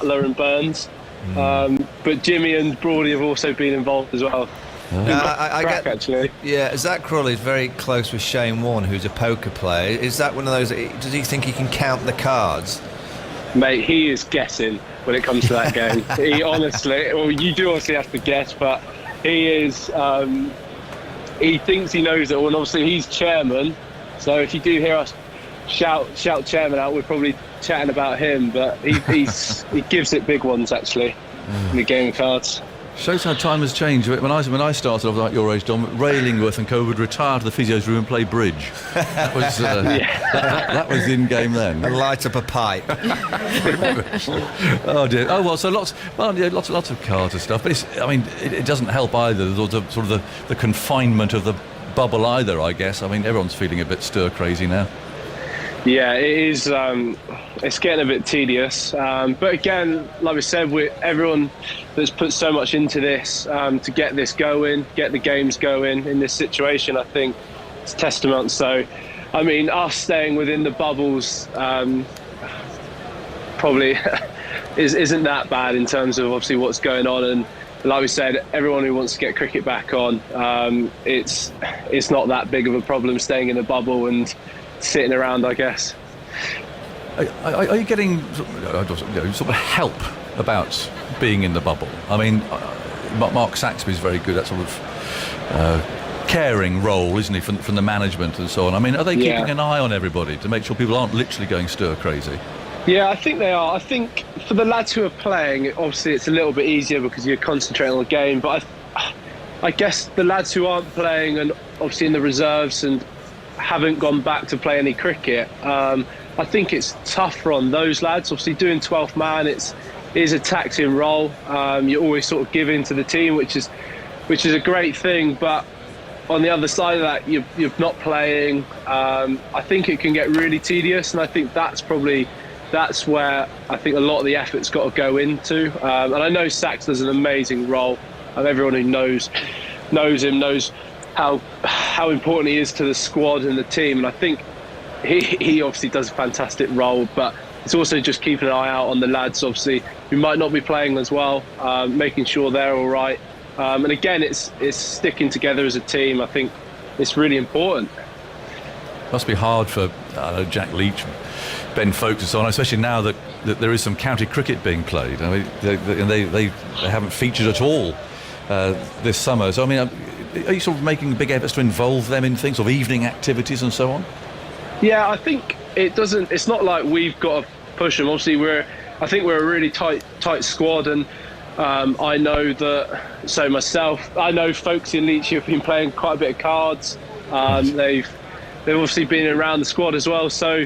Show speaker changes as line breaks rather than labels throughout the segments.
Buttler and Burns. But Jimmy and Broady have also been involved as well.
I get,
actually.
Yeah, Zach Crawley is very close with Shane Warne, who's a poker player. Is that one of those? Does he think he can count the cards?
Mate, he is guessing when it comes to that game. He honestly, well, you do obviously have to guess, but he is. He thinks he knows it all, and obviously he's chairman. So if you do hear us shout chairman out, we're probably chatting about him. But he gives it big ones actually in the game of cards.
Shows how time has changed. When I started off like your age, Dom, Railingworth and co would retire to the physio's room and play bridge. That was that was in game then.
And light up a pipe.
Oh dear. Oh well, so lots of cards and stuff. But it doesn't help either. The confinement of the bubble either. I guess. I mean, everyone's feeling a bit stir crazy now.
Yeah, it is. It's getting a bit tedious. But again, like we said, everyone that's put so much into this to get this going, get the games going in this situation, I think it's testament. So, I mean, us staying within the bubbles probably isn't that bad in terms of obviously what's going on. And like we said, everyone who wants to get cricket back on, it's not that big of a problem staying in the bubble and sitting around, I guess.
Are you getting sort of help about being in the bubble? I mean, Mark Saxby's very good at sort of caring role, isn't he, from the management and so on. I mean, are they keeping an eye on everybody to make sure people aren't literally going stir crazy?
Yeah, I think they are. I think for the lads who are playing, obviously it's a little bit easier because you're concentrating on the game. But I guess the lads who aren't playing and obviously in the reserves and haven't gone back to play any cricket, I think it's tougher on those lads. Obviously doing 12th man, it is a taxing role. You always sort of give in to the team, which is a great thing. But on the other side of that, you're not playing. I think it can get really tedious, and I think that's where I think a lot of the effort's got to go into. And I know Sax does an amazing role, and everyone who knows him knows how important he is to the squad and the team. And I think he obviously does a fantastic role, but it's also just keeping an eye out on the lads, obviously, who might not be playing as well, making sure they're all right. And again, it's sticking together as a team. I think it's really important.
Must be hard for Jack Leach, Ben Foakes and so on, especially now that there is some county cricket being played. I mean, they haven't featured at all this summer. So I mean, are you sort of making big efforts to involve them in things, of evening activities and so on?
Yeah, I think it's not like we've got to push them. Obviously, I think we're a really tight squad, and I know that. So myself, I know folks in Leach have been playing quite a bit of cards. They've obviously been around the squad as well. So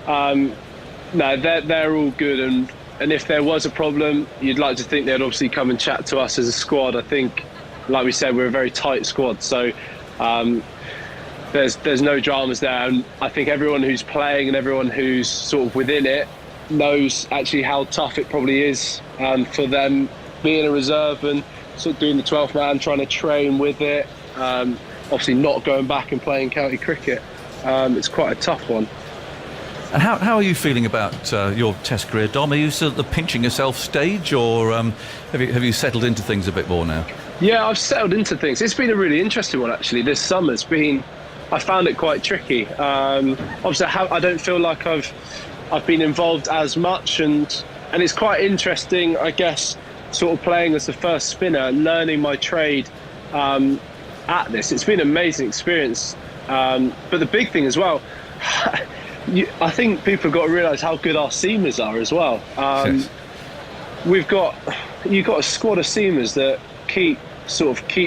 no, they're all good, and if there was a problem, you'd like to think they'd obviously come and chat to us as a squad. I think, like we said, we're a very tight squad, so there's no dramas there. And I think everyone who's playing and everyone who's sort of within it knows actually how tough it probably is for them being a reserve and sort of doing the 12th man, trying to train with it. Obviously not going back and playing county cricket. It's quite a tough one.
And how are you feeling about your Test career, Dom? Are you still at the pinching yourself stage, or have you settled into things a bit more now?
Yeah, I've settled into things. It's been a really interesting one, actually. This summer's been, I found it quite tricky. Obviously, I don't feel like I've been involved as much, and it's quite interesting, I guess, sort of playing as the first spinner, learning my trade at this. It's been an amazing experience. But the big thing as well, I think people have got to realise how good our seamers are as well.
Yes.
You've got a squad of seamers that keep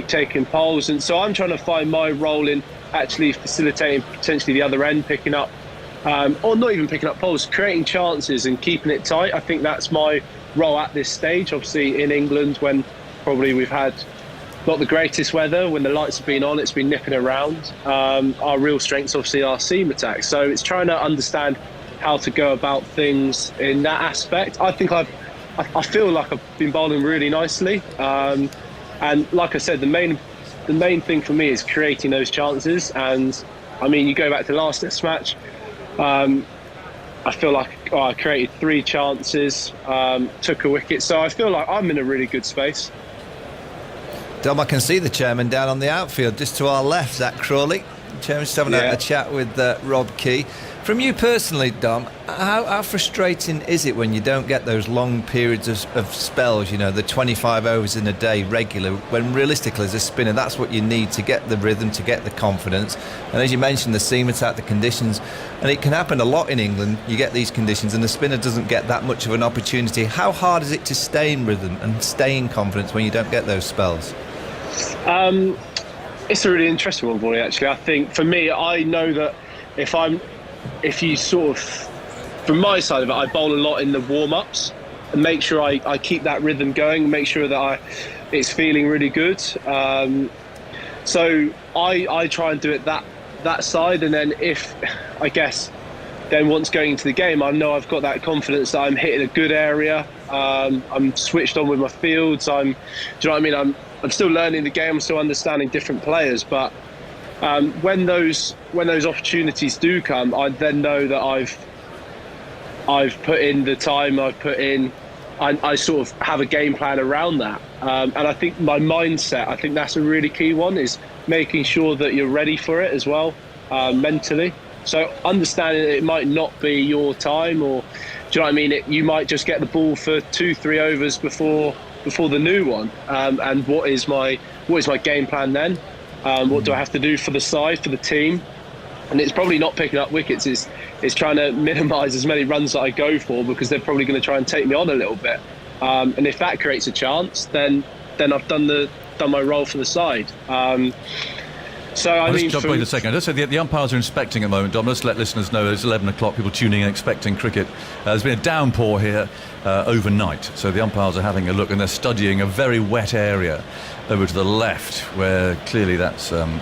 taking poles, and so I'm trying to find my role in actually facilitating potentially the other end, picking up, or not even picking up poles, creating chances and keeping it tight. I think that's my role at this stage. Obviously in England, when probably we've had not the greatest weather, when the lights have been on, it's been nipping around. Our real strengths obviously are seam attacks, so it's trying to understand how to go about things in that aspect. I think I feel like I've been bowling really nicely, and like I said, the main thing for me is creating those chances. And I mean, you go back to last Test match, I feel like I created 3 chances, took a wicket, so I feel like I'm in a really good space.
Dom, I can see the chairman down on the outfield, just to our left, Zach Crawley. The chairman's just having a chat with Rob Key. From you personally, Dom, how frustrating is it when you don't get those long periods of spells, the 25 overs in a day regular, when realistically as a spinner that's what you need to get the rhythm, to get the confidence? And as you mentioned, the seam attack, the conditions, and it can happen a lot in England. You get these conditions and the spinner doesn't get that much of an opportunity. How hard is it to stay in rhythm and stay in confidence when you don't get those spells?
It's a really interesting one, Bonnie, actually. I think for me, I know that if you sort of, from my side of it, I bowl a lot in the warm-ups and make sure I keep that rhythm going, make sure that it's feeling really good. So I try and do it that side, and then then once going into the game, I know I've got that confidence that I'm hitting a good area. I'm switched on with my fields. Do you know what I mean? I'm still learning the game. I'm still understanding different players, but when those opportunities do come, I then know that I've put in the time I've put in. I sort of have a game plan around that, and I think my mindset. I think that's a really key one, is making sure that you're ready for it as well, mentally. So understanding that it might not be your time, or do you know what I mean? You might just get the ball for 2-3 overs before the new one, and what is my game plan then? What do I have to do for the side, for the team? And it's probably not picking up wickets. It's trying to minimise as many runs that I go for, because they're probably going to try and take me on a little bit. And if that creates a chance, then I've done my role for the side.
I'll just wait a second. Let's say the umpires are inspecting at the moment, Dom. Let's let listeners know it's 11 o'clock, people tuning in expecting cricket. There's been a downpour here overnight, so the umpires are having a look and they're studying a very wet area over to the left, where clearly that's an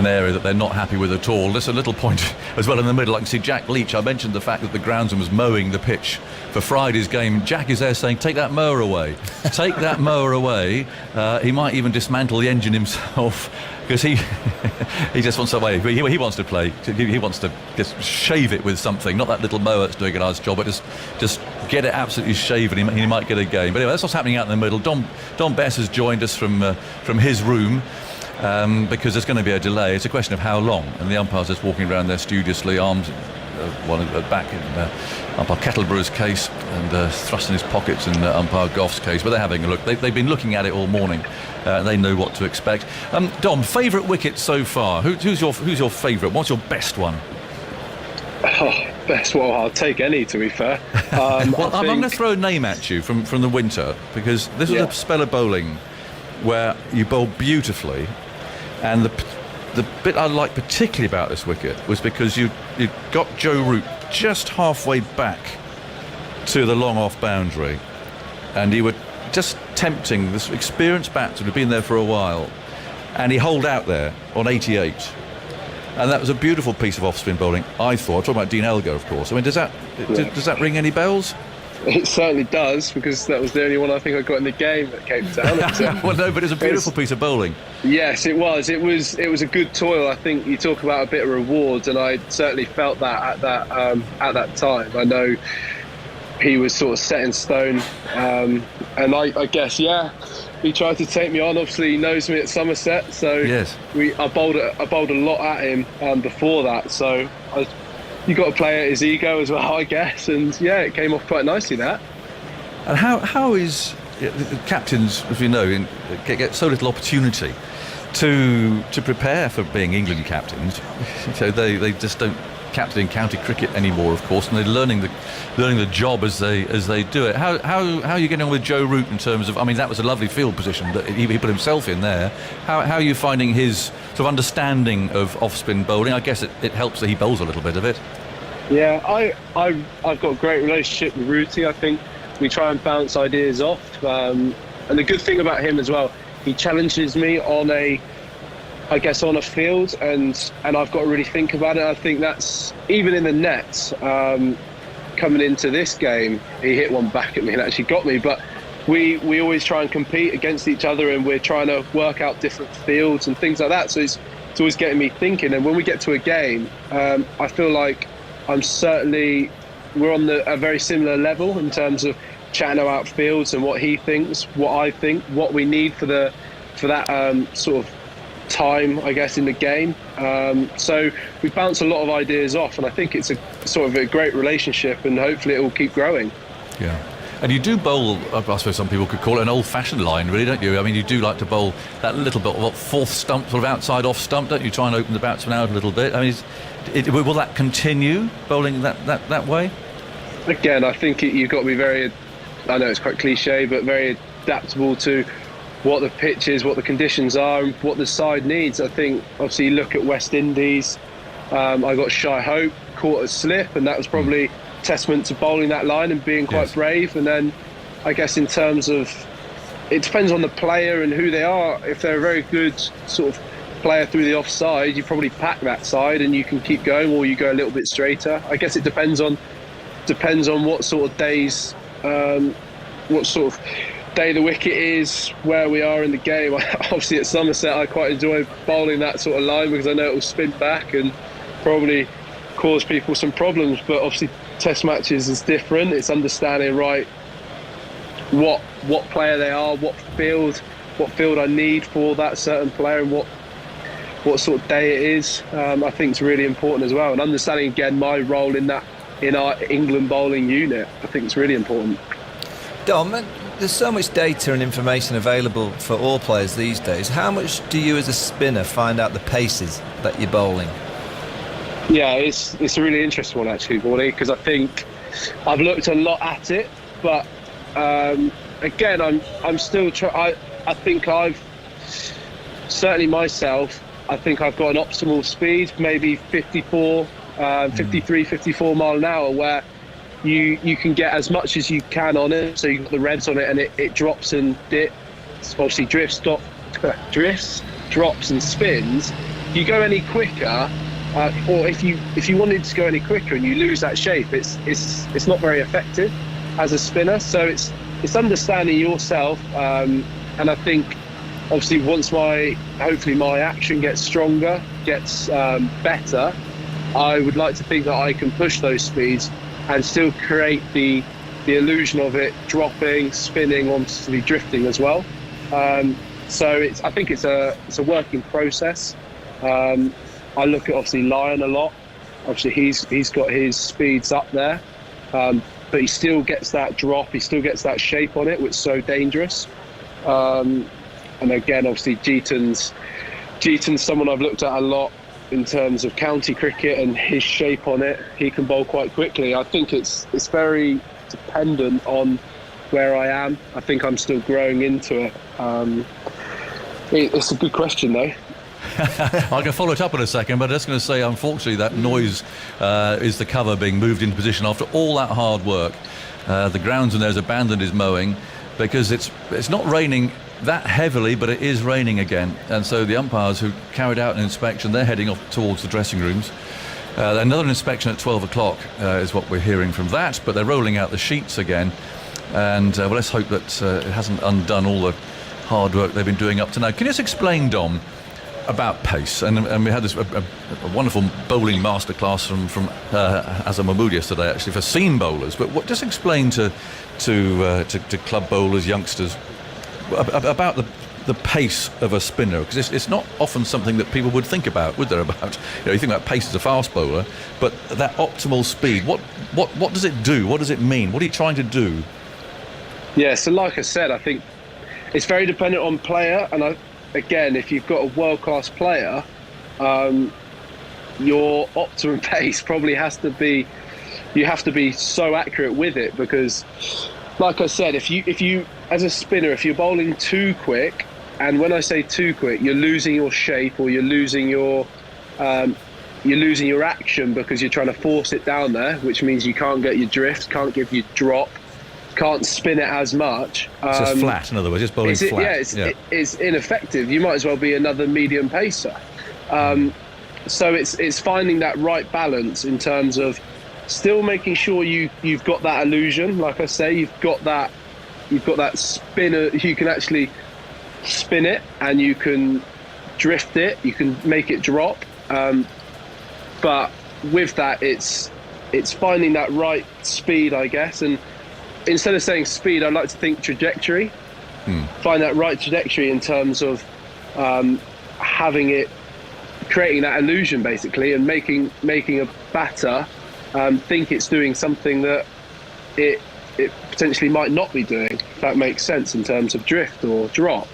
area that they're not happy with at all. There's a little point as well in the middle. I can see Jack Leach. I mentioned the fact that the groundsman was mowing the pitch for Friday's game. Jack is there saying, take that mower away. Take that mower away. He might even dismantle the engine himself, because he just wants to away. He wants to play. He wants to just shave it with something. Not that little mower that's doing a nice job, but just get it absolutely shaven. He might get a game. But anyway, that's what's happening out in the middle. Don Bess has joined us from his room. Because there's going to be a delay. It's a question of how long, and the umpire's just walking around there studiously, arms one at the back in umpire Kettlebrew's case, and thrust in his pockets in umpire Goff's case. But they're having a look. They've been looking at it all morning. They know what to expect. Dom, favourite wicket so far? Who's your favourite? What's your best one?
Best? Well, I'll take any, to be fair.
Well, I'm going to throw a name at you from the winter, because this was a spell of bowling where you bowled beautifully. And the bit I liked particularly about this wicket was because you got Joe Root just halfway back to the long off boundary, and you were just tempting this experienced batsman who'd been there for a while, and he holed out there on 88, and that was a beautiful piece of off-spin bowling, I thought. I'm talking about Dean Elgar, of course. I mean, does that ring any bells?
It certainly does, because that was the only one I think I got in the game at Cape Town.
Well, no, but it's a beautiful piece of bowling.
Yes, it was. It was a good toil. I think you talk about a bit of rewards, and I certainly felt that at that time. I know he was sort of set in stone, and I guess he tried to take me on. Obviously, he knows me at Somerset, so
yes.
I bowled a lot at him before that. So you got to play at his ego as well, I guess, and it came off quite nicely, that.
And how is captains, as we know, get so little opportunity to prepare for being England captains? So they just don't captain in county cricket anymore, of course, and they're learning the job as they do it. How are you getting on with Joe Root in terms of? I mean, that was a lovely field position that he put himself in there. How are you finding his sort of understanding of off-spin bowling? I guess it helps that he bowls a little bit of it.
Yeah, I've got a great relationship with Rooty. I think we try and bounce ideas off, and the good thing about him as well, he challenges me on a field, and I've got to really think about it. I think that's, even in the nets, coming into this game, he hit one back at me and actually got me, but we always try and compete against each other, and we're trying to work out different fields and things like that, so it's always getting me thinking. And when we get to a game, I feel like we're on a very similar level in terms of chatting about fields and what he thinks, what I think, what we need for that sort of time, I guess, in the game. So we bounce a lot of ideas off, and I think it's a sort of a great relationship, and hopefully it will keep growing.
Yeah. And you do bowl, I suppose some people could call it an old-fashioned line, really, don't you? I mean, you do like to bowl that little bit of fourth stump, sort of outside off stump, don't you? Try and open the batsman out a little bit. I mean, will that continue, bowling that way? Again,
I think you've got to be very, I know it's quite cliche, but very adaptable to what the pitch is, what the conditions are, and what the side needs. I think, obviously, you look at West Indies. I got Shy Hope, caught a slip, and that was probably testament to bowling that line and being quite brave. And then I guess in terms of, it depends on the player and who they are. If they're a very good sort of player through the offside, you probably pack that side and you can keep going, or you go a little bit straighter. I guess it depends on what sort of days, what sort of day the wicket is, where we are in the game. Obviously at Somerset I quite enjoy bowling that sort of line because I know it will spin back and probably cause people some problems, but obviously Test matches is different. It's understanding what player they are, what field I need for that certain player, and what sort of day it is. I think it's really important as well, and understanding again my role in our England bowling unit. I think it's really important.
Dom, there's so much data and information available for all players these days. How much do you as a spinner find out the paces that you're bowling?
Yeah, it's a really interesting one actually, Rory, because I think I've looked a lot at it, but again, I'm still trying. I think I've certainly myself. I think I've got an optimal speed, maybe 53, 54 mile an hour, where you can get as much as you can on it. So you've got the revs on it, and it drops and obviously drifts, drops and spins. If you go any quicker. Or if you wanted to go any quicker and you lose that shape, it's not very effective as a spinner. So it's understanding yourself, and I think obviously once hopefully my action gets stronger, gets better, I would like to think that I can push those speeds and still create the illusion of it dropping, spinning, obviously drifting as well. So I think it's a working process. I look at obviously Lion a lot. Obviously he's got his speeds up there, but he still gets that drop. He still gets that shape on it, which is so dangerous. And again, obviously Jeetan's someone I've looked at a lot in terms of county cricket and his shape on it. He can bowl quite quickly. I think it's very dependent on where I am. I think I'm still growing into it. It's a good question though.
I can follow it up in a second, but I'm just going to say, unfortunately, that noise is the cover being moved into position after all that hard work. The groundsman there's abandoned his mowing because it's not raining that heavily, but it is raining again. And so the umpires who carried out an inspection, they're heading off towards the dressing rooms. Another inspection at 12 o'clock is what we're hearing from that, but they're rolling out the sheets again. And well, let's hope that it hasn't undone all the hard work they've been doing up to now. Can you just explain, Dom, about pace? And we had this a wonderful bowling masterclass from Azam yesterday, actually, for seam bowlers. But just explain to club bowlers, youngsters, about the pace of a spinner, because it's not often something that people would think about, would there? About, you think about pace as a fast bowler, but that optimal speed. What does it do? What does it mean? What are you trying to do?
Yeah, so like I said, I think it's very dependent on player, and again, if you've got a world-class player, your optimum pace probably has to be, you have to be so accurate with it, because like I said, if you as a spinner, if you're bowling too quick, and when I say too quick, you're losing your shape, or you're losing your action because you're trying to force it down there, which means you can't get your drift, can't give your drop, can't spin it as much.
It's just flat, in other words, just bowling flat.
It's ineffective. You might as well be another medium pacer. So it's finding that right balance in terms of still making sure you've got that illusion. Like I say, you've got that spinner. You can actually spin it and you can drift it. You can make it drop. But with that, it's it's finding that right speed, I guess. And instead of saying speed, I'd like to think trajectory. Find that right trajectory in terms of having it, creating that illusion basically, and making a batter think it's doing something that it potentially might not be doing, if that makes sense, in terms of drift or drop.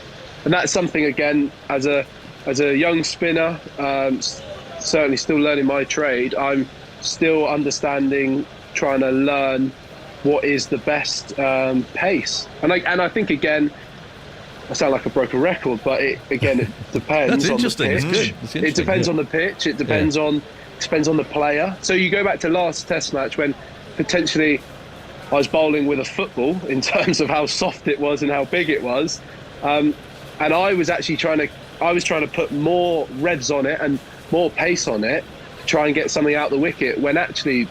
And that's something, again, as a young spinner, certainly still learning my trade, I'm still understanding, trying to learn what is the best pace. And I think, again, I sound like a broken record, but it depends.
That's interesting.
On the pitch.
It's good.
It depends on the pitch. It depends on the player. So you go back to last Test match when potentially I was bowling with a football in terms of how soft it was and how big it was, and I was actually trying to put more revs on it and more pace on it to try and get something out the wicket, when actually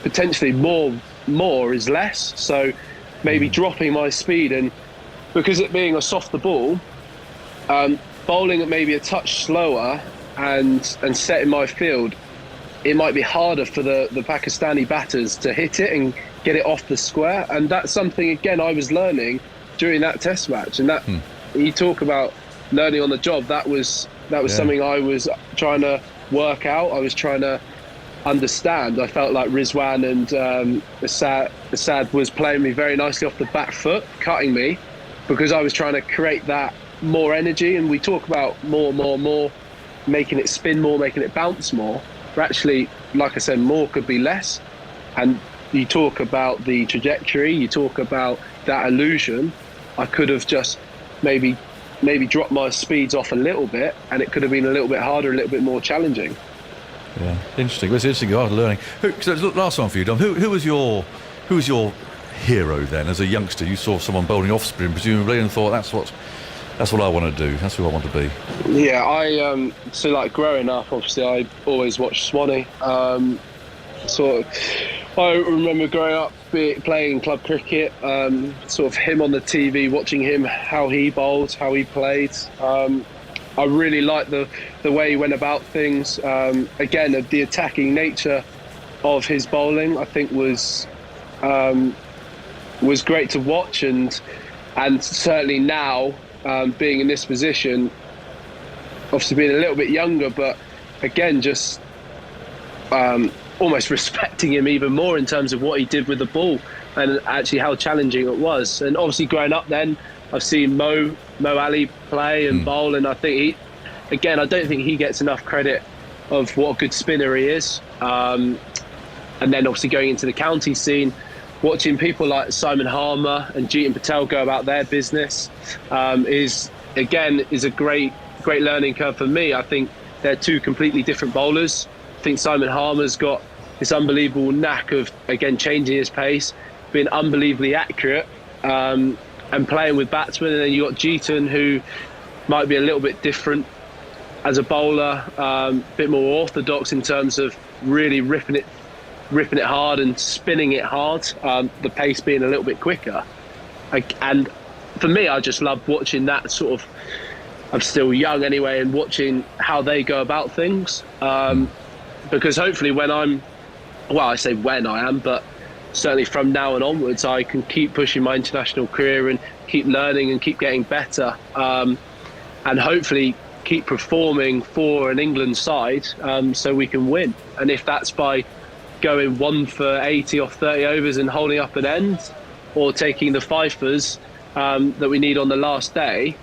potentially more is less. So maybe dropping my speed, and because it being a softer ball, bowling it maybe a touch slower and setting my field, it might be harder for the Pakistani batters to hit it and get it off the square. And that's something, again, I was learning during that Test match. And that you talk about learning on the job, that was something I was trying to work out. I was trying to understand. I felt like Rizwan and Asad was playing me very nicely off the back foot, cutting me, because I was trying to create that more energy. And we talk about more, making it spin more, making it bounce more. But actually, like I said, more could be less. And you talk about the trajectory, you talk about that illusion. I could have just maybe dropped my speeds off a little bit, and it could have been a little bit harder, a little bit more challenging.
Yeah, interesting. Well, it's interesting. You are learning. So last one for you, Dom. Who was your hero then as a youngster? You saw someone bowling off spin, presumably, and thought that's what I want to do. That's who I want to be.
Yeah, so like growing up, obviously, I always watched Swanee. I remember growing up playing club cricket, sort of him on the TV, watching him, how he bowled, how he played. I really liked the way he went about things. Again, the attacking nature of his bowling, I think, was great to watch, and certainly now, being in this position, obviously being a little bit younger, but again, just almost respecting him even more in terms of what he did with the ball and actually how challenging it was. And obviously growing up then, I've seen Mo Ali play and bowl, and I think I don't think he gets enough credit of what a good spinner he is. And then obviously going into the county scene, watching people like Simon Harmer and Jeetan Patel go about their business is a great learning curve for me. I think they're two completely different bowlers. I think Simon Harmer's got this unbelievable knack of, again, changing his pace, being unbelievably accurate, and playing with batsmen. And then you got Jeetan, who might be a little bit different as a bowler, a bit more orthodox in terms of really ripping it hard and spinning it hard, the pace being a little bit quicker. And for me, I just love watching that sort of, I'm still young anyway, and watching how they go about things. Because hopefully I say when I am, but certainly from now and onwards, I can keep pushing my international career and keep learning and keep getting better, and hopefully keep performing for an England side, so we can win. And if that's by going 1 for 80 off 30 overs and holding up an end, or taking the fifers that we need on the last day,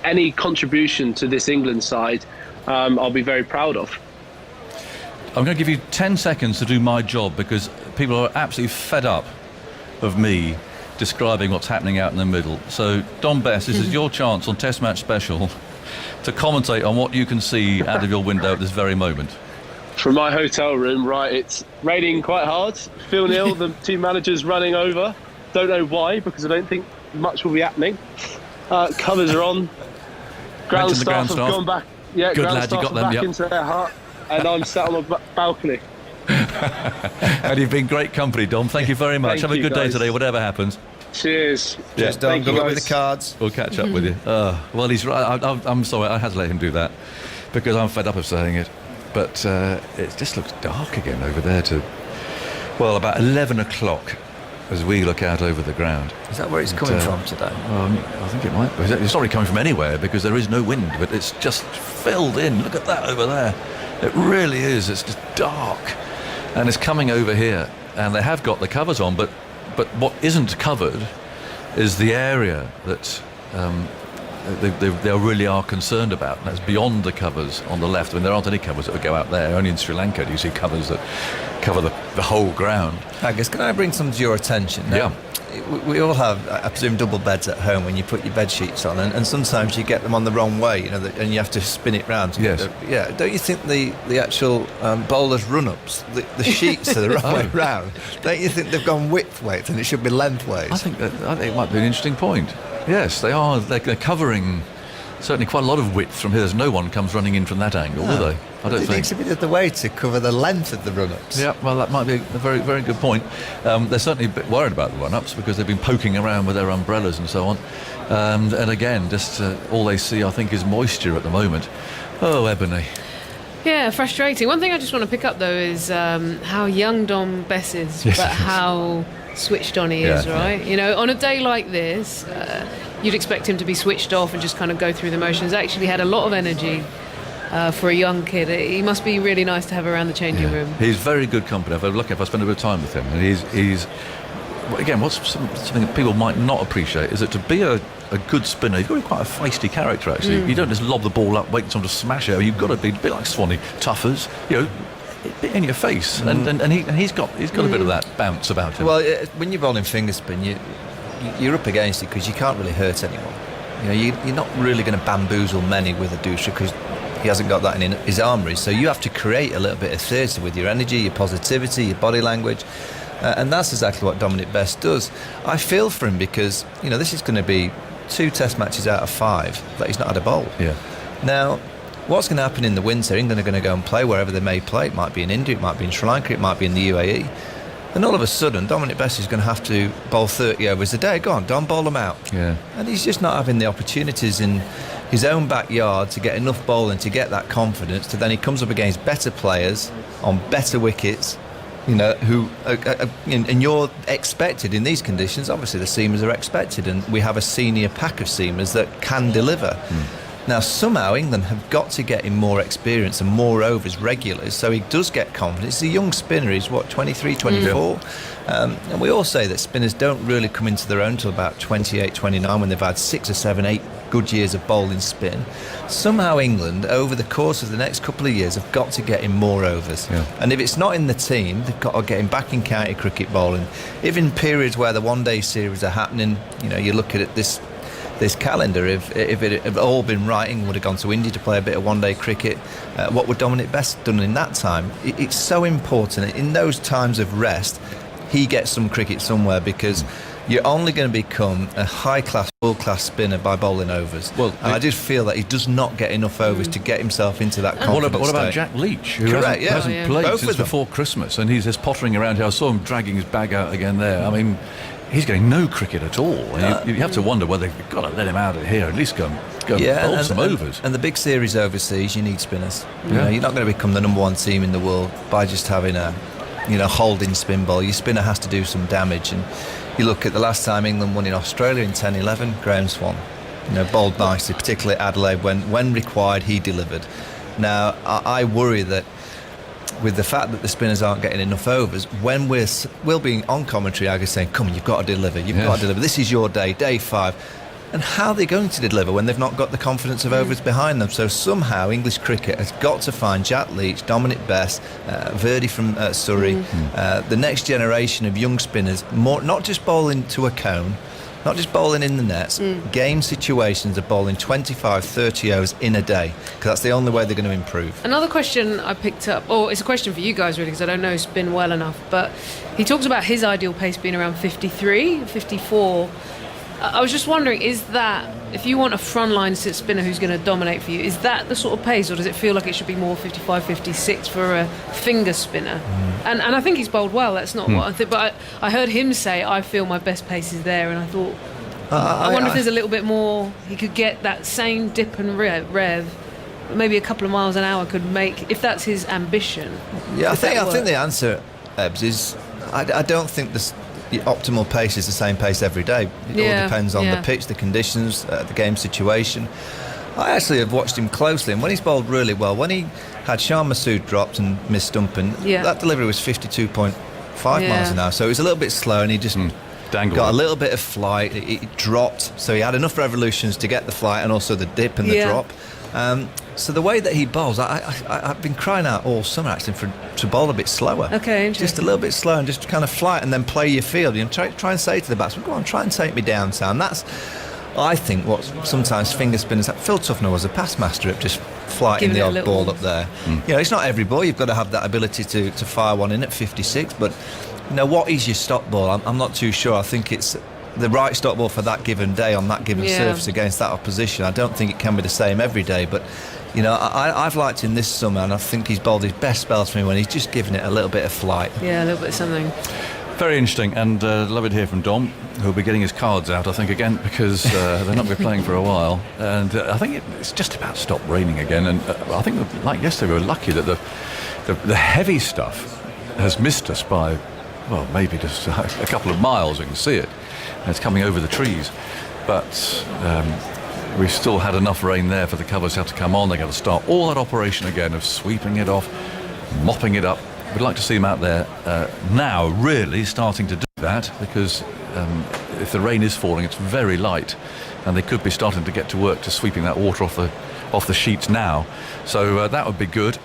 any contribution to this England side, I'll be very proud of.
I'm going to give you 10 seconds to do my job, because people are absolutely fed up of me describing what's happening out in the middle. So, Dom Bess, this is your chance on Test Match Special to commentate on what you can see out of your window at this very moment.
From my hotel room, right, it's raining quite hard. Feel ill, the team manager's running over. Don't know why, because I don't think much will be happening. Covers are on. Ground staff have gone back. Yeah,
good
ground
lad,
staff
you got
are
them,
back into their hut, and I'm sat on the balcony.
And you've been great company, Dom. Thank you very much. Have a good day today, whatever happens.
Cheers.
Cheers, Dom. Good luck with the cards.
We'll catch up with you. Well, he's right. I'm sorry, I had to let him do that, because I'm fed up of saying it. but it just looks dark again over there about 11 o'clock as we look out over the ground.
Is that where it's coming from today?
I think it might be. It's not really coming from anywhere because there is no wind, but it's just filled in. Look at that over there. It really is. It's just dark. And it's coming over here. And they have got the covers on, but what isn't covered is the area that they really are concerned about. And that's beyond the covers on the left. I mean, there aren't any covers that would go out there. Only in Sri Lanka do you see covers that cover the whole ground.
Agus, can I bring some to your attention? Now,
Yeah.
We all have, I presume, double beds at home when you put your bed sheets on, and sometimes you get them on the wrong way, and you have to spin it round.
Yes.
Yeah. Don't you think the actual bowler's run-ups, the sheets are the wrong way round? Don't you think they've gone width-ways and it should be lengthways?
I think it might be an interesting point. Yes, they are. They're covering certainly quite a lot of width from here. There's no one comes running in from that angle, do they? I don't think.
It needs to be the other way to cover the length of the run-ups.
Yeah, well, that might be a very, very good point. They're certainly a bit worried about the run-ups because they've been poking around with their umbrellas and so on. And again, just all they see, I think, is moisture at the moment. Oh, Ebony.
Yeah, frustrating. One thing I just want to pick up, though, is how young Dom Bess is,
Yes.
but how switched on he is, right?
Yeah.
You know, on a day like this, you'd expect him to be switched off and just kind of go through the motions. Actually had a lot of energy for a young kid. He must be really nice to have around the changing room.
He's very good company. I've lucky if I spend a bit of time with him. And he's again, what's something that people might not appreciate is that to be a good spinner, you've got to be quite a feisty character, actually. You don't just lob the ball up, wait for someone to smash it. You've got to be a bit like Swanee, toughers, bit in your face. And he's got a bit of that bounce about him.
Well, when you're bowling finger spin, you're up against it because you can't really hurt anyone. You're not really going to bamboozle many with a dusha because he hasn't got that in his armoury. So you have to create a little bit of theatre with your energy, your positivity, your body language. And that's exactly what Dominic Bess does. I feel for him because, this is going to be 2 test matches out of 5 that he's not had a bowl.
Yeah.
Now, what's going to happen in the winter? England are going to go and play wherever they may play. It might be in India, it might be in Sri Lanka, it might be in the UAE. And all of a sudden, Dominic Bess is going to have to bowl 30 overs a day. Go on, Dom, bowl them out.
Yeah.
And he's just not having the opportunities in his own backyard to get enough bowling to get that confidence. To then he comes up against better players on better wickets, who and you're expected in these conditions. Obviously, the seamers are expected, and we have a senior pack of seamers that can deliver. Now, somehow England have got to get him more experience and more overs regularly, so he does get confidence. He's a young spinner. He's 23, 24. And we all say that spinners don't really come into their own until about 28, 29 when they've had 6 or 7, 8 good years of bowling spin. Somehow England, over the course of the next couple of years, have got to get him more overs. Yeah. And if it's not in the team, they've got to get him back in county cricket bowling. Even in periods where the one-day series are happening, you look at it, this calendar, if it had all been right, England would have gone to India to play a bit of one-day cricket. What would Dominic Bess have done in that time? It's so important. In those times of rest, he gets some cricket somewhere because you're only going to become a high-class, world-class spinner by bowling overs. Well, and I just feel that he does not get enough overs to get himself into that confidence
What about
state.
Jack Leach, who
Correct,
hasn't played
Both
since before Christmas, and he's just pottering around here. I saw him dragging his bag out again there. I mean, he's getting no cricket at all. And you have to wonder whether they've got to let him out of here, at least go and bowl some overs.
And the big series overseas, you need spinners. You're not going to become the number 1 team in the world by just having a holding spin ball. Your spinner has to do some damage. And you look at the last time England won in Australia in 10-11, Graham Swan, bowled nicely, particularly at Adelaide. When required, he delivered. Now, I worry that with the fact that the spinners aren't getting enough overs, when we'll be on commentary, I guess, saying, come on, you've got to deliver, got to deliver, this is your day 5. And how are they going to deliver when they've not got the confidence of overs behind them? So somehow English cricket has got to find Jack Leach, Dominic Bess, Verdi from Surrey, the next generation of young spinners, not just bowling to a cone, not just bowling in the nets, game situations of bowling 25, 30 overs in a day, because that's the only way they're going to improve.
Another question I picked up, it's a question for you guys really, because I don't know spin well enough, but he talks about his ideal pace being around 53, 54. I was just wondering, is that, if you want a frontline sit spinner who's going to dominate for you, is that the sort of pace, or does it feel like it should be more 55, 56 for a finger spinner? And I think he's bowled well, that's not what I think, but I heard him say, I feel my best pace is there, and I thought, I wonder if there's a little bit more, he could get that same dip and rev maybe a couple of miles an hour could make, if that's his ambition.
Yeah, I think the answer, Ebbs, is I don't think the optimal pace is the same pace every day. It all depends on the pitch, the conditions, the game situation. I actually have watched him closely, and when he's bowled really well, when he had Shah Masood dropped and missed stumping, that delivery was 52.5 miles an hour, so it was a little bit slow, and he just got a little bit of flight. It dropped, so he had enough revolutions to get the flight and also the dip and the drop. So the way that he bowls, I've been crying out all summer actually to bowl a bit slower.
Okay, interesting.
Just a little bit slower and just kind of flight and then play your field. You know, try and say to the batsman, go on, try and take me down, Sam. That's, I think, what sometimes finger spinners. Phil Tufner was a pass master at just flighting the odd ball up there. You know, it's not every ball. You've got to have that ability to fire one in at 56. But you know, what is your stop ball? I'm not too sure. I think it's the right stop ball for that given day on that given surface against that opposition. I don't think it can be the same every day, but you know, I've liked him this summer, and I think he's bowled his best spells for me when he's just given it a little bit of flight.
Yeah, a little bit of something.
Very interesting, and love it to hear from Dom, who'll be getting his cards out, I think, again, because they're not going to be playing for a while. And I think it's just about stopped raining again. And I think, like yesterday, we were lucky that the heavy stuff has missed us by, well, maybe just a couple of miles. You can see it. And it's coming over the trees. But we've still had enough rain there for the covers to have to come on. They've got to start all that operation again of sweeping it off, mopping it up. We'd like to see them out there now, really starting to do that, because if the rain is falling, it's very light, and they could be starting to get to work to sweeping that water off the sheets now. So that would be good.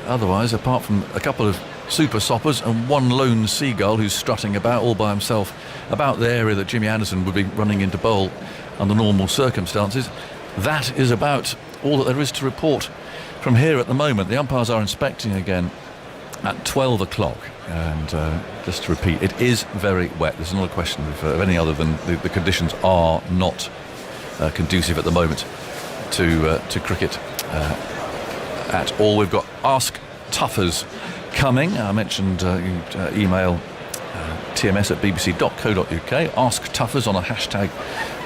Otherwise, apart from a couple of super soppers and one lone seagull who's strutting about all by himself about the area that Jimmy Anderson would be running into bowl under normal circumstances, that is about all that there is to report from here at the moment. The umpires are inspecting again at 12 o'clock, and just to repeat, it is very wet. There's not a question of any other than the conditions are not conducive at the moment to cricket at all. We've got Ask Tuffers coming. I mentioned email tms@bbc.co.uk. Ask Tuffers on a hashtag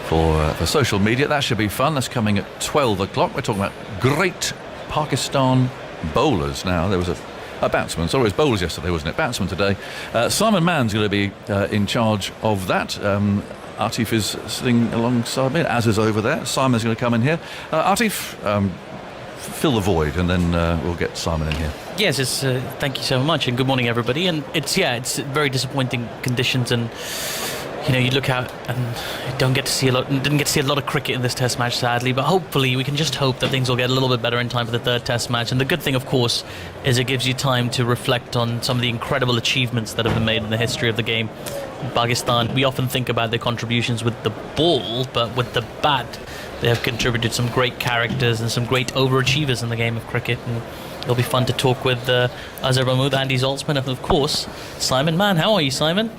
for social media. That should be fun. That's coming at 12 o'clock. We're talking about great Pakistan bowlers now. There was a batsman. Sorry, it was bowlers yesterday, wasn't it? Batsman today. Simon Mann's going to be in charge of that. Atif is sitting alongside me. Az is over there. Simon's going to come in here. Atif, fill the void, and then we'll get Simon in here.
Yes, thank you so much, and good morning, everybody. And it's very disappointing conditions, and you know, you look out and didn't get to see a lot of cricket in this Test match, sadly. But hopefully, we can just hope that things will get a little bit better in time for the third Test match. And the good thing, of course, is it gives you time to reflect on some of the incredible achievements that have been made in the history of the game. In Pakistan, we often think about their contributions with the ball, but with the bat, they have contributed some great characters and some great overachievers in the game of cricket. And it'll be fun to talk with Azhar Mahmood, Andy Zaltzman, and of course, Simon Mann. How are you, Simon?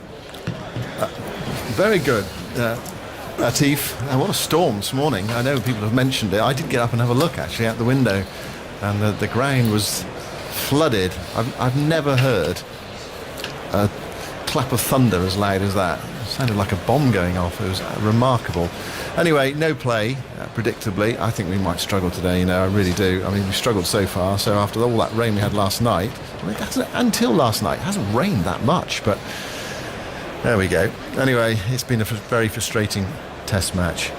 Very good, Atif. What a storm this morning. I know people have mentioned it. I did get up and have a look actually out the window, and the ground was flooded. I've never heard a clap of thunder as loud as that. It sounded like a bomb going off. It was remarkable. Anyway, no play, predictably. I think we might struggle today, you know, I really do. I mean, we struggled so far, so after all that rain we had last night, I mean, until last night, it hasn't rained that much, but there we go. Anyway, it's been a very frustrating Test match.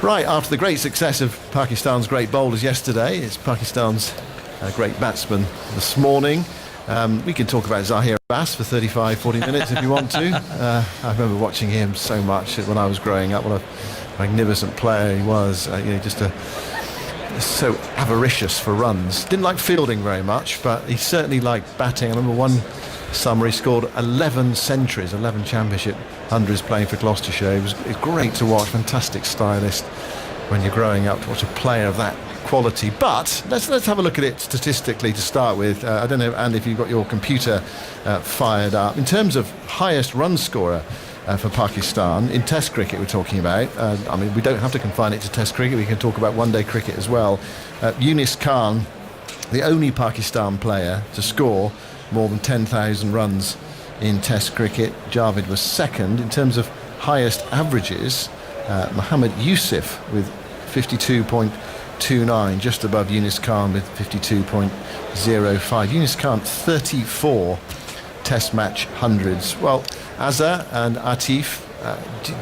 Right, after the great success of Pakistan's great bowlers yesterday, it's Pakistan's great batsman this morning. We can talk about Zahir Abbas for 35-40 minutes if you want to. I remember watching him so much when I was growing up. What a magnificent player he was. You know, just so avaricious for runs. Didn't like fielding very much, but he certainly liked batting. I remember one summer he scored 11 centuries, 11 championship hundreds playing for Gloucestershire. It was great to watch. Fantastic stylist when you're growing up to watch a player of that quality. But let's have a look at it statistically to start with. I don't know, Andy, if you've got your computer fired up. In terms of highest run scorer for Pakistan in Test cricket, we're talking about. I mean, we don't have to confine it to Test cricket. We can talk about one-day cricket as well. Yunis Khan, the only Pakistan player to score more than 10,000 runs in Test cricket. Javed was second. In terms of highest averages, Mohammad Yusuf with 52.4 52.29, just above Yunus Khan with 52.05. Yunus Khan, 34 Test match hundreds. Well, Azhar and Atif,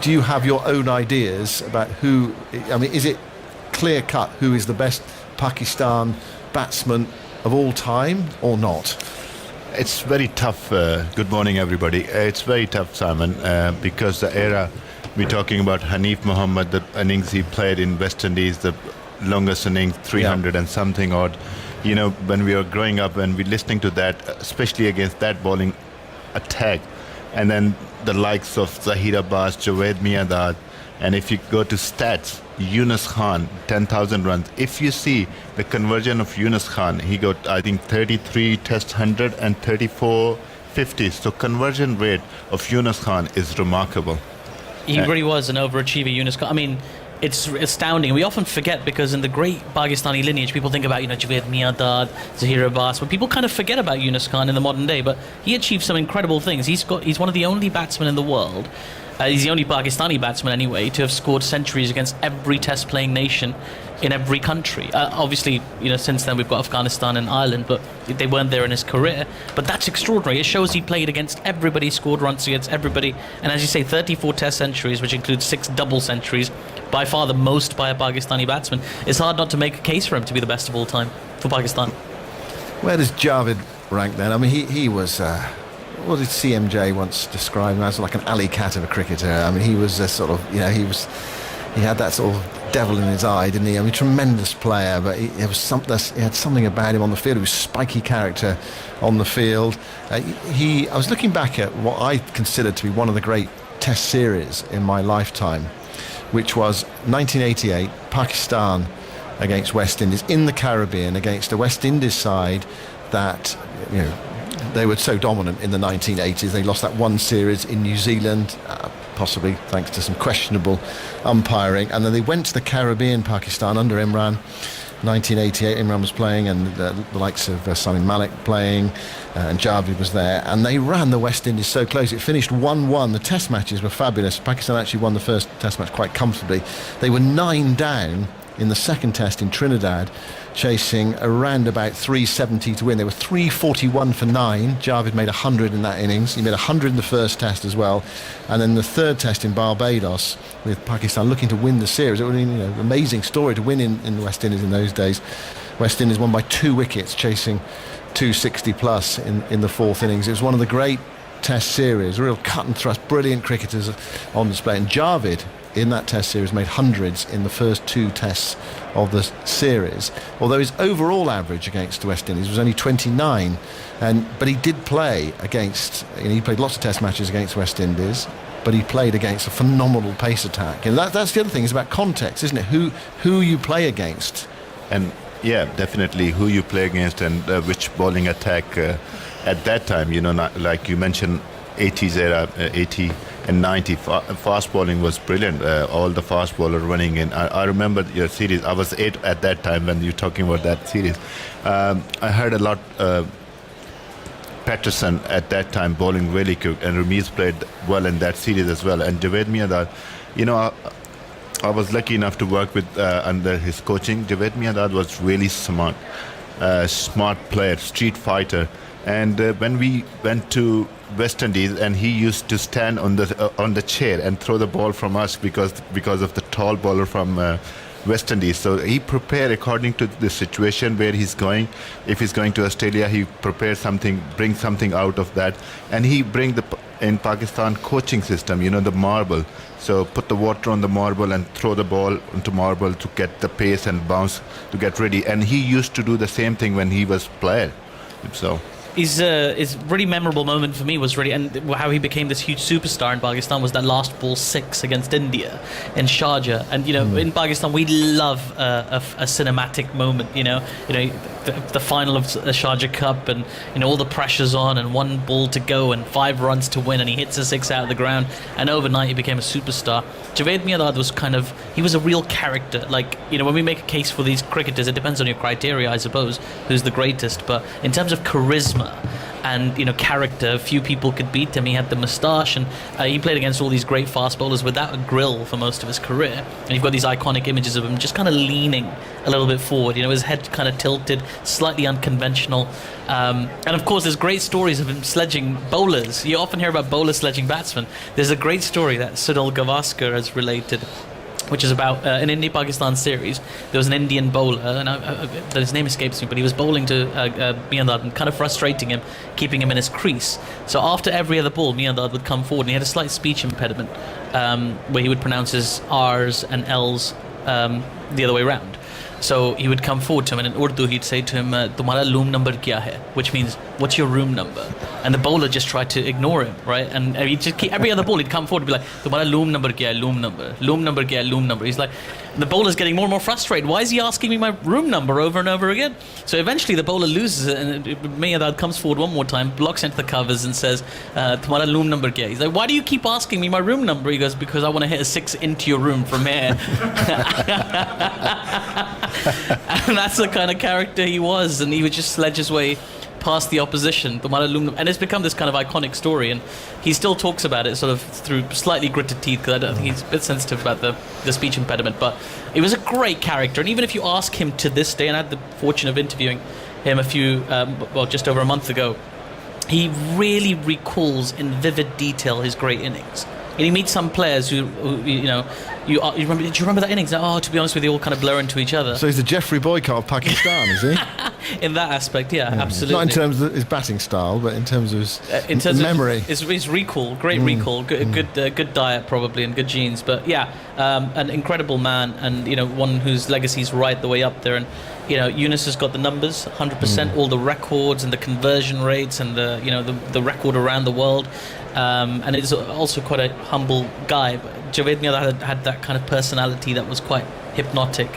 do you have your own ideas about who? I mean, is it clear cut who is the best Pakistan batsman of all time or not?
It's very tough. Good morning, everybody. It's very tough, Simon, because the era we're talking about, Hanif Mohammad, the innings he played in West Indies, the longest innings, 300 and something odd. You know, when we were growing up and we're listening to that, especially against that bowling attack, and then the likes of Zahir Abbas, Javed Miandad, and if you go to stats, Yunus Khan, 10,000 runs. If you see the conversion of Yunus Khan, he got, I think, 33 Test 100 and 34 50. So conversion rate of Yunus Khan is remarkable.
He really was an overachiever, Yunus Khan. I mean, it's astounding. We often forget because in the great Pakistani lineage, people think about, Javed Miandad, Zahir Abbas, but people kind of forget about Yunus Khan in the modern day. But he achieved some incredible things. He's one of the only batsmen in the world. He's the only Pakistani batsman anyway to have scored centuries against every test-playing nation in every country. Obviously, since then we've got Afghanistan and Ireland, but they weren't there in his career. But that's extraordinary. It shows he played against everybody, scored runs against everybody. And as you say, 34 test centuries, which includes 6 double centuries, by far the most by a Pakistani batsman. It's hard not to make a case for him to be the best of all time for Pakistan.
Where does Javed rank then? I mean, he was... what did CMJ once describe him as? Like an alley cat of a cricketer. I mean, he was a sort of, he had that sort of devil in his eye, didn't he? I mean, tremendous player, but he had something about him on the field. He was a spiky character on the field. I was looking back at what I consider to be one of the great Test series in my lifetime, which was 1988, Pakistan against West Indies in the Caribbean against a West Indies side that, they were so dominant in the 1980s. They lost that one series in New Zealand, possibly thanks to some questionable umpiring. And then they went to the Caribbean, Pakistan, under Imran. 1988, Imran was playing, and the likes of Salim Malik playing, and Javed was there. And they ran the West Indies so close. It finished 1-1. The test matches were fabulous. Pakistan actually won the first test match quite comfortably. They were 9 down in the second test in Trinidad, chasing around about 370 to win. They were 341 for 9. Javed made 100 in that innings. He made 100 in the first test as well. And then the third test in Barbados, with Pakistan looking to win the series. It was an amazing story to win in the West Indies in those days. West Indies won by 2 wickets, chasing 260 plus in the fourth innings. It was one of the great Test series, real cut and thrust, brilliant cricketers on display. And Javed, in that Test series, made hundreds in the first 2 tests of the series, although his overall average against the West Indies was only 29. But he did play against, he played lots of Test matches against West Indies, but he played against a phenomenal pace attack. And that's the other thing, is about context, isn't it? Who you play against.
And yeah, definitely who you play against and which bowling attack at that time, like you mentioned, 80s era, 80 and 90, fast bowling was brilliant. All the fast bowler running in. I remember your series. I was 8 at that time when you're talking about that series. I heard a lot. Patterson at that time bowling really quick, and Ramiz played well in that series as well. And Javed Miandad, I was lucky enough to work with under his coaching. Javed Miandad was really smart player, street fighter. And when we went to West Indies, and he used to stand on the chair and throw the ball from us because of the tall bowler from West Indies. So he prepared according to the situation where he's going. If he's going to Australia, he prepares something, brings something out of that, and he bring in Pakistan coaching system, the marble. So put the water on the marble and throw the ball into marble to get the pace and bounce to get ready. And he used to do the same thing when he was player. So.
His really memorable moment for me was and how he became this huge superstar in Pakistan was that last ball 6 against India in Sharjah. And in Pakistan we love a cinematic moment. The final of the Sharjah Cup, and all the pressure's on, and 1 ball to go and 5 runs to win, and he hits a 6 out of the ground, and overnight he became a superstar. Javed Miandad was he was a real character. When we make a case for these cricketers, it depends on your criteria, I suppose, who's the greatest. But in terms of charisma, and character. Few people could beat him. He had the moustache, and he played against all these great fast bowlers without a grill for most of his career. And you've got these iconic images of him just kind of leaning a little bit forward, his head kind of tilted, slightly unconventional. And of course, there's great stories of him sledging bowlers. You often hear about bowlers sledging batsmen. There's a great story that Sunil Gavaskar has related, which is about an India-Pakistan series. There was an Indian bowler, and his name escapes me, but he was bowling to Miandad and kind of frustrating him, keeping him in his crease. So after every other ball, Miandad would come forward, and he had a slight speech impediment where he would pronounce his R's and L's the other way around. So he would come forward to him, and in Urdu he'd say to him, "Tumhara loom number kya hai?" Which means, "What's your room number?" And the bowler just tried to ignore him, right? And he'd just keep, every other ball he'd come forward and be like, "Tumhara loom number kya hai? Loom number kya hai? Loom number." He's like, the bowler's getting more and more frustrated. Why is he asking me my room number over and over again? So eventually the bowler loses it, and Mayadad comes forward one more time, blocks into the covers and says, "Tumhara loom number kya hai?" He's like, "Why do you keep asking me my room number?" He goes, "Because I want to hit a 6 into your room from here." And that's the kind of character he was, and he would just sledge his way past the opposition. And it's become this kind of iconic story, and he still talks about it sort of through slightly gritted teeth, because I don't think he's a bit sensitive about the speech impediment. But it was a great character, and even if you ask him to this day, and I had the fortune of interviewing him just over a month ago, he really recalls in vivid detail his great innings. And you meet some players who you remember. Did you remember that innings? Oh, to be honest with you, all kind of blur into each other.
So he's the Jeffrey Boycott of Pakistan, is he?
In that aspect, yeah, absolutely.
Not in terms of his batting style, but in terms of his memory.
His recall, great recall, good diet probably, and good genes. But yeah, an incredible man, and one whose legacy's right the way up there. And Yunus has got the numbers, 100%, all the records and the conversion rates, and the record around the world. And it's also quite a humble guy. But Javed Miandad had that kind of personality that was quite hypnotic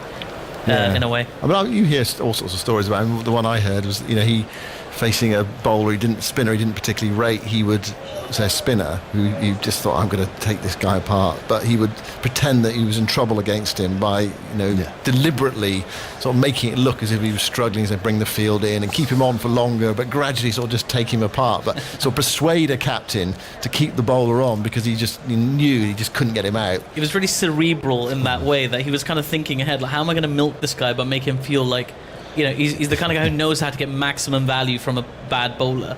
in a way.
I mean, you hear all sorts of stories about him. The one I heard was, he facing a bowler he didn't particularly rate, he would say a spinner who you just thought, I'm going to take this guy apart, but he would pretend that he was in trouble against him by deliberately sort of making it look as if he was struggling, to bring the field in and keep him on for longer, but gradually sort of just take him apart, but sort of persuade a captain to keep the bowler on, because he knew he just couldn't get him out.
He was really cerebral in that way, that he was kind of thinking ahead, like, how am I going to milk this guy but make him feel like he's the kind of guy who knows how to get maximum value from a bad bowler.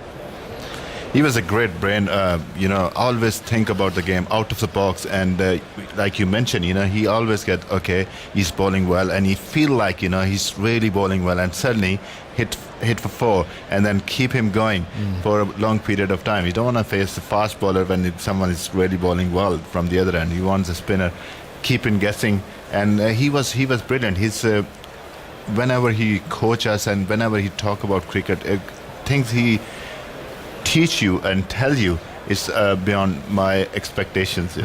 He was a great brain, always think about the game out of the box, and like you mentioned, he always he's bowling well, and he feel like, he's really bowling well, and suddenly hit for 4, and then keep him going for a long period of time. You don't want to face the fast bowler when someone is really bowling well from the other end. He wants a spinner, keep him guessing, and he was brilliant. He's whenever he coach us and whenever he talk about cricket, things he teach you and tell you is beyond my expectations.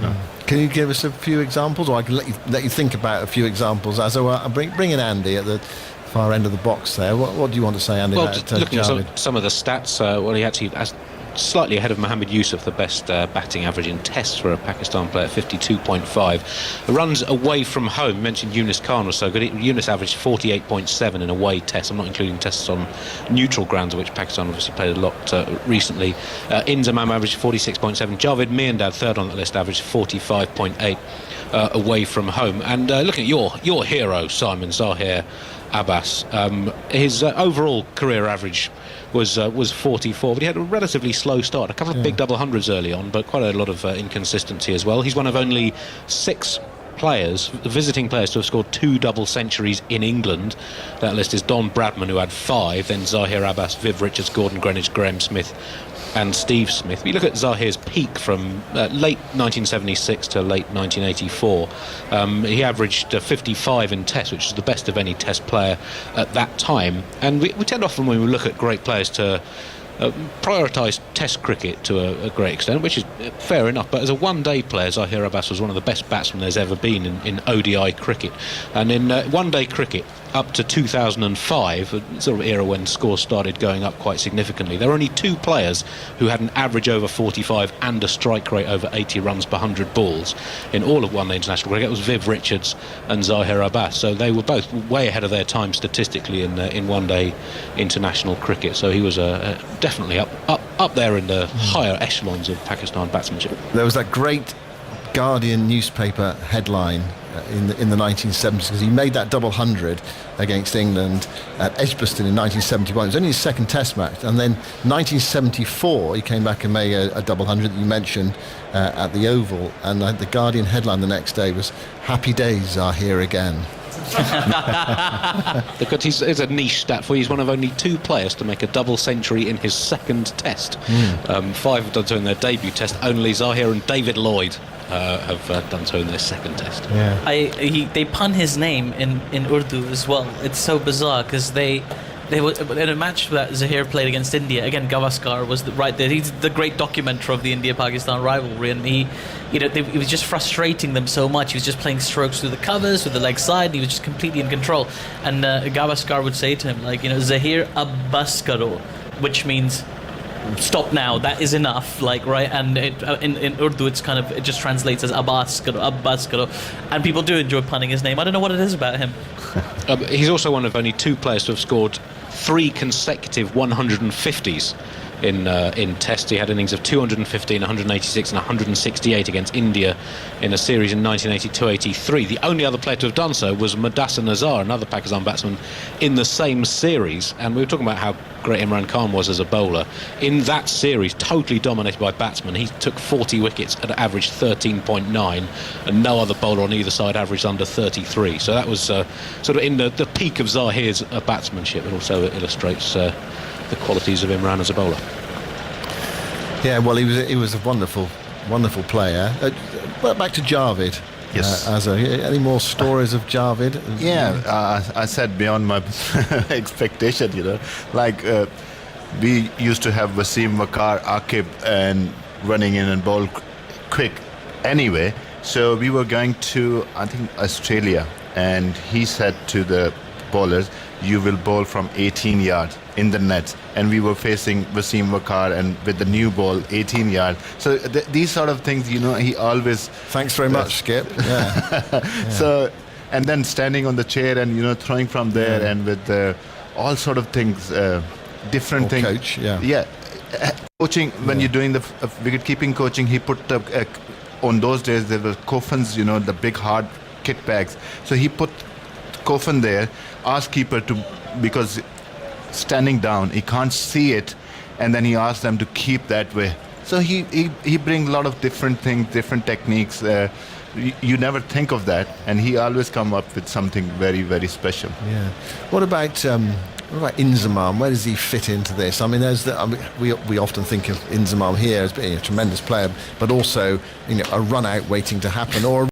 Can you give us a few examples, or I can let you think about a few examples? Azhar, bring in Andy at the far end of the box there. What do you want to say, Andy?
Well, looking at some of the stats, he actually has slightly ahead of Mohammad Yusuf, the best batting average in tests for a Pakistan player, 52.5. The runs away from home, mentioned Yunus Khan was so good. Yunus averaged 48.7 in away tests. I'm not including tests on neutral grounds, of which Pakistan obviously played a lot recently. Inzamam averaged 46.7. Javed Miandad, third on that list, averaged 45.8 away from home. And looking at your hero, Simon Zahir Abbas, his overall career average was 44, but he had a relatively slow start. A couple of big double hundreds early on, but quite a lot of inconsistency as well. He's one of only 6 players, visiting players, to have scored 2 double centuries in England. That list is Don Bradman, who had 5, then Zahir Abbas, Viv Richards, Gordon Greenwich, Graham Smith and Steve Smith. If you look at Zahir's peak from late 1976 to late 1984, he averaged 55 in tests, which is the best of any test player at that time. And we tend often, when we look at great players, to prioritise test cricket to a great extent, which is fair enough, but as a one-day player, Zahir Abbas was one of the best batsmen there's ever been in ODI cricket. And in one-day cricket, up to 2005, a sort of era when scores started going up quite significantly, there were only 2 players who had an average over 45 and a strike rate over 80 runs per 100 balls in all of one-day international cricket. It was Viv Richards and Zahir Abbas, so they were both way ahead of their time statistically in one-day international cricket. So he was definitely up there in the higher echelons of Pakistan batsmanship.
There was that great Guardian newspaper headline in the 1970s, because he made that double hundred against England at Edgbaston in 1971. It was only his second Test match, and then 1974 he came back and made a double hundred that you mentioned at the Oval, and the Guardian headline the next day was "Happy days are here again."
Because it's a niche stat for you. He's one of only 2 players to make a double century in his second Test. 5 have done so in their debut Test. Only Zahir and David Lloyd have done so in their second Test.
Yeah. They pun his name in Urdu as well. It's so bizarre because they were in a match that Zahir played against India. Again, Gavaskar was right there. He's the great documenter of the India-Pakistan rivalry, and he was just frustrating them so much. He was just playing strokes through the covers, with the leg side, and he was just completely in control. And Gavaskar would say to him, like, Zahir Abbas karo, which means stop now, that is enough, like, right? And in Urdu it just translates as Abbas karo, and people do enjoy punning his name. I don't know what it is about him.
He's also one of only 2 players to have scored 3 consecutive 150s in Test. He had innings of 215, 186 and 168 against India in a series in 1982-83. The only other player to have done so was Mudassir Nazar, another Pakistan batsman, in the same series. And we were talking about how great Imran Khan was as a bowler. In that series, totally dominated by batsmen, he took 40 wickets at an average 13.9, and no other bowler on either side averaged under 33. So that was sort of in the peak of Zahir's batsmanship. It also illustrates the qualities of Imran as a bowler.
Yeah, well, he was a wonderful player. But back to Javed.
Yes.
Azhar, any more stories of Javed?
Yeah, I said beyond my expectation, like we used to have Wasim, Waqar, Akib and running in and bowl quick anyway. So we were going to, I think, Australia, and he said to the bowlers, you will bowl from 18 yards in the net, and we were facing Wasim Waqar, and with the new ball 18 yards. So these sort of things, he always...
Thanks very much, Skip. Yeah.
So, and then standing on the chair and throwing from there, and with all sort of things, different things.
Coach,
coaching, when you're doing the wicket keeping coaching, he put on those days there were coffins, the big hard kit bags. So he put coffin there, asked keeper because standing down he can't see it, and then he asked them to keep that way. So he brings a lot of different things, different techniques. You never think of that, and he always come up with something very, very special.
Yeah. What about Inzamam? Where does he fit into this? I mean, we often think of Inzamam here as being a tremendous player, but also a run out waiting to happen, or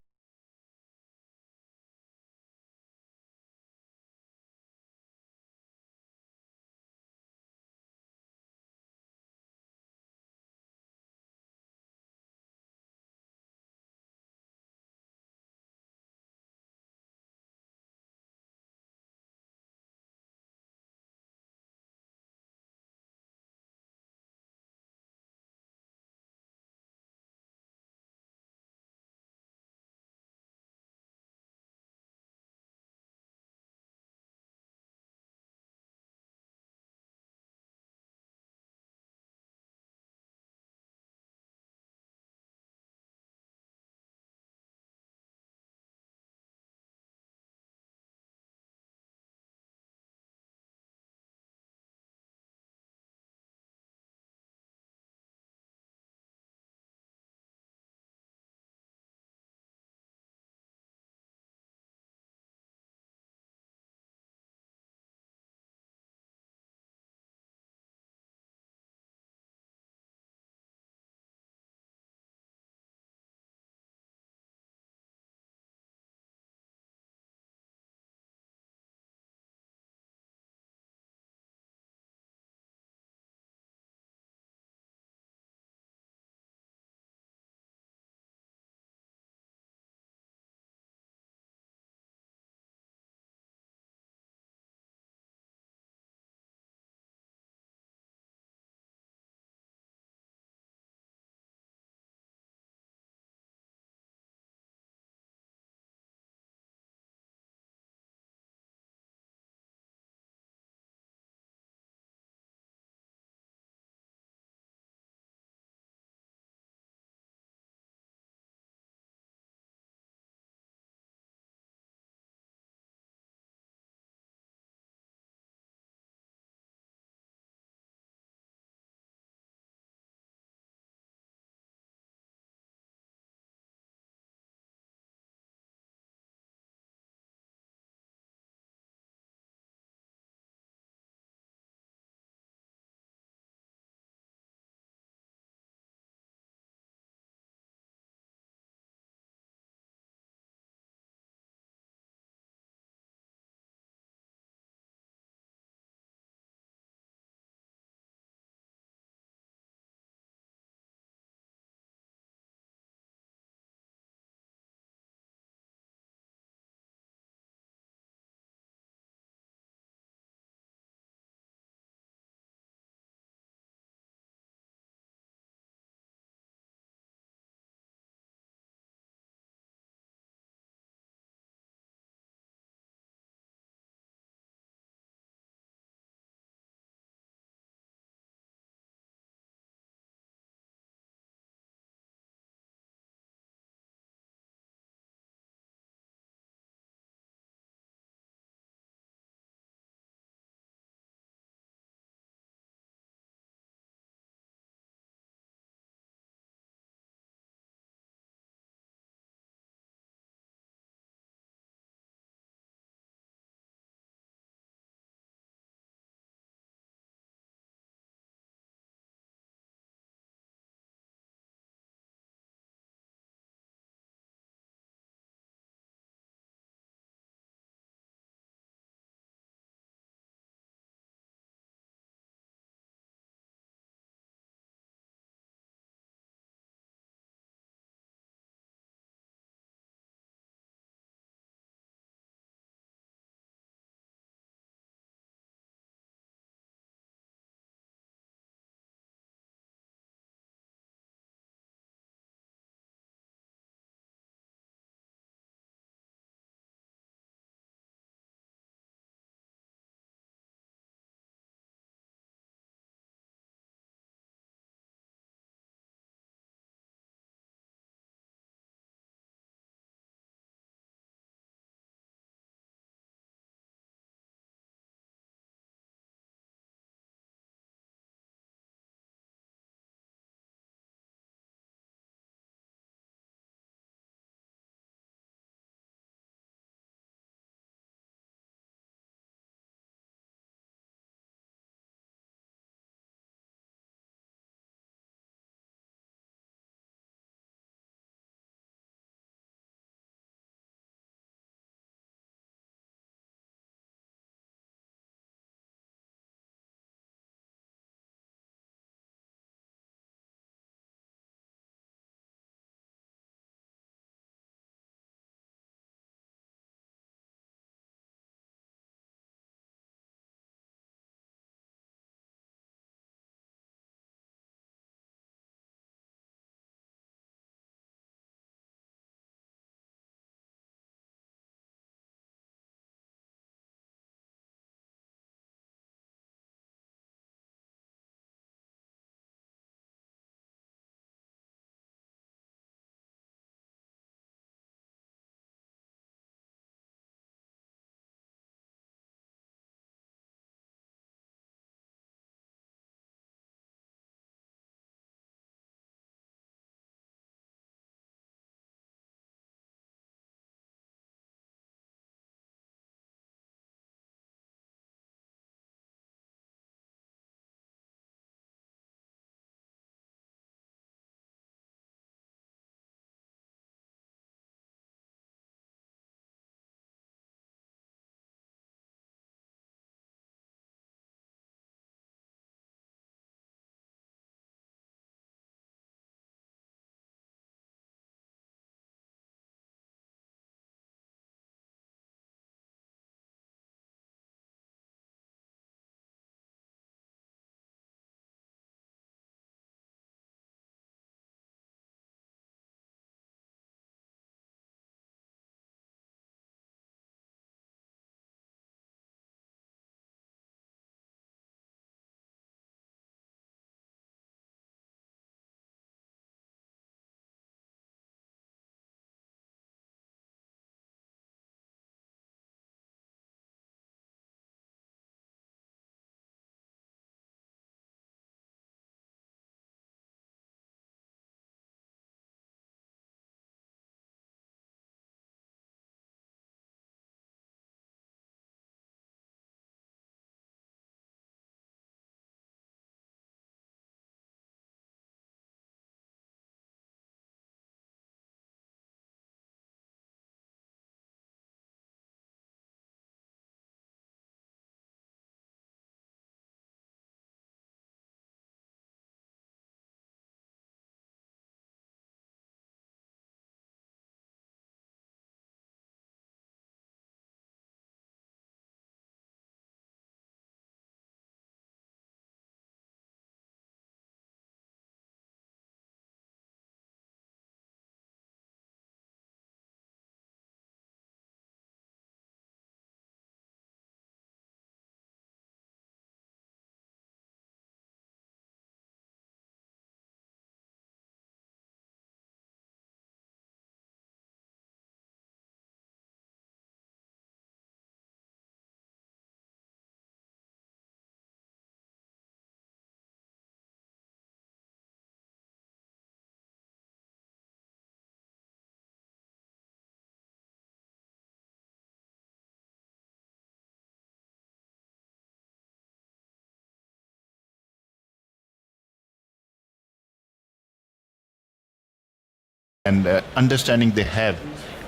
and understanding they have,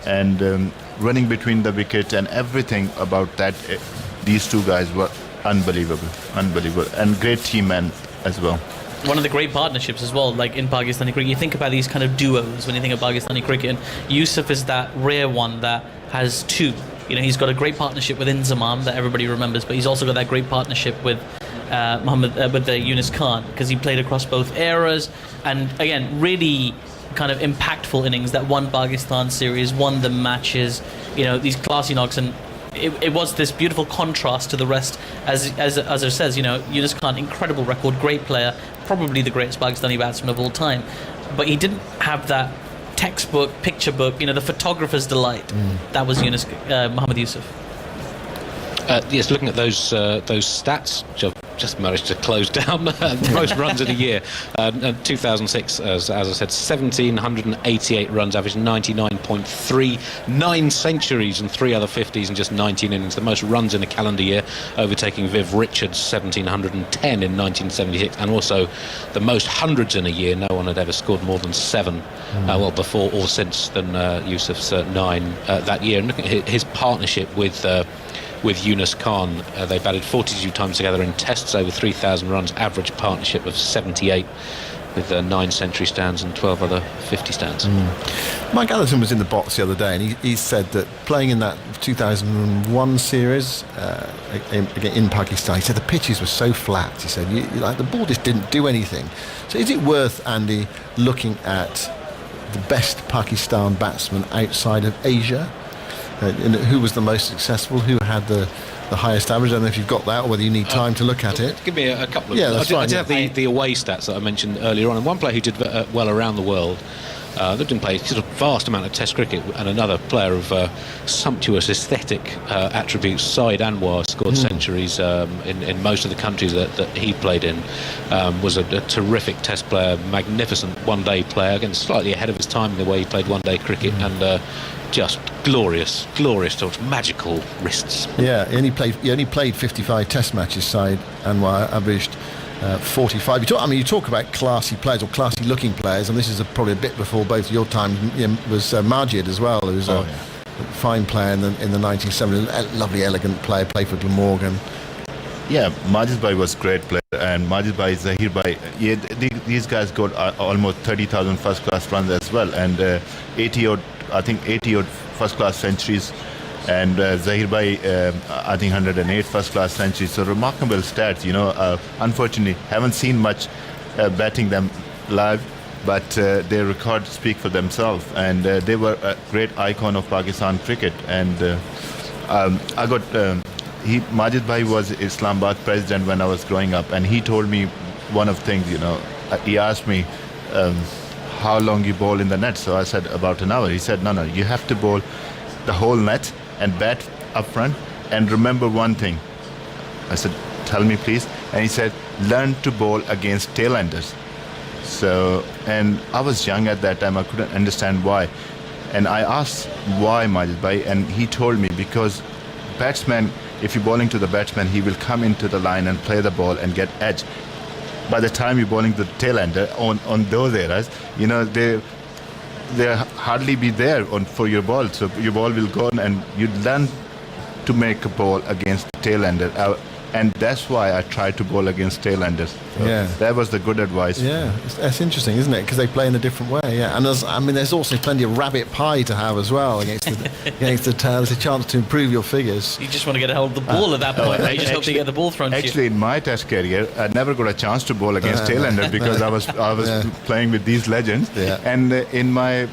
and running between the wickets and everything about that. These two guys were unbelievable, and great team men as well.
One of the great partnerships as well, like in Pakistani cricket. You think about these kind of duos when you think of Pakistani cricket, and Yusuf is that rare one that has two. You know, he's got a great partnership with Inzamam that everybody remembers, but he's also got that great partnership with with Yunus Khan, because he played across both eras, and again, really kind of impactful innings that won Pakistan series, won the matches. You know, these classy knocks, and it was this beautiful contrast to the rest. As Azhar says, you know, Yunus Khan, incredible record, great player, probably the greatest Pakistani batsman of all time, but he didn't have that textbook, picture book, you know, the photographer's delight. That was Mohammad Yusuf.
Yes, looking at those stats, which I've just managed to close down. The most runs in a year. 2006, as I said, 1,788 runs, averaged 99.3, 9 centuries and 3 other 50s in just 19 innings. The most runs in a calendar year, overtaking Viv Richards' 1,710 in 1976, and also the most hundreds in a year. No one had ever scored more than 7, well, before or since, than Yusuf's 9 that year. And looking at his partnership with Yunus Khan, they batted 42 times together in tests, over 3,000 runs, average partnership of 78, with 9 century stands and 12 other 50 stands.
Mike Allison was in the box the other day, and he said that playing in that 2001 series in Pakistan, he said the pitches were so flat. He said like the ball just didn't do anything. So is it worth, Andy, looking at the best Pakistan batsman outside of Asia? Who was the most successful? Who had the highest average? I don't know if you've got that, or whether you need time to look at it.
Give me a couple of...
Yeah, that's
I did have the away stats that I mentioned earlier on, and one player who did well around the world, that didn't play sort of vast amount of Test cricket, and another player of sumptuous aesthetic attributes, Saeed Anwar, scored centuries in most of the countries that he played in, was a terrific Test player, magnificent one-day player, again slightly ahead of his time in the way he played one-day cricket, and just glorious sort of magical wrists.
Yeah, he only played 55 Test matches. Saeed Anwar averaged 45. You talk about classy players, or classy looking players, and this is probably a bit before both your time. Was Majid as well, who was a fine player in the 1970s, a lovely, elegant player, played for Glamorgan.
Yeah, Majid Bhai was great player, and Majid Bhai, Zahir Bhai, these guys got almost 30,000 first-class runs as well, and 80 odd first-class centuries, and Zahir Bhai, I think 108 first-class centuries. So remarkable stats. Unfortunately, haven't seen much batting them live, but their records speak for themselves, and they were a great icon of Pakistan cricket. And Majid Bhai was Islamabad president when I was growing up, and he told me one of things. He asked me, how long you bowl in the net? So I said about an hour. He said, no, you have to bowl the whole net and bat up front, and remember one thing. I said, tell me please. And he said, learn to bowl against tailenders. So, and I was young at that time, I couldn't understand why, and I asked why Majid Bhai, and he told me, because batsman, if you're bowling to the batsman, he will come into the line and play the ball and get edge. By the time you're bowling the tailender on those eras, they'll hardly be there for your ball. So your ball will go on, and you learn to make a ball against the tailender. And that's why I tried to bowl against tailenders. So that was the good advice.
Yeah, that's interesting, isn't it? Because they play in a different way. Yeah, and there's also plenty of rabbit pie to have as well against the tails. A chance to improve your figures.
You just want to get a hold of the ball at that point. You just hope to get the ball thrown to you.
Actually, in my Test career, I never got a chance to bowl against tailender because I was playing with these legends. Yeah. And in my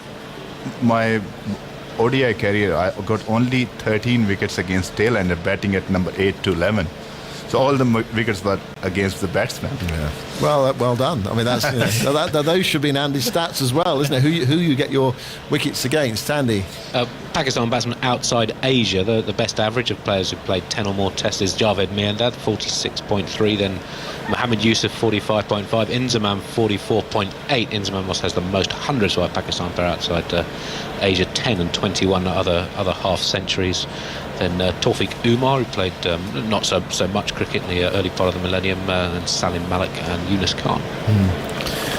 ODI career, I got only 13 wickets against tailender, batting at number 8 to 11. So all the wickets were against the batsman.
Yeah. Well done. I mean, that's those should be in Andy's stats as well, isn't it? Who you get your wickets against, Andy?
Pakistan batsmen outside Asia, the best average of players who played 10 or more tests is Javed Miandad, 46.3. Then Mohammad Yusuf, 45.5. Inzamam, 44.8. Inzamam also has the most hundreds by Pakistan player outside Asia, 10 and 21 other half centuries. Then Tawfiq Umar, who played not so much cricket in the early part of the millennium, and Salim Malik and Yunus Khan.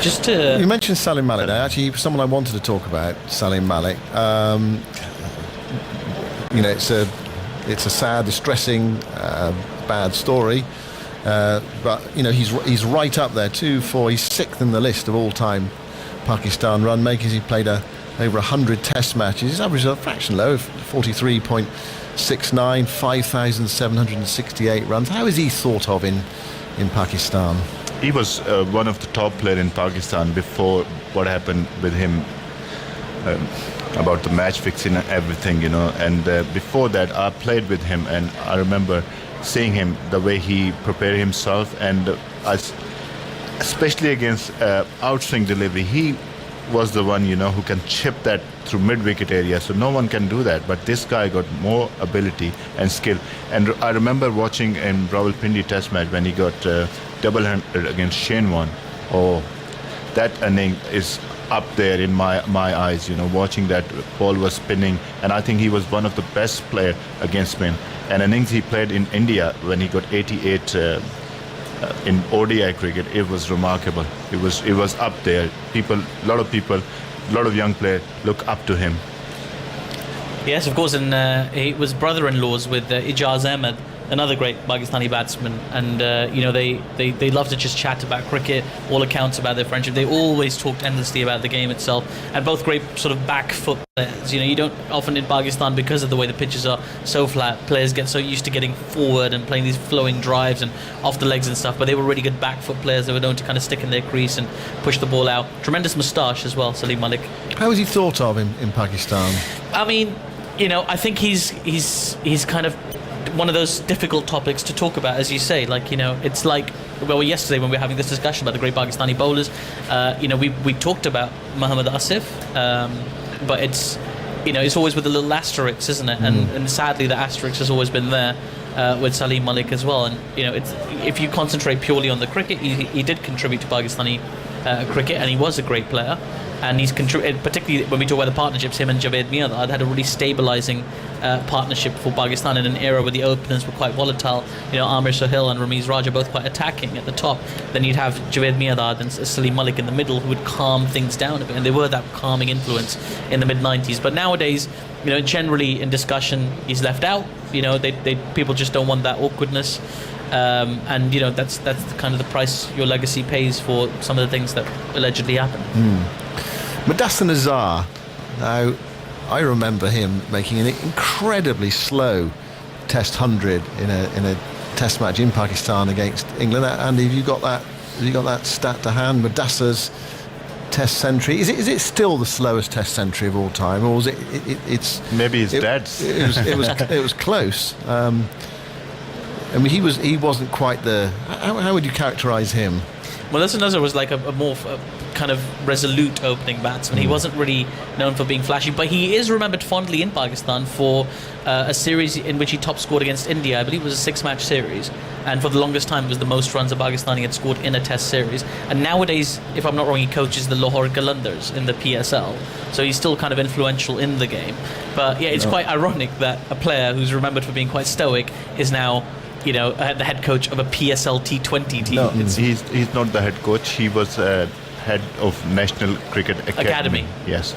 Just to...
You mentioned Salim Malik there. Actually, someone I wanted to talk about, Salim Malik. It's a sad, distressing, bad story. But he's right up there too. He's 6th in the list of all-time Pakistan run makers. He played over 100 Test matches. His average is a fraction low, 43.69, 5,768 runs. How is he thought of in Pakistan?
He was one of the top players in Pakistan before what happened with him about the match fixing and everything, and before that I played with him, and I remember seeing him, the way he prepared himself, and especially against outswing delivery, he was the one who can chip that through mid-wicket area, so no one can do that, but this guy got more ability and skill. And I remember watching in Rawalpindi Test match when he got double-handed against Shan. That inning is up there in my eyes, watching that ball was spinning, and I think he was one of the best player against spin. And innings he played in India when he got 88 in ODI cricket, it was remarkable. It was up there. A lot of young players look up to him.
Yes, of course, and he was brother-in-laws with Ijaz Ahmed, another great Pakistani batsman, and they love to just chat about cricket, all accounts about their friendship. They always talked endlessly about the game itself, and both great sort of back foot players. You don't often in Pakistan, because of the way the pitches are so flat, players get so used to getting forward and playing these flowing drives and off the legs and stuff, but they were really good back foot players. They were known to kind of stick in their crease and push the ball out. Tremendous moustache as well, Salim Malik.
How is he thought of in Pakistan?
I mean, I think he's kind of one of those difficult topics to talk about, as you say. It's like, yesterday when we were having this discussion about the great Pakistani bowlers, we talked about Mohammad Asif, but it's always with a little asterisk, isn't it? And sadly, the asterisk has always been there with Salim Malik as well. And if you concentrate purely on the cricket, he did contribute to Pakistani cricket, and he was a great player. And he's contributed, particularly when we talk about the partnerships, him and Javed Miandad had a really stabilising partnership for Pakistan in an era where the openers were quite volatile. Amir Sohail and Ramiz Raja both quite attacking at the top. Then you'd have Javed Miandad and Salim Malik in the middle, who would calm things down a bit, and they were that calming influence in the mid-90s. But nowadays, generally in discussion, he's left out. People just don't want that awkwardness. And that's kind of the price your legacy pays for some of the things that allegedly happened.
Mudassir Azhar. Now, I remember him making an incredibly slow Test 100 in a Test match in Pakistan against England. Andy, have you got that stat to hand? Mudassir's Test century. Is it still the slowest Test century of all time, or was it's
maybe his dad's?
It was close. I mean, he wasn't quite the. How would you characterise him?
Well, Azhar was like a more kind of resolute opening batsman. He wasn't really known for being flashy, but he is remembered fondly in Pakistan for a series in which he top scored against India. I believe it was a 6-match series, and for the longest time it was the most runs a Pakistani had scored in a Test series. And nowadays, if I'm not wrong, he coaches the Lahore Qalandars in the PSL, so he's still kind of influential in the game. But yeah, it's quite ironic that a player who's remembered for being quite stoic is now the head coach of a PSL T20 team.
No, he's not the head coach. He was head of National Cricket Academy. Yes,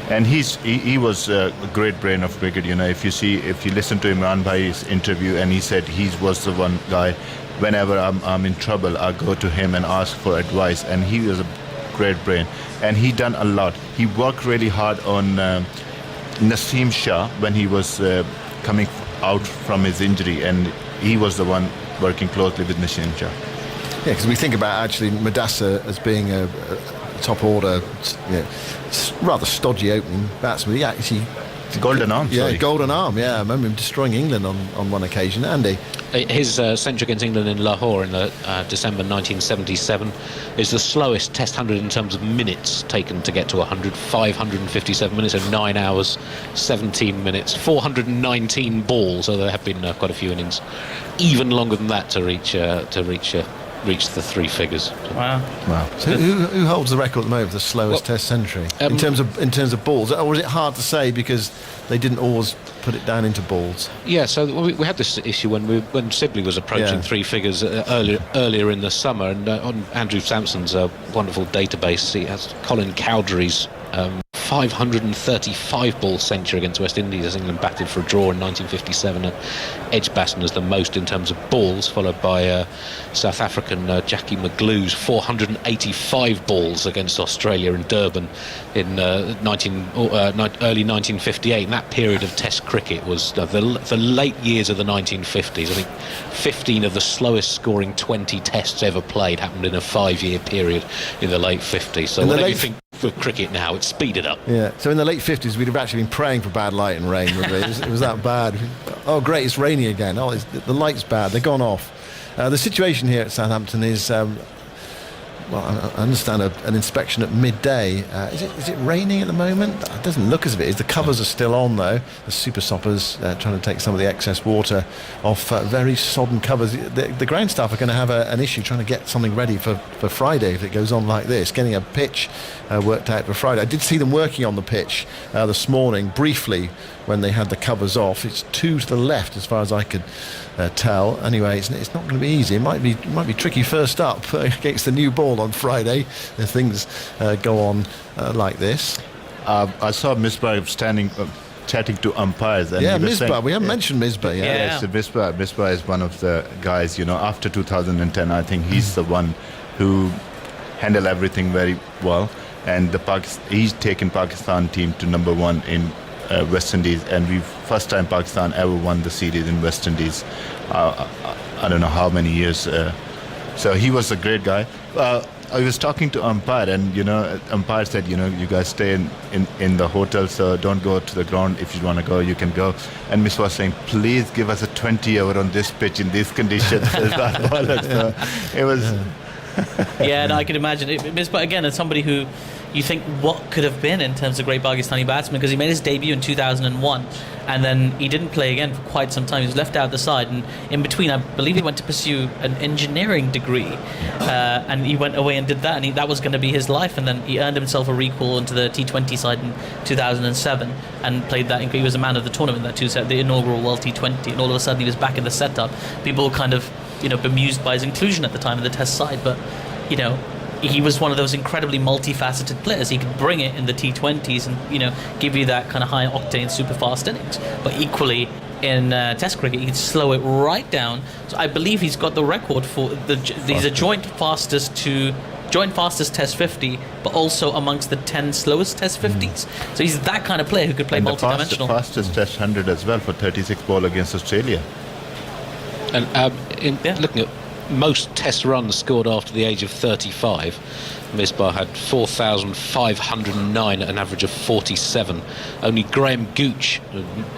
and he was a great brain of cricket. If you listen to Imran Bhai's interview, and he said he was the one guy. Whenever I'm in trouble, I go to him and ask for advice, and he was a great brain, and he done a lot. He worked really hard on Naseem Shah when he was coming out from his injury, and he was the one working closely with Naseem Shah.
Yeah, because we think about actually Mudassir as being a top order, rather stodgy opening batsman. He actually
golden arm.
Yeah,
sorry.
golden arm. Yeah, I remember him destroying England on one occasion. Andy,
his century against England in Lahore in December 1977 is the slowest Test 100 in terms of minutes taken to get to 100. 557 minutes, so 9 hours, 17 minutes, 419 balls. So there have been quite a few innings, even longer than that to reach reached the three figures.
Wow.
So who holds the record at the moment for the slowest Test century in terms of balls? Or was it hard to say because they didn't always put it down into balls?
Yeah, so we had this issue when Sibley was approaching three figures earlier in the summer, and on Andrew Sampson's wonderful database, he has Colin Cowdery's 535 ball century against West Indies as England batted for a draw in 1957 at Edgbaston as the most in terms of balls, followed by South African Jackie McGlew's 485 balls against Australia in Durban in early 1958. And that period of Test cricket was the late years of the 1950s. I think 15 of the slowest scoring 20 Tests ever played happened in a 5-year period in the late 50s. So whatever you think for cricket now, it's speeded up.
Yeah, so in the late 50s we'd have actually been praying for bad light and rain, would we? It was that bad. Oh great, it's rainy again. Oh, the light's bad, they've gone off. The situation here at Southampton is well, I understand an inspection at midday. Is it raining at the moment? It doesn't look as if it is. The covers are still on though. The super soppers trying to take some of the excess water off very sodden covers. The ground staff are going to have an issue trying to get something ready for Friday if it goes on like this. Getting a pitch worked out for Friday. I did see them working on the pitch this morning briefly when they had the covers off. It's two to the left as far as I could tell. Anyway, it's not going to be easy. It might be tricky first up against the new ball on Friday if things go on like this.
I saw Misbah standing chatting to umpires. And
Misbah. We haven't mentioned Misbah yet.
Yeah, so Misbah is one of the guys, after 2010, I think he's the one who handled everything very well. And he's taken Pakistan team to number 1 in West Indies, and first time Pakistan ever won the series in West Indies. I don't know how many years. So he was a great guy. I was talking to umpire, and umpire said, you guys stay in the hotel, so don't go to the ground. If you want to go, you can go. And Miss was saying, please give us a 20-hour on this pitch in these conditions. So it was.
Yeah, and I can imagine it. But again, as somebody who you think what could have been in terms of great Pakistani batsman, because he made his debut in 2001 and then he didn't play again for quite some time. He was left out the side, and in between I believe he went to pursue an engineering degree, and he went away and did that, and that was going to be his life. And then he earned himself a recall into the T20 side in 2007 and played that. He was a man of the tournament that the inaugural World T20, and all of a sudden he was back in the setup. People were kind of bemused by his inclusion at the time in the Test side, but he was one of those incredibly multifaceted players. He could bring it in the T20s and give you that kind of high octane super fast innings, but equally in Test cricket he could slow it right down. So I believe he's got the record for these are joint fastest Test 50, but also amongst the 10 slowest Test 50s. So he's that kind of player who could play multi-dimensional.
The fastest Test 100 as well for 36 ball against Australia.
And looking at most Test runs scored after the age of 35, Misbah had 4,509 at an average of 47. Only Graham Gooch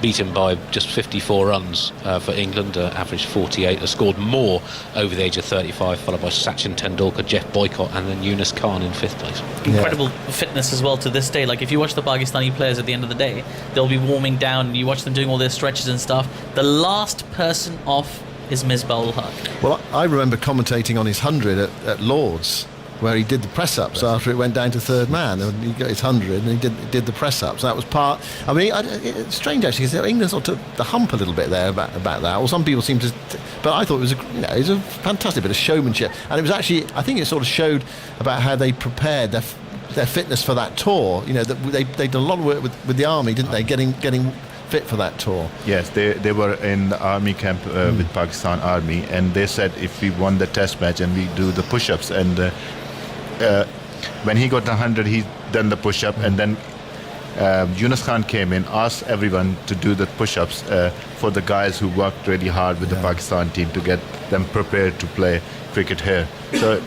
beat him by just 54 runs for England, averaged 48. Scored more over the age of 35, followed by Sachin Tendulkar, Jeff Boycott, and then Yunus Khan in 5th place.
Incredible fitness as well to this day. Like if you watch the Pakistani players at the end of the day, they'll be warming down, you watch them doing all their stretches and stuff. The last person off is Misbah ul Haq.
Well, I remember commentating on his 100 at Lord's, where he did the press-ups after it went down to third man, and he got his 100 and he did the press-ups. That was part. I mean, it's strange actually, because England sort of took the hump a little bit there about that. Well, some people seem to, but I thought it was it was a fantastic bit of showmanship, and it was actually, I think it sort of showed about how they prepared their fitness for that tour. That they did a lot of work with the army, didn't they? Getting fit for that tour.
Yes, they were in the army camp with Pakistan Army, and they said if we won the Test match and we do the push-ups, and when he got 100, he done the push-up, and then Yunus Khan came in, asked everyone to do the push-ups for the guys who worked really hard with the Pakistan team to get them prepared to play cricket here. So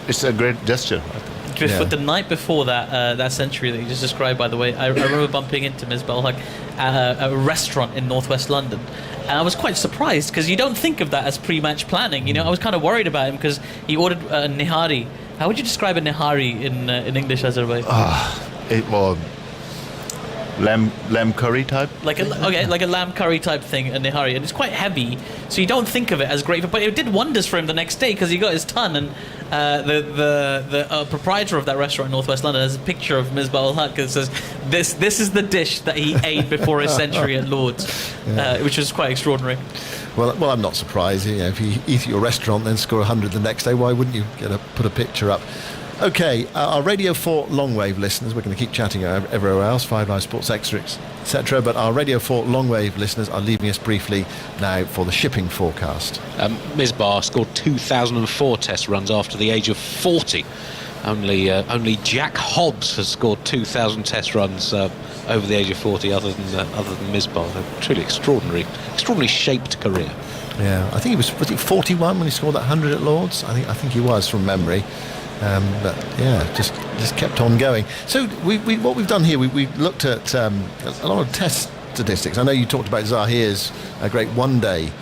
it's a great gesture, I think.
But the night before that century that you just described, by the way, I remember bumping into Misbah ul Haq at a restaurant in northwest London, and I was quite surprised because you don't think of that as pre-match planning. I was kind of worried about him because he ordered a nihari. How would you describe a nihari in English, Azhar?
lamb curry type.
Like a lamb curry type thing in a hurry, and it's quite heavy, so you don't think of it as great. But it did wonders for him the next day because he got his ton, and the proprietor of that restaurant in Northwest London has a picture of Misbah al-Haq that says this is the dish that he ate before his century at Lord's, which was quite extraordinary.
Well, I'm not surprised. If you eat at your restaurant, then score 100 the next day, why wouldn't you put a picture up? Okay, our Radio 4 long-wave listeners, we're going to keep chatting everywhere else, 5 Live Sports Extra, etc. But our Radio 4 long-wave listeners are leaving us briefly now for the shipping forecast.
Misbah scored 2004 test runs after the age of 40. Only Jack Hobbs has scored 2,000 test runs over the age of 40, other than Misbah. A truly extraordinary shaped career.
Yeah, I think was he 41 when he scored that 100 at Lord's? I think he was, from memory. But yeah, just kept on going. So what we've done here, we looked at a lot of test statistics. I know you talked about Zahir's great one-day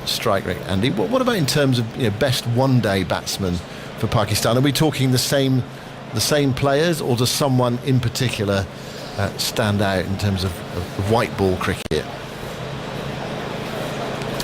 strike rate, Andy. What about in terms of best one-day batsman for Pakistan? Are we talking the same players, or does someone in particular stand out in terms of white ball cricket?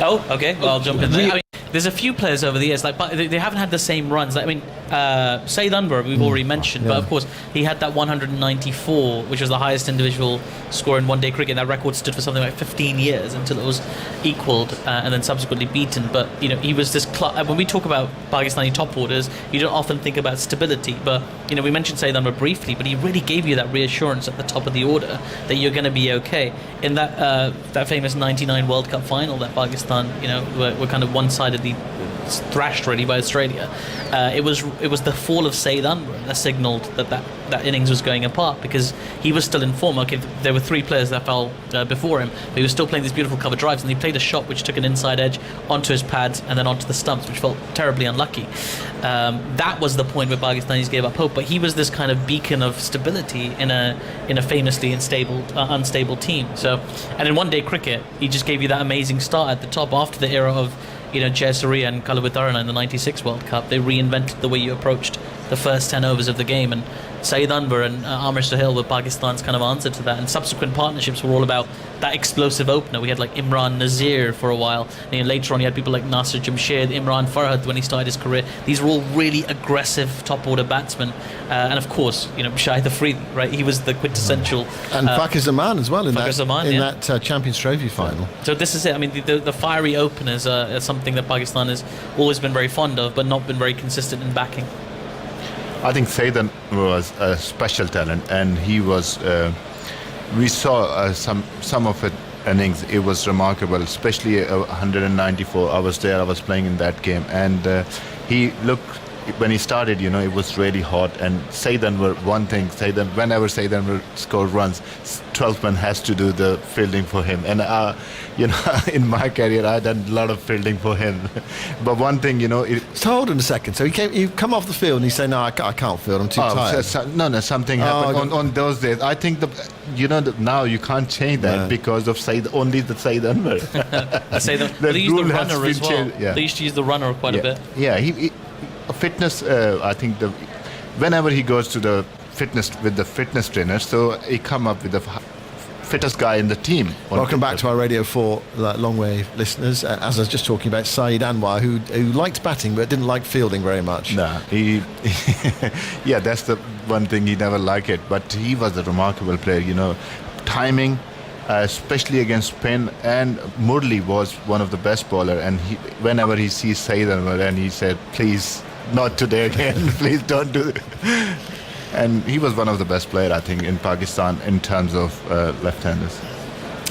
Oh, okay. Well, I'll jump in there. I mean, there's a few players over the years, but they haven't had the same runs. Saeed Anwar, we've already mentioned, but of course he had that 194, which was the highest individual score in one-day cricket. That record stood for something like 15 years until it was equalled and then subsequently beaten. But he was this. When we talk about Pakistani top orders, you don't often think about stability. But we mentioned Saeed Anwar briefly, but he really gave you that reassurance at the top of the order that you're going to be okay. In that famous '99 World Cup final, that Pakistan were kind of one-sidedly thrashed really by Australia. It was the fall of Saeed Anwar that signalled that innings was going apart, because he was still in form. Okay, there were 3 players that fell before him, but he was still playing these beautiful cover drives, and he played a shot which took an inside edge onto his pads and then onto the stumps, which felt terribly unlucky. That was the point where Pakistanis gave up hope. But he was this kind of beacon of stability in a famously unstable team. So, and in one-day cricket, he just gave you that amazing start at the top after the era of Jayasuriya and Kalavitarana in the '96 World Cup. They reinvented the way you approached the first 10 overs of the game, and Saeed Anwar and Amir Sohail were Pakistan's kind of answer to that. And subsequent partnerships were all about that explosive opener. We had like Imran Nazir for a while, and later on you had people like Nasir Jamshed, Imran Farhad when he started his career. These were all really aggressive top order batsmen, and of course Shahid Afridi, right? He was the quintessential,
and Fakir Zaman as well in that Champions Trophy final.
So this is it. I mean, the fiery openers are something that Pakistan has always been very fond of, but not been very consistent in backing.
I think Saeed was a special talent, and he was. We saw some of it innings. It was remarkable, especially 194. I was there. I was playing in that game, and he looked. When he started, it was really hot. And Saeed Anwar, one thing, whenever Saeed Anwar scored runs, 12th man has to do the fielding for him. And in my career, I've done a lot of fielding for him. But one thing,
So hold on a second. So he come off the field and he said, "No, I can't field. I'm too tired."
Something happened on those days. I think now you can't change that because of only the Saeed Anwar.
They used the runner as well.
Yeah.
They used to use the runner quite a bit.
Yeah, he fitness. I think whenever he goes to the fitness trainer, so he come up with the fittest guy in the team.
Welcome back to our Radio 4 long wave listeners. As I was just talking about Saeed Anwar, who liked batting but didn't like fielding very much.
Nah, that's the one thing, he never liked it. But he was a remarkable player. Timing. Especially against Spain, and Murli was one of the best bowler, and whenever he sees Saeed Anwar, and he said, "Please, not today again, please don't do it." And he was one of the best players, I think, in Pakistan in terms of left-handers.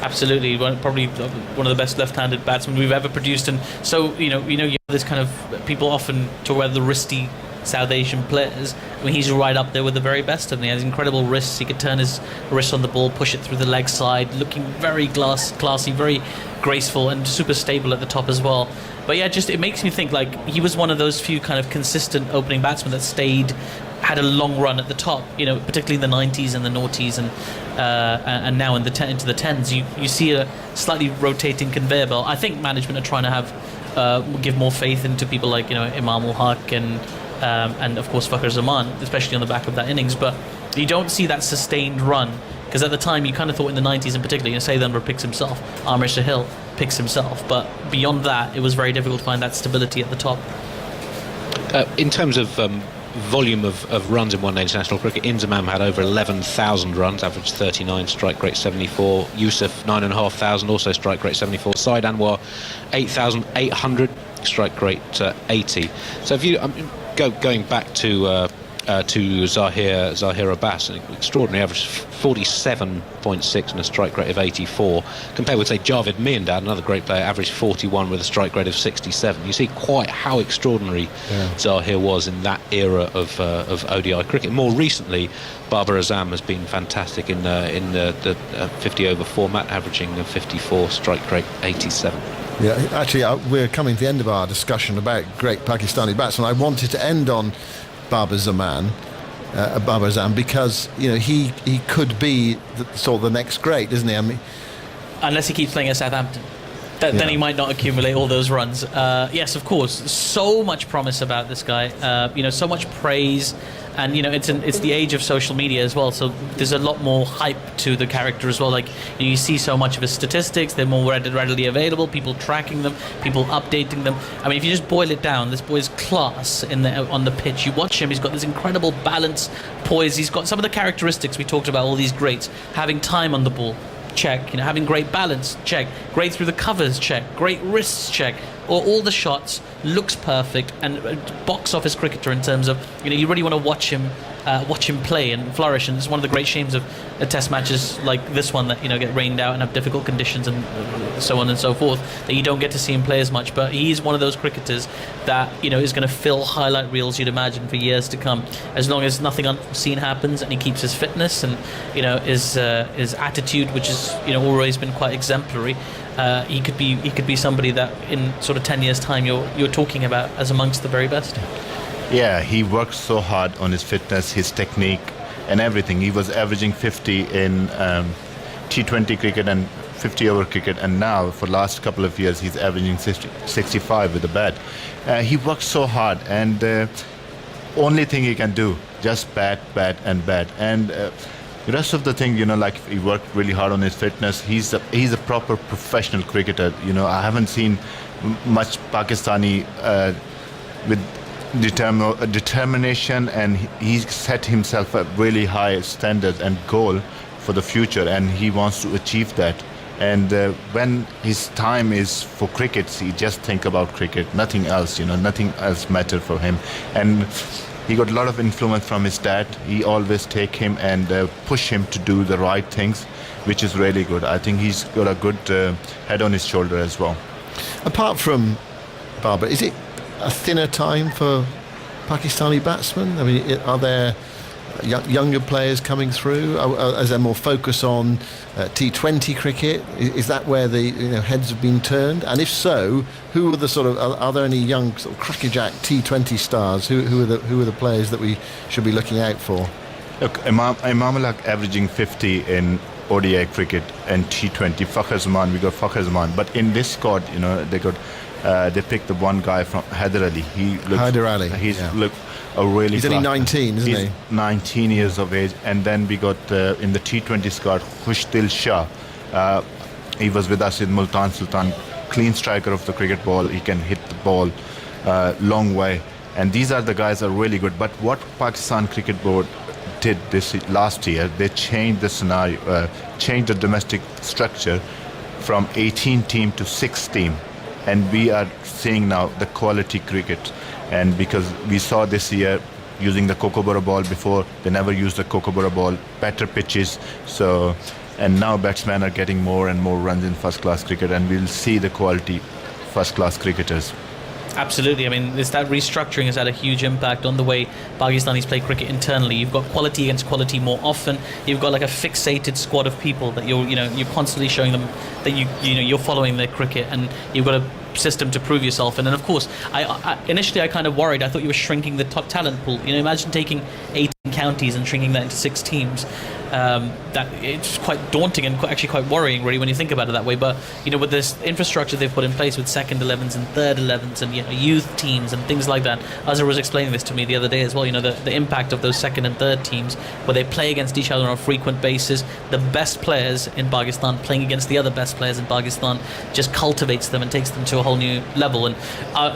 Absolutely, probably one of the best left-handed batsmen we've ever produced. And so you have this kind of, people often talk about the wristy South Asian players. I mean, he's right up there with the very best of them. He has incredible wrists. He could turn his wrist on the ball, push it through the leg side, looking very classy, very graceful, and super stable at the top as well. But yeah, it makes me think like he was one of those few kind of consistent opening batsmen that had a long run at the top, particularly in the 90s and the noughties, and now into the 10s. You see a slightly rotating conveyor belt. I think management are trying to give more faith into people like Imam ul-Haq and of course Fakir Zaman, especially on the back of that innings. But you don't see that sustained run Because at the time, you kind of thought in the 90s in particular, Sayyid picks himself, Amir Shahil picks himself. But beyond that, it was very difficult to find that stability at the top.
In terms of volume of runs in one-day international cricket, Inzamam had over 11,000 runs, average 39, strike rate 74. Yusuf 9,500, also strike rate 74. Said Anwar 8,800, strike rate 80. So if you going back to Zahir Abbas, an extraordinary average 47.6 and a strike rate of 84, compared with, say, Javed Miandad, another great player, averaged 41 with a strike rate of 67. You see quite how extraordinary Zahir was in that era of ODI cricket. More recently, Babar Azam has been fantastic in the 50 over format, averaging a 54, strike rate 87.
Yeah, actually, we're coming to the end of our discussion about great Pakistani batsmen. I wanted to end on Babar Azam, because he could be the next great, isn't he? I mean,
unless he keeps playing at Southampton, then he might not accumulate all those runs. Yes, of course, so much promise about this guy. So much praise, and it's the age of social media as well. So there's a lot more hype to the character as well. Like you see so much of his statistics; they're more readily available. People tracking them, people updating them. I mean, if you just boil it down, this boy's class on the pitch. You watch him; he's got this incredible balance, poise. He's got some of the characteristics we talked about. All these greats having time on the ball. Check. Having great balance, check. Great through the covers, check. Great wrists, check. Or all the shots, looks perfect, and box office cricketer in terms of you really want to watch him play and flourish. And it's one of the great shames of test matches like this one that get rained out and have difficult conditions and so on and so forth, that you don't get to see him play as much. But he's one of those cricketers that is going to fill highlight reels, you'd imagine, for years to come, as long as nothing unforeseen happens and he keeps his fitness and his attitude, which has always been quite exemplary. He could be somebody that in sort of 10 years' time you're talking about as amongst the very best.
Yeah, he worked so hard on his fitness, his technique, and everything. He was averaging 50 in T20 cricket and 50 over cricket, and now for the last couple of years he's averaging 65 with the bat. He worked so hard, and only thing he can do, just bat, and bat. And the rest of the thing, like he worked really hard on his fitness. He's a proper professional cricketer. I haven't seen much Pakistani with determination, and he set himself a really high standard and goal for the future, and he wants to achieve that. And when his time is for cricket, he just think about cricket, nothing else. Nothing else matter for him. And he got a lot of influence from his dad. He always take him and push him to do the right things, which is really good. I think he's got a good head on his shoulder as well. Apart from
Babar, is it a thinner time for Pakistani batsmen? I mean, are there younger players coming through? Is there more focus on T20 cricket? Is that where the heads have been turned? And if so, who are the are there any young crackerjack T20 stars? Who are the players that we should be looking out for?
Look, Imam-ul-Haq averaging 50 in ODI cricket and T20. Fakhr Zaman, we got Fakhr Zaman, but in this squad, they picked the one guy from Haider Ali.
Haider Ali.
He's a really.
He's only 19, isn't he?
19 years of age. And then we got in the T20 squad Khushtil Shah. He was with us in Multan Sultan. Clean striker of the cricket ball. He can hit the ball long way. And these are the guys that are really good. But what Pakistan Cricket Board did this last year, they changed the scenario, changed the domestic structure from 18 team to 6 team. And we are seeing now the quality cricket. And because we saw this year using the Kookaburra ball before, they never used the Kookaburra ball, better pitches. And now batsmen are getting more and more runs in first class cricket, and we'll see the quality first class cricketers.
Absolutely. I mean, that restructuring has had a huge impact on the way Pakistanis play cricket internally. You've got quality against quality more often. You've got like a fixated squad of people that you're constantly showing them that you're following their cricket, and you've got a system to prove yourself. And then of course, initially I kind of worried. I thought you were shrinking the top talent pool. Imagine taking 18 counties and shrinking that into 6 teams. that it's quite daunting and actually quite worrying, really, when you think about it that way. But with this infrastructure they've put in place with second 11s and third 11s and youth teams and things like that. Azhar was explaining this to me the other day as well. The impact of those second and third teams where they play against each other on a frequent basis. The best players in Pakistan playing against the other best players in Pakistan just cultivates them and takes them to a whole new level. And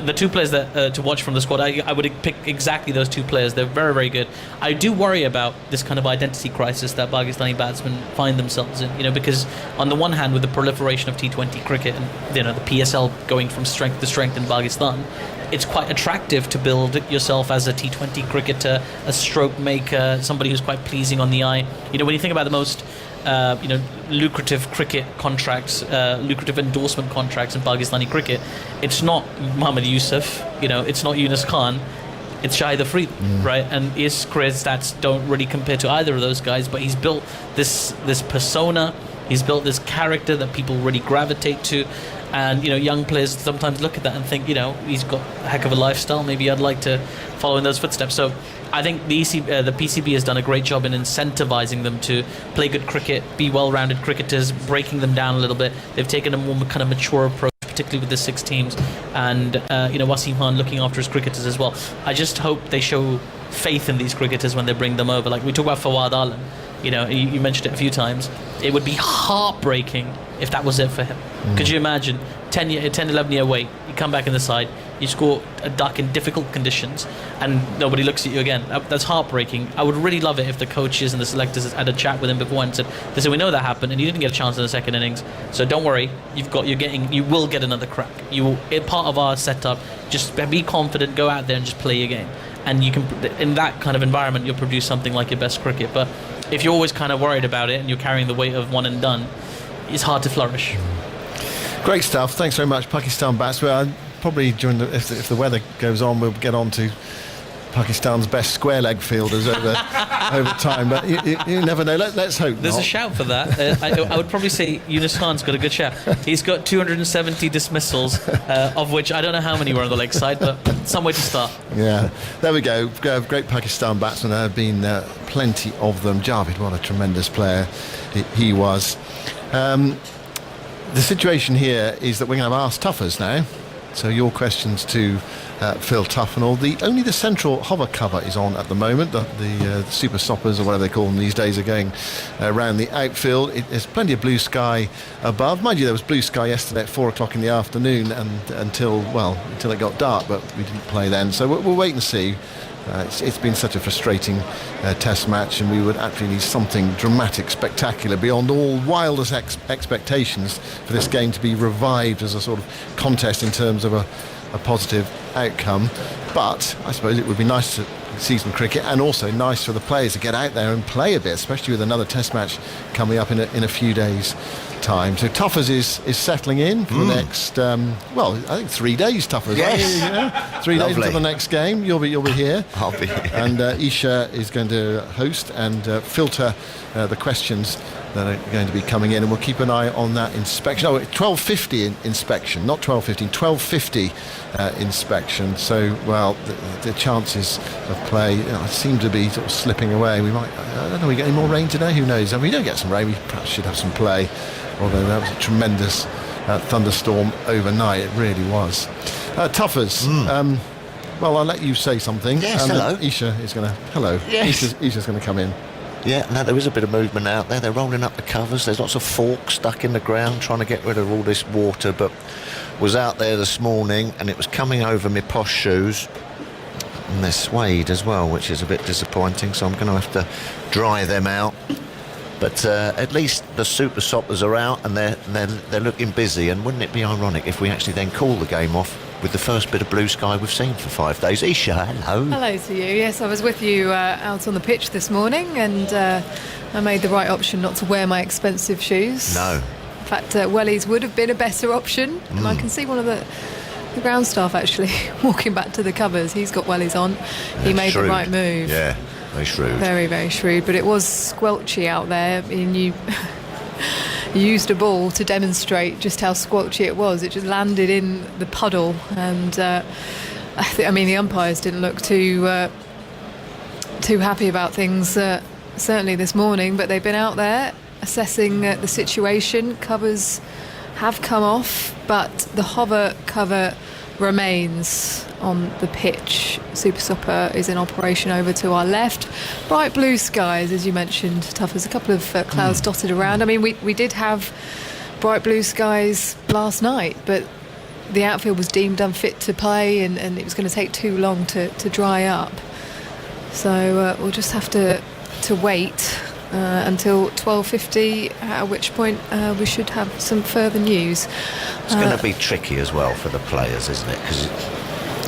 the two players that to watch from the squad, I would pick exactly those two players. They're very, very good. I do worry about this kind of identity crisis that Pakistani batsmen find themselves in, because on the one hand, with the proliferation of T20 cricket and the PSL going from strength to strength in Pakistan, it's quite attractive to build yourself as a T20 cricketer, a stroke maker, somebody who's quite pleasing on the eye. When you think about the most lucrative cricket contracts, lucrative endorsement contracts in Pakistani cricket, it's not Mohammad Yusuf, it's not Yunus Khan, it's Shahid Afridi, right? And his career stats don't really compare to either of those guys, but he's built this persona, he's built this character that people really gravitate to. And young players sometimes look at that and think, he's got a heck of a lifestyle, maybe I'd like to follow in those footsteps. So I think the PCB has done a great job in incentivizing them to play good cricket, be well-rounded cricketers, breaking them down a little bit. They've taken a more kind of mature approach, particularly with the 6 teams, and Wasim Khan looking after his cricketers as well. I just hope they show faith in these cricketers when they bring them over. Like we talk about Fawad Alam, you mentioned it a few times. It would be heartbreaking if that was it for him. Could you imagine 11 year wait, you come back in the side, you score a duck in difficult conditions and nobody looks at you again? That's heartbreaking. I would really love it if the coaches and the selectors had a chat with him before and said, listen, we know that happened and you didn't get a chance in the second innings, so don't worry, you will get another crack. Part of our setup, just be confident, go out there and just play your game. And you can, in that kind of environment, you'll produce something like your best cricket. But if you're always kind of worried about it and you're carrying the weight of one and done, it's hard to flourish.
Great stuff. Thanks very much, Pakistan batsmen. Probably if the weather goes on, we'll get on to Pakistan's best square leg fielders over time, but you never know. Let's hope
there's
not.
A shout for that. I would probably say Yunus Khan's got a good shout. He's got 270 dismissals, of which I don't know how many were on the leg side, but some way to start.
Yeah, there we go. Great Pakistan batsmen. There have been plenty of them. Javid, what a tremendous player he was. The situation here is that we're going to have Ask Tuffers now. So your questions to Phil Tufnell. Only the central hover cover is on at the moment. The super stoppers, or whatever they call them these days, are going around the outfield. There's plenty of blue sky above. Mind you, there was blue sky yesterday at 4 o'clock in the afternoon and until it got dark, but we didn't play then. So we'll wait and see. It's been such a frustrating test match, and we would actually need something dramatic, spectacular, beyond all wildest expectations for this game to be revived as a sort of contest in terms of a positive outcome. But I suppose it would be nice to see some cricket, and also nice for the players to get out there and play a bit, especially with another test match coming up in a few days' time. So Tuffers is settling in for the next I think 3 days. Tuffers,
yes.
3 days until the next game. You'll be here.
I'll be here.
And Isha is going to host and filter the questions that are going to be coming in, and we'll keep an eye on that inspection. 12:50 inspection, not 12:15, 12:50 inspection. So, the chances of play seem to be sort of slipping away. I don't know, we get any more rain today? Who knows? If we don't get some rain, we perhaps should have some play. Although that was a tremendous thunderstorm overnight, it really was. Tuffers, well, I'll let you say something.
Yes, hello.
Isha is going to... Hello.
Yes.
Isha's going to come in.
Yeah, no, there is a bit of movement out there. They're rolling up the covers. There's lots of forks stuck in the ground trying to get rid of all this water, but was out there this morning and it was coming over my posh shoes, and they're suede as well, which is a bit disappointing, so I'm going to have to dry them out. But at least the super soppers are out and they're looking busy, and wouldn't it be ironic if we actually then call the game off with the first bit of blue sky we've seen for 5 days. Isha, hello.
Hello to you. Yes, I was with you out on the pitch this morning, and I made the right option not to wear my expensive shoes.
No.
In fact, wellies would have been a better option. And I can see one of the ground staff actually walking back to the covers. He's got wellies on. He made
shrewd.
the right move.
Yeah, very shrewd.
Very, very shrewd. But it was squelchy out there. And you used a ball to demonstrate just how squelchy it was. It just landed in the puddle, and the umpires didn't look too happy about things certainly this morning, but they've been out there assessing the situation. Covers have come off, but the hover cover remains on the pitch. Super Supper is in operation over to our left. Bright blue skies, as you mentioned, tough as a couple of clouds dotted around. I mean, we did have bright blue skies last night, but the outfield was deemed unfit to play, and it was going to take too long to dry up. So we'll just have to wait until 12:50, at which point we should have some further news.
It's going to be tricky as well for the players, isn't it? Because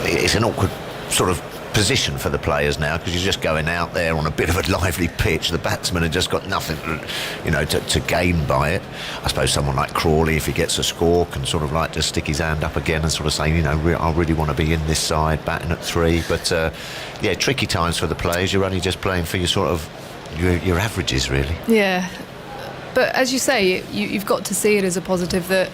it's an awkward sort of position for the players now, because you're just going out there on a bit of a lively pitch. The batsmen have just got nothing to gain by it. I suppose someone like Crawley, if he gets a score, can sort of like just stick his hand up again and sort of say, I really want to be in this side, batting at 3. But yeah, tricky times for the players. You're only just playing for your sort of your averages, really.
Yeah, but as you say, you've got to see it as a positive that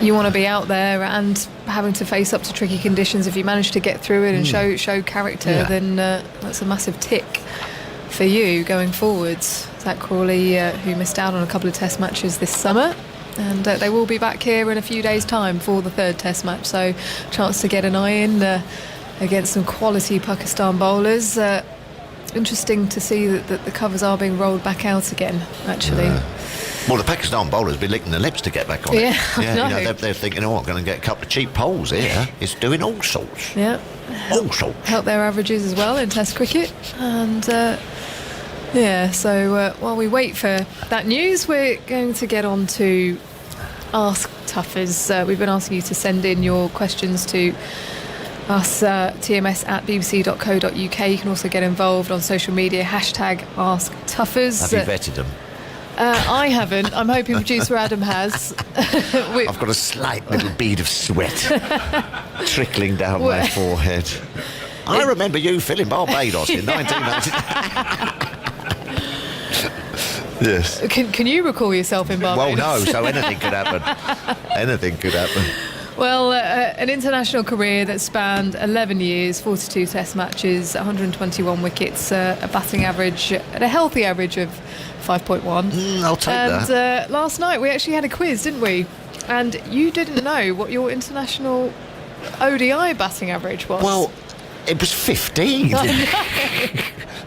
you want to be out there and having to face up to tricky conditions. If you manage to get through it and show character, then that's a massive tick for you going forwards. Zach Crawley, who missed out on a couple of test matches this summer, and they will be back here in a few days' time for the 3rd test match, so chance to get an eye in against some quality Pakistan bowlers. Interesting to see that the covers are being rolled back out again, actually.
Well, the Pakistan bowlers be licking their lips to get back on it.
Yeah,
they're thinking, I'm going to get a couple of cheap poles here. It's doing all sorts.
Yeah.
All sorts.
Help their averages as well in Test cricket. And, so while we wait for that news, we're going to get on to Ask Tuffers. We've been asking you to send in your questions to us, tms@bbc.co.uk. You can also get involved on social media, #AskTuffers.
Have you vetted them?
I haven't. I'm hoping producer Adam has.
I've got a slight little bead of sweat trickling down my forehead. I remember you filling Barbados in 1990. Yes.
Can you recall yourself in Barbados?
Well, no, so anything could happen. Anything could happen.
Well, an international career that spanned 11 years, 42 test matches, 121 wickets, a batting average at a healthy average of 5.1.
I'll take that.
And last night we actually had a quiz, didn't we? And you didn't know what your international ODI batting average was.
Well, it was 15.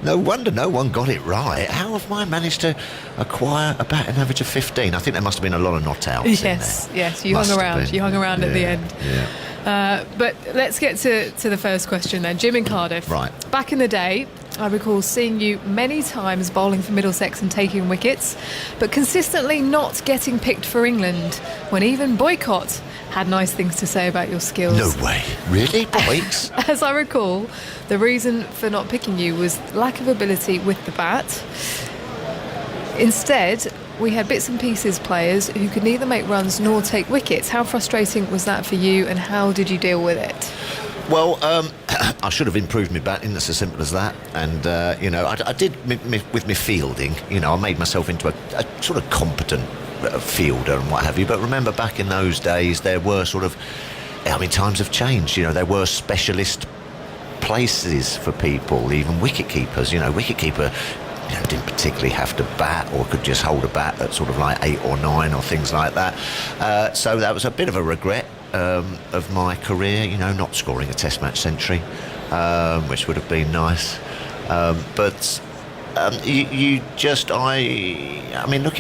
No wonder no one got it right. How have I managed to acquire a batting average of 15? I think there must have been a lot of not outs in there.
Yes, you hung around. You hung around at the end.
Yeah.
But let's get to the first question then. Jim in Cardiff.
Right.
Back in the day, I recall seeing you many times bowling for Middlesex and taking wickets, but consistently not getting picked for England, when even Boycott had nice things to say about your skills.
No way. Really, Boykes?
As I recall, the reason for not picking you was lack of ability with the bat. Instead, we had bits and pieces players who could neither make runs nor take wickets. How frustrating was that for you, and how did you deal with it?
Well, I should have improved my batting. That's as simple as that. And I did with my fielding. I made myself into a sort of competent fielder and what have you. But remember, back in those days, there were times have changed. There were specialist places for people, even wicket keepers. Wicketkeeper didn't particularly have to bat, or could just hold a bat at sort of like 8 or 9 or things like that. So that was a bit of a regret of my career, not scoring a test match century, which would have been nice. But looking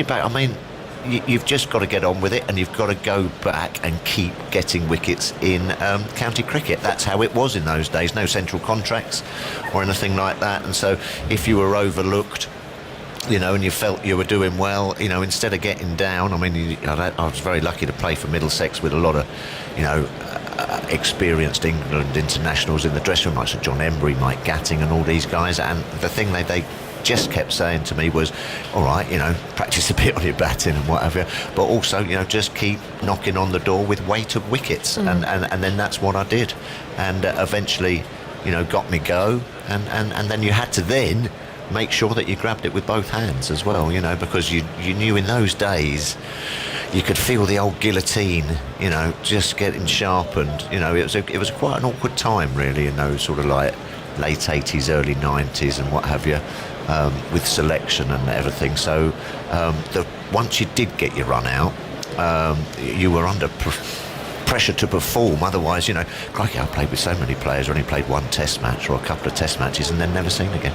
back, you've just got to get on with it, and you've got to go back and keep getting wickets in county cricket. That's how it was in those days. No central contracts or anything like that. And so if you were overlooked, and you felt you were doing well, instead of getting down, I was very lucky to play for Middlesex with a lot of, experienced England internationals in the dressing room, like Sir John Embry, Mike Gatting and all these guys. And the thing they just kept saying to me was, all right, practice a bit on your batting and whatever, but also, just keep knocking on the door with weight of wickets. And then that's what I did. And eventually, got me go. And then you had to then make sure that you grabbed it with both hands as well, because you knew in those days you could feel the old guillotine, just getting sharpened. It was quite an awkward time, really, in those sort of like late 80s, early 90s and what have you, with selection and everything. So once you did get your run out, you were under pressure to perform. Otherwise, crikey, I played with so many players who only played one test match or a couple of test matches and then never seen again.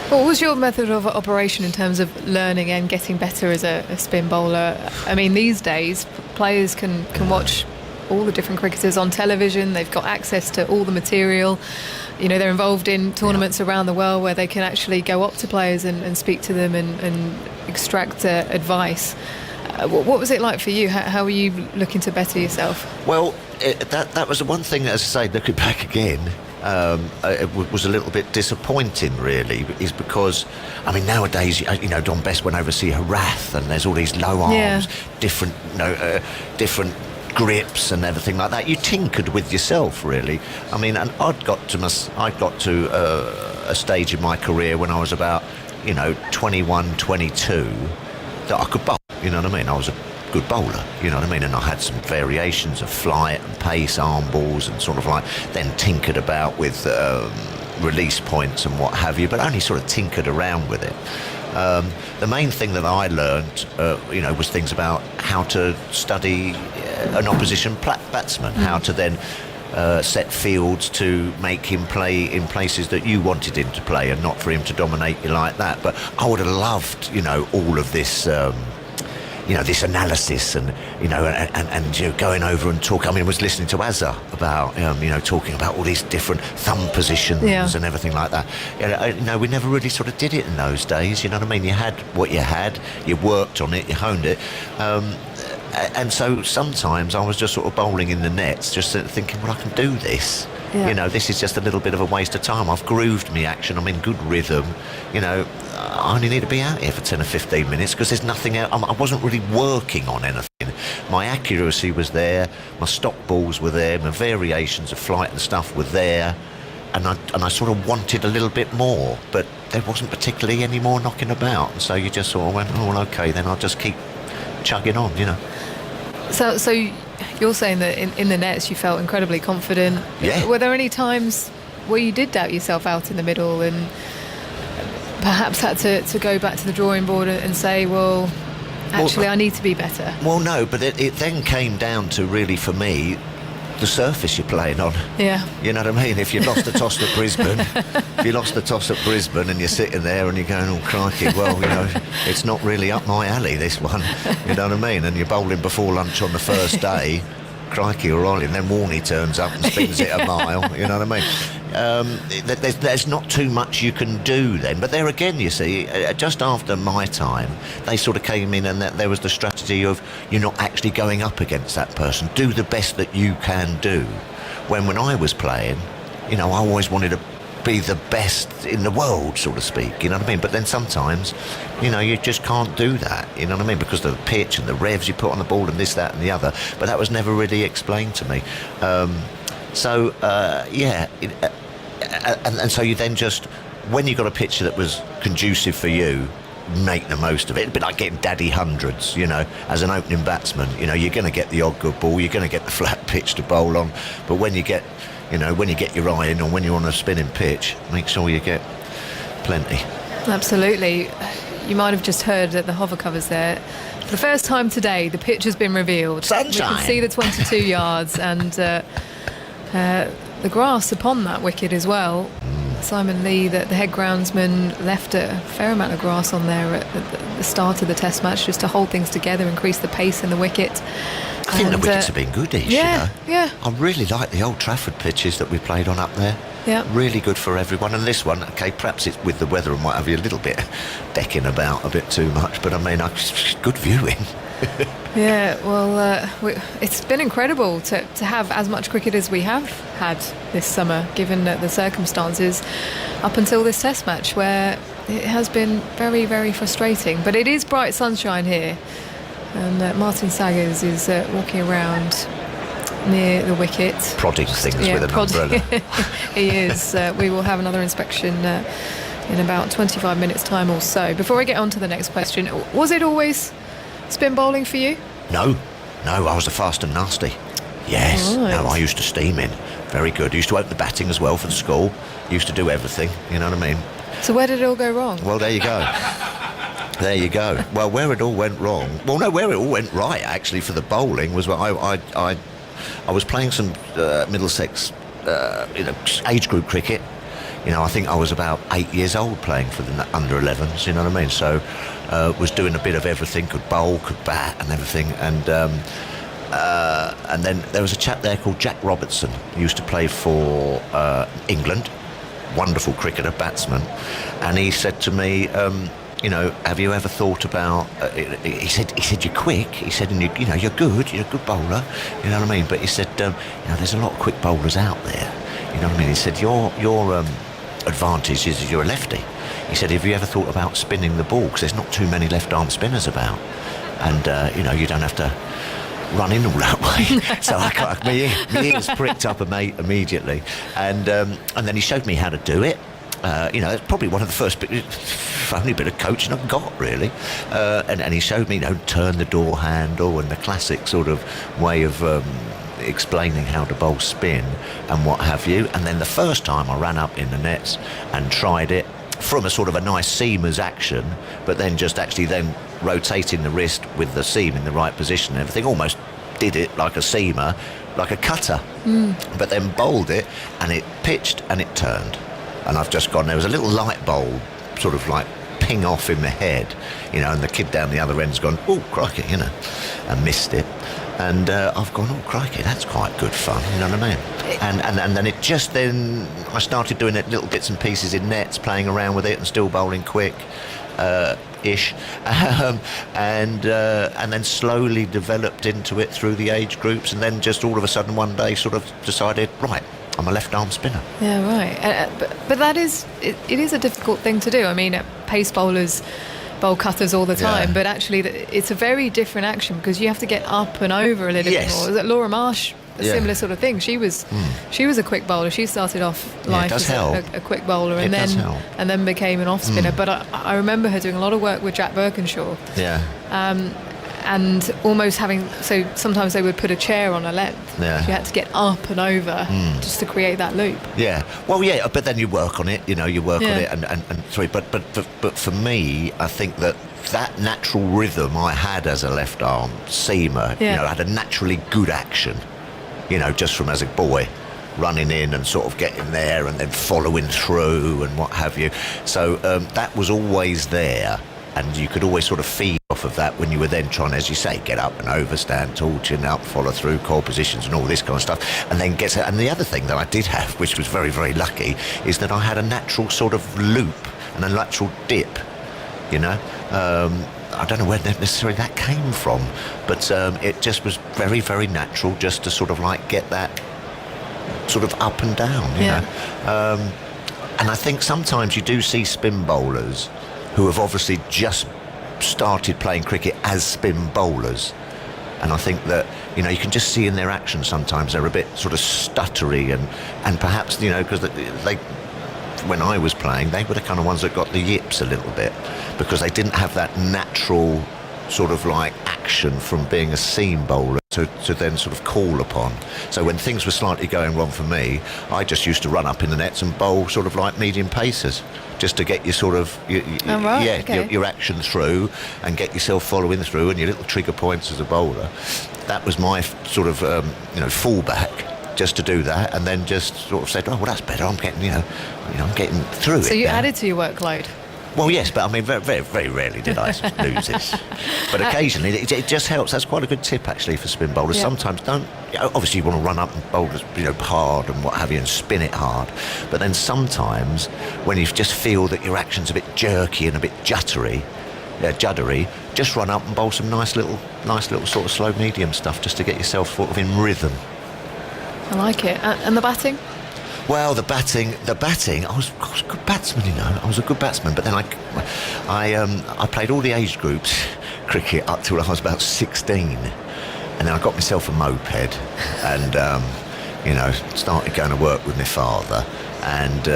What was your method of operation in terms of learning and getting better as a spin bowler? I mean, these days players can watch all the different cricketers on television. They've got access to all the material. They're involved in tournaments around the world where they can actually go up to players and speak to them and extract advice. What was it like for you? How were you looking to better yourself?
Well, that was the one thing, as I say, looking back again, it was a little bit disappointing, really, is because, I mean, nowadays, Don Bess went over to see Harath, and there's all these low arms, different grips and everything like that. You tinkered with yourself, really. I mean, and I'd got to a stage in my career when I was about, 21, 22, that I could bowl. You know what I mean? I was a good bowler, you know what I mean? And I had some variations of flight and pace, arm balls, and sort of like then tinkered about with release points and what have you, but only sort of tinkered around with it. The main thing that I learned, was things about how to study an opposition batsman, how to then set fields to make him play in places that you wanted him to play and not for him to dominate you like that. But I would have loved, all of this this analysis and going over and talk. I mean, I was listening to Azhar about talking about all these different thumb positions and everything like that. We never really sort of did it in those days. You know what I mean? You had what you had, you worked on it, you honed it. And so sometimes I was just sort of bowling in the nets, just thinking, well, I can do this. Yeah. This is just a little bit of a waste of time. I've grooved me action. I'm in good rhythm. I only need to be out here for 10 or 15 minutes because there's nothing else. I wasn't really working on anything. My accuracy was there. My stop balls were there. My variations of flight and stuff were there. And I sort of wanted a little bit more, but there wasn't particularly any more knocking about. And so you just sort of went, oh, well, okay, then I'll just keep chugging on,
So you're saying that in the nets you felt incredibly confident.
Yeah.
Were there any times where you did doubt yourself out in the middle and perhaps had to go back to the drawing board and say, well, actually, I need to be better? Well,
no, but it then came down to, really, for me, the surface you're playing on.
Yeah. You
know what I mean? If you lost the toss at Brisbane, and you're sitting there and you're going, oh, crikey, well, it's not really up my alley, this one. You know what I mean? And you're bowling before lunch on the first day, crikey, or Ollie, and then Warney turns up and spins it a mile. You know what I mean? There's not too much you can do then. But there again, you see, just after my time, they sort of came in and there was the strategy of you're not actually going up against that person. Do the best that you can do. When I was playing, I always wanted to be the best in the world, so to speak, you know what I mean? But then sometimes, you just can't do that, you know what I mean? Because of the pitch and the revs you put on the ball and this, that and the other. But that was never really explained to me. And so you then just, when you got a picture that was conducive for you, make the most of it. It'd be like getting daddy hundreds, as an opening batsman. You're going to get the odd good ball, you're going to get the flat pitch to bowl on, but when you get your eye in or when you're on a spinning pitch, make sure you get plenty.
Absolutely. You might have just heard that the hover covers there. For the first time today, the pitch has been revealed.
Sunshine!
You can see the 22 yards and the grass upon that wicket as well. Simon Lee, the head groundsman, left a fair amount of grass on there at the start of the test match just to hold things together, increase the pace in the wicket.
I think the wickets have been good-ish,
Yeah.
I really like the Old Trafford pitches that we played on up there.
Yeah.
Really good for everyone. And this one, okay, perhaps it's with the weather and what have you, a little bit decking about a bit too much, but I mean, good viewing.
Yeah, well, it's been incredible to have as much cricket as we have had this summer, given the circumstances, up until this test match, where it has been very, very frustrating. But it is bright sunshine here, and Martin Saggers is walking around near the wicket.
Prodding things with an umbrella.
He is. We will have another inspection in about 25 minutes' time or so. Before I get on to the next question, was it always spin bowling for you?
No, I was a fast and nasty. Yes.
Right.
No, I used to steam in. Very good. Used to open the batting as well for the school. Used to do everything. You know what I mean?
So where did it all go wrong?
Well, there you go. There you go. Well, where it all went wrong. Well, no, where it all went right actually for the bowling was when I was playing some Middlesex, age group cricket. You know, I think I was about 8 years old playing for the under 11s. You know what I mean? So was doing a bit of everything. Could bowl, could bat, and everything. And then there was a chap there called Jack Robertson. He used to play for England. Wonderful cricketer, batsman. And he said to me, have you ever thought about? He said you're quick. He said, and you're good. You're a good bowler. You know what I mean? But he said, there's a lot of quick bowlers out there. You know what I mean? He said your advantage is you're a lefty. He said, have you ever thought about spinning the ball? Because there's not too many left-arm spinners about, and you don't have to run in all that way. So my ears pricked up immediately, and then he showed me how to do it. It's probably one of the first only bit of coaching I've got, really. And he showed me, turn the door handle and the classic sort of way of explaining how to bowl spin and what have you. And then the first time I ran up in the nets and tried it from a sort of a nice seamer's action, but then just actually then rotating the wrist with the seam in the right position and everything, almost did it like a seamer, like a cutter, but then bowled it and it pitched and it turned. And I've just gone, there was a little light bulb sort of like ping off in my head, and the kid down the other end's gone, oh, crikey, and missed it. And I've gone, oh, crikey, that's quite good fun, you know what I mean? And then it just then, I started doing it little bits and pieces in nets, playing around with it and still bowling quick. Ish, and then slowly developed into it through the age groups, and then just all of a sudden one day sort of decided, right, I'm a left-arm spinner.
Yeah, right. But that is, it is a difficult thing to do. I mean, pace bowlers bowl cutters all the time, but actually it's a very different action because you have to get up and over a little bit more. Was it Laura Marsh? A similar sort of thing. She was a quick bowler. She started off life as a quick bowler and then became an off spinner. But I remember her doing a lot of work with Jack Birkinshaw.
Yeah.
And almost having, so sometimes they would put a chair on her length.
Yeah.
She had to get up and over just to create that loop.
Yeah. Well, yeah, but then you work on it, you work on it and sorry, but for me, I think that natural rhythm I had as a left arm seamer, I had a naturally good action, just from as a boy, running in and sort of getting there and then following through and what have you. So that was always there. And you could always sort of feed off of that when you were then trying, as you say, get up and over, stand tall, chin up, follow through, core positions and all this kind of stuff. And then and the other thing that I did have, which was very, very lucky, is that I had a natural sort of loop and a natural dip, I don't know where necessarily that came from, but it just was very, very natural just to sort of like get that sort of up and down, you know. And I think sometimes you do see spin bowlers who have obviously just started playing cricket as spin bowlers. And I think that, you can just see in their actions sometimes they're a bit sort of stuttery and perhaps, because they when I was playing, they were the kind of ones that got the yips a little bit because they didn't have that natural sort of like action from being a seam bowler to then sort of call upon. So when things were slightly going wrong for me, I just used to run up in the nets and bowl sort of like medium pacers just to get your sort of your action through and get yourself following through and your little trigger points as a bowler. That was my sort of fallback, just to do that, and then just sort of said, oh well, that's better. I'm getting I'm getting through it.
So you
now.
added to your workload.
Well, yes, but I mean, very, very, very rarely did I lose this. But occasionally, it just helps. That's quite a good tip, actually, for spin bowlers. Yeah. Sometimes obviously you want to run up and bowl, hard and what have you, and spin it hard. But then sometimes, when you just feel that your action's a bit jerky and a bit juddery, just run up and bowl some nice little sort of slow medium stuff, just to get yourself sort of in rhythm.
I like it. And the batting?
Well, the batting. I was a good batsman, I was a good batsman. But then I played all the age groups cricket up till I was about 16, and then I got myself a moped, and started going to work with my father, and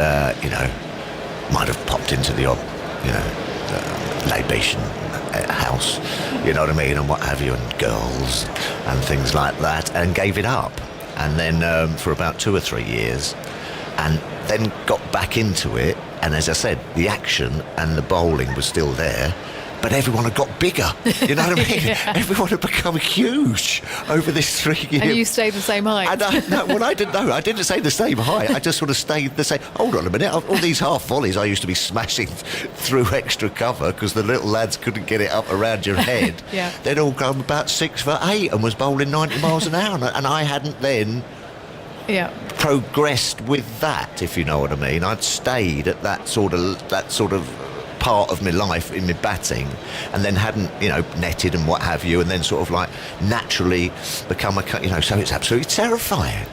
might have popped into the odd, libation house, you know what I mean, and what have you, and girls and things like that, and gave it up. And then for about 2 or 3 years, and then got back into it. And as I said, the action and the bowling was still there, but everyone had got bigger. You know what I mean?
Yeah.
Everyone had become huge over this 3 years.
And you stayed the same height.
And I didn't know. I didn't say the same height. I just sort of stayed the same. Hold on a minute. All these half volleys I used to be smashing through extra cover because the little lads couldn't get it up around your head.
Yeah.
They'd all come about 6'8" and was bowling 90 miles an hour, and I hadn't then progressed with that, if you know what I mean. I'd stayed at that sort of part of my life in my batting, and then hadn't, netted and what have you, and then sort of like naturally become so it's absolutely terrifying.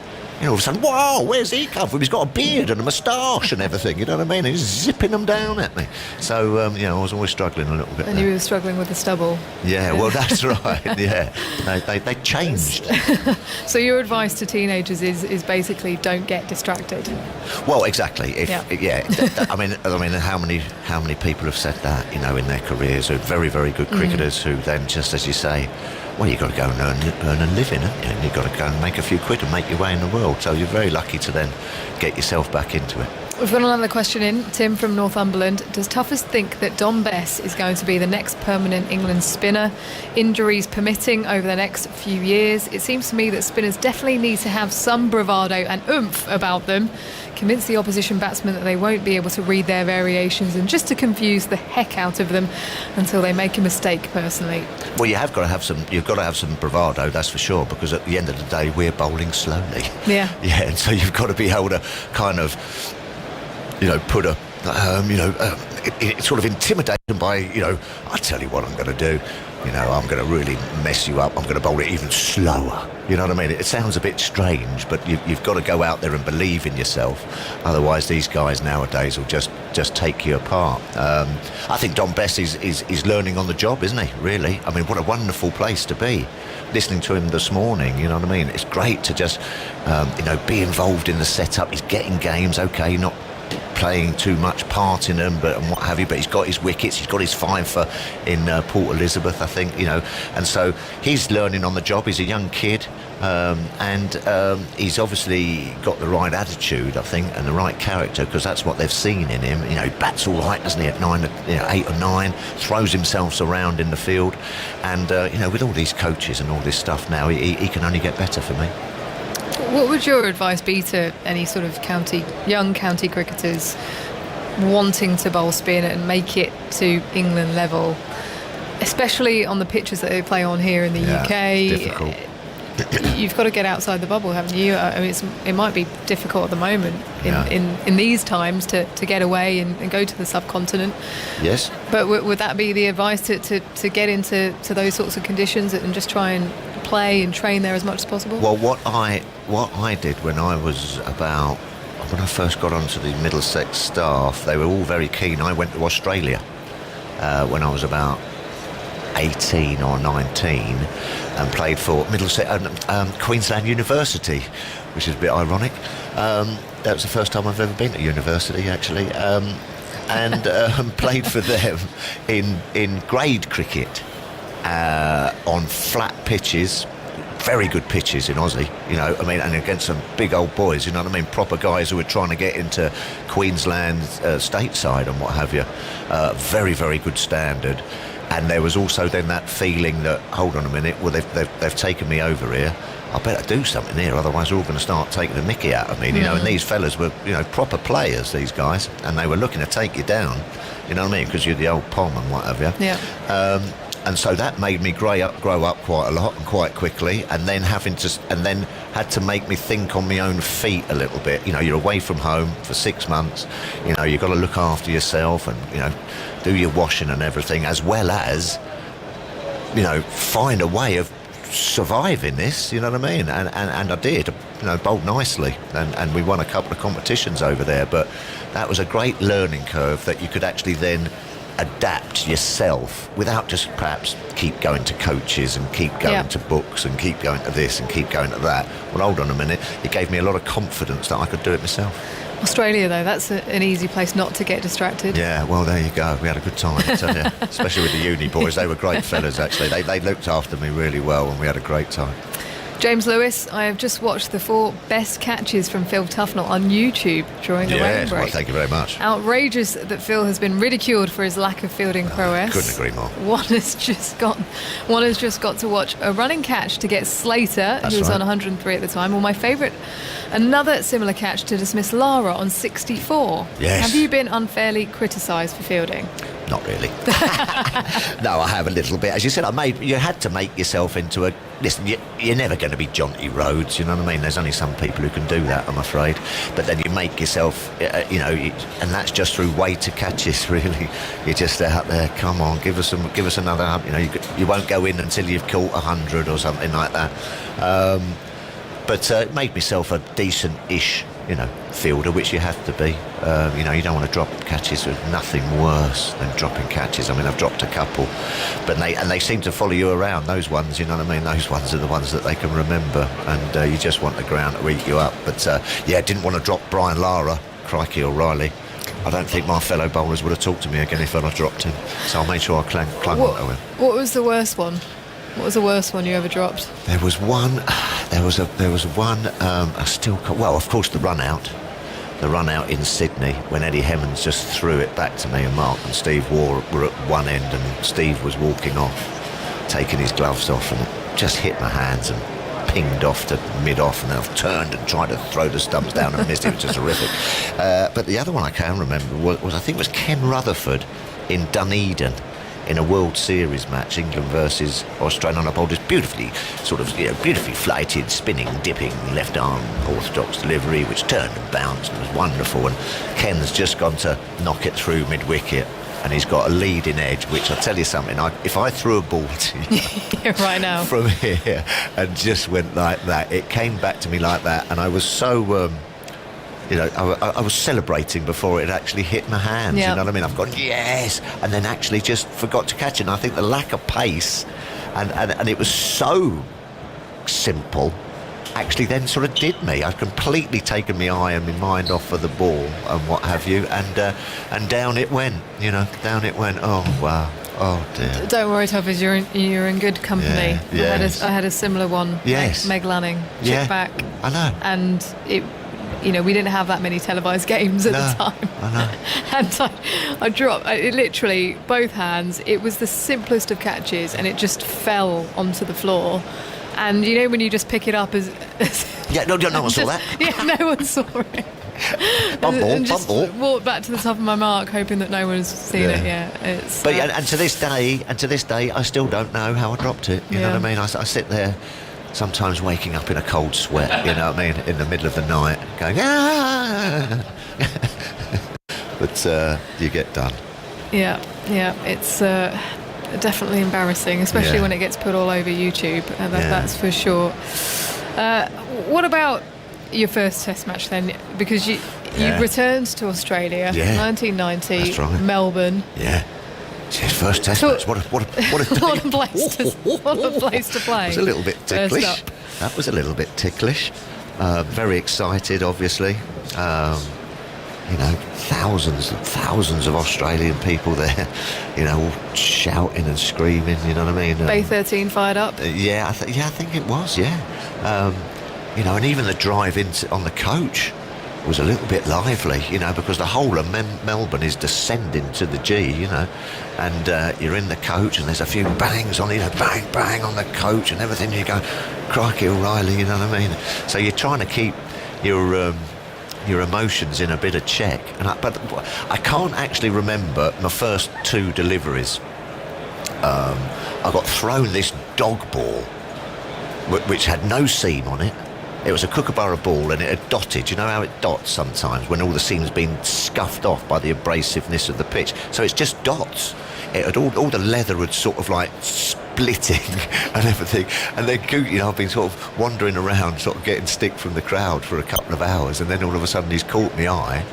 All of a sudden, wow, where's he come from? He's got a beard and a moustache and everything, you know what I mean? He's zipping them down at me. So, I was always struggling a little bit.
And you were struggling with the stubble.
Yeah, well, that's right, yeah. They changed.
So your advice to teenagers is basically don't get distracted.
Well, exactly. I mean, how many people have said that, in their careers, who are very, very good cricketers who then, just as you say, well, you've got to go and earn a living, haven't you? And you've got to go and make a few quid and make your way in the world. So you're very lucky to then get yourself back into it.
We've got another question in. Tim from Northumberland. Does Tuffers think that Dom Bess is going to be the next permanent England spinner, injuries permitting, over the next few years? It seems to me that spinners definitely need to have some bravado and oomph about them, convince the opposition batsmen that they won't be able to read their variations, and just to confuse the heck out of them until they make a mistake, personally.
Well, you've got to have some bravado, that's for sure, because at the end of the day we're bowling slowly.
Yeah,
and so you've got to be able to kind of put a it's sort of intimidating by I tell you what I'm going to do, I'm going to really mess you up, I'm going to bowl it even slower, you know what I mean? It sounds a bit strange, but you've got to go out there and believe in yourself, otherwise these guys nowadays will just take you apart. I think Dom Bess is learning on the job, isn't he, really? I mean, what a wonderful place to be. Listening to him this morning, you know what I mean? It's great to just be involved in the setup. He's getting games, okay, not playing too much part in them, and what have you, but he's got his wickets, he's got his fifer in Port Elizabeth, I think, and so he's learning on the job. He's a young kid, and he's obviously got the right attitude, I think, and the right character, because that's what they've seen in him. He bats all right, doesn't he, at 8 or 9, throws himself around in the field, and with all these coaches and all this stuff now, he can only get better for me.
What would your advice be to any sort of young county cricketers wanting to bowl spin and make it to England level, especially on the pitches that they play on here in the UK?
It's difficult.
You've got to get outside the bubble, haven't you? I mean, it might be difficult at the moment in these times to get away and go to the subcontinent.
Yes.
But would that be the advice to get into those sorts of conditions and just try and play and train there as much as possible?
Well, what I did when I first got onto the Middlesex staff, they were all very keen. I went to Australia when I was about 18 or 19 and played for Queensland University, which is a bit ironic. That was the first time I've ever been to university, actually, and played for them in grade cricket on flat pitches, very good pitches in Aussie, and against some big old boys, proper guys who were trying to get into Queensland stateside and what have you. Very, very good standard. And there was also then that feeling that, hold on a minute, well, they've taken me over here, I better do something here, otherwise they're all going to start taking the mickey out of me. And these fellas were, proper players, these guys, and they were looking to take you down, because you're the old pom and what have you.
Yeah.
And so that made me grow up quite a lot and quite quickly, and then had to make me think on my own feet a little bit. You're away from home for 6 months. You've got to look after yourself and do your washing and everything, as well as find a way of surviving this. You know what I mean? And I did. Bowled nicely, and we won a couple of competitions over there. But that was a great learning curve that you could actually then adapt yourself without just perhaps keep going to coaches and keep going to books and keep going to this and keep going to that. Well, hold on a minute, it gave me a lot of confidence that I could do it myself.
Australia, though, that's an easy place not to get distracted.
Yeah, well, there you go. We had a good time, I tell you. Especially with the uni boys. They were great fellas, actually. They looked after me really well, and we had a great time.
James Lewis, I have just watched the 4 best catches from Phil Tufnell on YouTube during the rain break.
Well, thank you very much.
Outrageous that Phil has been ridiculed for his lack of fielding prowess.
Couldn't agree more.
One has just got to watch a running catch to get Slater,
That's
who was
right.
on 103 at the time. Well, my favourite, another similar catch to dismiss Lara on 64.
Yes.
Have you been unfairly criticised for fielding?
Not really. No, I have a little bit. As you said, you had to make yourself into a... Listen, you're never going to be Jonty Rhodes, you know what I mean? There's only some people who can do that, I'm afraid. But then you make yourself, and that's just through weight of catches, really. You're just out there, come on, give us another, you won't go in until you've caught 100 or something like that. But it made myself a decent-ish, fielder, which you have to be. You don't want to drop catches. There's nothing worse than dropping catches. I mean, I've dropped a couple, but they seem to follow you around. Those ones, you know what I mean? Those ones are the ones that they can remember, and you just want the ground to eat you up. But didn't want to drop Brian Lara, crikey, or Riley. I don't think my fellow bowlers would have talked to me again if I'd have dropped him. So I made sure I clung on to him.
What was the worst one? What was the worst one you ever dropped?
There was one. I still can't. Well, of course, the run out in Sydney when Eddie Hemmons just threw it back to me and Mark and Steve were at one end, and Steve was walking off, taking his gloves off, and it just hit my hands and pinged off to mid-off, and I've turned and tried to throw the stumps down and missed. It was just horrific. But the other one I can remember was I think it was Ken Rutherford in Dunedin, in a World Series match, England versus Australia, on a bowl, just beautifully flighted, spinning, dipping, left arm orthodox delivery, which turned and bounced and was wonderful. And Ken's just gone to knock it through mid-wicket, and he's got a leading edge, which I'll tell you something, if I threw a ball to you
right now
from here and just went like that, it came back to me like that, and I was so... I was celebrating before it actually hit my hands.
Yeah.
You know what I mean? I've gone, yes, and then actually just forgot to catch it. And I think the lack of pace and it was so simple actually then sort of did me. I'd completely taken my eye and my mind off of the ball and what have you, and down it went, down it went. Oh, wow. Oh, dear.
Don't worry, Toppers, you're in good company.
Yeah,
I had a similar one.
Yes.
Meg Lanning, chip back.
I know.
And it... we didn't have that many televised games at the time.
I know.
And I dropped it literally both hands. It was the simplest of catches, and it just fell onto the floor. And when you just pick it up as
yeah, no one saw that.
Yeah, no one saw it.
Bumble.
Walked back to the top of my mark, hoping that no one's seen it. Yeah, it's.
But and to this day, I still don't know how I dropped it. You know what I mean? I sit there. Sometimes waking up in a cold sweat, you know what I mean, in the middle of the night, going, but you get done. Yeah,
it's definitely embarrassing, especially when it gets put all over YouTube, that's for sure. What about your first Test match then? Because you returned to Australia, 1990,
That's right.
Melbourne.
Yeah. His first Test match. What a
what a place to play.
It was a little bit ticklish. That was a little bit ticklish. Very excited, obviously. Thousands and thousands of Australian people there, all shouting and screaming. You know what I mean?
Bay 13 fired up.
I think it was. And even the drive on the coach was a little bit lively, because the whole of Melbourne is descending to the G, and you're in the coach and there's a few bangs on, bang, bang on the coach and everything. You go, crikey, O'Reilly, you know what I mean? So you're trying to keep your emotions in a bit of check. But I can't actually remember my first 2 deliveries. I got thrown this dog ball, which had no seam on it. It was a Kookaburra ball, and it had dotted. You know how it dots sometimes when all the seam's been scuffed off by the abrasiveness of the pitch? So it's just dots. It had all the leather had sort of like splitting and everything. And then, I've been sort of wandering around, sort of getting stick from the crowd for a couple of hours, and then all of a sudden he's caught my eye.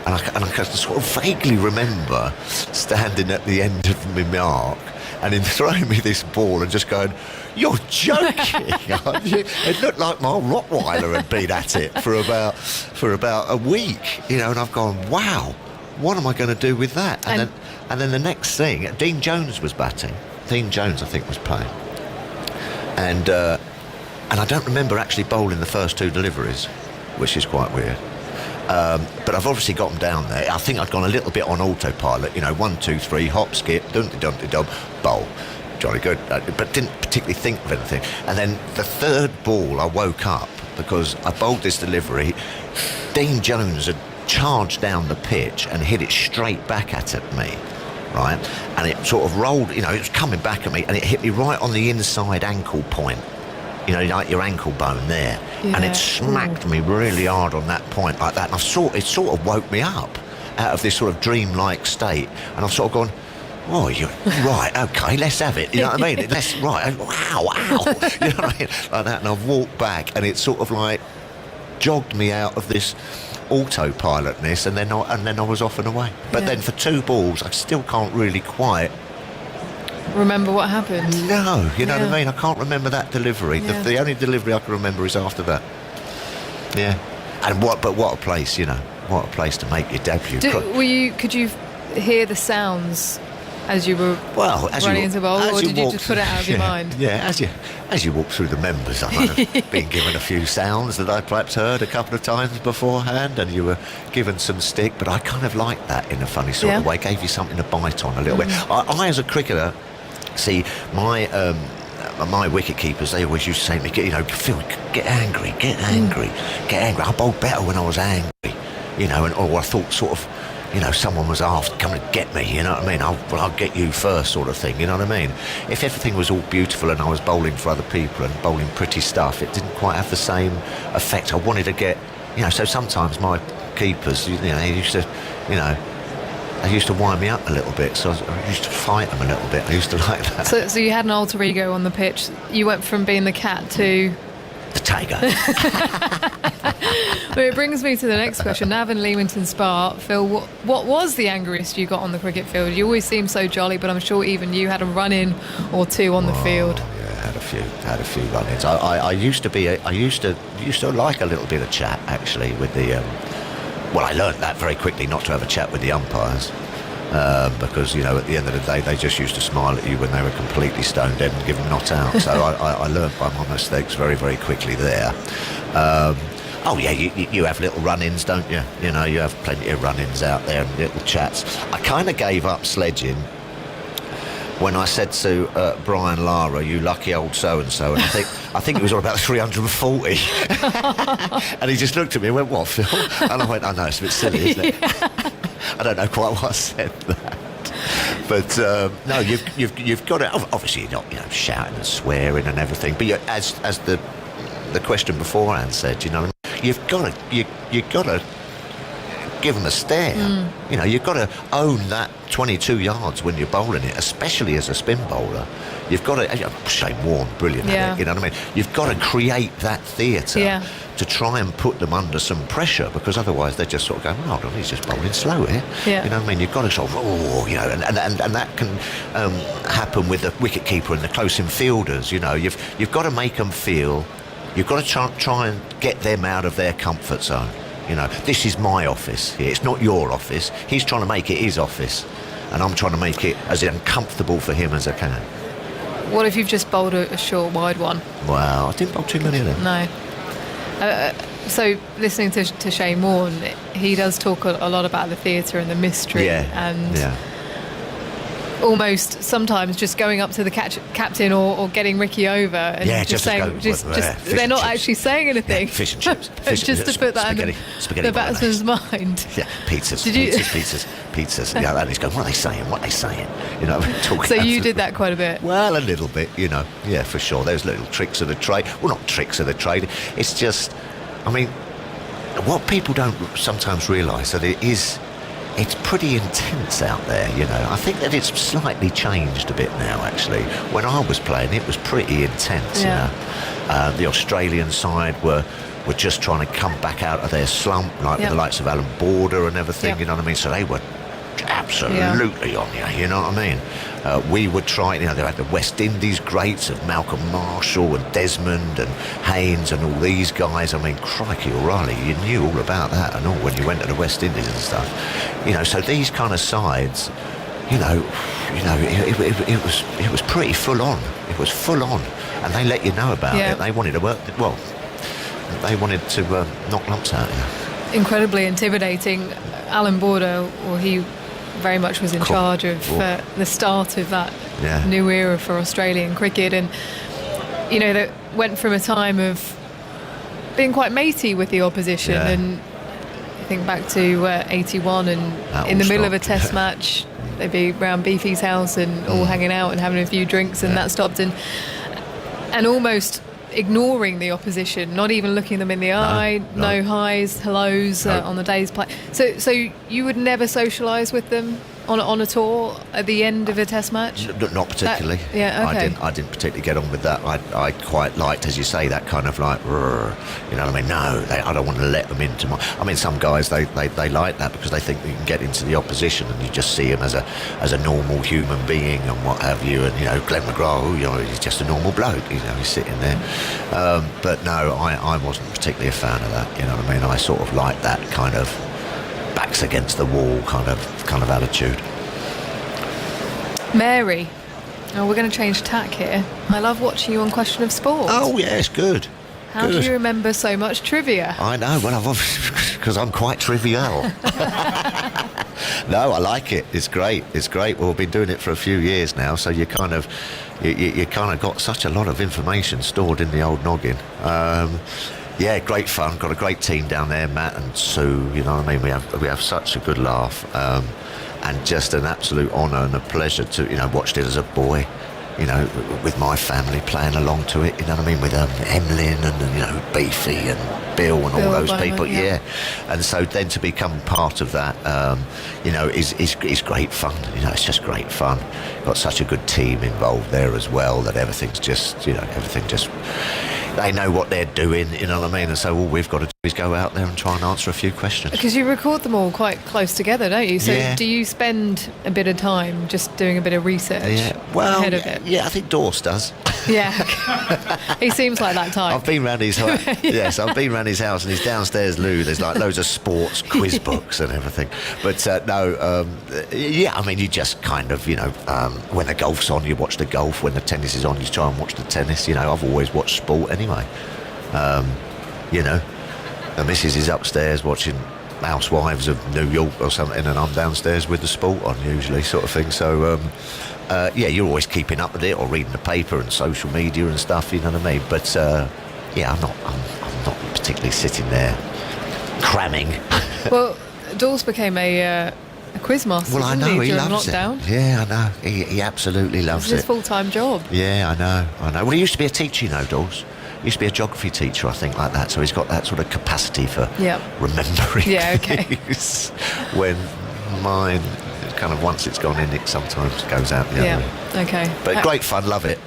And I can sort of vaguely remember standing at the end of my mark and him throwing me this ball and just going, You're joking. It looked like my Rottweiler had been at it for about a week, you know, and I've gone, wow, what am I going to do with that? And then the next thing, Dean Jones was batting. Dean Jones, I think, was playing. And I don't remember actually bowling the first two deliveries, which is quite weird. But I've obviously got them down there. I think I'd gone a little bit on autopilot, you know, 1, 2, 3, hop, skip, dum-de-dum-de-dum, bowl. Jolly good, but didn't particularly think of anything. And then the third ball, I woke up because I bowled this delivery. Dean Jones had charged down the pitch and hit it straight back at me, right? And it sort of rolled, you know, it was coming back at me, and it hit me right on the inside ankle point. You know, like your ankle bone there. Yeah. And it smacked me really hard on that point like that. And it sort of woke me up out of this sort of dreamlike state. And I've sort of gone, oh, you're right, okay, let's have it. You know what I mean? Let's, right, wow. You know what I mean? Like that. And I've walked back, and it sort of like jogged me out of this autopilotness, and then I was off and away. But then for 2 balls, I still can't really quite
remember what happened.
No, you know what I mean? I can't remember that delivery. Yeah. The only delivery I can remember is after that. Yeah. And what a place, you know. What a place to make your debut.
Could you hear the sounds as you were running into bowl, or did you just put it out of your mind?
Yeah, as you walk through the members, I might have been given a few sounds that I perhaps heard a couple of times beforehand, and you were given some stick, but I kind of liked that in a funny sort of way. Gave you something to bite on a little bit. I as a cricketer, see, my wicket keepers, they always used to say to me, you know, Phil, get angry. I bowled better when I was angry, you know, or I thought sort of, you know, someone was after coming to get me, you know what I mean? I'll get you first, sort of thing, you know what I mean? If everything was all beautiful and I was bowling for other people and bowling pretty stuff, it didn't quite have the same effect. I wanted to get, you know, so sometimes my keepers, you know, they used to wind me up a little bit, so I used to fight them a little bit. I used to like that.
So you had an alter ego on the pitch. You went from being the cat to
the tiger.
Well, it brings me to the next question. Nav and Leamington Spa, Phil, what was the angriest you got on the cricket field? You always seem so jolly, but I'm sure even you had a run-in or two on the field.
Yeah, had a few run-ins. I used to like a little bit of chat actually with the. Well, I learned that very quickly, not to have a chat with the umpires, because, you know, at the end of the day, they just used to smile at you when they were completely stone dead and give them not out. So I learned by my mistakes very, very quickly there. You have little run-ins, don't you? You know, you have plenty of run-ins out there and little chats. I kind of gave up sledging when I said to Brian Lara, you lucky old so-and-so, and I think it was all about 340. And he just looked at me and went, what, Phil? And I went, I know, it's a bit silly, isn't it? I don't know quite why I said that. But no, you've got to, obviously you're not, you know, shouting and swearing and everything, but as the question beforehand said, you know, you've got to give them a stare. You know, you've got to own that 22 yards when you're bowling it, especially as a spin bowler. You've got to, Shane Warne, brilliant at it, you know what I mean? You've got to create that theatre to try and put them under some pressure, because otherwise they just sort of go, well, hold on, he's just bowling slow here. You know what I mean? You've got to sort of, you know, and that can happen with the wicket keeper and the close-in fielders, you know. You've got to make them feel, you've got to try and get them out of their comfort zone. You know, this is my office here. It's not your office. He's trying to make it his office, and I'm trying to make it as uncomfortable for him as I can.
What if you've just bowled a short, wide one?
Well, I didn't bowl too many of them.
No. So listening to Shane Warne, he does talk a lot about the theatre and the mystery, and almost sometimes just going up to the captain or getting Ricky over and just saying, they're not actually saying anything.
Yeah, fish and chips.
Just to put that in the batsman's mind.
Yeah, pizzas. Yeah, and he's going, what are they saying? You know, talking.
So you did that quite a bit?
Well, a little bit, you know. Yeah, for sure. There's little tricks of the trade. Well, not tricks of the trade. It's just, I mean, what people don't sometimes realise that it's pretty intense out there, you know. I think that it's slightly changed a bit now, actually. When I was playing, it was pretty intense, you know. The Australian side were just trying to come back out of their slump, like with the likes of Alan Border and everything, you know what I mean? So they were absolutely on you know what I mean? We would try, they had the West Indies greats of Malcolm Marshall and Desmond and Haynes and all these guys. I mean, crikey, O'Reilly, you knew all about that and all when you went to the West Indies and stuff. So these kind of sides, it was pretty full on. It was full on, and they let you know about it. They wanted to work. Well, they wanted to knock lumps out of you.
Incredibly intimidating. Alan Border, he very much was in charge of the start of that new era for Australian cricket, and that went from a time of being quite matey with the opposition, and I think back to 81, and in the middle of a test match they'd be round Beefy's house and all hanging out and having a few drinks, and that stopped, and almost ignoring the opposition, not even looking them in the eye, no highs, hellos on the day's play. So you would never socialise with them on a tour at the end of a test match?
Not particularly. I didn't particularly get on with that. I quite liked, as you say, that kind of like, No, I don't want to let them into my. I mean, some guys they like that because they think you can get into the opposition and you just see him as a normal human being and what have you. And Glenn McGrath, he's just a normal bloke. He's sitting there. But no, I wasn't particularly a fan of that. You know what I mean? I sort of liked that kind of backs against the wall kind of attitude.
Mary, we're going to change tack here. I love watching you on Question of Sport.
Oh yes, good.
How do you remember so much trivia?
I know, well, because I'm quite trivial. No, I like it. It's great. Well, we've been doing it for a few years now, so you kind of got such a lot of information stored in the old noggin. Great fun. Got a great team down there, Matt and Sue. You know what I mean? We have such a good laugh, and just an absolute honour and a pleasure to watched it as a boy. With my family playing along to it. You know what I mean? With Emlyn and Beefy and Bill and all those people. Yeah. And so then to become part of that, is great fun. It's just great fun. Got such a good team involved there as well that everything's just they know what they're doing, you know what I mean? And so all we've got to do is go out there and try and answer a few questions.
Because you record them all quite close together, don't you? So do you spend a bit of time just doing a bit of research ahead of it?
Yeah, I think Dorse does.
Yeah. He seems like that type.
I've been round his house. Yes, I've been round his house and his downstairs loo. There's like loads of sports quiz books and everything. But I mean, you just kind of, when the golf's on, you watch the golf. When the tennis is on, you try and watch the tennis. I've always watched sport anyway. The missus is upstairs watching Housewives of New York or something, and I'm downstairs with the sport on usually, sort of thing. So you're always keeping up with it or reading the paper and social media and stuff, you know what I mean? But I'm not particularly sitting there cramming.
Well, Dawes became a quiz master.
Well, I know he
during
loves
lockdown.
it. Yeah, I know. He absolutely loves
It's his full-time job.
Yeah, I know. Well, he used to be a teacher, Dawes. He used to be a geography teacher, I think, like that. So he's got that sort of capacity for remembering things. When mine, kind of once it's gone in, it sometimes goes out the other way.
Okay.
But great fun, love it.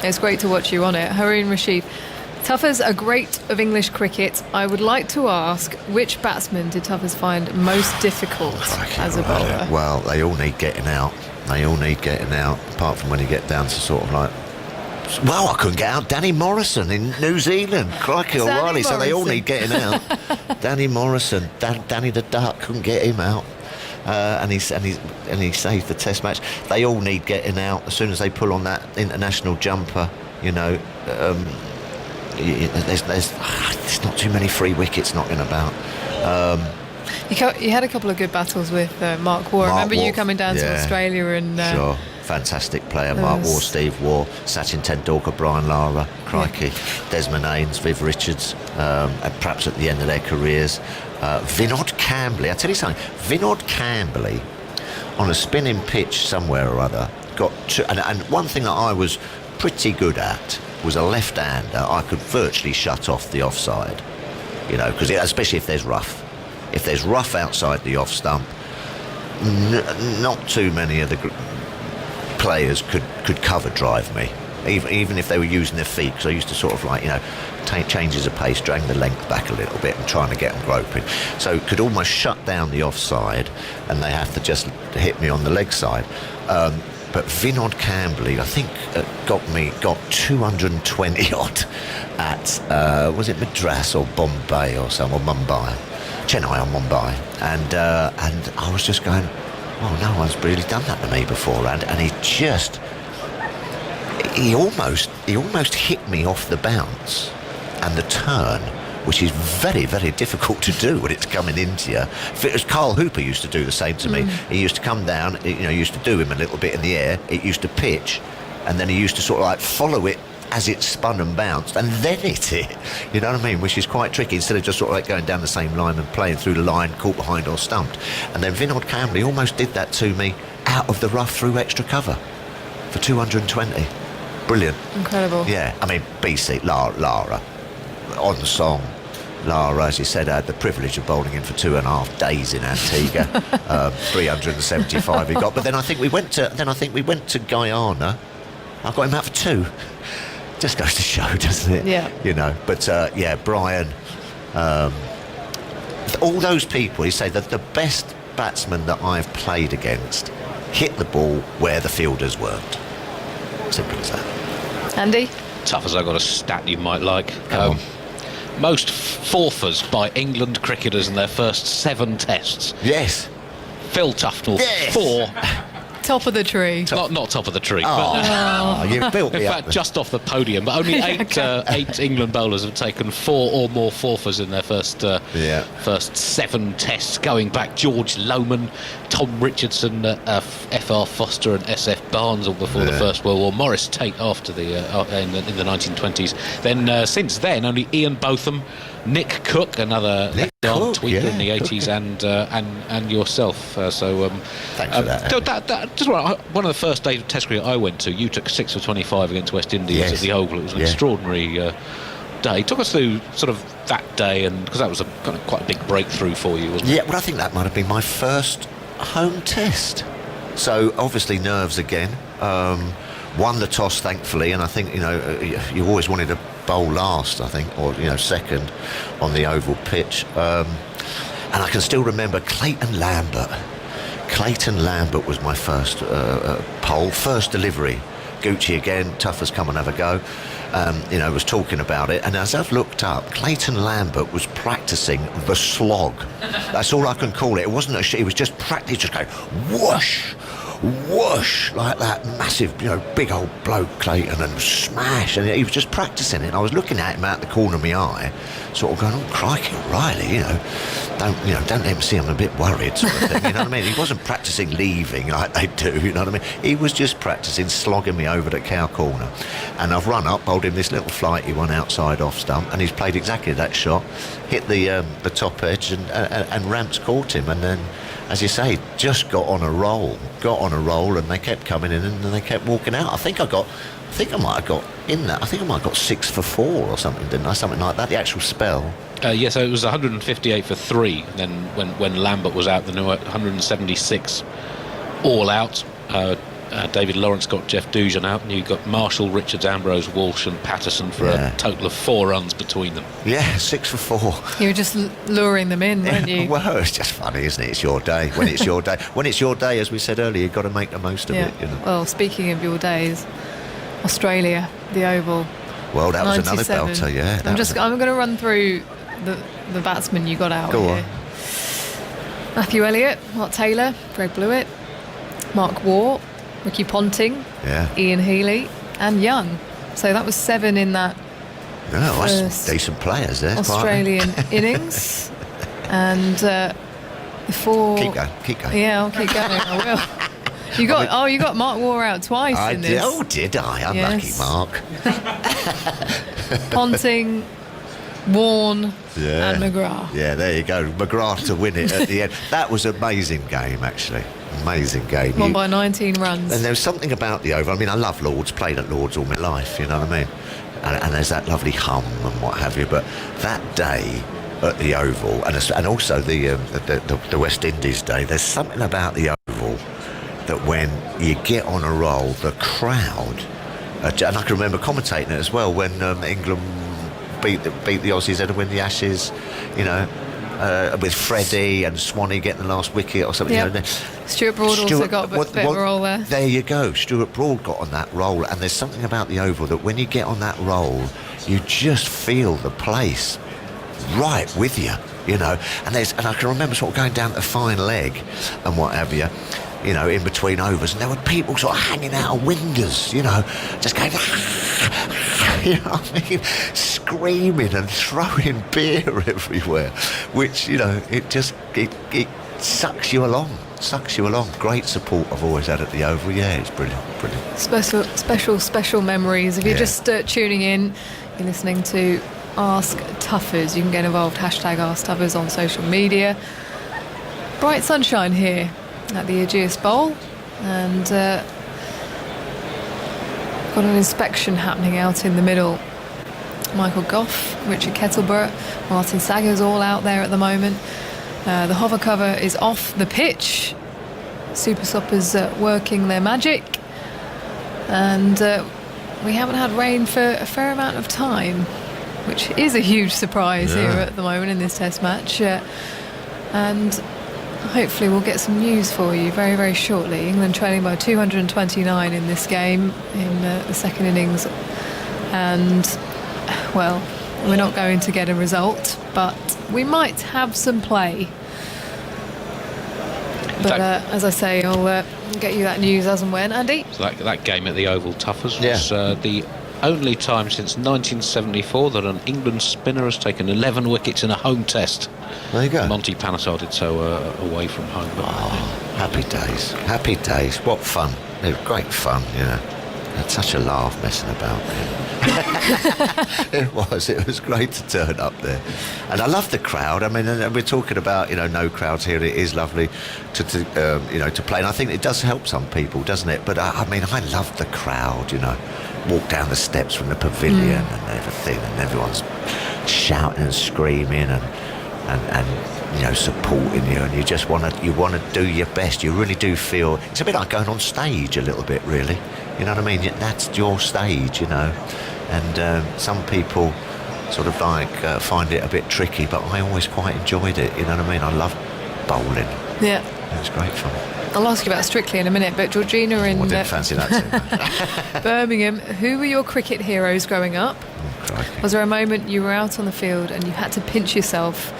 It's great to watch you on it. Haroon Rashid, Tuffers are great of English cricket. I would like to ask, which batsman did Tuffers find most difficult as a bowler?
Well, they all need getting out. Apart from when you get down to sort of like... Well, I couldn't get out Danny Morrison in New Zealand. Crikey, O'Reilly. So they all need getting out. Danny Morrison, Danny the Duck, couldn't get him out. And he saved the test match. They all need getting out as soon as they pull on that international jumper. There's not too many free wickets knocking about.
You had a couple of good battles with Mark Waugh. Remember you coming down to Australia and...
Sure. Fantastic player. Mark Waugh, Steve Waugh, Sachin Tendulkar, Brian Lara, crikey, Desmond Haynes, Viv Richards, and perhaps at the end of their careers, Vinod Kambli. I tell you something, Vinod Kambli on a spinning pitch somewhere or other got and one thing that I was pretty good at was a left-hander. I could virtually shut off the offside, because especially if there's rough. If there's rough outside the off stump, not too many of the players could cover drive me. even if they were using their feet, because I used to sort of like, take changes of pace, drag the length back a little bit and trying to get them groping. So it could almost shut down the offside and they have to just hit me on the leg side. But Vinod Camberley, I think, got 220 odd at, was it Madras or Bombay or something, or Mumbai? Chennai or Mumbai. And I was just going, oh, no one's really done that to me beforehand. And he almost hit me off the bounce and the turn, which is very, very difficult to do when it's coming into you. As Carl Hooper used to do the same to me. He used to come down, used to do him a little bit in the air. It used to pitch, and then he used to sort of like follow it as it spun and bounced, and then hit it. You know what I mean? Which is quite tricky, instead of just sort of like going down the same line and playing through the line, caught behind or stumped. And then Vinod Camberley almost did that to me out of the rough through extra cover for 220. Brilliant.
Incredible.
Yeah, I mean, BC, Lara, on song. Lara, as you said, had the privilege of bowling in for 2.5 days in Antigua. 375 he got. But then I think we went to Guyana. I got him out for 2. Just goes to show, doesn't it?
Yeah.
But Brian, all those people, you say that the best batsmen that I've played against hit the ball where the fielders weren't. Simple as that.
Andy?
Tough as I got a stat you might like.
Come on.
Most forfers by England cricketers in their first 7 tests.
Yes.
Phil Tufnell,
Yes.
4.
Top of the tree.
Not top of the tree,
Oh, you built
in
me
fact,
up.
just off the podium. But only 8 England bowlers have taken 4 or more forfers in their first 7 tests. Going back, George Lohman, Tom Richardson, F.R. Foster, and S.F. Barnes, all before the First World War. Morris Tate after the in the 1920s. Then since then, only Ian Botham, Nick Cook, another darn tweaker in the 80s, and yourself.
Thanks for that.
Just one of the first days of Test cricket I went to, you took 6 for 25 against West Indies at the Oval. It was an extraordinary day. Talk us through sort of that day, and because that was quite a big breakthrough for you, wasn't it?
Yeah, well, I think that might have been my first home test. So obviously nerves again. Won the toss, thankfully, and I think you always wanted to bowl last, I think, or second on the oval pitch. And I can still remember Clayton Lambert. Clayton Lambert was my first first delivery. Gucci again, tough as come and have a go. Was talking about it, and as I've looked up, Clayton Lambert was practicing the slog. That's all I can call it. It wasn't he was just practicing, just going whoosh, whoosh, like that massive, big old bloke Clayton, and smash, and he was just practicing it. I was looking at him out the corner of my eye, sort of going, oh crikey, O'Reilly, don't let him see I'm a bit worried, sort of thing. You know what I mean? He wasn't practicing leaving like they do, you know what I mean? He was just practicing slogging me over the cow corner, and I've run up, bowled him this little flighty one outside off stump, and he's played exactly that shot, hit the top edge, and Ramps caught him, and then, as you say, just got on a roll, and they kept coming in and they kept walking out. I think I might have got in that. I think I might have got 6 for 4 or something, didn't I? Something like that, the actual spell.
So it was 158 for 3. Then when Lambert was out, the 176 all out. David Lawrence got Jeff Dujan out, and you got Marshall, Richards, Ambrose, Walsh and Patterson for a total of 4 runs between them.
Yeah, 6 for 4.
You were just luring them in, weren't you?
Well, it's just funny, isn't it? It's your day. When it's your day. When it's your day, as we said earlier, you've got to make the most of it.
Well, speaking of your days, Australia, the Oval.
Well, that was another
97.
belter, yeah.
I'm going to run through the batsmen you got out
Go
here.
on.
Matthew Elliott, Mark Taylor, Greg Blewett, Mark Waugh, Ricky Ponting, Ian Healy and Young. So that was 7 in that
that's some decent players there.
Australian innings. And the 4...
Keep going.
Yeah, I'll keep going, I will. You got Mark Waugh out twice in this.
Oh, did I? Unlucky Mark.
Ponting, Warne and McGrath.
Yeah, there you go. McGrath to win it at the end. That was an amazing game, actually. Amazing game.
Won by 19 runs.
And there was something about the Oval. I mean, I love Lords, played at Lords all my life, you know what I mean? And there's that lovely hum and what have you. But that day at the Oval, and also the West Indies day, there's something about the Oval that when you get on a roll, the crowd and I can remember commentating it as well when England beat the Aussies and win the Ashes, you know, with Freddie and Swanee getting the last wicket or something.
Yep.
You know,
Stuart Broad also got a bit of a roll there.
There you go. Stuart Broad got on that roll, and there's something about the Oval that when you get on that roll, you just feel the place right with you, you know. And I can remember sort of going down to the fine leg and what have you, you know, in between overs, and there were people sort of hanging out of windows, you know, just going, you know what I mean, screaming and throwing beer everywhere, which, you know, it sucks you along. Great support I've always had at the Oval. Yeah, it's brilliant. Special memories. If you're just tuning in, you're listening to Ask Tuffers. You can get involved, #AskTuffers on social media. Bright sunshine here at the Aegeus Bowl, and got an inspection happening out in the middle. Michael Goff, Richard Kettleborough, Martin Saggers all out there at the moment. The hover cover is off the pitch. Super Soppers working their magic, and we haven't had rain for a fair amount of time, which is a huge surprise here at the moment in this Test match. And hopefully we'll get some news for you very, very shortly. England trailing by 229 in this game in the second innings, and well, we're not going to get a result, but we might have some play. But as I say, I'll get you that news as and when. Andy?
So that game at the Oval Tuffers was the only time since 1974 that an England spinner has taken 11 wickets in a home Test.
There you go.
Monty Panesar did so away from home.
Happy days. What fun. It was great fun, you know. Had such a laugh messing about there. It was great to turn up there, and I love the crowd. I mean, we're talking about, you know, no crowds here. It is lovely to you know, to play, and I think it does help some people, doesn't it? But I mean, I love the crowd, you know. Walk down the steps from the pavilion and everything, and everyone's shouting and screaming and you know, supporting you, and you just want to do your best. You really do feel it's a bit like going on stage a little bit, really. You know what I mean? That's your stage, you know. And some people sort of like find it a bit tricky, but I always quite enjoyed it. You know what I mean? I love bowling.
Yeah,
it was great fun.
I'll ask you about Strictly in a minute, but Georgina in
I didn't fancy that too.
Birmingham, who were your cricket heroes growing up? Was there a moment you were out on the field and you had to pinch yourself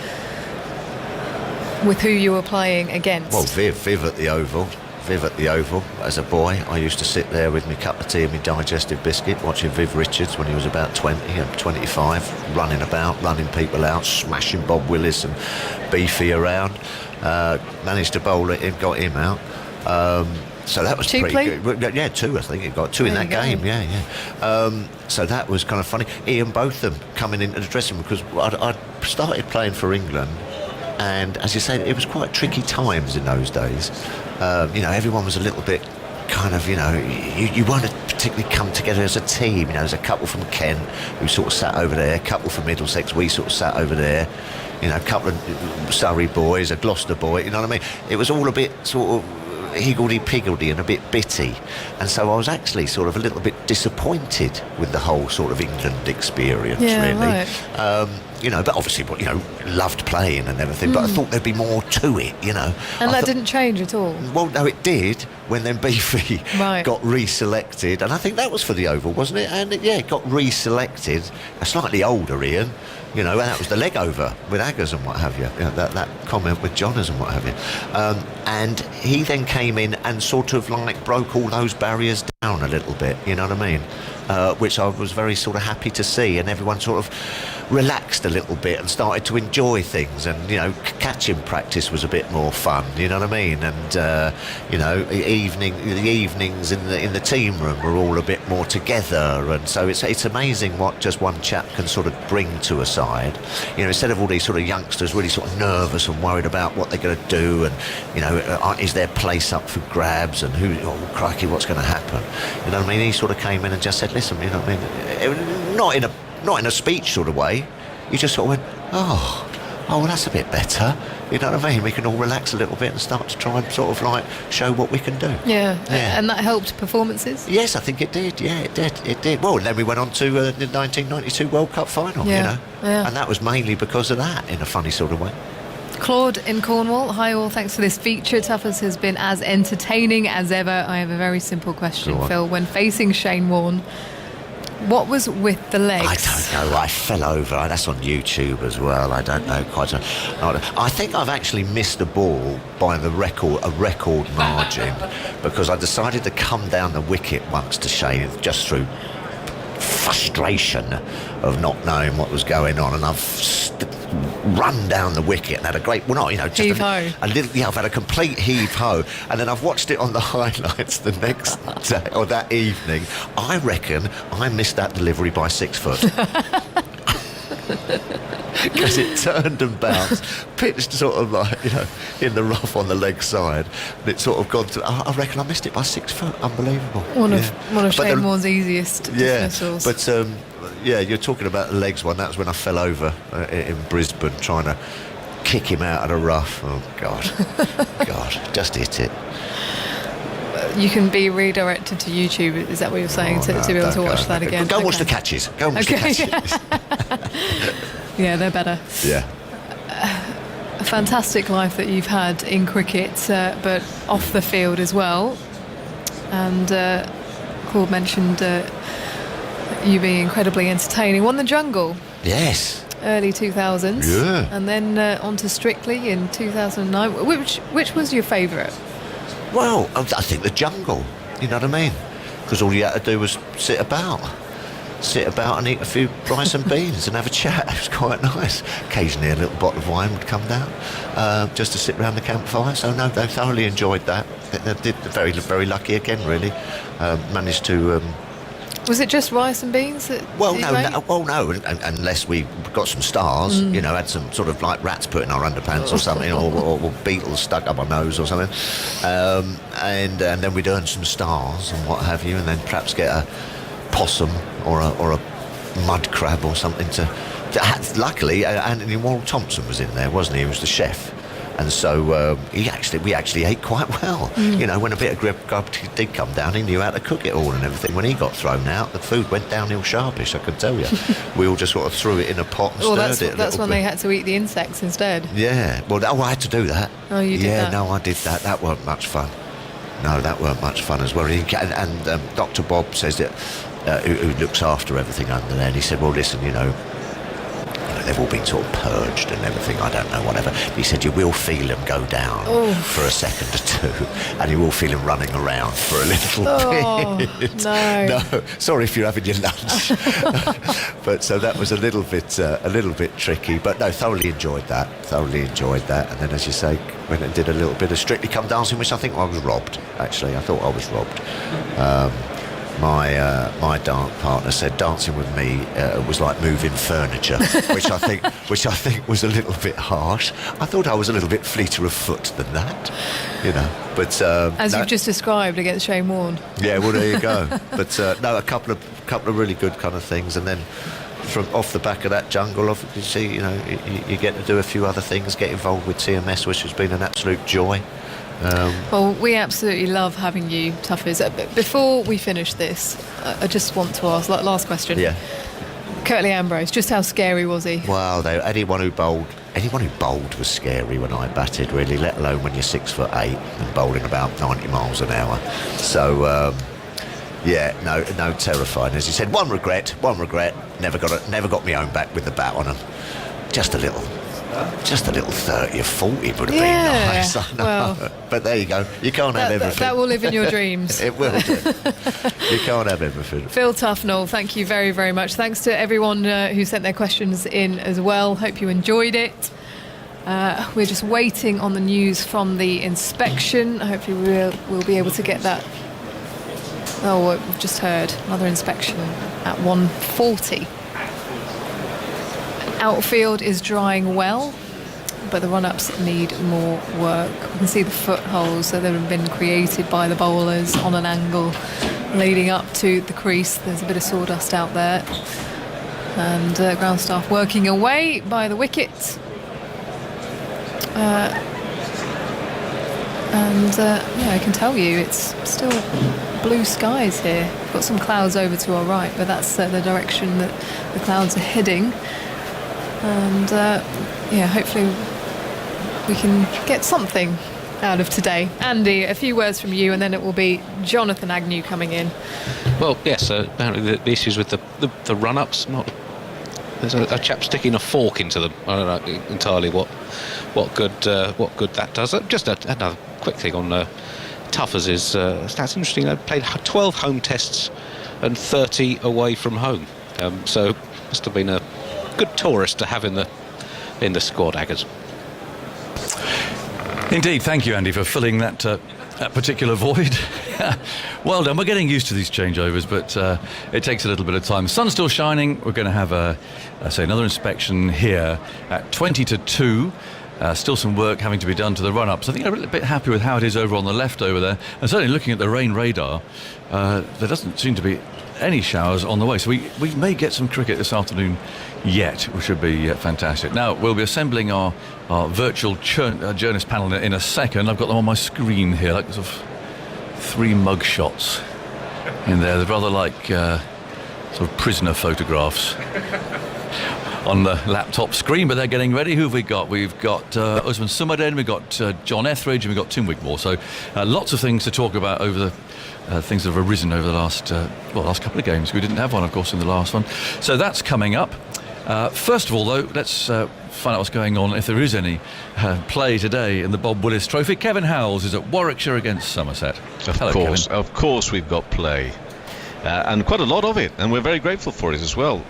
with who you were playing against?
Well, Viv at the Oval. As a boy, I used to sit there with my cup of tea and my digestive biscuit watching Viv Richards when he was about 20 and 25, running about, running people out, smashing Bob Willis and Beefy around. Managed to bowl at him, got him out. So that was pretty good. Yeah, 2, I think. He got 2 in that game. Yeah. So that was kind of funny. Ian Botham coming into the dressing room, because I'd started playing for England, and as you say, it was quite tricky times in those days. You know, everyone was a little bit kind of, you know, you weren't particularly come together as a team. You know, there's a couple from Kent who sort of sat over there, a couple from Middlesex, we sort of sat over there. You know, a couple of Surrey boys, a Gloucester boy, you know what I mean? It was all a bit sort of higgledy-piggledy and a bit bitty. And so I was actually sort of a little bit disappointed with the whole sort of England experience, really. Right. You know, but obviously, you know, loved playing and everything, but I thought there'd be more to it, you know.
And that didn't change at all?
Well, no, it did when then Beefy got reselected, and I think that was for the Oval, wasn't it? And it got reselected, a slightly older Ian, you know, and that was the leg over with Aggers and what have you, know, that comment with Johners and what have you. And he then came in and sort of like broke all those barriers down a little bit, you know what I mean? Which I was very sort of happy to see, and everyone sort of relaxed a little bit and started to enjoy things, and you know, catching practice was a bit more fun, you know what I mean? And you know, the evenings in the team room were all a bit more together, and so it's amazing what just one chap can sort of bring to a side. You know, instead of all these sort of youngsters really sort of nervous and worried about what they're going to do, and you know, is their place up for grabs, and who, oh crikey, what's going to happen? You know what I mean? He sort of came in and just said, listen, you know what I mean? Not in a speech sort of way. You just sort of went, oh, oh, well, that's a bit better. You know what I mean? We can all relax a little bit and start to try and sort of like show what we can do.
Yeah.
Yeah.
And that helped performances?
Yes, I think it did. Yeah, it did. Well, then we went on to the 1992 World Cup final, you know.
Yeah.
And that was mainly because of that, in a funny sort of way.
Claude in Cornwall. Hi all, thanks for this feature. Toughest has been as entertaining as ever. I have a very simple question,
Go on.
Phil. When facing Shane Warne, what was with the legs?
I don't know. I fell over. That's on YouTube as well. I don't know quite. I think I've actually missed a ball by a record margin, because I decided to come down the wicket once to Shane just through frustration of not knowing what was going on, and I've run down the wicket and had a great, well, not, you know, just
Heave-ho.
a little, yeah, I've had a complete heave-ho, and then I've watched it on the highlights the next day, or that evening. I reckon I missed that delivery by 6 foot. Because it turned and bounced, pitched sort of like, you know, in the rough on the leg side, and it sort of gone to, I reckon I missed it by 6 foot. Unbelievable.
One of
But
Shane Warne's easiest dismissals.
But yeah, you're talking about the legs one. That was when I fell over in Brisbane trying to kick him out of the rough. Oh God, just hit it.
You can be redirected to YouTube, is that what you're saying, to be able to watch that again?
Go and watch the catches. Go and watch the catches.
Yeah, they're better.
Yeah.
A fantastic life that you've had in cricket, but off the field as well. And Claude mentioned you being incredibly entertaining. Won the Jungle.
Yes.
Early 2000s.
Yeah.
And then on to Strictly in 2009. Which was your favourite?
Well, I think the Jungle. You know what I mean? Because all you had to do was sit about and eat a few rice and beans and have a chat. It was quite nice. Occasionally a little bottle of wine would come down, just to sit around the campfire. So no, they thoroughly enjoyed that. They did very, very lucky again, really. Managed to.
Was it just rice and beans?
No, unless we got some stars, you know, had some sort of like rats put in our underpants or something, or beetles stuck up our nose or something, and then we'd earn some stars and what have you, and then perhaps get a possum or a mud crab or something to luckily, Anthony Warren Thompson was in there, wasn't he? He was the chef. And so we actually ate quite well. You know, when a bit of grub did come down, he knew how to cook it all and everything. When he got thrown out, the food went downhill sharpish, I can tell you. We all just sort of threw it in a pot and stirred it.
That's when they had to eat the insects instead.
Yeah. Well, I had to do that.
Oh, you did that?
Yeah, no, I did that. That weren't much fun. No, that weren't much fun as well. And Dr. Bob says that, who looks after everything under there, and he said, well, listen, you know, they've all been sort of purged and everything, I don't know, whatever. He said you will feel them go down for a second or two, and you will feel them running around for a little bit. No, sorry if you're having your lunch. But so that was a little bit tricky, but no, thoroughly enjoyed that. And then, as you say, went and did a little bit of Strictly Come Dancing, which I think I was robbed, actually. I thought I was robbed. My dance partner said dancing with me was like moving furniture, which I think was a little bit harsh. I thought I was a little bit fleeter of foot than that, you know. But
as you've just described against Shane Warne.
Yeah, well, there you go. But no, a couple of really good kind of things, and then from off the back of that Jungle, you see, you know, you get to do a few other things, get involved with TMS, which has been an absolute joy.
Well, we absolutely love having you, Tuffers. Before we finish this, I just want to ask, last question.
Yeah.
Curtly Ambrose, just how scary was he?
Well, anyone who bowled was scary when I batted, really, let alone when you're 6'8" and bowling about 90 miles an hour. So, yeah, no, terrifying. As you said, one regret, never got my own back with the bat on him. Just a little 30 or 40 would have been nice. I know. Well, but there you go. You can't have everything.
That will live in your dreams.
It will do. You can't have everything.
Phil Tufnell, thank you very, very much. Thanks to everyone who sent their questions in as well. Hope you enjoyed it. We're just waiting on the news from the inspection. Hopefully we'll be able to get that. Oh, we've just heard another inspection at 1:40. Outfield is drying well, but the run-ups need more work. We can see the footholes that have been created by the bowlers on an angle leading up to the crease. There's a bit of sawdust out there. And ground staff working away by the wicket. I can tell you it's still blue skies here. We've got some clouds over to our right, but that's the direction that the clouds are heading. And hopefully we can get something out of today. Andy, a few words from you, and then it will be Jonathan Agnew coming in.
Well, yes, apparently the issues with the run-ups, there's a chap sticking a fork into them. I don't know entirely what good that does. Just another quick thing on Tuffers is stats interesting. They played 12 home tests and 30 away from home. So must have been a good tourist to have in the squad, Aggers.
Indeed, thank you, Andy, for filling that particular void. Well done. We're getting used to these changeovers, but it takes a little bit of time. The sun's still shining. We're going to have another inspection here at 20 to 2. Still some work having to be done to the run-ups. I think I'm a bit happy with how it is over on the left over there. And certainly looking at the rain radar, there doesn't seem to be any showers on the way. So we may get some cricket this afternoon yet, which would be fantastic. Now, we'll be assembling our virtual journalist panel in a second. I've got them on my screen here, like sort of 3 mug shots in there. They're rather like sort of prisoner photographs on the laptop screen, but they're getting ready. Who have we got? We've got Usman Sumaden, we've got John Etheridge, and we've got Tim Wigmore. So lots of things to talk about over the things that have arisen over the last couple of games. We didn't have one, of course, in the last one. So that's coming up. First of all, though, let's find out what's going on, if there is any play today in the Bob Willis Trophy. Kevin Howells is at Warwickshire against Somerset. Hello, Kevin.
Of course we've got play. And quite a lot of it, and we're very grateful for it as well.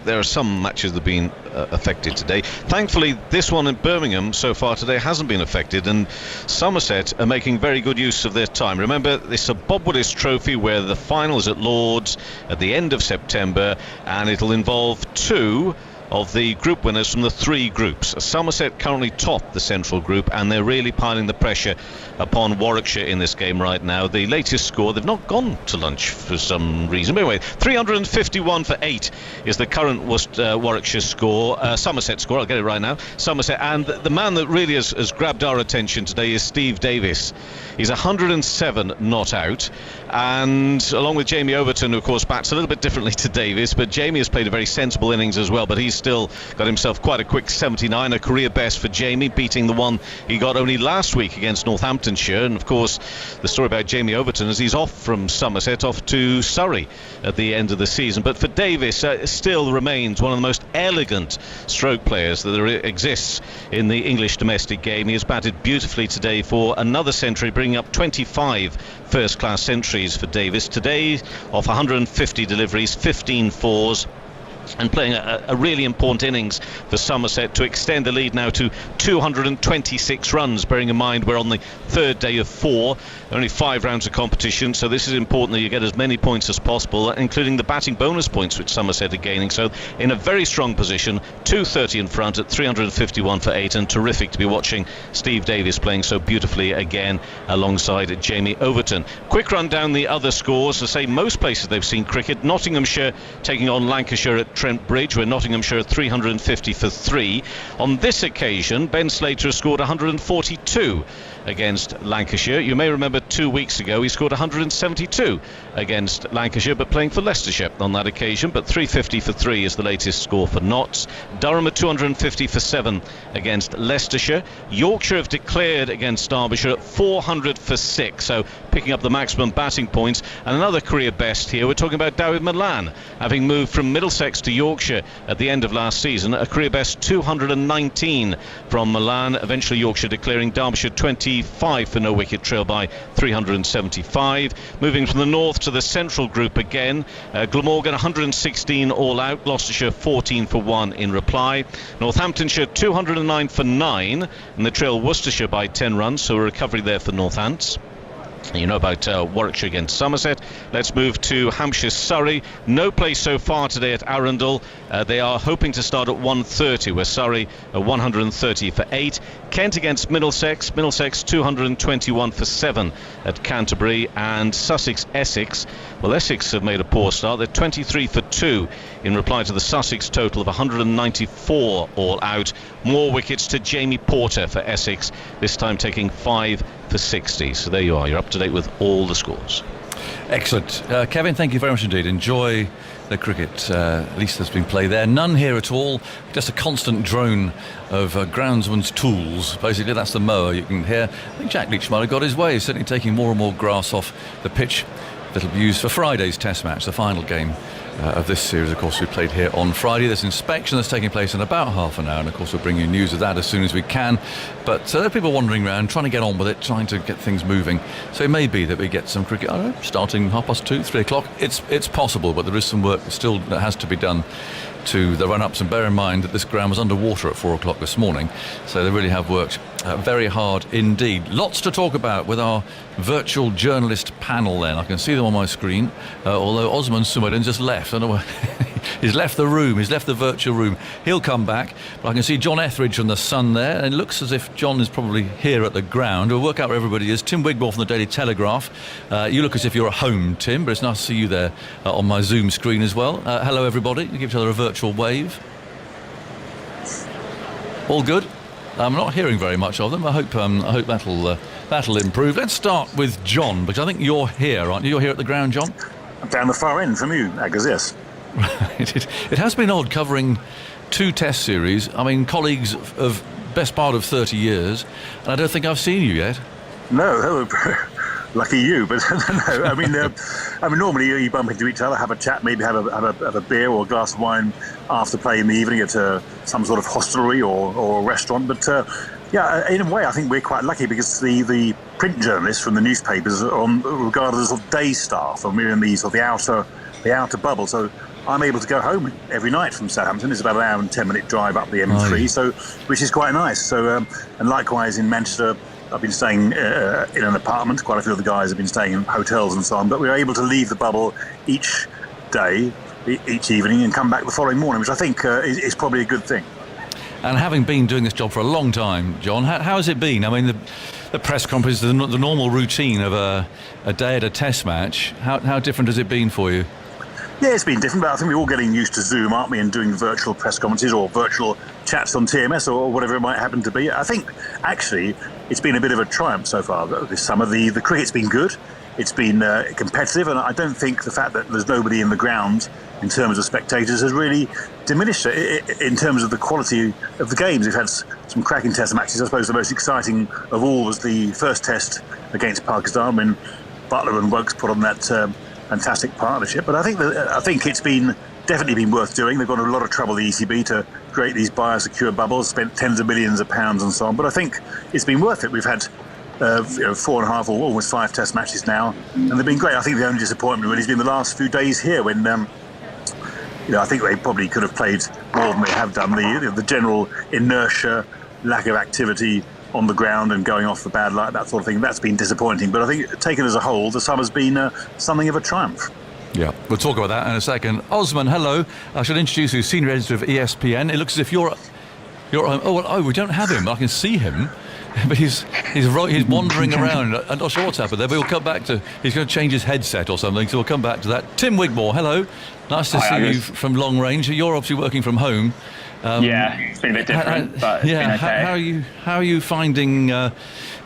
There are some matches that have been affected today. Thankfully, this one in Birmingham so far today hasn't been affected, and Somerset are making very good use of their time. Remember, it's a Bob Willis Trophy where the final is at Lord's at the end of September, and it'll involve 2 of the group winners from the 3 groups. Somerset currently top the central group, and they're really piling the pressure upon Warwickshire in this game right now. The latest score, they've not gone to lunch for some reason, but anyway, 351 for 8 is the current Warwickshire score, Somerset score, I'll get it right now, Somerset. And the man that really has grabbed our attention today is Steve Davis. He's 107 not out, and along with Jamie Overton, who of course bats a little bit differently to Davis, but Jamie has played a very sensible innings as well, but he's still got himself quite a quick 79, a career best for Jamie, beating the one he got only last week against Northamptonshire. And of course the story about Jamie Overton is he's off from Somerset, off to Surrey at the end of the season. But for Davis, still remains one of the most elegant stroke players that there exists in the English domestic game. He has batted beautifully today for another century, bringing up 25 first-class centuries for Davis. Today, off 150 deliveries, 15 fours, and playing a really important innings for Somerset to extend the lead now to 226 runs, bearing in mind we're on the 3rd day of 4, only 5 rounds of competition, so this is important that you get as many points as possible, including the batting bonus points which Somerset are gaining. So in a very strong position, 230 in front at 351 for 8, and terrific to be watching Steve Davis playing so beautifully again alongside Jamie Overton. Quick run down the other scores. To say most places they've seen cricket. Nottinghamshire taking on Lancashire at Trent Bridge, where Nottinghamshire are 350 for 3. On this occasion, Ben Slater has scored 142 against Lancashire. You may remember 2 weeks ago he scored 172 against Lancashire, but playing for Leicestershire on that occasion. But 350 for 3 is the latest score for Notts. Durham at 250 for 7 against Leicestershire. Yorkshire have declared against Derbyshire at 400 for 6, so picking up the maximum batting points. And another career best here, we're talking about David Milan, having moved from Middlesex to Yorkshire at the end of last season. A career best 219 from Milan. Eventually Yorkshire declaring, Derbyshire 25 for no wicket trail by 375. Moving from the north to the central group again, Glamorgan 116 all out, Gloucestershire 14 for 1 in reply. Northamptonshire 209 for 9, and they trail Worcestershire by 10 runs, so a recovery there for Northants. You know about Warwickshire against Somerset. Let's move to Hampshire-Surrey. No place so far today at Arundel. They are hoping to start at 1:30, where Surrey are 130 for 8. Kent against Middlesex. Middlesex 221 for 7 at Canterbury. And Sussex-Essex. Well, Essex have made a poor start. They're 23 for 2 in reply to the Sussex total of 194 all out. More wickets to Jamie Porter for Essex, this time taking 5 for 60. So there you are, you're up to date with all the scores.
Excellent. Kevin, thank you very much indeed. Enjoy the cricket. At least there's been play there. None here at all. Just a constant drone of groundsman's tools. Basically, that's the mower you can hear. I think Jack Leach might have got his way, certainly taking more and more grass off the pitch that'll be used for Friday's Test match, the final game of this series. Of course, we played here on Friday. There's inspection that's taking place in about half an hour, and of course we'll bring you news of that as soon as we can. But there are people wandering around trying to get on with it, trying to get things moving. So it may be that we get some cricket, I don't know, starting 2:30, 3 o'clock. It's possible, but there is some work still that has to be done to the run-ups, and bear in mind that this ground was underwater at 4 o'clock this morning, so they really have worked very hard indeed. Lots to talk about with our virtual journalist panel then. I can see them on my screen, although Osman Sumadin just left. I don't know where he's left the room, he's left the virtual room. He'll come back, but I can see John Etheridge from The Sun there, and it looks as if John is probably here at the ground. We'll work out where everybody is. Tim Wigmore from the Daily Telegraph. You look as if you're at home, Tim, but it's nice to see you there on my Zoom screen as well. Hello everybody, give each other a virtual wave. All good? I'm not hearing very much of them. I hope that'll improve. Let's start with John, because I think you're here, aren't you? You're here at the ground, John?
I'm down the far end from you, Aggers, yes.
It has been odd covering 2 Test series. I mean, colleagues of best part of 30 years, and I don't think I've seen you yet.
No, lucky you, but no. I mean, normally you bump into each other, have a chat, maybe have a beer or a glass of wine after play in the evening at some sort of hostelry or a restaurant. But yeah, in a way, I think we're quite lucky because the print journalists from the newspapers are regarded as sort of day staff, and we're in the outer bubble. So I'm able to go home every night from Southampton. It's about an hour and 10-minute drive up the M3, so which is quite nice. So and likewise in Manchester, I've been staying in an apartment. Quite a few of the guys have been staying in hotels and so on. But we're able to leave the bubble each day, each evening, and come back the following morning, which I think is probably a good thing.
And having been doing this job for a long time, John, how has it been? I mean, the press conference, the normal routine of a day at a Test match, how different has it been for you?
Yeah, it's been different, but I think we're all getting used to Zoom, aren't we, and doing virtual press conferences or virtual chats on TMS or whatever it might happen to be. I think, actually, it's been a bit of a triumph so far this summer. The cricket's been good. It's been competitive, and I don't think the fact that there's nobody in the ground in terms of spectators has really diminished in terms of the quality of the games. We've had some cracking Test matches. I suppose the most exciting of all was the first Test against Pakistan when Buttler and Woakes put on that fantastic partnership. But I think it's definitely been worth doing. They've gone to a lot of trouble, the ECB, to create these biosecure bubbles, spent tens of millions of pounds and so on. But I think it's been worth it. We've had 4.5 or almost 5 Test matches now, and they've been great. I think the only disappointment really has been the last few days here when I think they probably could have played more than they have done. The general inertia, lack of activity on the ground and going off the bad light, that sort of thing, that's been disappointing. But I think taken as a whole, the summer's been something of a triumph.
Yeah, we'll talk about that in a second. Osman, hello. I should introduce you, senior editor of ESPN. It looks as if you're at home. Oh, we don't have him. I can see him, but he's wandering around. I'm not sure what's happened there, but we'll come back to. He's going to change his headset or something, so we'll come back to that. Tim Wigmore, hello. Nice to see you from long range. You're obviously working from home.
Yeah, it's been a bit different, but it's been okay.
How are you finding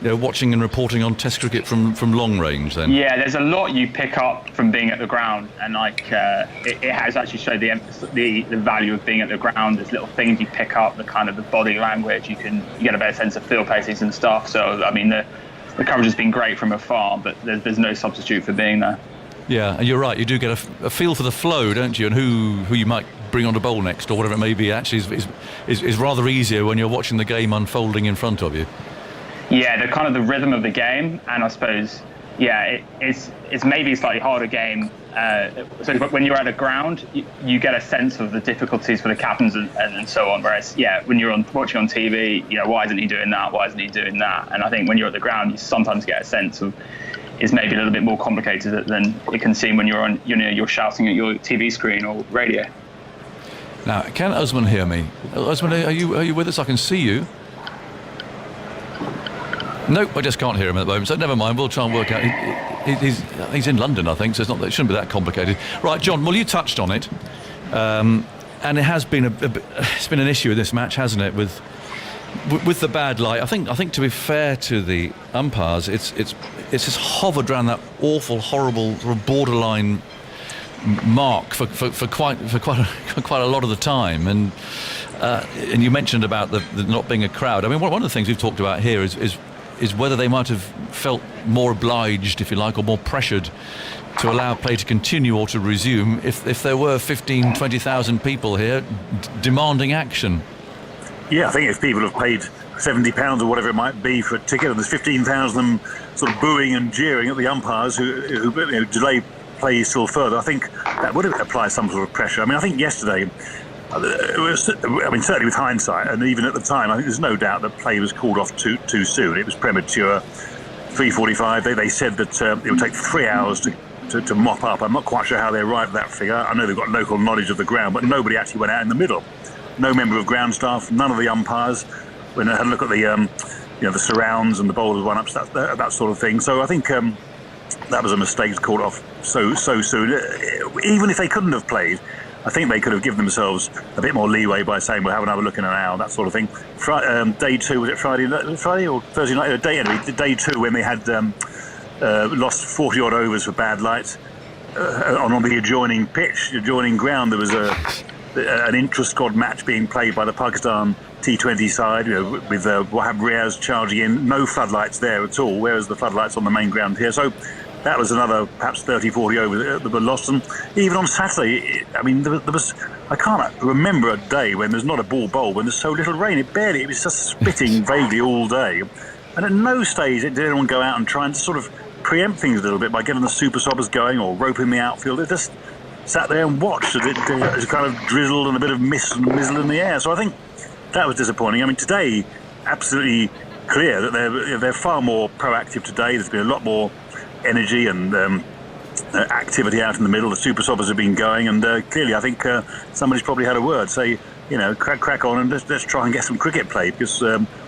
watching and reporting on Test cricket from long range then?
Yeah, there's a lot you pick up from being at the ground, and it has actually showed the value of being at the ground. There's little things you pick up, the kind of the body language. You get a better sense of field places and stuff. So I mean, the coverage has been great from afar, but there's no substitute for being there.
Yeah, and you're right. You do get a feel for the flow, don't you? And who you might bring on to bowl next or whatever it may be. Actually, is rather easier when you're watching the game unfolding in front of you.
Yeah, the kind of the rhythm of the game, and I suppose it's maybe a slightly harder game. So when you're at a ground, you get a sense of the difficulties for the captains and so on. Whereas when you're watching on TV, why isn't he doing that? Why isn't he doing that? And I think when you're at the ground, you sometimes get a sense of is maybe a little bit more complicated than it can seem when you're shouting at your TV screen or radio.
Now, can Usman hear me? Usman, are you with us? I can see you. Nope, I just can't hear him at the moment, so never mind, we'll try and work out. He's in London, I think, so it shouldn't be that complicated. Right, John, well, you touched on it, and it has been it's been an issue in this match, hasn't it, with the bad light. I think to be fair to the umpires, it's just hovered around that awful, horrible, sort of borderline mark for quite a lot of the time, and you mentioned about the not being a crowd. I mean, one of the things we've talked about here is whether they might have felt more obliged, if you like, or more pressured to allow play to continue or to resume if there were 20,000 people here demanding action.
Yeah, I think if people have paid £70 or whatever it might be for a ticket, and there's 15,000 of them sort of booing and jeering at the umpires who delay play still further, I think that would apply some sort of pressure. I mean, I think yesterday, certainly with hindsight, and even at the time, I think there's no doubt that play was called off too soon. It was premature. 3:45. They said that it would take 3 hours to mop up. I'm not quite sure how they arrived at that figure. I know they've got local knowledge of the ground, but nobody actually went out in the middle. No member of ground staff, none of the umpires. When I had a look at the surrounds and the bowlers one-ups, that sort of thing. So I think that was a mistake to call it off so soon. Even if they couldn't have played, I think they could have given themselves a bit more leeway by saying we'll have another look in an hour, that sort of thing. Day two, was it Friday or Thursday night? Day two, when they had lost 40 odd overs for bad light on the adjoining pitch, adjoining ground. There was an intra-squad match being played by the Pakistan T20 side, with Wahab Riaz charging in. No floodlights there at all, whereas the floodlights on the main ground here. So that was another perhaps 30-40 overs that were lost. And even on Saturday, I mean, there was I can't remember a day when there's not a ball bowled, when there's so little rain. It was just spitting vaguely all day. And at no stage did anyone go out and try and sort of preempt things a little bit by getting the super sobbers going or roping the outfield. They just sat there and watched as it kind of drizzled and a bit of mist and mizzle in the air. So I think that was disappointing. I mean, today, absolutely clear that they're far more proactive today. There's been a lot more energy and activity out in the middle. The super sobbers have been going, and clearly I think somebody's probably had a word, say, crack on and let's try and get some cricket played, because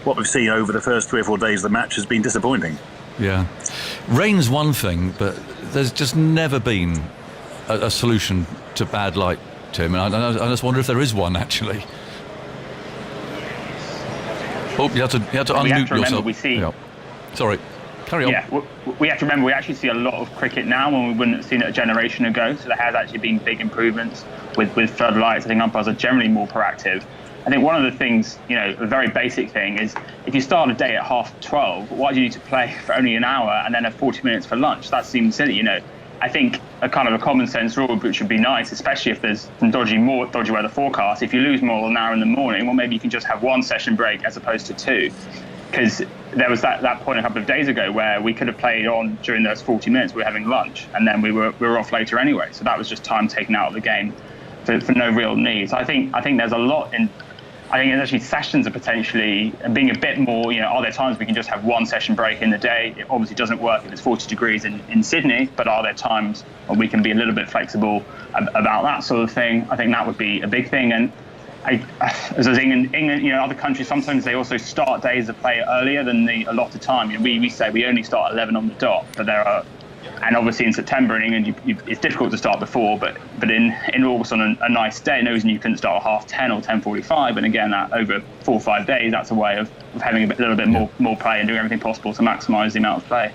what we've seen over the first 3 or 4 days of the match has been disappointing.
Yeah. Rain's one thing, but there's just never been a solution to bad light, Tim, and I just wonder if there is one, actually. Oh, you have to unmute yourself. Sorry. Carry on.
Yeah, we have to remember we actually see a lot of cricket now when we wouldn't have seen it a generation ago. So there has actually been big improvements with floodlights. I think umpires are generally more proactive. I think one of the things, a very basic thing is if you start a day at 12:30, why do you need to play for only an hour and then have 40 minutes for lunch? That seems silly, I think a kind of a common sense rule, which would be nice, especially if there's some dodgy weather forecast. If you lose more than an hour in the morning, well, maybe you can just have one session break as opposed to two. Because there was that point a couple of days ago where we could have played on during those 40 minutes. We were having lunch, and then we were off later anyway. So that was just time taken out of the game for no real need. So I think there's a lot in. I think actually sessions are potentially being a bit more. Are there times we can just have one session break in the day? It obviously doesn't work if it's 40 degrees in Sydney, but are there times where we can be a little bit flexible about that sort of thing? I think that would be a big thing. And as I was in England, other countries, sometimes they also start days of play earlier than the allotted time. We say we only start at 11 on the dot, but there are, and obviously in September in England, it's difficult to start before, but in August on a nice day, no reason you couldn't start at 10:30 or 10:45, and again, that over 4 or 5 days, that's a way of having a little bit more play and doing everything possible to maximise the amount of play.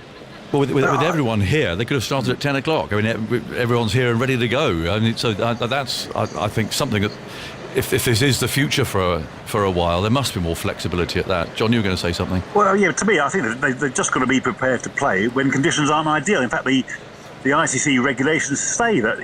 Well, with everyone here, they could have started at 10 o'clock. I mean, everyone's here and ready to go. I mean, so that's, I think, something that, if this is the future for a while, there must be more flexibility at that. John, you were going to say something.
Well, yeah, to me, I think that they've just got to be prepared to play when conditions aren't ideal. In fact, the ICC regulations say that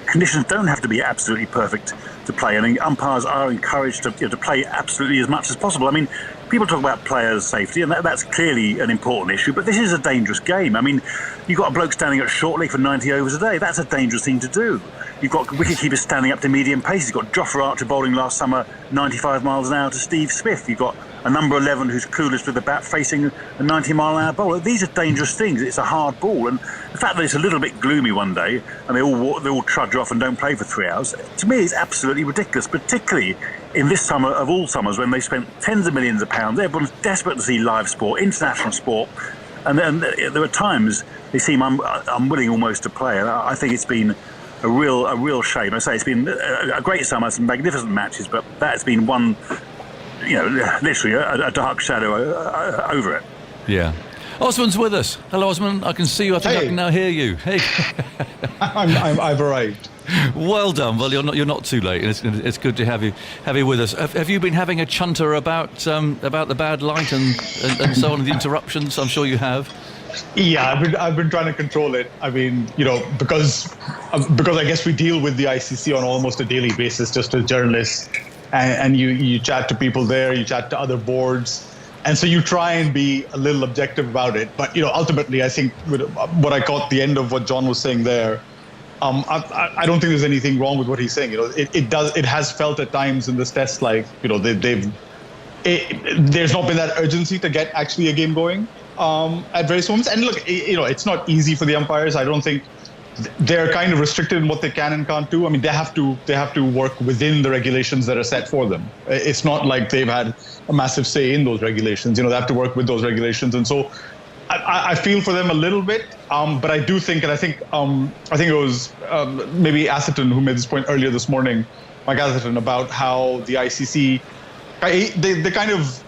conditions don't have to be absolutely perfect to play, and umpires are encouraged to play absolutely as much as possible. I mean, people talk about players' safety, and that's clearly an important issue, but this is a dangerous game. I mean, you've got a bloke standing at short leg for 90 overs a day. That's a dangerous thing to do. You've got wicketkeepers standing up to medium pace. You've got Jofra Archer bowling last summer 95 miles an hour to Steve Smith. You've got a number 11 who's clueless with the bat facing a 90-mile-an-hour bowler. These are dangerous things. It's a hard ball, and the fact that it's a little bit gloomy one day and they all trudge off and don't play for 3 hours, to me is absolutely ridiculous, particularly in this summer of all summers when they spent tens of millions of pounds. Everyone's desperate to see live sport, international sport, and then there are times they seem unwilling almost to play. And I think it's been a real shame. I say it's been a great summer, some magnificent matches, but that's been one, literally a dark shadow over it.
Yeah. Osman's with us. Hello, Osman. I can see you. I think I can now hear you. Hey.
I've arrived.
Well done. Well, you're not too late. It's good to have you with us. Have you been having a chunter about the bad light and so on, the interruptions? I'm sure you have.
Yeah, I've been trying to control it. I mean, because I guess we deal with the ICC on almost a daily basis, just as journalists, and you chat to people there, you chat to other boards, and so you try and be a little objective about it. But ultimately, I think what I caught the end of what John was saying there. I don't think there's anything wrong with what he's saying. It has felt at times in this test like there's not been that urgency to get actually a game going at various moments. And look, it's not easy for the umpires. I don't think they're kind of restricted in what they can and can't do. I mean, they have to work within the regulations that are set for them. It's not like they've had a massive say in those regulations. They have to work with those regulations, and so. I feel for them a little bit, but I do think, and I think it was maybe Atherton who made this point earlier this morning, Mike Atherton, about how the ICC they kind of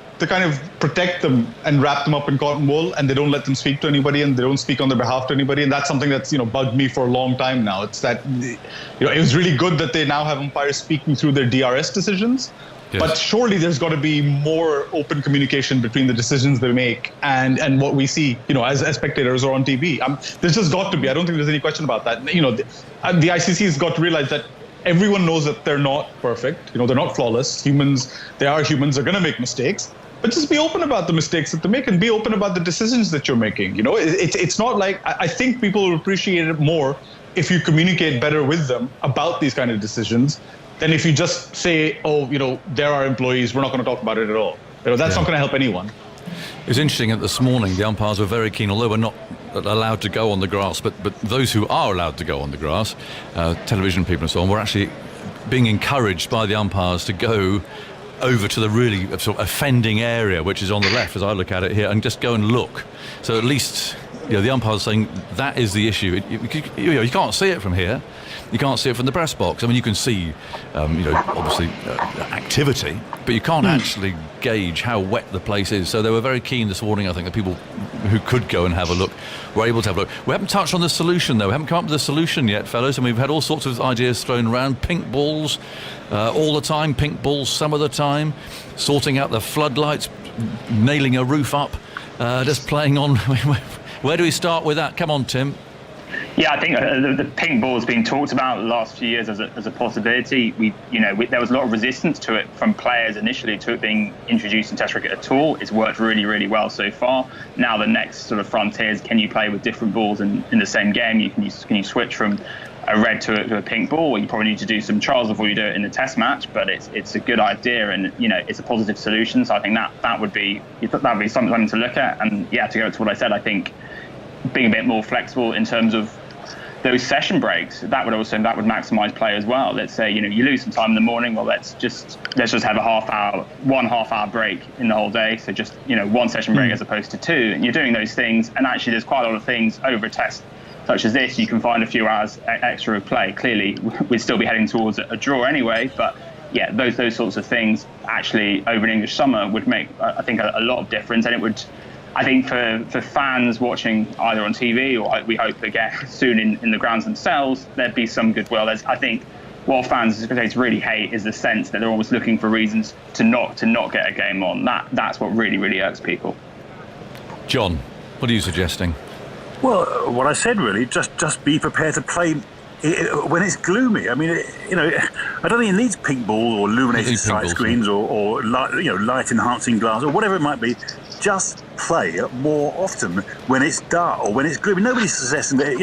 protect them and wrap them up in cotton wool, and they don't let them speak to anybody, and they don't speak on their behalf to anybody, and that's something that's bugged me for a long time now. It's that it was really good that they now have umpires speaking through their DRS decisions. Yes. But surely there's got to be more open communication between the decisions they make and what we see, as spectators or on TV. There's just got to be. I don't think there's any question about that. The ICC has got to realize that everyone knows that they're not perfect. They're not flawless. They are humans. They're going to make mistakes. But just be open about the mistakes that they make and be open about the decisions that you're making. It's not like I think people will appreciate it more if you communicate better with them about these kind of decisions. Than if you just say, there are employees, we're not going to talk about it at all. That's not going to help anyone.
It was interesting that this morning the umpires were very keen, although we're not allowed to go on the grass, but those who are allowed to go on the grass, television people and so on, were actually being encouraged by the umpires to go over to the really sort of offending area, which is on the left as I look at it here, and just go and look. So at least the umpires are saying that is the issue. You can't see it from here. You can't see it from the press box. I mean, you can see, obviously activity, but you can't actually gauge how wet the place is. So they were very keen this morning, I think, that people who could go and have a look were able to have a look. We haven't touched on the solution, though. We haven't come up with a solution yet, fellas, and we've had all sorts of ideas thrown around. Pink balls all the time, pink balls some of the time, sorting out the floodlights, nailing a roof up, just playing on. Where do we start with that? Come on, Tim.
Yeah, I think the pink ball has been talked about the last few years as a possibility. There was a lot of resistance to it from players initially to it being introduced in Test cricket at all. It's worked really, really well so far. Now the next sort of frontier is, can you play with different balls in the same game? Can you switch from a red to a pink ball? You probably need to do some trials before you do it in the Test match, but it's a good idea, and it's a positive solution. So I think that would be something to look at. And yeah, to go to what I said, I think being a bit more flexible in terms of those session breaks, that would maximise play as well. Let's say you lose some time in the morning. Well, let's just have one half hour break in the whole day. So just one session break as opposed to two. And you're doing those things. And actually, there's quite a lot of things over a test such as this. You can find a few hours extra of play. Clearly, we'd still be heading towards a draw anyway. But yeah, those sorts of things actually over an English summer would make, I think, a lot of difference. And it would. I think for fans watching either on TV or we hope again soon in the grounds themselves, there'd be some goodwill. I think what fans really hate is the sense that they're always looking for reasons to not get a game on. That's what really, really irks people.
John, what are you suggesting?
Well, what I said really, just be prepared to play when it's gloomy. I mean, I don't think it needs pink ball or illuminated sight screens or light enhancing glass or whatever it might be. Just play more often when it's dark or when it's gloomy. Nobody's suggesting that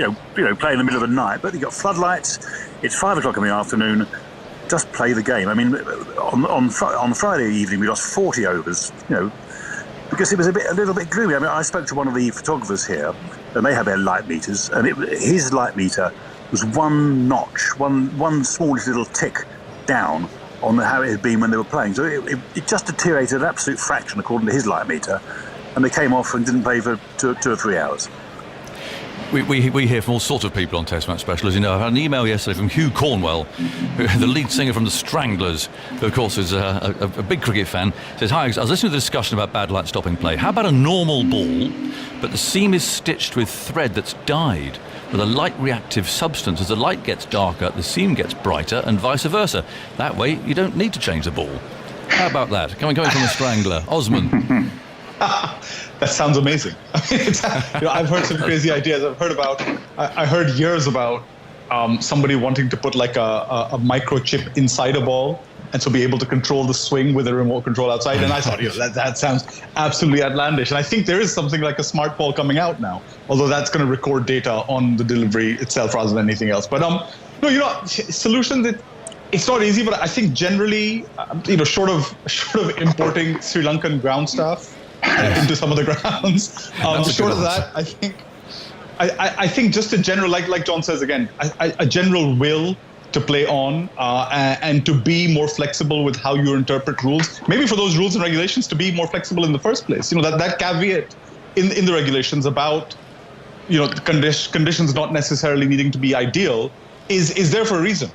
play in the middle of the night, but you've got floodlights. it's 5 o'clock in the afternoon. Just play the game. I mean, on Friday evening we lost 40 overs. Because it was a little bit gloomy. I mean, I spoke to one of the photographers here, and they have their light meters, and his light meter was one notch, one smallest little tick down on how it had been when they were playing. So it just deteriorated an absolute fraction according to his light meter, and they came off and didn't play for 2 or 3 hours.
We hear from all sorts of people on Test Match Special. As you know, I had an email yesterday from Hugh Cornwell, the lead singer from the Stranglers, who of course is a big cricket fan. Says, "Hi, I was listening to the discussion about bad light stopping play. How about a normal ball, but the seam is stitched with thread that's dyed with a light reactive substance? As the light gets darker, the seam gets brighter, and vice versa. That way, you don't need to change the ball." How about that? Coming from the Strangler, Osman.
That sounds amazing. I've heard some crazy ideas. I heard years about somebody wanting to put like a microchip inside a ball, and so be able to control the swing with a remote control outside. And I thought, that sounds absolutely outlandish. And I think there is something like a smart ball coming out now, although that's going to record data on the delivery itself rather than anything else. But solutions. It's not easy, but I think generally, short of importing Sri Lankan ground staff into some of the grounds. Short of that, I think just a general, like John says again, a general will to play on and to be more flexible with how you interpret rules. Maybe for those rules and regulations to be more flexible in the first place. That caveat in the regulations about conditions not necessarily needing to be ideal is there for a reason.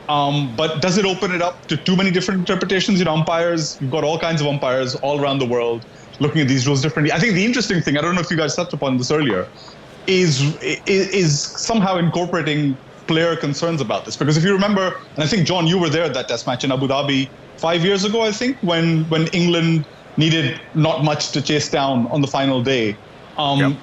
But does it open it up to too many different interpretations? Umpires, you've got all kinds of umpires all around the world looking at these rules differently. I think the interesting thing, I don't know if you guys touched upon this earlier, is somehow incorporating player concerns about this. Because if you remember, and I think, John, you were there at that test match in Abu Dhabi 5 years ago, I think, when England needed not much to chase down on the final day. And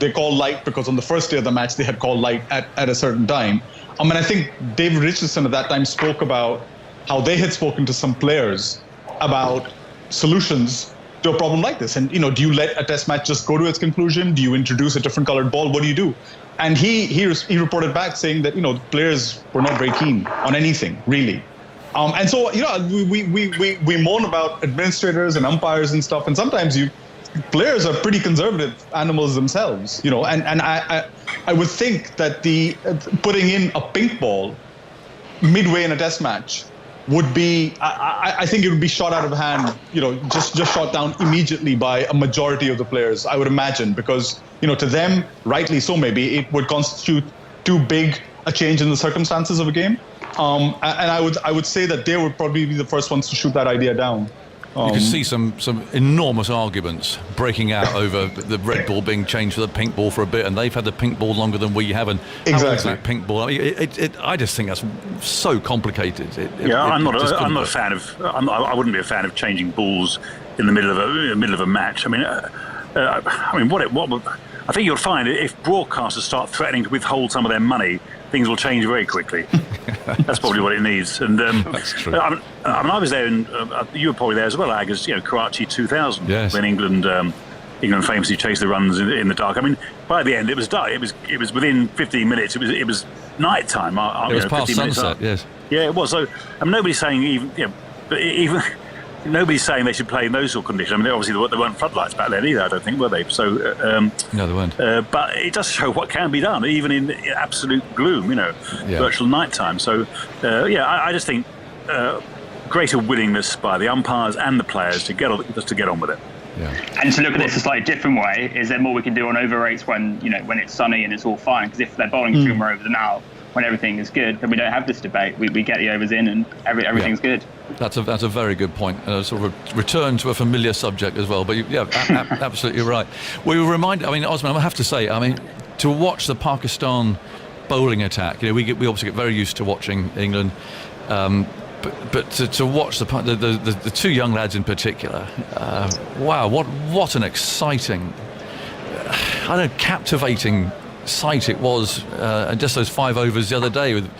they called light because on the first day of the match, they had called light at a certain time. And I think David Richardson at that time spoke about how they had spoken to some players about solutions to a problem like this. And, do you let a test match just go to its conclusion? Do you introduce a different colored ball? What do you do? And he reported back saying that, players were not very keen on anything, really. And so, we moan about administrators and umpires and stuff. And sometimes players are pretty conservative animals themselves, and I would think that the putting in a pink ball midway in a test match would be, I think it would be shot out of hand, just shot down immediately by a majority of the players, I would imagine, because, to them, rightly so maybe, it would constitute too big a change in the circumstances of a game. And I would say that they would probably be the first ones to shoot that idea down.
You can see some enormous arguments breaking out over the red ball being changed for the pink ball for a bit, and they've had the pink ball longer than we have. And
exactly
that pink ball. I just think that's so complicated.
I'm not a fan of. I wouldn't be a fan of changing balls in the middle of a match. I think you'll find if broadcasters start threatening to withhold some of their money, things will change very quickly. That's probably what it needs. And
that's true.
I was there, you were probably there as well, Ag, as Karachi 2000,
yes.
when England famously chased the runs in the dark. I mean, by the end it was dark. It was within 15 minutes. It was night time.
It was past sunset. Yes.
Yeah, it was. So nobody's saying nobody's saying they should play in those sort of conditions. I mean, obviously there weren't floodlights back then either, I don't think, were they? So
no, they weren't.
But it does show what can be done, even in absolute gloom, virtual nighttime. So, I just think greater willingness by the umpires and the players to get on with it.
Yeah. And to look at this a slightly different way, is there more we can do on over rates when it's sunny and it's all fine? Because if they're bowling through more overs now, when everything is good, then we don't have this debate. We get the overs in and everything's good. That's
a very good point. Sort of return to a familiar subject as well. But absolutely right. We were reminded. I mean, Osman, I have to say, to watch the Pakistan bowling attack, we obviously get very used to watching England. But to watch the two young lads in particular, wow, what an exciting, captivating sight it was, and just those 5 overs the other day with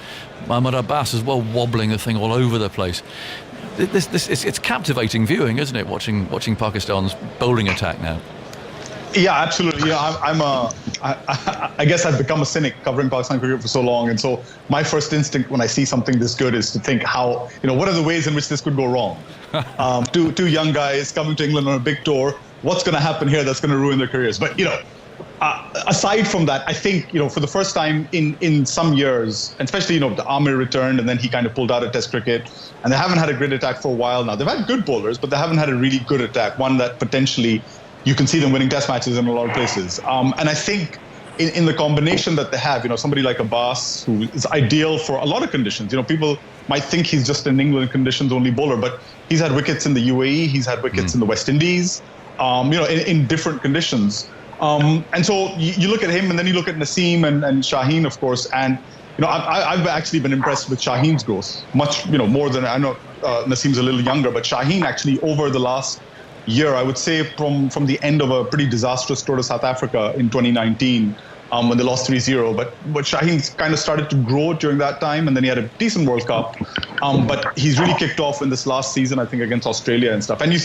Mohammad Abbas as well, wobbling the thing all over the place. It's captivating viewing, isn't it? Watching Pakistan's bowling attack now.
Yeah, absolutely. I guess I've become a cynic covering Pakistan cricket for so long, and so my first instinct when I see something this good is to think how, what are the ways in which this could go wrong? Two young guys coming to England on a big tour. What's going to happen here that's going to ruin their careers? But aside from that, I think for the first time in some years, and especially the Amir returned and then he kind of pulled out of Test cricket, and they haven't had a great attack for a while now. They've had good bowlers, but they haven't had a really good attack. One that potentially you can see them winning Test matches in a lot of places. And I think in the combination that they have, somebody like Abbas, who is ideal for a lot of conditions. People might think he's just an England conditions only bowler, but he's had wickets in the UAE, he's had wickets in the West Indies, in different conditions. And so you look at him, and then you look at Naseem and Shaheen, of course, and I've actually been impressed with Shaheen's growth, much more than I know. Naseem's a little younger, but Shaheen actually over the last year, I would say from the end of a pretty disastrous tour to South Africa in 2019, when they lost 3-0, but Shaheen kind of started to grow during that time, and then he had a decent World Cup, but he's really kicked off in this last season, I think, against Australia and stuff. And you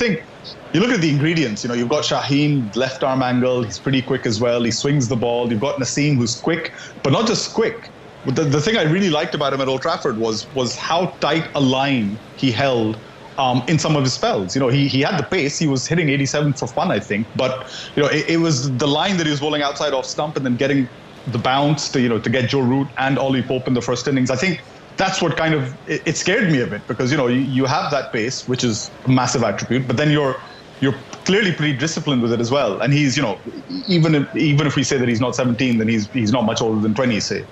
look at the ingredients, you've got Shaheen, left arm angle, he's pretty quick as well, he swings the ball. You've got Naseem, who's quick, but not just quick. But the thing I really liked about him at Old Trafford was how tight a line he held in some of his spells. He had the pace, he was hitting 87 for fun, I think, but it was the line that he was bowling outside off stump and then getting the bounce to get Joe Root and Ollie Pope in the first innings. I think that's what kind of it scared me a bit, because you have that pace, which is a massive attribute, but then you're clearly pretty disciplined with it as well. And he's even if we say that he's not 17, then he's not much older than 20, say,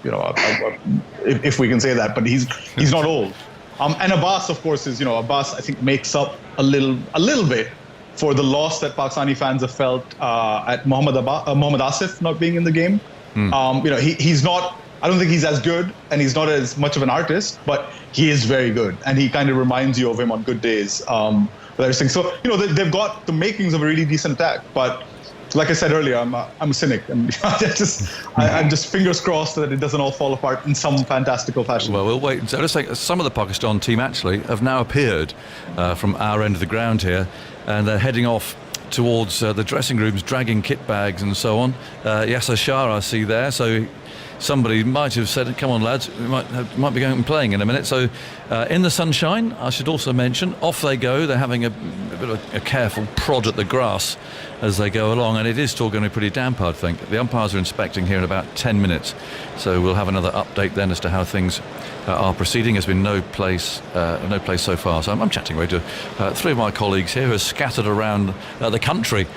if we can say that, but he's not old. And Abbas, of course, Abbas, I think, makes up a little bit for the loss that Pakistani fans have felt at Mohammad Asif not being in the game. He's not. I don't think he's as good, and he's not as much of an artist, but he is very good, and he kind of reminds you of him on good days. So they've got the makings of a really decent attack, but like I said earlier, I'm a cynic, and I'm just fingers crossed that it doesn't all fall apart in some fantastical fashion.
Well, we'll wait and see. Let's say some of the Pakistan team actually have now appeared from our end of the ground here, and they're heading off towards the dressing rooms, dragging kit bags and so on. Yasir Shah I see there, so somebody might have said, come on lads, we might be going and playing in a minute. So in the sunshine, I should also mention, off they go. They're having a bit of a careful prod at the grass as they go along, and it is still going to be pretty damp, I think. The umpires are inspecting here in about 10 minutes, so we'll have another update then as to how things are proceeding. There's been no place so far, so I'm chatting away to three of my colleagues here who are scattered around the country.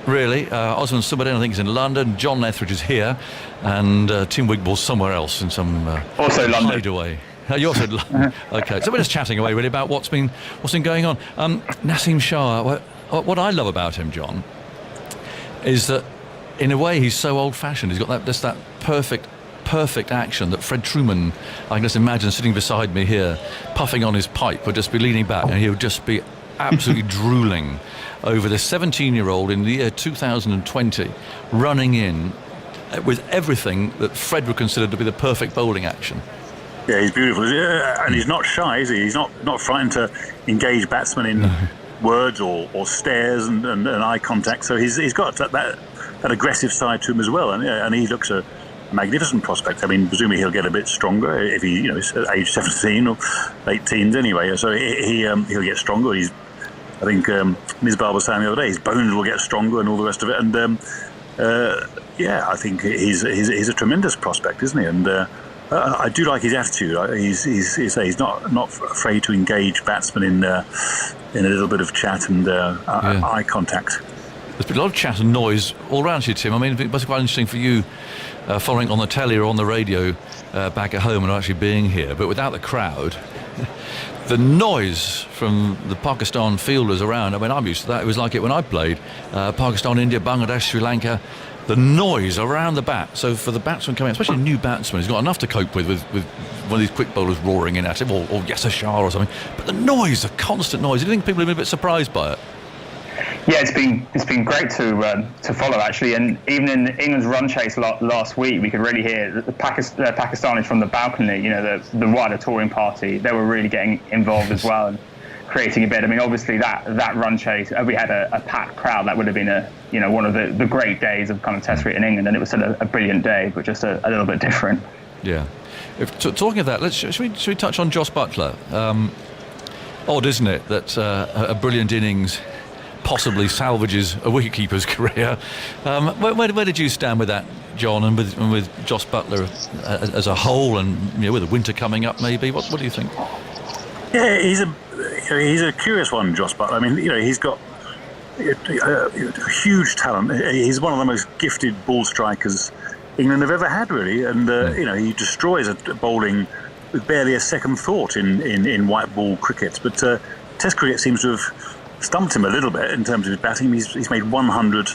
Really, Osman Subadin, I think, is in London. John Etheridge is here, and Tim Wigball's somewhere else in some
also London
hideaway. You're also in London. Okay, so we're just chatting away really about what's been going on. Naseem Shah. What I love about him, John, is that in a way he's so old-fashioned. He's got that perfect action that Fred Truman, I can just imagine sitting beside me here, puffing on his pipe, would just be leaning back, and he would just be absolutely drooling over this 17-year-old in the year 2020, running in with everything that Fred would consider to be the perfect bowling action.
Yeah, he's beautiful, and he's not shy, is he? He's not frightened to engage batsmen in words or stares and eye contact. So he's got that aggressive side to him as well, and he looks a magnificent prospect. I mean, presumably he'll get a bit stronger if he, is at age 17 or late teens anyway. So he'll get stronger. I think Misbah was saying the other day, his bones will get stronger and all the rest of it. And I think he's a tremendous prospect, isn't he? And I do like his attitude. He's not afraid to engage batsmen in a little bit of chat and eye contact.
There's been a lot of chat and noise all around you, Tim. I mean, it must be quite interesting for you following on the telly or on the radio back at home and actually being here, but without the crowd. The noise from the Pakistan fielders around, I mean, I'm used to that. It was like it when I played Pakistan, India, Bangladesh, Sri Lanka. The noise around the bat. So for the batsman coming out, especially a new batsman, he's got enough to cope with one of these quick bowlers roaring in at him, or Yasir Shah or something. But the noise, the constant noise, do you think people have been a bit surprised by it?
Yeah, it's been great to follow, actually, and even in England's run chase last week, we could really hear the Pakistanis from the balcony, the wider touring party. They were really getting involved as well, and creating a bit. I mean, obviously that run chase, we had a packed crowd. That would have been one of the great days of kind of Test cricket in England, and it was still a brilliant day, but just a little bit different.
Yeah. Talking of that, should we touch on Jos Buttler? Odd, isn't it, that a brilliant innings possibly salvages a wicketkeeper's career. Where did you stand with that, John, and with Jos Buttler as a whole, and with the winter coming up, maybe? What do you think?
Yeah, he's a curious one, Jos Buttler. I mean, he's got a huge talent. He's one of the most gifted ball strikers England have ever had, really, and he destroys a bowling with barely a second thought in white ball cricket. But Test cricket seems to have stumped him a little bit in terms of his batting. He's made 100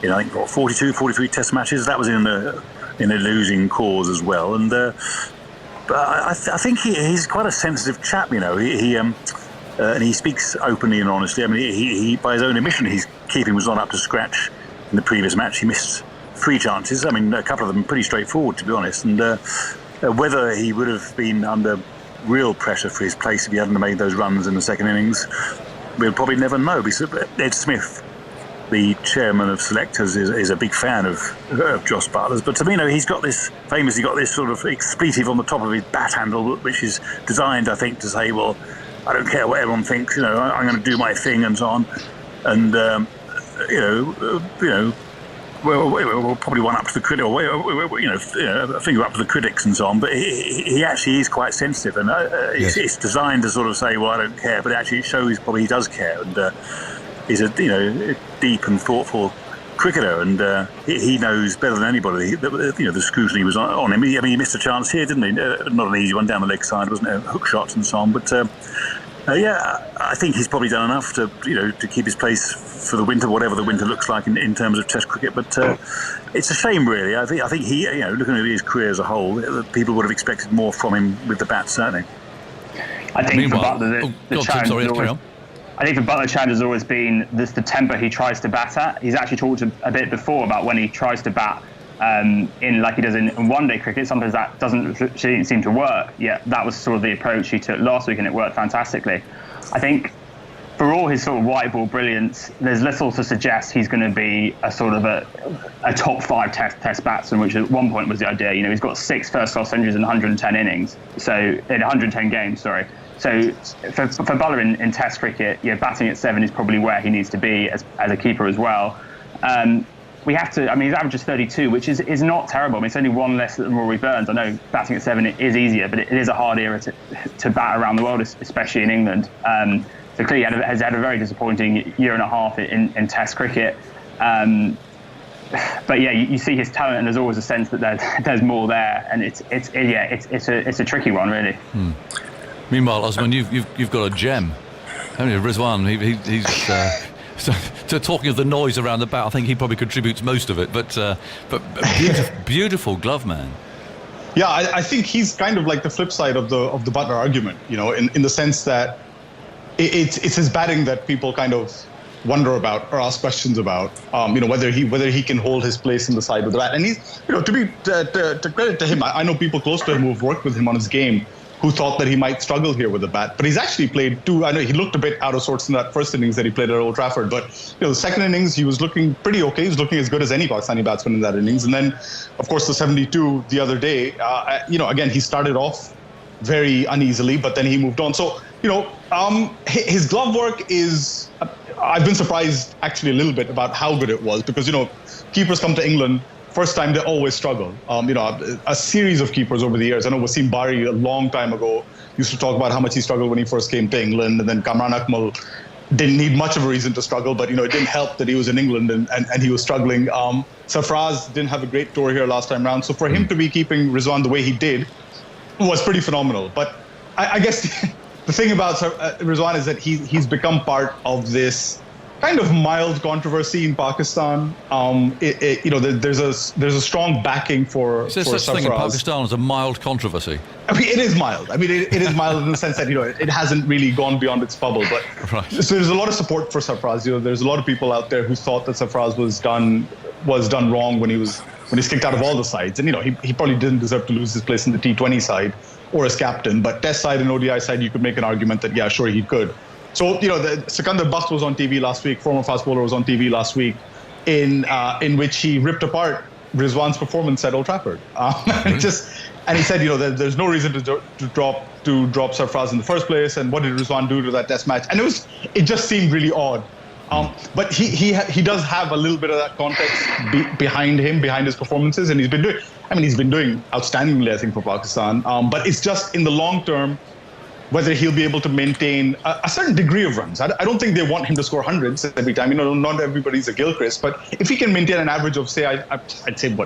in, I think, 43 Test matches. That was in a losing cause as well. And but I think he's quite a sensitive chap. And he speaks openly and honestly. I mean, he by his own admission, his keeping was not up to scratch in the previous match. He missed 3 chances. I mean, a couple of them pretty straightforward, to be honest. And whether he would have been under real pressure for his place if he hadn't made those runs in the second innings, we'll probably never know. Ed Smith, the chairman of selectors, is a big fan of Jos Buttler's. But to me, he's famously got this sort of expletive on the top of his bat handle, which is designed, I think, to say, well, I don't care what everyone thinks. I'm going to do my thing and so on. And we'll probably one up to the critic, or a finger up to the critics and so on. But he actually is quite sensitive, and it's designed to sort of say, well, I don't care, but actually it shows probably he does care, and he's a deep and thoughtful cricketer, and he knows better than anybody that the scrutiny was on him. He missed a chance here, didn't he? Not an easy one down the leg side, wasn't it? Hook shots and so on, but. I think he's probably done enough to keep his place for the winter, whatever the winter looks like in terms of Test cricket. But it's a shame, really. I think he, looking at his career as a whole, people would have expected more from him with the bat, certainly.
I think for Buttler, the challenge has always been the tempo he tries to bat at. He's actually talked a bit before about when he tries to bat in like he does in one-day cricket. Sometimes that doesn't seem to work. Yeah, that was sort of the approach he took last week, and it worked fantastically. I think for all his sort of white ball brilliance, there's little to suggest he's going to be a sort of a top 5 test batsman, which at one point was the idea. He's got 6 first-class centuries in 110 innings, so in 110 games, sorry. So for Buttler in Test cricket, batting at 7 is probably where he needs to be as a keeper as well. We have to. I mean, his average is 32, which is not terrible. I mean, it's only 1 less than Rory Burns. I know batting at 7 is easier, but it is a hard era to bat around the world, especially in England. So clearly, has had a very disappointing year and a half in Test cricket. But yeah, you see his talent, and there's always a sense that there's more there, and it's a tricky one, really.
Meanwhile, Osman, you've got a gem. Haven't you? Rizwan, he's. So talking of the noise around the bat, I think he probably contributes most of it. But beautiful glove man.
Yeah, I think he's kind of like the flip side of the Buttler argument. In the sense that it's his batting that people kind of wonder about or ask questions about. Whether he can hold his place in the side with the bat. And he's to credit to him, I know people close to him who've worked with him on his game, who thought that he might struggle here with the bat. But he's actually played 2. I know he looked a bit out of sorts in that first innings that he played at Old Trafford. But the second innings, he was looking pretty okay. He was looking as good as any Pakistani batsman in that innings. And then, of course, the 72 the other day, again, he started off very uneasily, but then he moved on. So, his glove work is... I've been surprised, actually, a little bit about how good it was. Because, keepers come to England... First time, they always struggle. A series of keepers over the years. I know Wasim Bari a long time ago used to talk about how much he struggled when he first came to England, and then Kamran Akmal didn't need much of a reason to struggle, but it didn't help that he was in England and he was struggling. Sarfraz didn't have a great tour here last time round, so for him to be keeping Rizwan the way he did was pretty phenomenal. But I guess the thing about Rizwan is that he's become part of this kind of mild controversy in Pakistan. There's a strong backing for.
Is there such thing in Pakistan as a mild controversy?
I mean, it is mild. I mean, it is mild in the sense that it hasn't really gone beyond its bubble. But
right.
So there's a lot of support for Sarfraz. There's a lot of people out there who thought that Sarfraz was done wrong when he's kicked out of all the sides, and he probably didn't deserve to lose his place in the T20 side or as captain. But Test side and ODI side, you could make an argument that sure he could. So, the Sikandar Bakht was on TV last week, former fast bowler was on TV last week, in which he ripped apart Rizwan's performance at Old Trafford. And he said, there's no reason to drop Sarfraz in the first place, and what did Rizwan do to that test match? And it just seemed really odd. But he does have a little bit of that context behind his performances, and he's been doing outstandingly, I think, for Pakistan. But it's just in the long term, whether he'll be able to maintain a certain degree of runs. I don't think they want him to score hundreds every time. Not everybody's a Gilchrist, but if he can maintain an average of, say, I'd say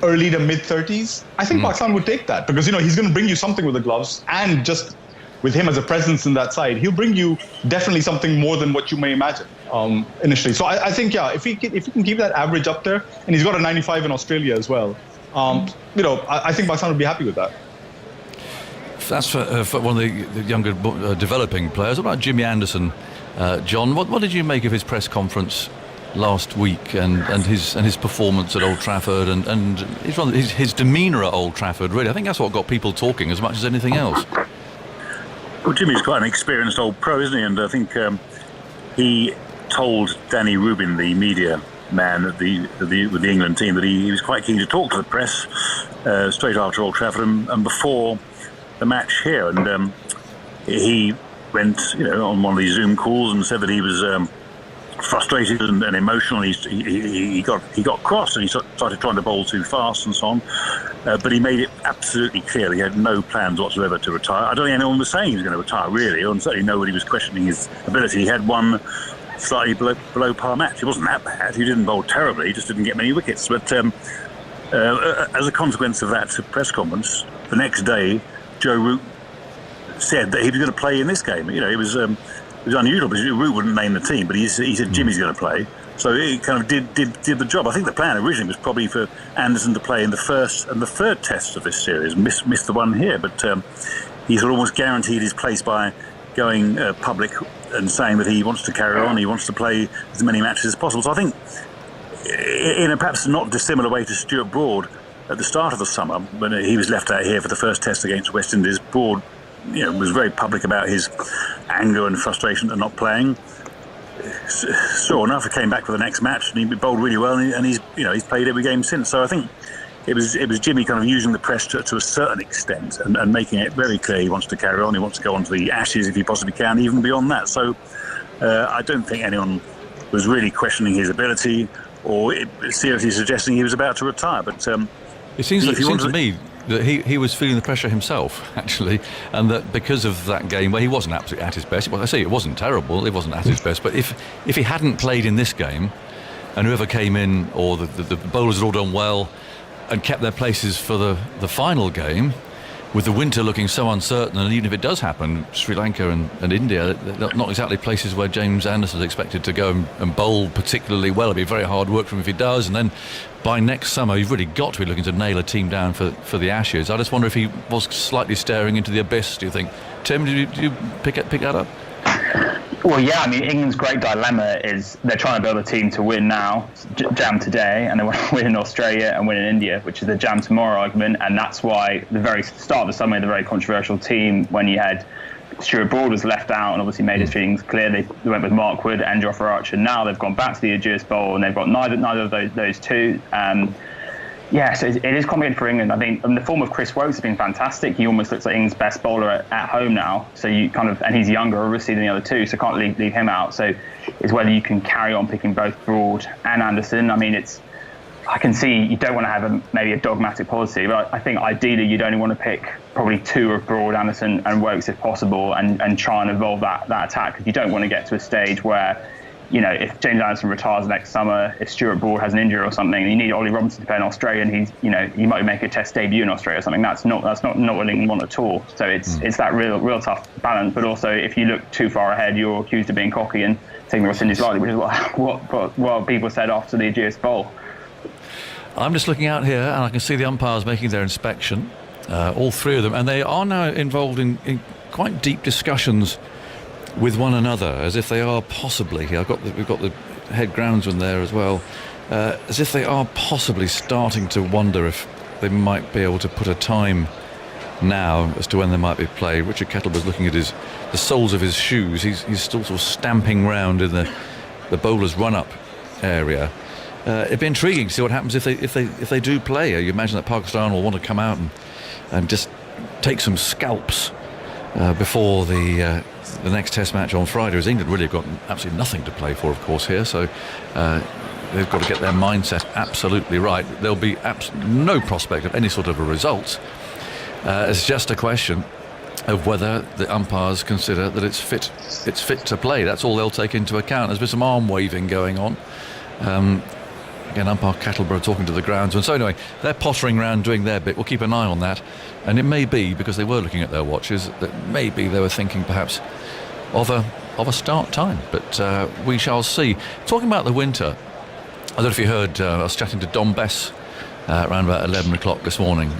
early to mid 30s, I think Pakistan would take that, because he's going to bring you something with the gloves, and just with him as a presence in that side, he'll bring you definitely something more than what you may imagine initially. So I think, if he can keep that average up there, and he's got a 95 in Australia as well, I think Pakistan would be happy with that.
That's for one of the younger developing players. What about Jimmy Anderson, John? What did you make of his press conference last week and his performance at Old Trafford and his demeanour at Old Trafford? Really, I think that's what got people talking as much as anything else.
Well, Jimmy's quite an experienced old pro, isn't he? And I think he told Danny Rubin, the media man with the England team, that he was quite keen to talk to the press straight after Old Trafford and before the match here. And he went, on one of these Zoom calls and said that he was frustrated and emotional. He got cross and he started trying to bowl too fast and so on. But he made it absolutely clear that he had no plans whatsoever to retire. I don't think anyone was saying he was going to retire, really, and certainly nobody was questioning his ability. He had one slightly below par match. It wasn't that bad. He didn't bowl terribly. He just didn't get many wickets. But as a consequence of that press conference, the next day, Joe Root said that he was going to play in this game. It was unusual because Root wouldn't name the team, but he said Jimmy's going to play. So he kind of did the job. I think the plan originally was probably for Anderson to play in the first and the third tests of this series. Missed the one here, but he sort of almost guaranteed his place by going public and saying that he wants to carry on. He wants to play as many matches as possible. So I think, in a perhaps not dissimilar way to Stuart Broad at the start of the summer, when he was left out here for the first test against West Indies, Broad, was very public about his anger and frustration at not playing. Sure enough, he came back for the next match and he bowled really well, and he's played every game since. So I think it was Jimmy kind of using the press to a certain extent and making it very clear he wants to carry on. He wants to go on to the Ashes if he possibly can, even beyond that. So I don't think anyone was really questioning his ability or seriously suggesting he was about to retire. But
it seems to me that he was feeling the pressure himself, actually, and that because of that game where he wasn't absolutely at his best. Well, I say it wasn't terrible, it wasn't at his best, but if he hadn't played in this game, and whoever came in, or the bowlers had all done well and kept their places for the final game, with the winter looking so uncertain, and even if it does happen, Sri Lanka and India, they're not exactly places where James Anderson is expected to go and bowl particularly well. It'll be very hard work for him if he does, and then by next summer you've really got to be looking to nail a team down for the Ashes. I just wonder if he was slightly staring into the abyss, do you think? Tim, did you pick that up?
Well, yeah, England's great dilemma is they're trying to build a team to win now, jam today, and they want to win in Australia and win in India, which is the jam tomorrow argument. And that's why the very start of the summer, the very controversial team, when you had Stuart Broad was left out and obviously made his feelings clear. They went with Mark Wood and Jofra Archer. Now they've gone back to the Aegis Bowl and they've got neither of those two. Yeah, so it is complicated for England. I think the form of Chris Woakes has been fantastic. He almost looks like England's best bowler at home now. So you and he's younger, obviously, than the other two, so can't leave him out. So it's whether you can carry on picking both Broad and Anderson. I can see you don't want to have maybe a dogmatic policy, but I think ideally you'd only want to pick probably two of Broad, Anderson and Woakes if possible, and try and evolve that attack, because you don't want to get to a stage where, if James Anderson retires next summer, if Stuart Broad has an injury or something, and you need Ollie Robinson to play in Australia, and he might make a test debut in Australia or something. That's not what England want at all. So it's that real tough balance. But also, if you look too far ahead, you're accused of being cocky and taking the West Indies lightly, which is what people said after the Aegis Bowl.
I'm just looking out here, and I can see the umpires making their inspection, all three of them, and they are now involved in quite deep discussions with one another, as if they are possibly here. We've got the head groundsman there as well, as if they are possibly starting to wonder if they might be able to put a time now as to when they might be played. Richard Kettle was looking at his the soles of his shoes. He's still sort of stamping round in the bowler's run-up area. It'd be intriguing to see what happens if they do play. You imagine that Pakistan will want to come out and just take some scalps before the next Test match on Friday, as England really have got absolutely nothing to play for, of course, here. So they've got to get their mindset absolutely right. There'll be no prospect of any sort of a result. It's just a question of whether the umpires consider that it's fit to play. That's all they'll take into account. There's been some arm waving going on. Again, umpire Kettleborough talking to the groundsman. So anyway, they're pottering around doing their bit. We'll keep an eye on that. And it may be, because they were looking at their watches, that maybe they were thinking perhaps of a start time. But we shall see. Talking about the winter, I don't know if you heard, I was chatting to Dom Bess around about 11 o'clock this morning.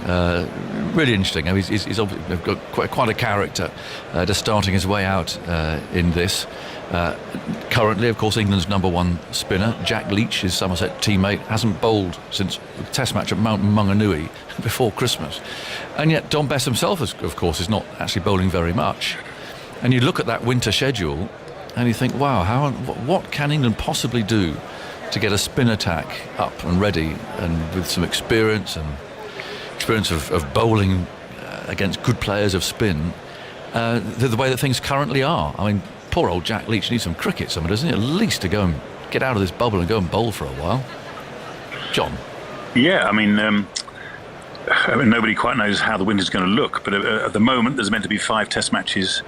Really interesting. I mean, he's obviously got quite a character, just starting his way out in this. Currently, of course, England's number one spinner, Jack Leach, his Somerset teammate, hasn't bowled since the Test match at Mount Maunganui before Christmas. And yet Dom Bess himself, of course, is not actually bowling very much. And you look at that winter schedule and you think, wow, what can England possibly do to get a spin attack up and ready, and with some experience of bowling against good players of spin, the way that things currently are. I mean, poor old Jack Leach needs some cricket, doesn't he? At least to go and get out of this bubble and go and bowl for a while. John?
Yeah, I mean, nobody quite knows how the winter's going to look, but at the moment there's meant to be 5 Test matches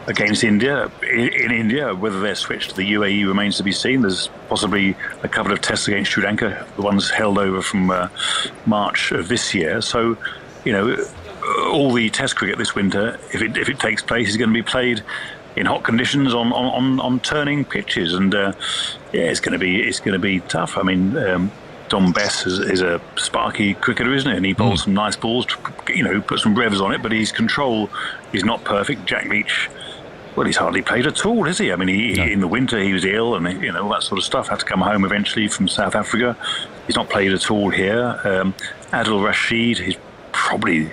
against India, in India. Whether they're switched to the UAE remains to be seen. There's possibly a couple of tests against Sri Lanka, the ones held over from March of this year. So, all the Test cricket this winter, if it takes place, is going to be played in hot conditions on turning pitches, and it's going to be tough. I mean, Dom Bess is a sparky cricketer, isn't it? And he bowls some nice balls, put some revs on it, but his control is not perfect. Jack Leach, well, he's hardly played at all, is he? I mean, in the winter he was ill, and all that sort of stuff. Had to come home eventually from South Africa. He's not played at all here. Adil Rashid, he's probably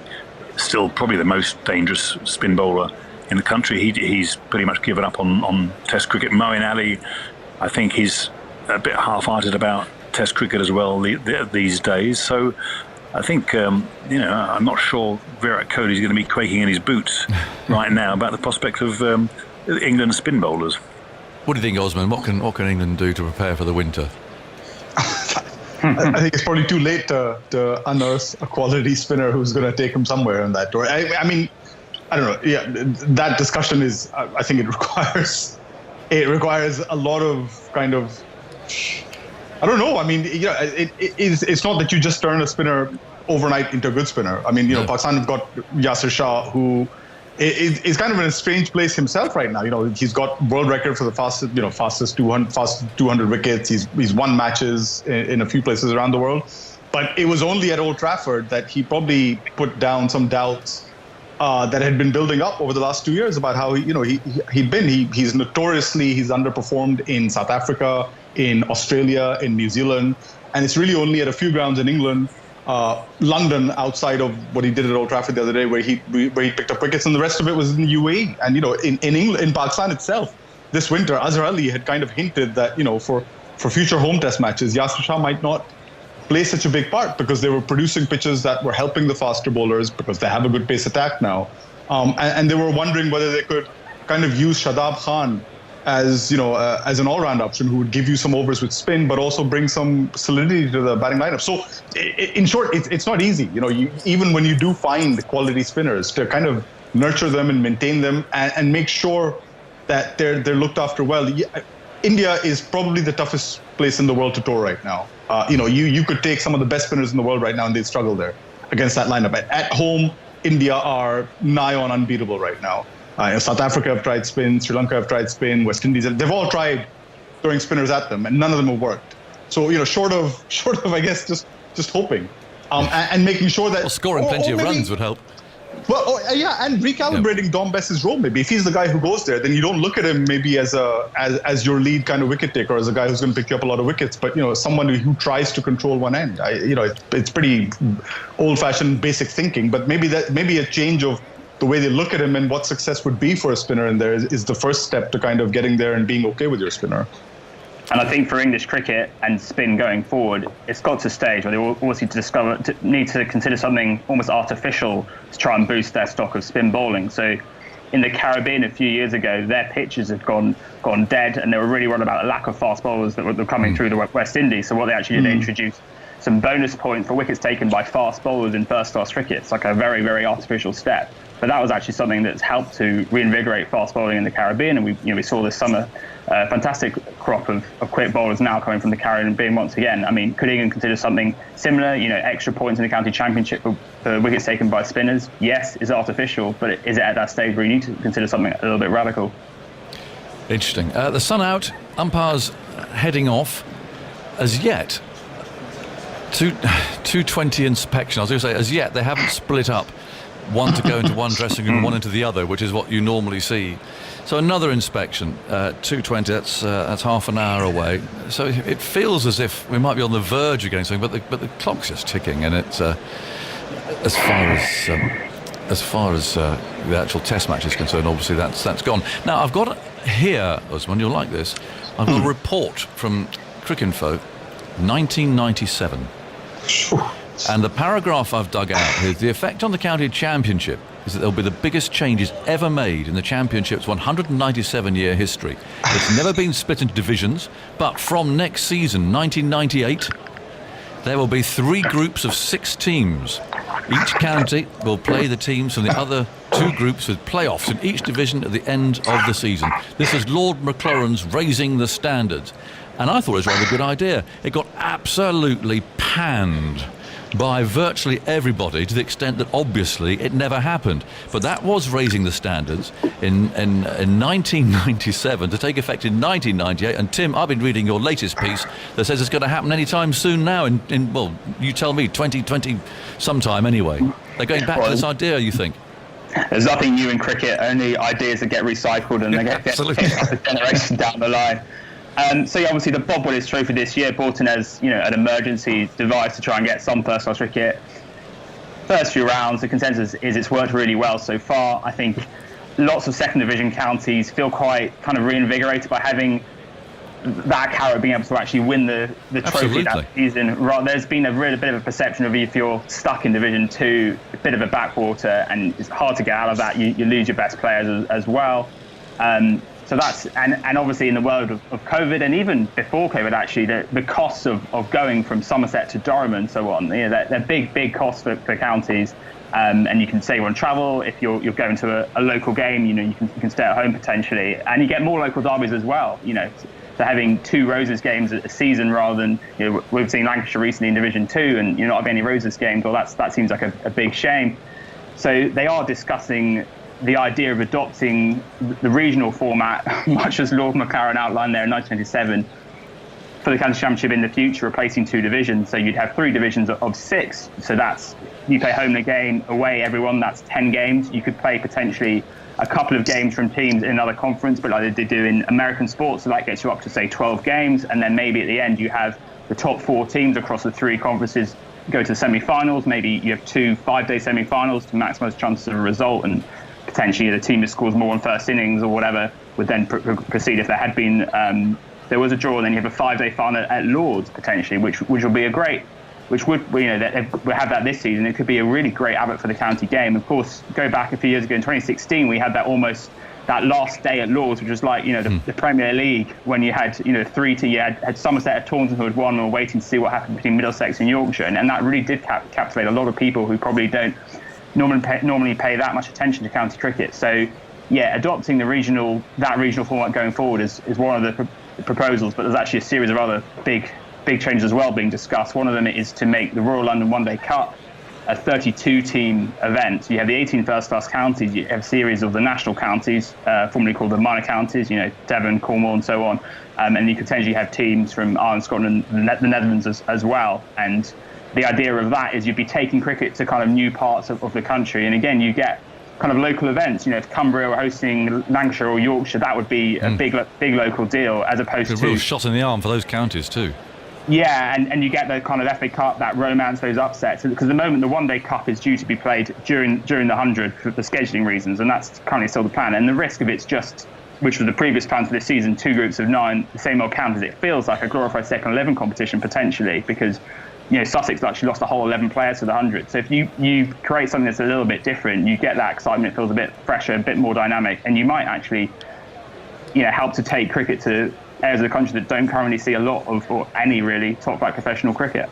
the most dangerous spin bowler in the country. He's pretty much given up on Test cricket. Moeen Ali, I think he's a bit half-hearted about Test cricket as well these days. So I think, I'm not sure Virat Kohli's going to be quaking in his boots right now about the prospect of England's spin bowlers.
What do you think, Osman? What can England do to prepare for the winter?
I think it's probably too late to unearth a quality spinner who's going to take him somewhere on that tour. I mean, I don't know. Yeah, that discussion is. I think it requires a lot of kind of. I don't know. I mean, it's not that you just turn a spinner overnight into a good spinner. I mean, Pakistan have got Yasir Shah, who is kind of in a strange place himself right now. He's got world record for the fastest 200 wickets. He's won matches in a few places around the world, but it was only at Old Trafford that he probably put down some doubts that had been building up over the last 2 years about how he's notoriously underperformed in South Africa, in Australia, in New Zealand, and it's really only at a few grounds in England, London, outside of what he did at Old Trafford the other day, where he picked up wickets, and the rest of it was in the UAE. And in England, in Pakistan itself, this winter, Azhar Ali had kind of hinted that for future home Test matches, Yasir Shah might not play such a big part, because they were producing pitches that were helping the faster bowlers, because they have a good pace attack now, and they were wondering whether they could kind of use Shadab Khan as an all-round option who would give you some overs with spin, but also bring some solidity to the batting lineup. So, in short, it's not easy. Even when you do find quality spinners, to kind of nurture them and maintain them and make sure that they're looked after well. India is probably the toughest place in the world to tour right now. You could take some of the best spinners in the world right now and they'd struggle there against that lineup. At home, India are nigh on unbeatable right now. South Africa have tried spin, Sri Lanka have tried spin, West Indies, they've all tried throwing spinners at them, and none of them have worked. So, short of I guess just hoping, and making sure that
scoring plenty of runs would help.
Well, and recalibrating Dom Bess's role. Maybe if he's the guy who goes there, then you don't look at him maybe as your lead kind of wicket taker, as a guy who's going to pick you up a lot of wickets, but someone who tries to control one end. It's pretty old-fashioned, basic thinking, but maybe a change of the way they look at him and what success would be for a spinner in there is the first step to kind of getting there and being okay with your spinner.
And I think for English cricket and spin going forward, it's got to a stage where they also need to consider something almost artificial to try and boost their stock of spin bowling. So in the Caribbean a few years ago, their pitches had gone dead, and they were really worried about a lack of fast bowlers that were coming through the West Indies. So what they actually did, they introduced some bonus points for wickets taken by fast bowlers in first-class cricket. It's like a very, very artificial step. But that was actually something that's helped to reinvigorate fast bowling in the Caribbean, and we saw this summer a fantastic crop of quick bowlers now coming from the Caribbean once again. I mean, could England consider something similar? Extra points in the county championship for wickets taken by spinners? Yes, it's artificial, but is it at that stage where you need to consider something a little bit radical?
Interesting. The sun out, umpires heading off. As yet, 220 inspection. I was going to say, as yet, they haven't split up. One to go into one dressing room, one into the other, which is what you normally see. So another inspection, 2:20. That's half an hour away. So it feels as if we might be on the verge of getting something, but the clock's just ticking, and it's as far as the actual Test match is concerned. Obviously, that's gone. Now I've got here, Usman, you'll like this. I've got a report from Cricinfo, 1997. And the paragraph I've dug out is the effect on the county championship is that there'll be the biggest changes ever made in the championship's 197-year history. It's never been split into divisions, but from next season, 1998, there will be 3 groups of 6 teams. Each county will play the teams from the other 2 groups with playoffs in each division at the end of the season. This is Lord McLaurin's raising the standards. And I thought it was a rather good idea. It got absolutely panned by virtually everybody, to the extent that obviously it never happened. But that was raising the standards in 1997 to take effect in 1998. And Tim, I've been reading your latest piece that says it's going to happen anytime soon now. Well, you tell me, 2020 sometime anyway. They're going back to this idea, you think?
There's nothing new in cricket, only ideas that get recycled and they get a generation down the line. So yeah, obviously the Bob Willis Trophy this year brought in as an emergency device to try and get some first-class cricket. First few rounds, the consensus is it's worked really well so far. I think lots of second division counties feel quite kind of reinvigorated by having that carrot being able to actually win the trophy that season. There's been a really bit of a perception of if you're stuck in Division 2, a bit of a backwater, and it's hard to get out of that. You lose your best players as well. So that's, and obviously in the world of COVID, and even before COVID actually, the costs of going from Somerset to Durham and so on, they're big costs for counties. And you can save on travel. If you're going to a local game, you can stay at home potentially. And you get more local derbies as well, So having 2 Roses games a season rather than, we've seen Lancashire recently in Division 2 and not having any Roses games, well, that seems like a big shame. So they are discussing the idea of adopting the regional format, much as Lord McLaren outlined there in 1997, for the county championship in the future, replacing 2 divisions. So you'd have 3 divisions of 6. So that's, you play home and game, away everyone, that's 10 games. You could play potentially a couple of games from teams in another conference, but like they do in American sports, so that gets you up to, say, 12 games. And then maybe at the end you have the top 4 teams across the 3 conferences go to the semi-finals. Maybe you have 2 5-day semi-finals to maximise chances of a result, and potentially the team that scores more in first innings or whatever would then proceed. If there had been, there was a draw, and then you have a 5-day final at Lords potentially, which will be we have that this season. It could be a really great advert for the county game. Of course, go back a few years ago in 2016, we had that last day at Lords, which was like the Premier League, when you had 3 to you had Somerset at Taunton who had won and were waiting to see what happened between Middlesex and Yorkshire, and that really did captivate a lot of people who probably don't normally pay that much attention to county cricket. So yeah, adopting that regional format going forward is one of the proposals, but there's actually a series of other big changes as well being discussed. One of them is to make the Royal London One Day Cup a 32-team event. So you have the 18 first-class counties, you have a series of the national counties, formerly called the minor counties, Devon, Cornwall and so on, and you could potentially have teams from Ireland, Scotland and the Netherlands as well. And the idea of that is you'd be taking cricket to kind of new parts of the country, and again you get kind of local events. If Cumbria were hosting Lancashire or Yorkshire, that would be a big local deal, as opposed to
a real shot in the arm for those counties too.
Yeah, and you get the kind of FA Cup, that romance, those upsets. Because at the moment, the one-day cup is due to be played during the 100 for scheduling reasons, and that's currently still the plan. And the risk of it's just, which was the previous plan for this season, 2 groups of 9, the same old counters. It feels like a glorified second 11 competition potentially, because Sussex actually lost the whole 11 players to the 100. So if you create something that's a little bit different, you get that excitement. It feels a bit fresher, a bit more dynamic, and you might actually help to take cricket to areas of the country that don't currently see a lot of, or any really, top-flight professional cricket.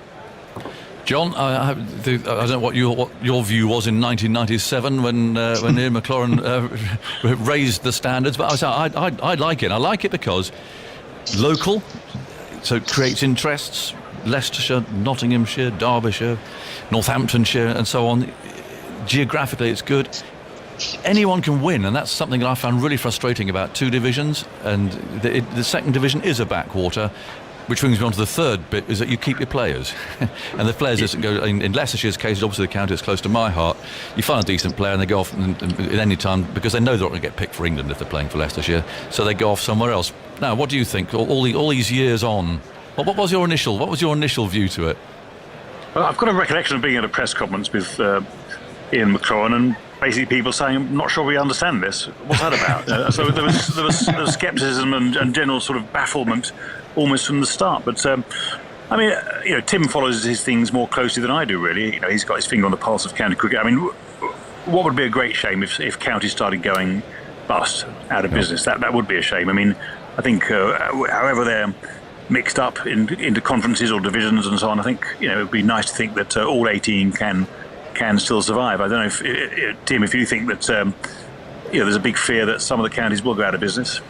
John, I don't know what your view was in 1997 when Ian McLaurin raised the standards, but I like it. I like it because local, so it creates interests. Leicestershire, Nottinghamshire, Derbyshire, Northamptonshire, and so on. Geographically, it's good. Anyone can win, and that's something that I found really frustrating about 2 divisions, and the second division is a backwater, which brings me on to the third bit, is that you keep your players. And the players doesn't go, in Leicestershire's case, obviously the county is close to my heart, you find a decent player and they go off at any time, because they know they're not going to get picked for England if they're playing for Leicestershire, so they go off somewhere else. Now, what do you think, all these years on, what was your initial view to it?
Well, I've got a recollection of being at a press conference with Ian McLaurin, and basically people saying, "I'm not sure we understand this. What's that about?" So there was scepticism and general sort of bafflement almost from the start. But Tim follows his things more closely than I do. Really, he's got his finger on the pulse of county cricket. I mean, what would be a great shame if counties started going bust, out of business? That would be a shame. I mean, I think however they're mixed up into conferences or divisions and so on, I think it would be nice to think that all 18 can still survive. I don't know if Tim, if you think that there's a big fear that some of the counties will go out of business.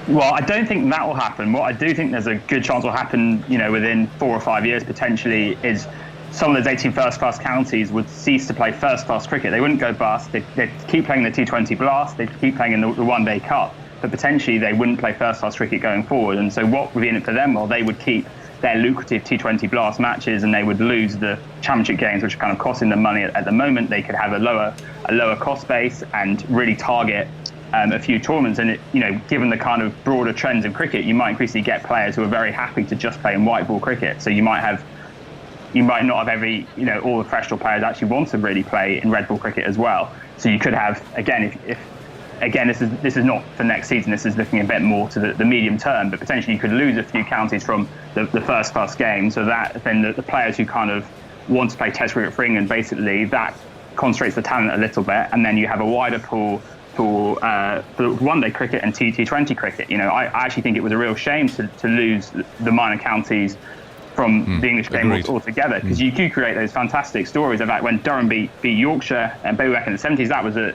Well, I don't think that will happen. What I do think there's a good chance will happen, within 4 or 5 years potentially, is some of those 18 first-class counties would cease to play first-class cricket. They wouldn't go bust. They'd keep playing the T20 Blast. They'd keep playing in the one-day cup. But potentially they wouldn't play first-class cricket going forward. And so what would be in it for them? Well, they would keep their lucrative T20 Blast matches, and they would lose the championship games, which are kind of costing them money at the moment. They could have a lower cost base and really target a few tournaments. And given the kind of broader trends in cricket, you might increasingly get players who are very happy to just play in white ball cricket. So you might not have all the professional players actually want to really play in red ball cricket as well. So you could have, again, Again, this is not for next season. This is looking a bit more to the medium term. But potentially, you could lose a few counties from the first class game. So that then the players who kind of want to play Test cricket for England, basically, that concentrates the talent a little bit, and then you have a wider pool for one-day cricket and T20 cricket. I actually think it was a real shame to lose the minor counties from the English game altogether, because you could create those fantastic stories about when Durham beat Yorkshire and Babar in the 70s. That was a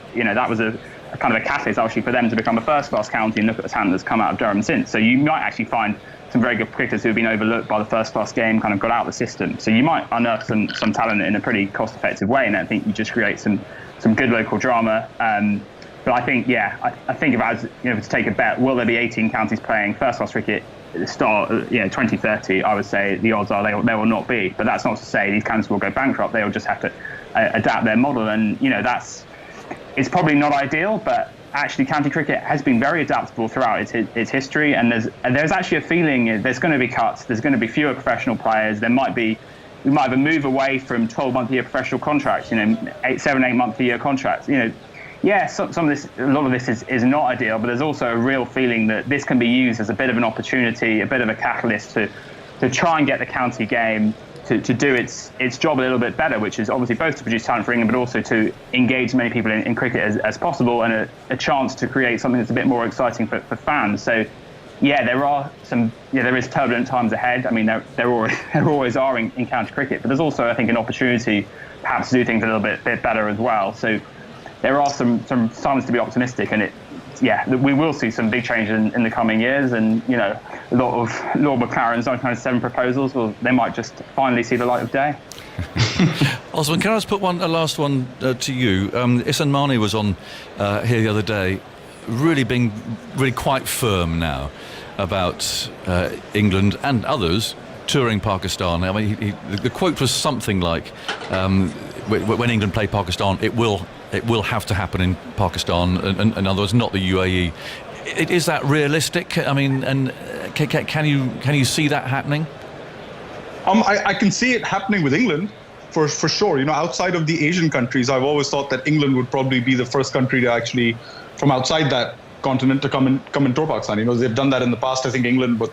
kind of a catalyst actually for them to become a first-class county, and look at the talent that's come out of Durham since. So you might actually find some very good cricketers who have been overlooked by the first-class game kind of got out of the system. So you might unearth some talent in a pretty cost-effective way, and I think you just create some good local drama. But I think, I think if I was to take a bet, will there be 18 counties playing first-class cricket at the start, 2030? I would say the odds are they will not be. But that's not to say these counties will go bankrupt. They will just have to adapt their model, and it's probably not ideal, but actually county cricket has been very adaptable throughout its history, and there's actually a feeling there's going to be cuts, there's going to be fewer professional players, we might have a move away from 12-month-a-year professional contracts, 7-8-month-a-year contracts. Some of this, a lot of this is not ideal, but there's also a real feeling that this can be used as a bit of an opportunity, a bit of a catalyst to try and get the county game to do its job a little bit better, which is obviously both to produce talent for England, but also to engage as many people in cricket as possible, and a chance to create something that's a bit more exciting for fans. So, there is turbulent times ahead. I mean, there always are in county cricket, but there's also, I think, an opportunity perhaps to do things a little bit better as well. So there are some signs to be optimistic, and we will see some big changes in the coming years, and a lot of Lord McLaren's 1997 proposals, well, they might just finally see the light of day.
Osman, can I just put a last one to you? Ihsan Mani was on here the other day, really being quite firm now about England and others touring Pakistan. I mean, the quote was something like, when England play Pakistan, it will have to happen in Pakistan, and in other words, not the UAE. Is that realistic? I mean, and can you see that happening?
I can see it happening with England for sure. Outside of the Asian countries, I've always thought that England would probably be the first country to actually, from outside that continent, to come and tour Pakistan. They've done that in the past. I think England, but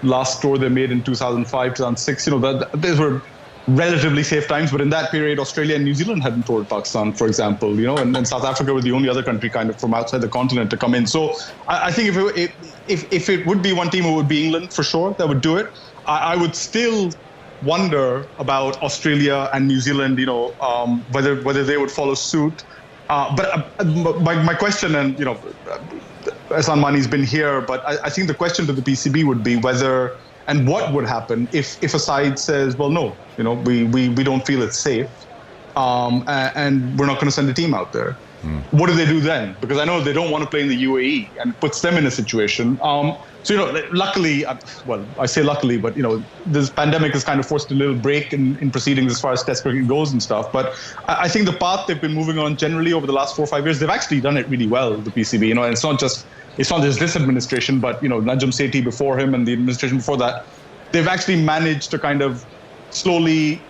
last tour they made in 2005, 2006. Those were relatively safe times, but in that period, Australia and New Zealand hadn't toured Pakistan, for example. And South Africa were the only other country kind of from outside the continent to come in. So I think if it would be one team, it would be England for sure that would do it. I would still wonder about Australia and New Zealand, whether they would follow suit. But my question, and Ehsan Mani's been here, but I think the question to the PCB would be whether and what would happen if a side says, well, no, we don't feel it's safe, and we're not going to send a team out there. What do they do then? Because I know they don't want to play in the UAE, and it puts them in a situation. Luckily, I say luckily, but this pandemic has kind of forced a little break in proceedings as far as Test cricket goes and stuff. But I think the path they've been moving on generally over the last 4 or 5 years, they've actually done it really well, the PCB. And it's not just this administration, but Najam Sethi before him and the administration before that, they've actually managed to kind of slowly,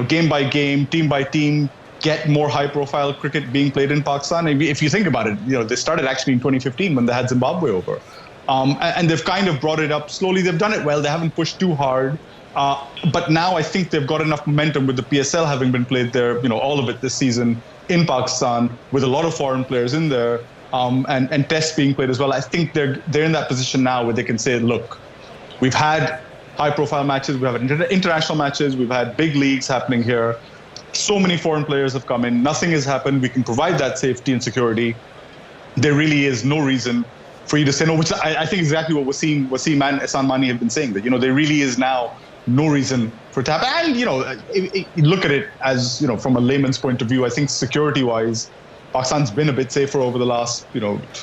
game by game, team by team, get more high-profile cricket being played in Pakistan. If you think about it, they started actually in 2015 when they had Zimbabwe over. And they've kind of brought it up slowly. They've done it well. They haven't pushed too hard. But now I think they've got enough momentum with the PSL having been played there, all of it this season in Pakistan, with a lot of foreign players in there, and tests being played as well. I think they're in that position now where they can say, look, we've had high-profile matches, we've had international matches, we've had big leagues happening here. So many foreign players have come in. Nothing has happened. We can provide that safety and security. There really is no reason for you to say no, which I think exactly what Wasim and Ehsan Mani have been saying, that, there really is now no reason for it to happen. And, look at it as, from a layman's point of view, I think security-wise, Pakistan's been a bit safer over the last,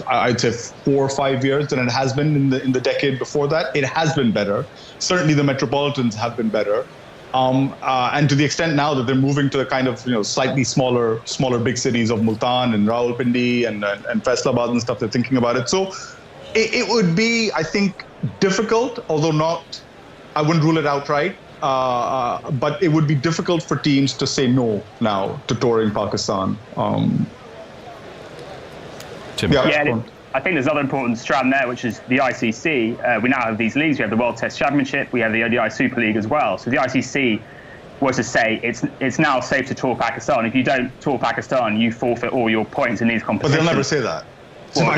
I'd say 4 or 5 years than it has been in the decade before that. It has been better. Certainly the metropolitans have been better. And to the extent now that they're moving to the kind of slightly smaller big cities of Multan and Rawalpindi and Faisalabad and stuff, they're thinking about it. So it would be, I think, difficult, although I wouldn't rule it outright. But it would be difficult for teams to say no now to touring Pakistan.
Tim.
Yeah, I think there's another important strand there, which is the ICC. We now have these leagues. We have the World Test Championship. We have the ODI Super League as well. So the ICC was to say it's now safe to tour Pakistan. If you don't tour Pakistan, you forfeit all your points in these competitions.
But they'll never say that.
Well,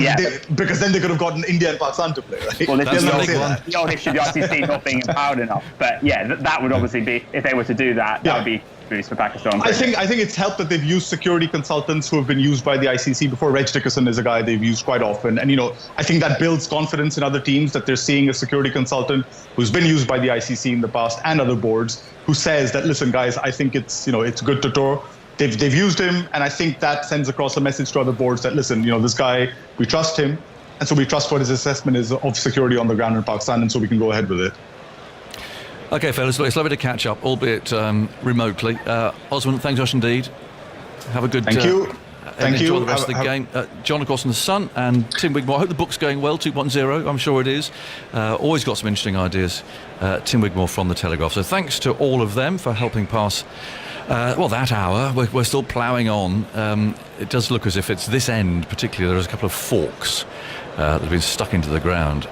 because then they could have gotten India and Pakistan to play, right?
Well, there's the old issue of the ICC not being empowered enough. But yeah, that would obviously be, if they were to do that, that would be boost for Pakistan.
I think it's helped that they've used security consultants who have been used by the ICC before. Reg Dickerson is a guy they've used quite often. And, I think that builds confidence in other teams that they're seeing a security consultant who's been used by the ICC in the past and other boards who says that, listen, guys, I think it's good to tour. They've used him, and I think that sends across a message to other boards that, listen, this guy, we trust him, and so we trust what his assessment is of security on the ground in Pakistan, and so we can go ahead with it.
Okay, fellas, it's lovely to catch up, albeit remotely. Osman, thanks much indeed. Have a good...
Thank you. Thank
enjoy
you.
the rest of the game. John, of course, in the Sun, and Tim Wigmore. I hope the book's going well, 2.0. I'm sure it is. Always got some interesting ideas. Tim Wigmore from The Telegraph. So thanks to all of them for helping pass... that hour. We're still ploughing on. It does look as if it's this end, particularly. There's a couple of forks that have been stuck into the ground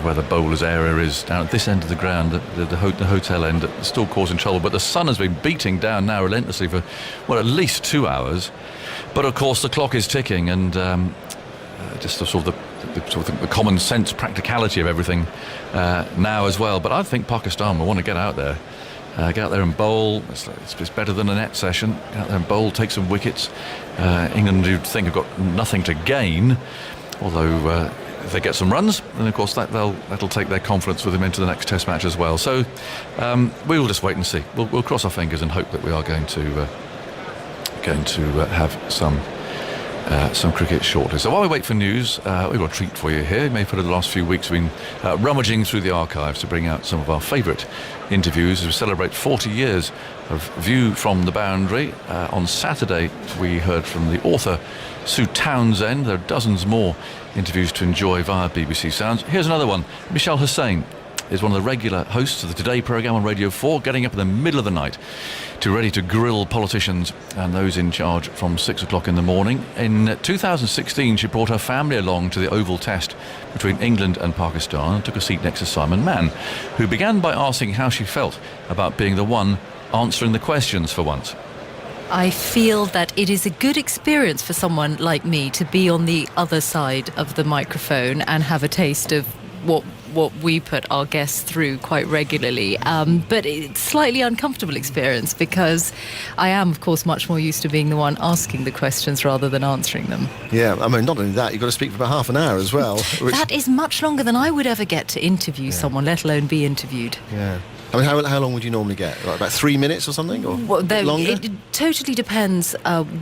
where the bowler's area is down at this end of the ground, the hotel end, still causing trouble. But the sun has been beating down now relentlessly for, at least 2 hours. But of course, the clock is ticking, and just the common sense practicality of everything now as well. But I think Pakistan will want to get out there. Get out there and bowl. It's better than a net session. Get out there and bowl, take some wickets. England, you'd think, have got nothing to gain, although if they get some runs, then of course that'll take their confidence with them into the next Test match as well. So we will just wait and see. We'll cross our fingers and hope that we are going to have some cricket shortly. So while we wait for news, we've got a treat for you here. You may have heard of the last few weeks we've been rummaging through the archives to bring out some of our favourite interviews as we celebrate 40 years of View from the Boundary. On Saturday we heard from the author Sue Townsend. There are dozens more interviews to enjoy via BBC Sounds. Here's another one. Michelle Hussain is one of the regular hosts of the Today programme on Radio 4, getting up in the middle of the night ready to grill politicians and those in charge from 6 o'clock in the morning. In 2016, she brought her family along to the Oval Test between England and Pakistan and took a seat next to Simon Mann, who began by asking how she felt about being the one answering the questions for once.
I feel that it is a good experience for someone like me to be on the other side of the microphone and have a taste of what we put our guests through quite regularly. But it's a slightly uncomfortable experience because I am, of course, much more used to being the one asking the questions rather than answering them.
Yeah, I mean, not only that, you've got to speak for about half an hour as well.
That is much longer than I would ever get to interview someone, let alone be interviewed.
Yeah. I mean, how long would you normally get? Like about 3 minutes or something? Or longer?
It totally depends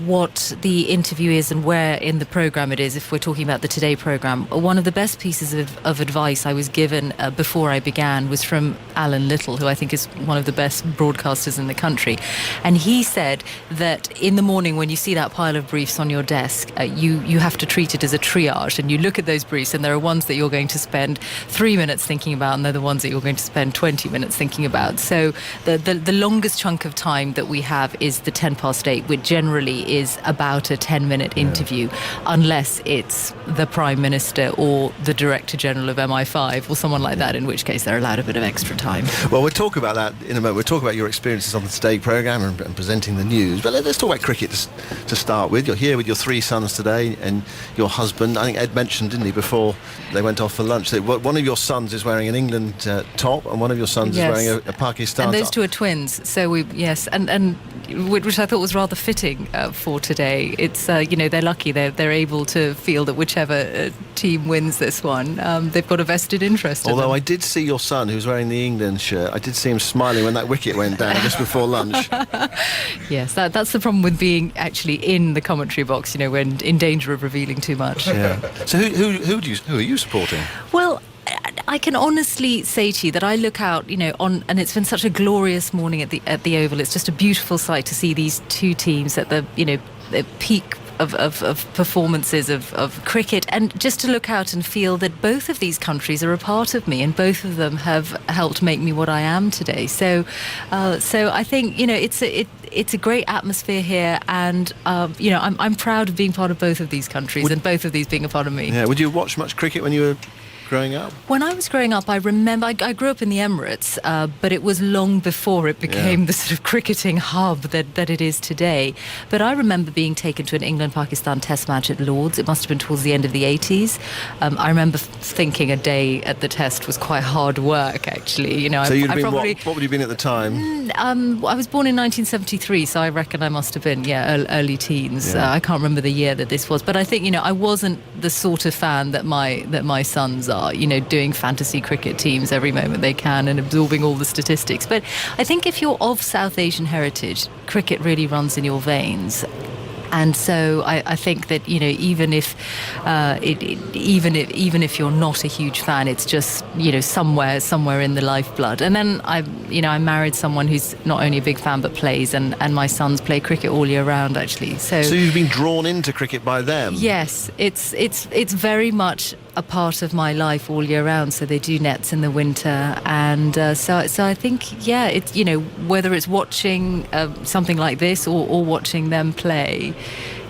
what the interview is and where in the programme it is. If we're talking about the Today programme, one of the best pieces of advice I was given before I began was from Alan Little, who I think is one of the best broadcasters in the country. And he said that in the morning when you see that pile of briefs on your desk, you have to treat it as a triage, and you look at those briefs and there are ones that you're going to spend 3 minutes thinking about and they're the ones that you're going to spend 20 minutes thinking about. So the longest chunk of time that we have is the 8:10, which generally is about a 10-minute interview, unless it's the Prime Minister or the Director General of MI5 or someone like that, in which case they're allowed a bit of extra time.
Well, we'll talk about that in a moment. We'll talk about your experiences on the Today programme and presenting the news. But let's talk about cricket to start with. You're here with your 3 sons today and your husband. I think Ed mentioned, didn't he, before they went off for lunch, that one of your sons is wearing an England top and one of your sons is wearing a Pakistan
and those
top.
two are twins, so and which I thought was rather fitting for today. It's they're lucky they're able to feel that whichever team wins this one, they've got a vested interest.
Although I did see your son, who was wearing the England shirt, I did see him smiling when that wicket went down just before lunch.
Yes, that's the problem with being actually in the commentary box. When in danger of revealing too much.
Yeah. So who are you supporting?
Well, I can honestly say to you that I look out, and it's been such a glorious morning at the Oval. It's just a beautiful sight to see these two teams at the peak of performances of cricket, and just to look out and feel that both of these countries are a part of me, and both of them have helped make me what I am today. So I think it's a great atmosphere here, and I'm proud of being part of both of these countries and both of these being a part of me.
Yeah. Would you watch much cricket when you were growing up?
When I was growing up, I remember I grew up in the Emirates, but it was long before it became the sort of cricketing hub that it is today. But I remember being taken to an England-Pakistan Test match at Lord's. It must have been towards the end of the 80s. I remember thinking a day at the Test was quite hard work, actually.
So you'd have been what would you have been at the time?
I was born in 1973, so I reckon I must have been early teens. I can't remember the year that this was, but I think I wasn't the sort of fan that my sons are. Doing fantasy cricket teams every moment they can and absorbing all the statistics. But I think if you're of South Asian heritage, cricket really runs in your veins. And so I think that even if you're not a huge fan, it's just somewhere in the lifeblood. And then I married someone who's not only a big fan but plays, and my sons play cricket all year round, actually. So
you've been drawn into cricket by them?
Yes, it's very much a part of my life all year round. So they do nets in the winter, and so I think it's whether it's watching something like this or watching them play.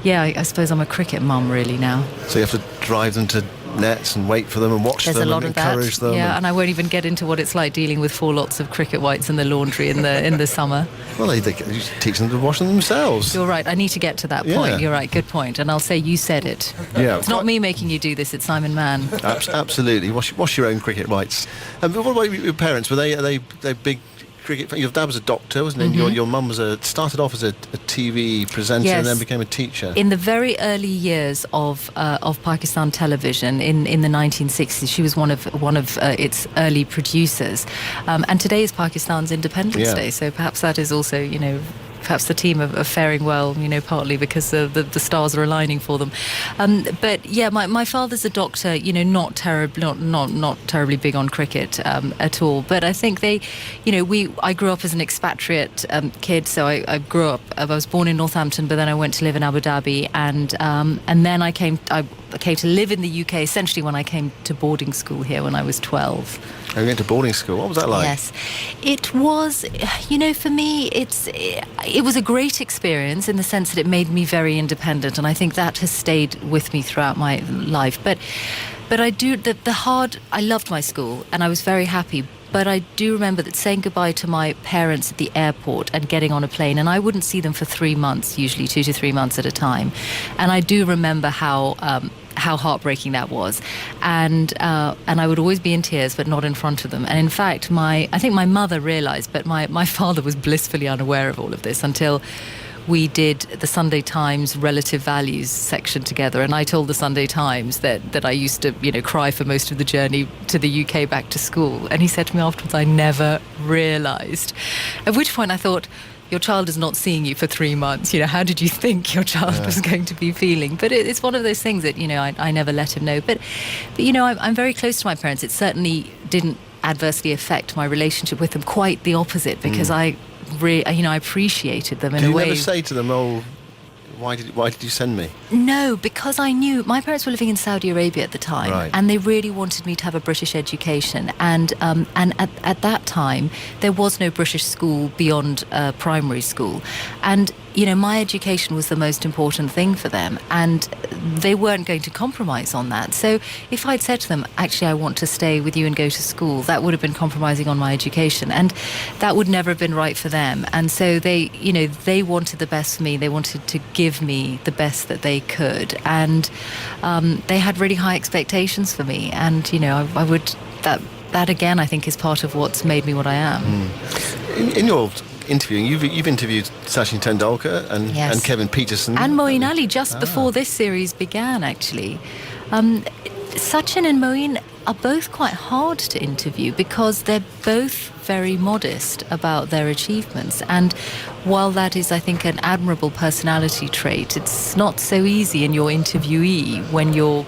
I suppose I'm a cricket mum really now. So
you have to drive them to nets and wait for them and watch them and encourage them.
Yeah, and I won't even get into what it's like dealing with 4 lots of cricket whites in the laundry in the summer.
Well, they teach them to wash them themselves.
You're right. I need to get to that point. You're right. Good point. And I'll say you said it.
Yeah.
It's not me making you do this. It's Simon Mann.
Absolutely. Wash your own cricket whites. But what about your parents? Are they big cricket? Your dad was a doctor, wasn't he?
Mm-hmm.
Your mum started off as a TV presenter and then became a teacher.
In the very early years of Pakistan television in the 1960s, she was one of its early producers. And today is Pakistan's Independence Day, so perhaps that is also perhaps the team are faring well, partly because the stars are aligning for them. But my father's a doctor, not terribly big on cricket at all. But I think I grew up as an expatriate kid, so I grew up. I was born in Southampton, but then I went to live in Abu Dhabi, and then I came to live in the UK essentially when I came to boarding school here when I was 12.
You went to boarding school. What was that like?
Yes, it was. For me, it was a great experience in the sense that it made me very independent, and I think that has stayed with me throughout my life. But I loved my school, and I was very happy. But I do remember that saying goodbye to my parents at the airport and getting on a plane, and I wouldn't see them for 3 months, usually 2 to 3 months at a time. And I do remember how heartbreaking that was, and I would always be in tears, but not in front of them. And in fact, I think my mother realised, but my father was blissfully unaware of all of this until we did the Sunday Times relative values section together, and I told the Sunday Times that I used to cry for most of the journey to the UK back to school. And he said to me afterwards, I never realised. At which point I thought, your child is not seeing you for 3 months. How did you think your child was going to be feeling? But it's one of those things that I never let him know. But I'm very close to my parents. It certainly didn't adversely affect my relationship with them. Quite the opposite, because I appreciated them in a way.
Do you never say to them, "Oh, why did you send me?"
No, because I knew my parents were living in Saudi Arabia at the time,
right,
and they really wanted me to have a British education. And at that time, there was no British school beyond primary school, and my education was the most important thing for them, and they weren't going to compromise on that. So if I'd said to them, actually, I want to stay with you and go to school, that would have been compromising on my education, and that would never have been right for them. And so they wanted the best for me. They wanted to give me the best that they could, and they had really high expectations for me. And I would that again, I think, is part of what's made me what I am.
In your interviewing, you've interviewed Sachin Tendulkar and Kevin Peterson
and Moeen Ali just before this series began, actually. Sachin and Moeen are both quite hard to interview because they're both very modest about their achievements, and while that is, I think, an admirable personality trait, it's not so easy in your interviewee when you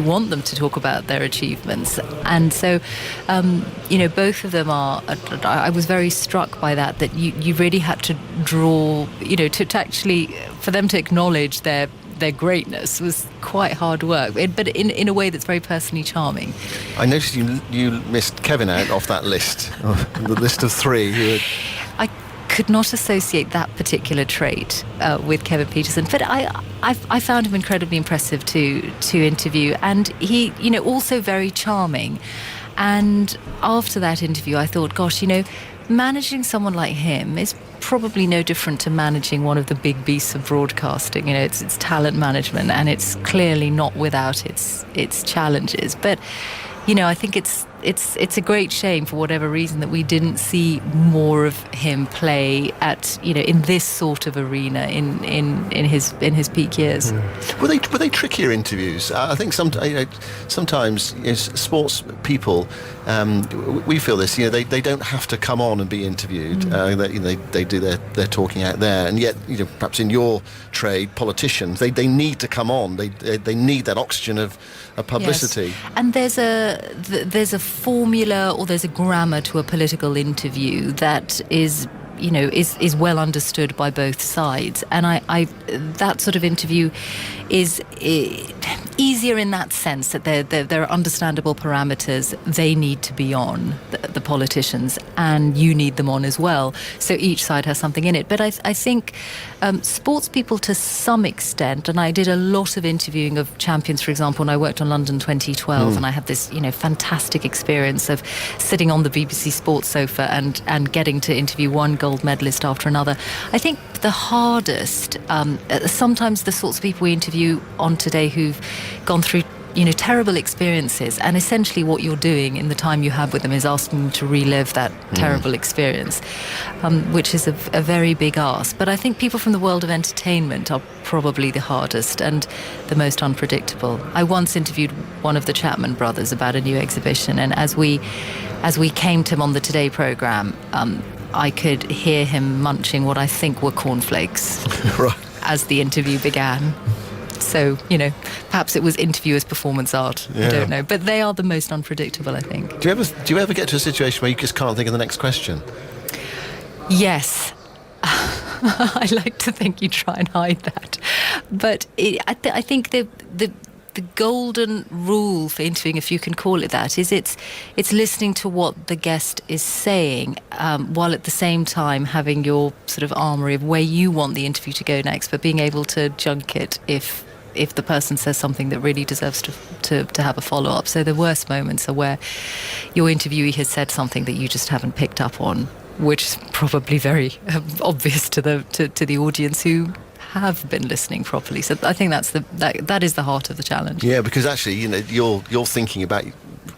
want them to talk about their achievements. And so both of them are, I was very struck by that you really had to draw, to actually, for them to acknowledge their greatness was quite hard work, but in a way that's very personally charming.
I noticed you missed Kevin out off that list, the list of 3.
I could not associate that particular trait with Kevin Peterson, but I found him incredibly impressive to interview, and he also very charming. And after that interview I thought, gosh, managing someone like him is probably no different to managing one of the big beasts of broadcasting. It's talent management, and it's clearly not without its challenges. But I think it's a great shame, for whatever reason, that we didn't see more of him play at in this sort of arena in his peak years.
Were they trickier interviews? I think sometimes sports people, we feel this. They don't have to come on and be interviewed. They do their talking out there, and yet perhaps in your trade, politicians, they need to come on. They need that oxygen of publicity.
Yes. And there's a formula, or there's a grammar to a political interview that is well understood by both sides, and I that sort of interview is easier in that sense that there are understandable parameters they need to be on, the politicians, and you need them on as well, so each side has something in it. But I think sports people, to some extent, and I did a lot of interviewing of champions, for example, when I worked on London 2012, and I had this fantastic experience of sitting on the BBC Sports sofa and getting to interview one gold medalist after another. I think the hardest, sometimes the sorts of people we interview on today who've gone through terrible experiences, and essentially what you're doing in the time you have with them is asking them to relive that terrible experience, which is a very big ask. But I think people from the world of entertainment are probably the hardest and the most unpredictable. I once interviewed one of the Chapman brothers about a new exhibition, and as we came to him on the Today programme, I could hear him munching what I think were cornflakes
right,
as the interview began. So, perhaps it was interviewers' performance art. I don't know. But they are the most unpredictable, I think.
Do you ever get to a situation where you just can't think of the next question?
Yes. I like to think you try and hide that. But I think the the golden rule for interviewing, if you can call it that, is it's listening to what the guest is saying, while at the same time having your sort of armoury of where you want the interview to go next, but being able to junk it if the person says something that really deserves to have a follow-up. So the worst moments are where your interviewee has said something that you just haven't picked up on, which is probably very obvious to the audience who have been listening properly. So I think that is the heart of the challenge.
Yeah, because actually, you're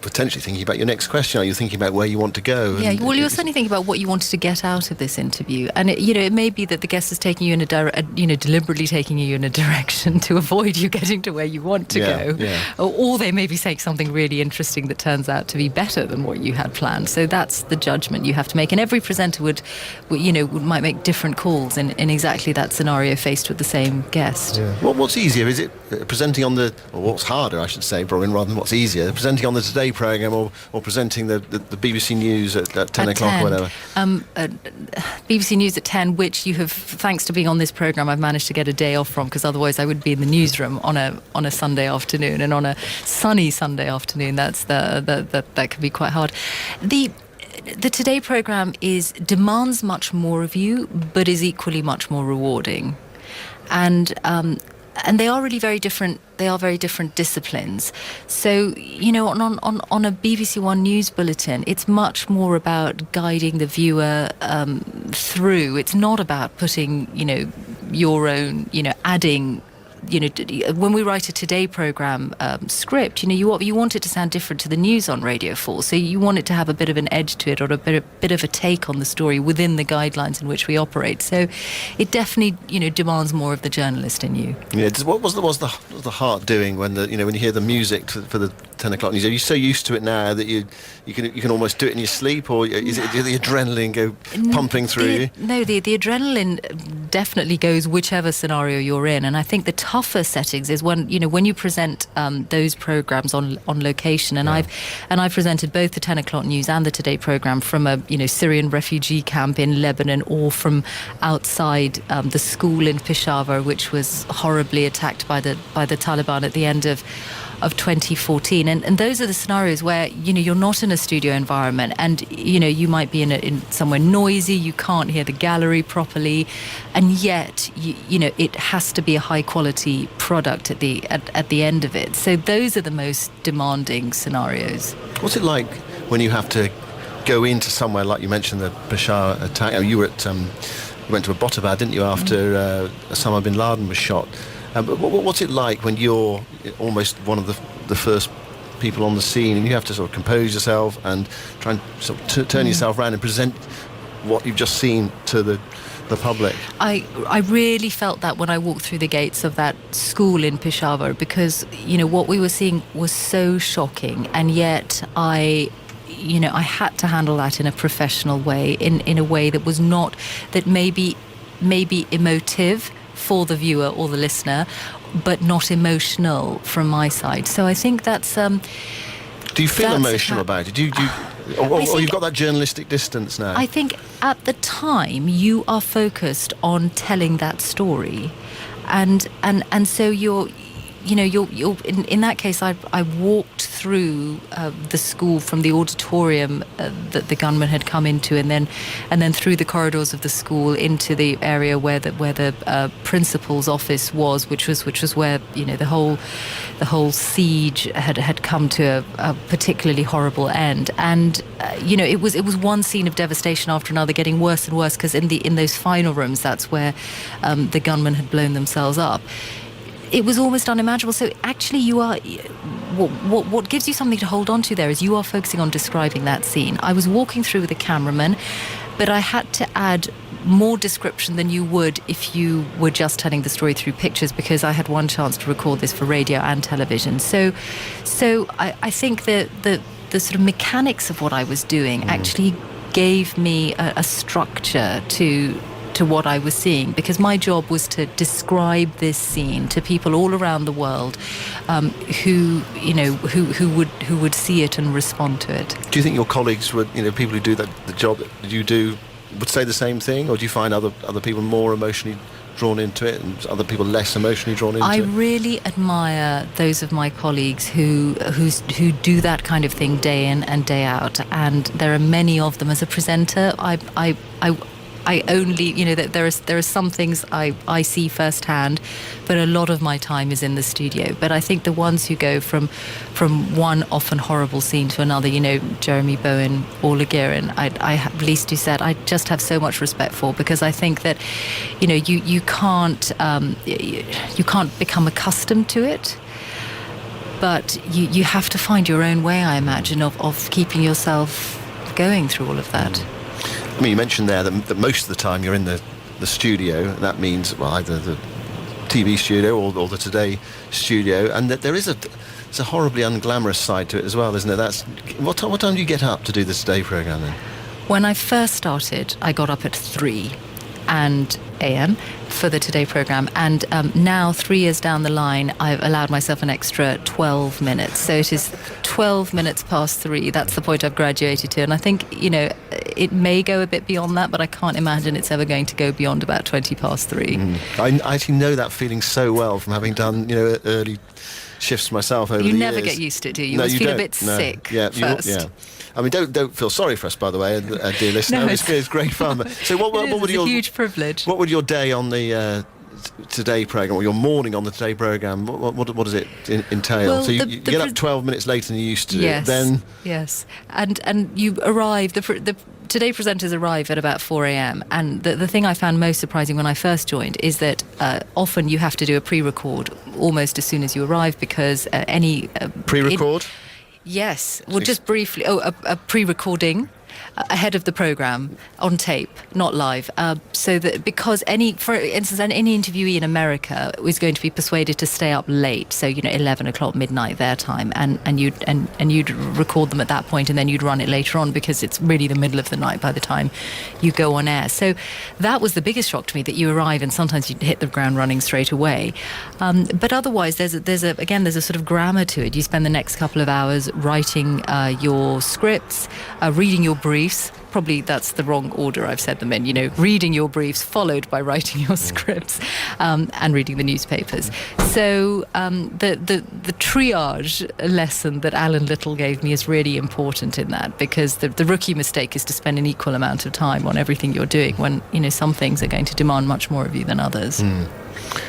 potentially thinking about your next question. Are you thinking about where you want to go?
Yeah, well, you're certainly thinking about what you wanted to get out of this interview, and it may be that the guest is taking you in deliberately taking you in a direction to avoid you getting to where you want to go, or they may be saying something really interesting that turns out to be better than what you had planned. So that's the judgment you have to make, and every presenter might make different calls in exactly that scenario faced with the same guest.
Yeah. What's easier? Is it presenting on or what's harder, I should say, Brian, rather than what's easier, presenting on the Today programme or presenting the BBC News at 10 o'clock or whatever?
BBC News at 10, which you have, thanks to being on this programme, I've managed to get a day off from, because otherwise I would be in the newsroom on a Sunday afternoon, and on a sunny Sunday afternoon that can be quite hard. The Today programme demands much more of you, but is equally much more rewarding. And they are really very different. They are very different disciplines. So, on a BBC One news bulletin, it's much more about guiding the viewer through. It's not about putting, your own, adding. When we write a Today programme script, you want it to sound different to the news on Radio 4. So you want it to have a bit of an edge to it, or a bit of a take on the story within the guidelines in which we operate. So it definitely, demands more of the journalist in you.
Yeah. What was the heart doing when when you hear the music for the 10 o'clock news? Are you so used to it now that you can almost do it in your sleep, or is it the adrenaline go pumping through you?
No, the adrenaline definitely goes whichever scenario you're in, and I think the tougher settings is when you present those programmes on location, and I've presented both the 10 o'clock news and the Today programme from a Syrian refugee camp in Lebanon, or from outside the school in Peshawar, which was horribly attacked by the Taliban at the end of 2014, and those are the scenarios where you're not in a studio environment, and you might be in somewhere noisy, you can't hear the gallery properly, and yet it has to be a high quality product at the end of it. So those are the most demanding scenarios.
What's it like when you have to go into somewhere like you mentioned the Peshawar attack? You were you went to a Babar, didn't you, after Osama bin Laden was shot? But what's it like when you're almost one of the first people on the scene, and you have to sort of compose yourself and try and sort of turn yourself around and present what you've just seen to the public?
I really felt that when I walked through the gates of that school in Peshawar, because what we were seeing was so shocking, and yet I had to handle that in a professional way, in a way that was not, that maybe emotive for the viewer or the listener, but not emotional from my side. So I think that's...
do you feel emotional about it? Or you've got that journalistic distance now?
I think at the time you are focused on telling that story, and so you're in that case I walked through the school from the auditorium that the gunman had come into, and then through the corridors of the school into the area where the principal's office was, which was where the whole siege had come to a particularly horrible end, and it was one scene of devastation after another, getting worse and worse, because in those final rooms, that's where the gunmen had blown themselves up. It was almost unimaginable. So actually you are, what gives you something to hold on to there is you are focusing on describing that scene. I was walking through with a cameraman, but I had to add more description than you would if you were just telling the story through pictures, because I had one chance to record this for radio and television. So I think that the sort of mechanics of what I was doing actually gave me a structure to what I was seeing, because my job was to describe this scene to people all around the world who would see it and respond to it.
Do you think your colleagues would, people who do the job that you do, would say the same thing, or do you find other people more emotionally drawn into it, and other people less emotionally drawn into
I
it?
really admire those of my colleagues who do that kind of thing day in and day out, and there are many of them. As a presenter, I only, that there are some things I see firsthand, but a lot of my time is in the studio. But I think the ones who go from one often horrible scene to another, Jeremy Bowen or Lagirin, at least you said, I just have so much respect for, because I think that, you can't become accustomed to it. But you have to find your own way, I imagine, of keeping yourself going through all of that.
I mean, you mentioned there that most of the time you're in the studio, and that means, well, either the TV studio or the Today studio, and that it's a horribly unglamorous side to it as well, isn't it? What time do you get up to do the Today programme then?
When I first started, I got up at 3 a.m. for the Today programme, and now 3 years down the line, I've allowed myself an extra 12 minutes. So it is 12 minutes past 3. That's the point I've graduated to, and I think it may go a bit beyond that, but I can't imagine it's ever going to go beyond about 20 past 3.
I actually know that feeling so well from having done early shifts myself over the years.
You never get used to it, do you?
No,
always
you
feel
don't.
a bit sick first.
I mean, don't feel sorry for us, by the way, dear listener.
No,
it's great fun. So, what would
a huge privilege.
What would your day on the Today programme, or your morning on the Today programme, what does it entail?
Well,
so you get up 12 minutes later than you used to.
Yes.
Then
yes, and you arrive. The Today presenters arrive at about 4 a.m. And the thing I found most surprising when I first joined is that often you have to do a pre-record almost as soon as you arrive, because any
pre-record.
Yes, well, just briefly. A pre-recording ahead of the programme on tape, not live. So that because for instance, any interviewee in America is going to be persuaded to stay up late, so 11 o'clock midnight their time, and you'd record them at that point, and then you'd run it later on, because it's really the middle of the night by the time you go on air. So that was the biggest shock to me, that you arrive and sometimes you hit the ground running straight away. But otherwise, there's a sort of grammar to it. You spend the next couple of hours writing your scripts, reading your briefs. Probably that's the wrong order I've said them in. Reading your briefs followed by writing your scripts, and reading the newspapers. So the triage lesson that Alan Little gave me is really important in that, because the rookie mistake is to spend an equal amount of time on everything you're doing, when some things are going to demand much more of you than others.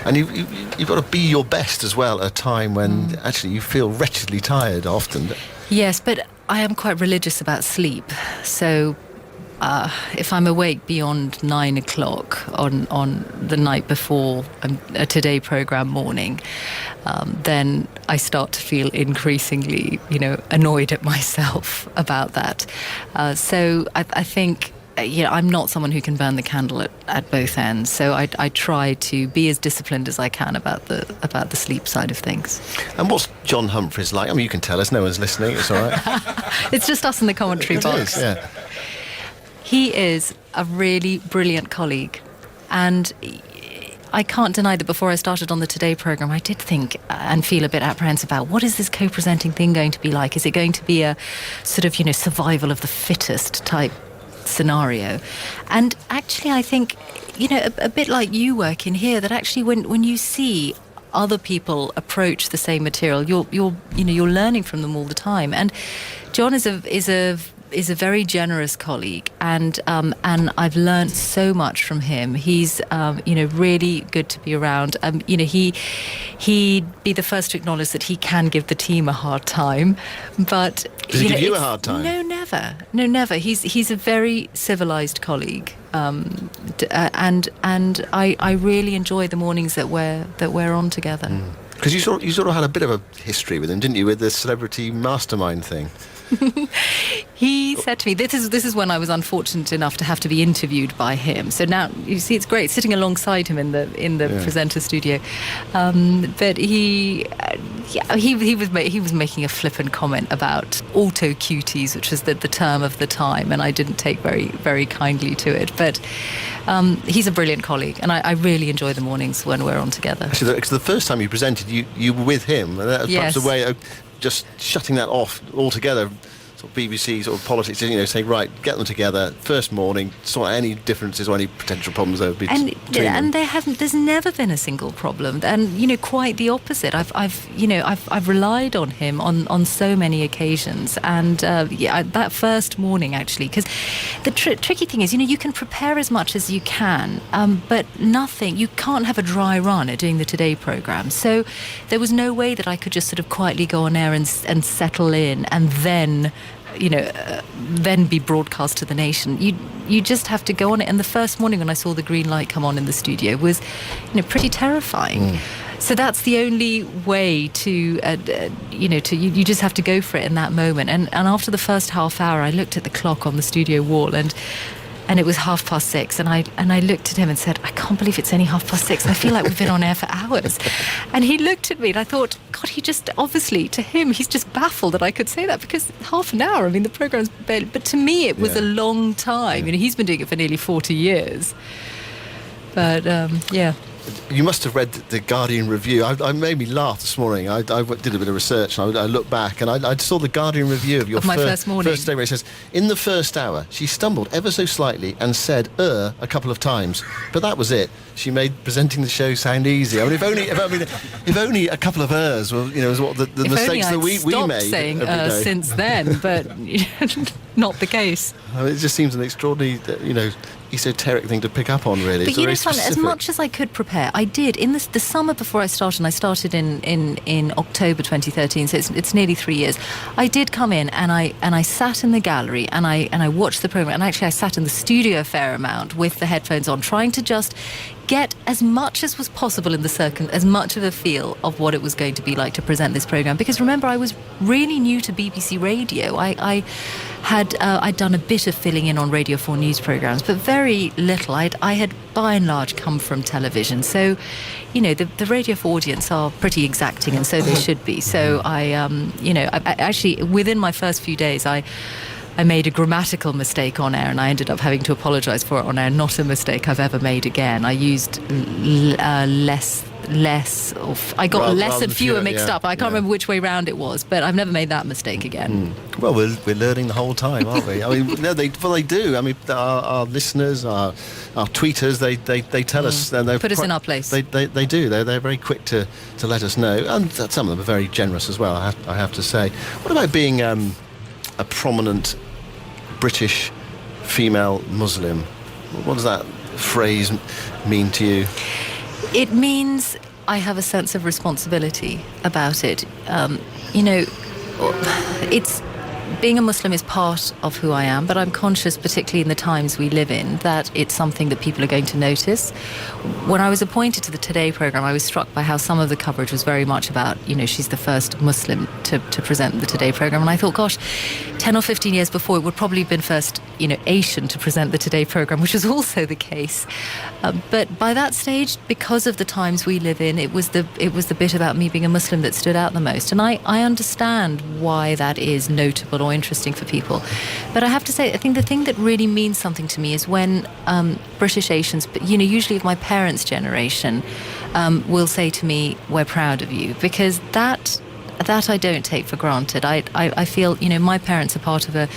And you've got to be your best as well at a time when actually you feel wretchedly tired often.
Yes, but I am quite religious about sleep. So if I'm awake beyond 9 o'clock on the night before a Today programme morning, then I start to feel increasingly, annoyed at myself about that. So I think... I'm not someone who can burn the candle at both ends, so I try to be as disciplined as I can about the sleep side of things.
And what's John Humphreys like? I mean, you can tell us, no one's listening, it's all right.
It's just us in the commentary box.
Is, yeah.
He is a really brilliant colleague, and I can't deny that before I started on the Today programme, I did think and feel a bit apprehensive about what is this co-presenting thing going to be like? Is it going to be a sort of, survival of the fittest type scenario? And actually, I think, a bit like you work in here, that actually when you see other people approach the same material, you're learning from them all the time. And John is a very generous colleague, and I've learned so much from him. He's really good to be around. He'd be the first to acknowledge that he can give the team a hard time, but
does he give you a hard time?
No, never. He's a very civilized colleague, and I really enjoy the mornings that we're on together.
Because you sort of had a bit of a history with him, didn't you, with the celebrity mastermind thing?
He said to me, this is when I was unfortunate enough to have to be interviewed by him. So now you see, it's great sitting alongside him in the presenter studio. But he was making a flippant comment about auto cuties, which was the term of the time, and I didn't take very, very kindly to it. But he's a brilliant colleague, and I really enjoy the mornings when we're on together.
Actually, the first time you presented, you were with him, and that was perhaps a way of just shutting that off altogether sort of BBC sort of politics, say, right, get them together first morning, sort out any differences or any potential problems there would be between them.
And there's never been a single problem, and quite the opposite. I've relied on him on so many occasions, and that first morning actually, because the tricky thing is, you can prepare as much as you can, but you can't have a dry run at doing the Today programme. So there was no way that I could just sort of quietly go on air and settle in and then then be broadcast to the nation. You just have to go on it. And the first morning when I saw the green light come on in the studio was pretty terrifying. So that's the only way to you just have to go for it in that moment. And after the first half hour, I looked at the clock on the studio wall and it was 6:30, and I looked at him and said, I can't believe it's only 6:30. I feel like we've been on air for hours. And he looked at me and I thought, God, he just, obviously, to him, he's just baffled that I could say that, because half an hour, the programme's barely, but to me it was a long time. He's been doing it for nearly 40 years. But,
You must have read the Guardian review. I made me laugh this morning. I did a bit of research and I looked back and I saw the Guardian review of your
first morning.
First day where it says, in the first hour, she stumbled ever so slightly and said a couple of times. But that was it. She made presenting the show sound easy. If only a couple of was what the mistakes that we made.
Saying since then, but not the case.
It just seems an extraordinary, esoteric thing to pick up on, really.
But as much as I could prepare, I did. In the summer before I started, and I started in October 2013, so it's nearly 3 years, I did come in and I sat in the gallery and I watched the programme, and actually I sat in the studio a fair amount with the headphones on, trying to just get as much as was possible in as much of a feel of what it was going to be like to present this programme. Because remember, I was really new to BBC Radio. I'd done a bit of filling in on Radio 4 news programmes, but very little. I had by and large come from television, so the Radio 4 audience are pretty exacting, and so they should be. So I actually, within my first few days, I made a grammatical mistake on air, and I ended up having to apologise for it on air. Not a mistake I've ever made again. I used I got less and fewer mixed up. I can't remember which way round it was, but I've never made that mistake again.
Well, we're learning the whole time, aren't we? They do. Our listeners, our tweeters, they tell us.
Put us in our place.
They do. They're very quick to let us know, and some of them are very generous as well, I have to say. What about being a prominent British female Muslim? What does that phrase mean to you?
It means I have a sense of responsibility about it. It's being a Muslim is part of who I am, but I'm conscious, particularly in the times we live in, that it's something that people are going to notice. When I was appointed to the Today programme, I was struck by how some of the coverage was very much about, she's the first Muslim to present the Today programme. And I thought, gosh, 10 or 15 years before, it would probably have been first, Asian to present the Today programme, which was also the case. But by that stage, because of the times we live in, it was the bit about me being a Muslim that stood out the most. And I understand why that is notable or interesting for people. But I have to say, I think the thing that really means something to me is when British Asians, usually of my parents' generation, will say to me, we're proud of you, because that I don't take for granted. I feel, my parents are part of a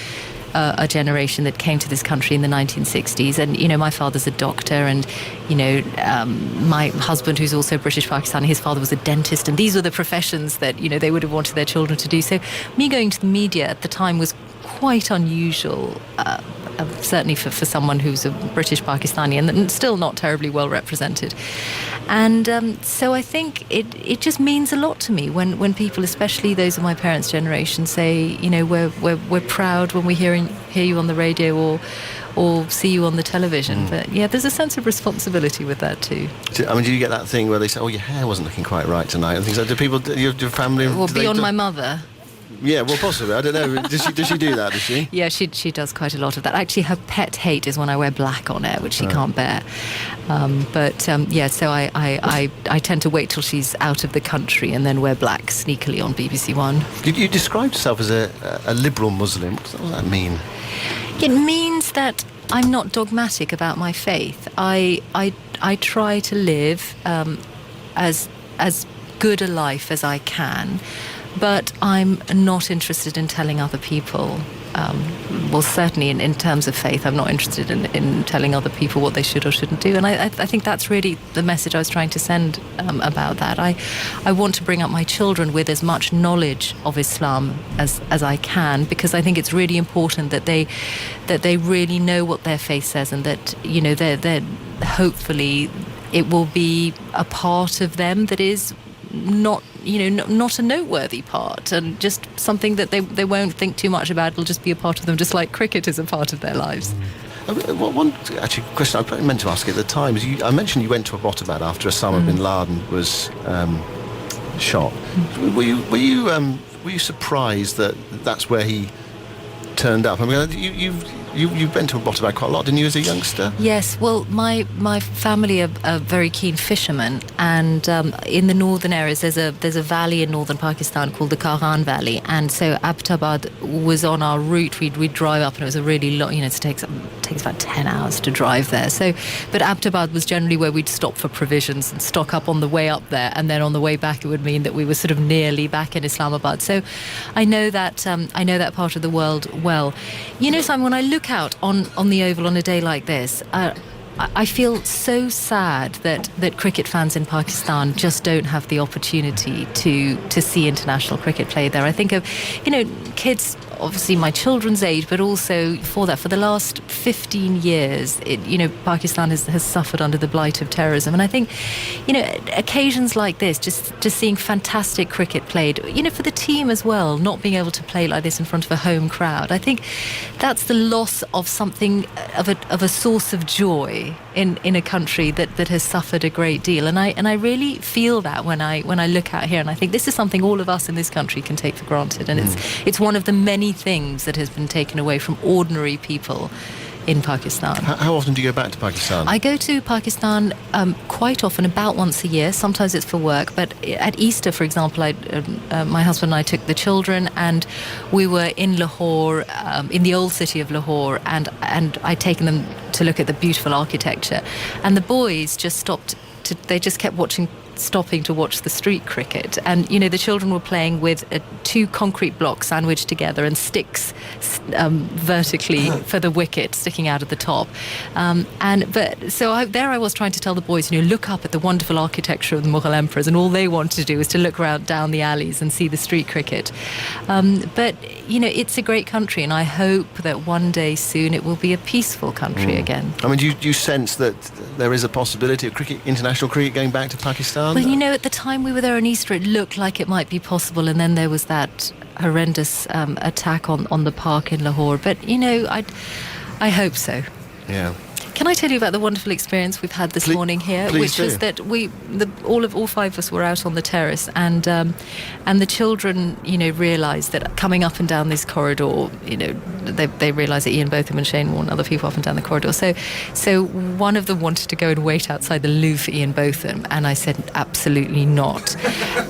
generation that came to this country in the 1960s, and my father's a doctor, and my husband, who's also British Pakistani, his father was a dentist, and these were the professions that they would have wanted their children to do. So me going to the media at the time was quite unusual, certainly for someone who's a British Pakistani, and still not terribly well represented. And so I think it just means a lot to me when people, especially those of my parents' generation, say, we're proud when we hear you on the radio or see you on the television. But yeah, there's a sense of responsibility with that too. Do
you get that thing where they say, oh, your hair wasn't looking quite right tonight, and things like that? Do people, your family...
Well, beyond my mother...
Yeah, well, possibly. I don't know. Does she do that? Does she?
Yeah, she does quite a lot of that. Actually, her pet hate is when I wear black on air, which she can't bear. So I tend to wait till she's out of the country and then wear black sneakily on BBC One.
You described yourself as a liberal Muslim. What does that mean?
It means that I'm not dogmatic about my faith. I try to live as good a life as I can. but I'm not interested in telling other people. Well, certainly in terms of faith, I'm not interested in telling other people what they should or shouldn't do. And I think that's really the message I was trying to send about that. I want to bring up my children with as much knowledge of Islam as I can, because I think it's really important that they really know what their faith says, and that, you know, they're hopefully it will be a part of them that is not a noteworthy part, and just something that they won't think too much about. It'll just be a part of them, just like cricket is a part of their lives.
One actually question I meant to ask at the time is, I mentioned you went to Abbottabad after Osama bin Laden was shot. Were you surprised that that's where he turned up? I mean, you've been to Abbottabad quite a lot, didn't you, as a youngster?
Yes, well, my family are very keen fishermen, and in the northern areas there's a valley in northern Pakistan called the Karan Valley, and so Abbottabad was on our route. We'd drive up, and it was a really long, it takes about 10 hours to drive there. So, but Abbottabad was generally where we'd stop for provisions and stock up on the way up there, and then on the way back it would mean that we were sort of nearly back in Islamabad. So I know that part of the world well. You know, Simon, when I look out on the Oval on a day like this, I feel so sad that cricket fans in Pakistan just don't have the opportunity to see international cricket played there. I think of, kids, obviously my children's age, but also for the last 15 years, Pakistan has suffered under the blight of terrorism. And I think, occasions like this, just seeing fantastic cricket played, for the team as well, not being able to play like this in front of a home crowd, I think that's the loss of something of a source of joy in a country that has suffered a great deal. And I really feel that when I look out here, and I think this is something all of us in this country can take for granted, and it's one of the many things that has been taken away from ordinary people in Pakistan.
How often do you go back to Pakistan?
I go to Pakistan quite often, about once a year. Sometimes it's for work, but at Easter, for example, my husband and I took the children, and we were in Lahore, in the old city of Lahore, and I'd taken them to look at the beautiful architecture, and the boys just they just kept stopping to watch the street cricket, and the children were playing with 2 concrete blocks sandwiched together and sticks vertically for the wicket sticking out of the top, so I was trying to tell the boys, look up at the wonderful architecture of the Mughal emperors, and all they wanted to do was to look around down the alleys and see the street cricket. But it's a great country, and I hope that one day soon it will be a peaceful country again.
I mean, do you sense that there is a possibility of international cricket going back to Pakistan?
Well, at the time we were there on Easter, it looked like it might be possible, and then there was that horrendous attack on the PAK in Lahore. But, I hope so.
Yeah.
Can I tell you about the wonderful experience we've had this morning here, which was that all 5 of us were out on the terrace, and the children, realised that coming up and down this corridor, they realised that Ian Botham and Shane warned other people up and down the corridor. So one of them wanted to go and wait outside the loo for Ian Botham, and I said absolutely not.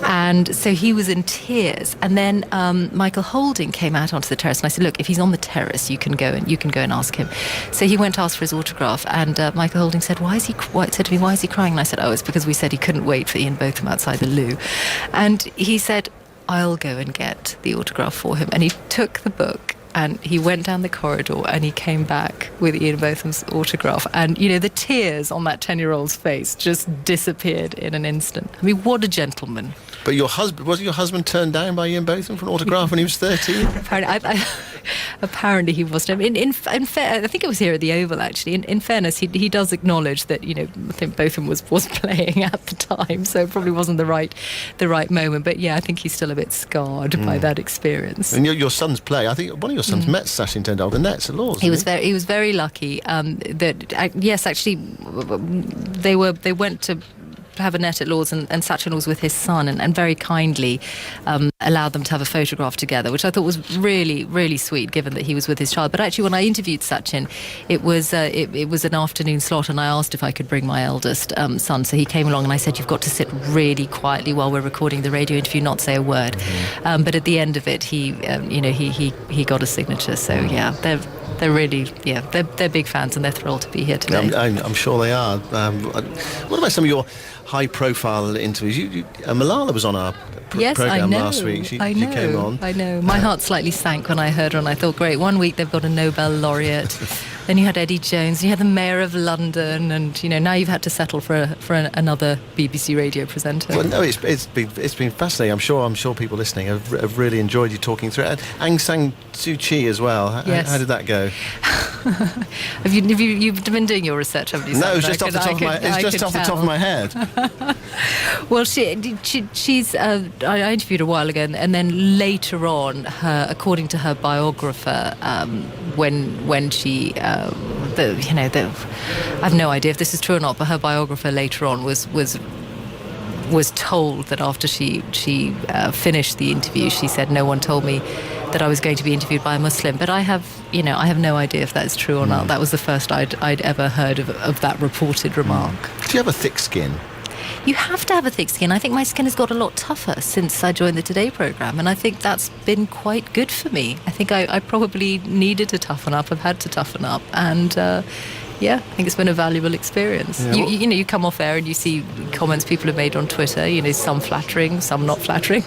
And so he was in tears, and then Michael Holding came out onto the terrace, and I said, look, if he's on the terrace, you can go and ask him. So he went to ask for his autograph. And Michael Holding said, why is he crying? And I said, it's because we said he couldn't wait for Ian Botham outside the loo. And he said, I'll go and get the autograph for him. And he took the book, and he went down the corridor, and he came back with Ian Botham's autograph. And, the tears on that 10-year-old's face just disappeared in an instant. I mean, what a gentleman.
But wasn't your husband turned down by Ian Botham for an autograph when he was 13?
Apparently he wasn't. I mean, in fair, I think it was here at the Oval, actually. In fairness, he does acknowledge that, I think Botham was playing at the time, so it probably wasn't the right moment. But yeah, I think he's still a bit scarred by that experience.
And your son's play, I think one of your sons met Sachin Tendulkar, the nets at Lord's.
He was very lucky. Yes, actually, they went to have a net at Lord's, and Sachin was with his son, and very kindly allowed them to have a photograph together, which I thought was really, really sweet, given that he was with his child. But actually, when I interviewed Sachin, it was an afternoon slot, and I asked if I could bring my eldest son. So he came along, and I said, you've got to sit really quietly while we're recording the radio interview, not say a word. But at the end of it, he got a signature. So yeah, they're really, they're big fans and they're thrilled to be here today.
I'm sure they are. What about some of your high-profile interviews? Malala was on our program last week. She came on.
I know. My heart slightly sank when I heard her, and I thought, great, one week they've got a Nobel laureate. Then you had Eddie Jones, you had the Mayor of London, and now you've had to settle for another BBC radio presenter.
Well, no, it's been fascinating. I'm sure people listening have really enjoyed you talking through it. Aung San Suu Kyi as well.
Yes.
How did that go?
You've been doing your research, haven't you?
No, it's just off the top of my head.
Well, she's. I interviewed her a while ago, and then later on, according to her biographer, when she, I have no idea if this is true or not, but her biographer later on was told that after she finished the interview, she said, "No one told me that I was going to be interviewed by a Muslim," but I have no idea if that's true or not. That was the first I'd ever heard of that reported remark.
Do you have a thick skin?
You have to have a thick skin. I think my skin has got a lot tougher since I joined the Today programme, and I think that's been quite good for me. I think I probably needed to toughen up. I've had to toughen up, and I think it's been a valuable experience.
Yeah,
you come off air and you see comments people have made on Twitter, some flattering, some not flattering.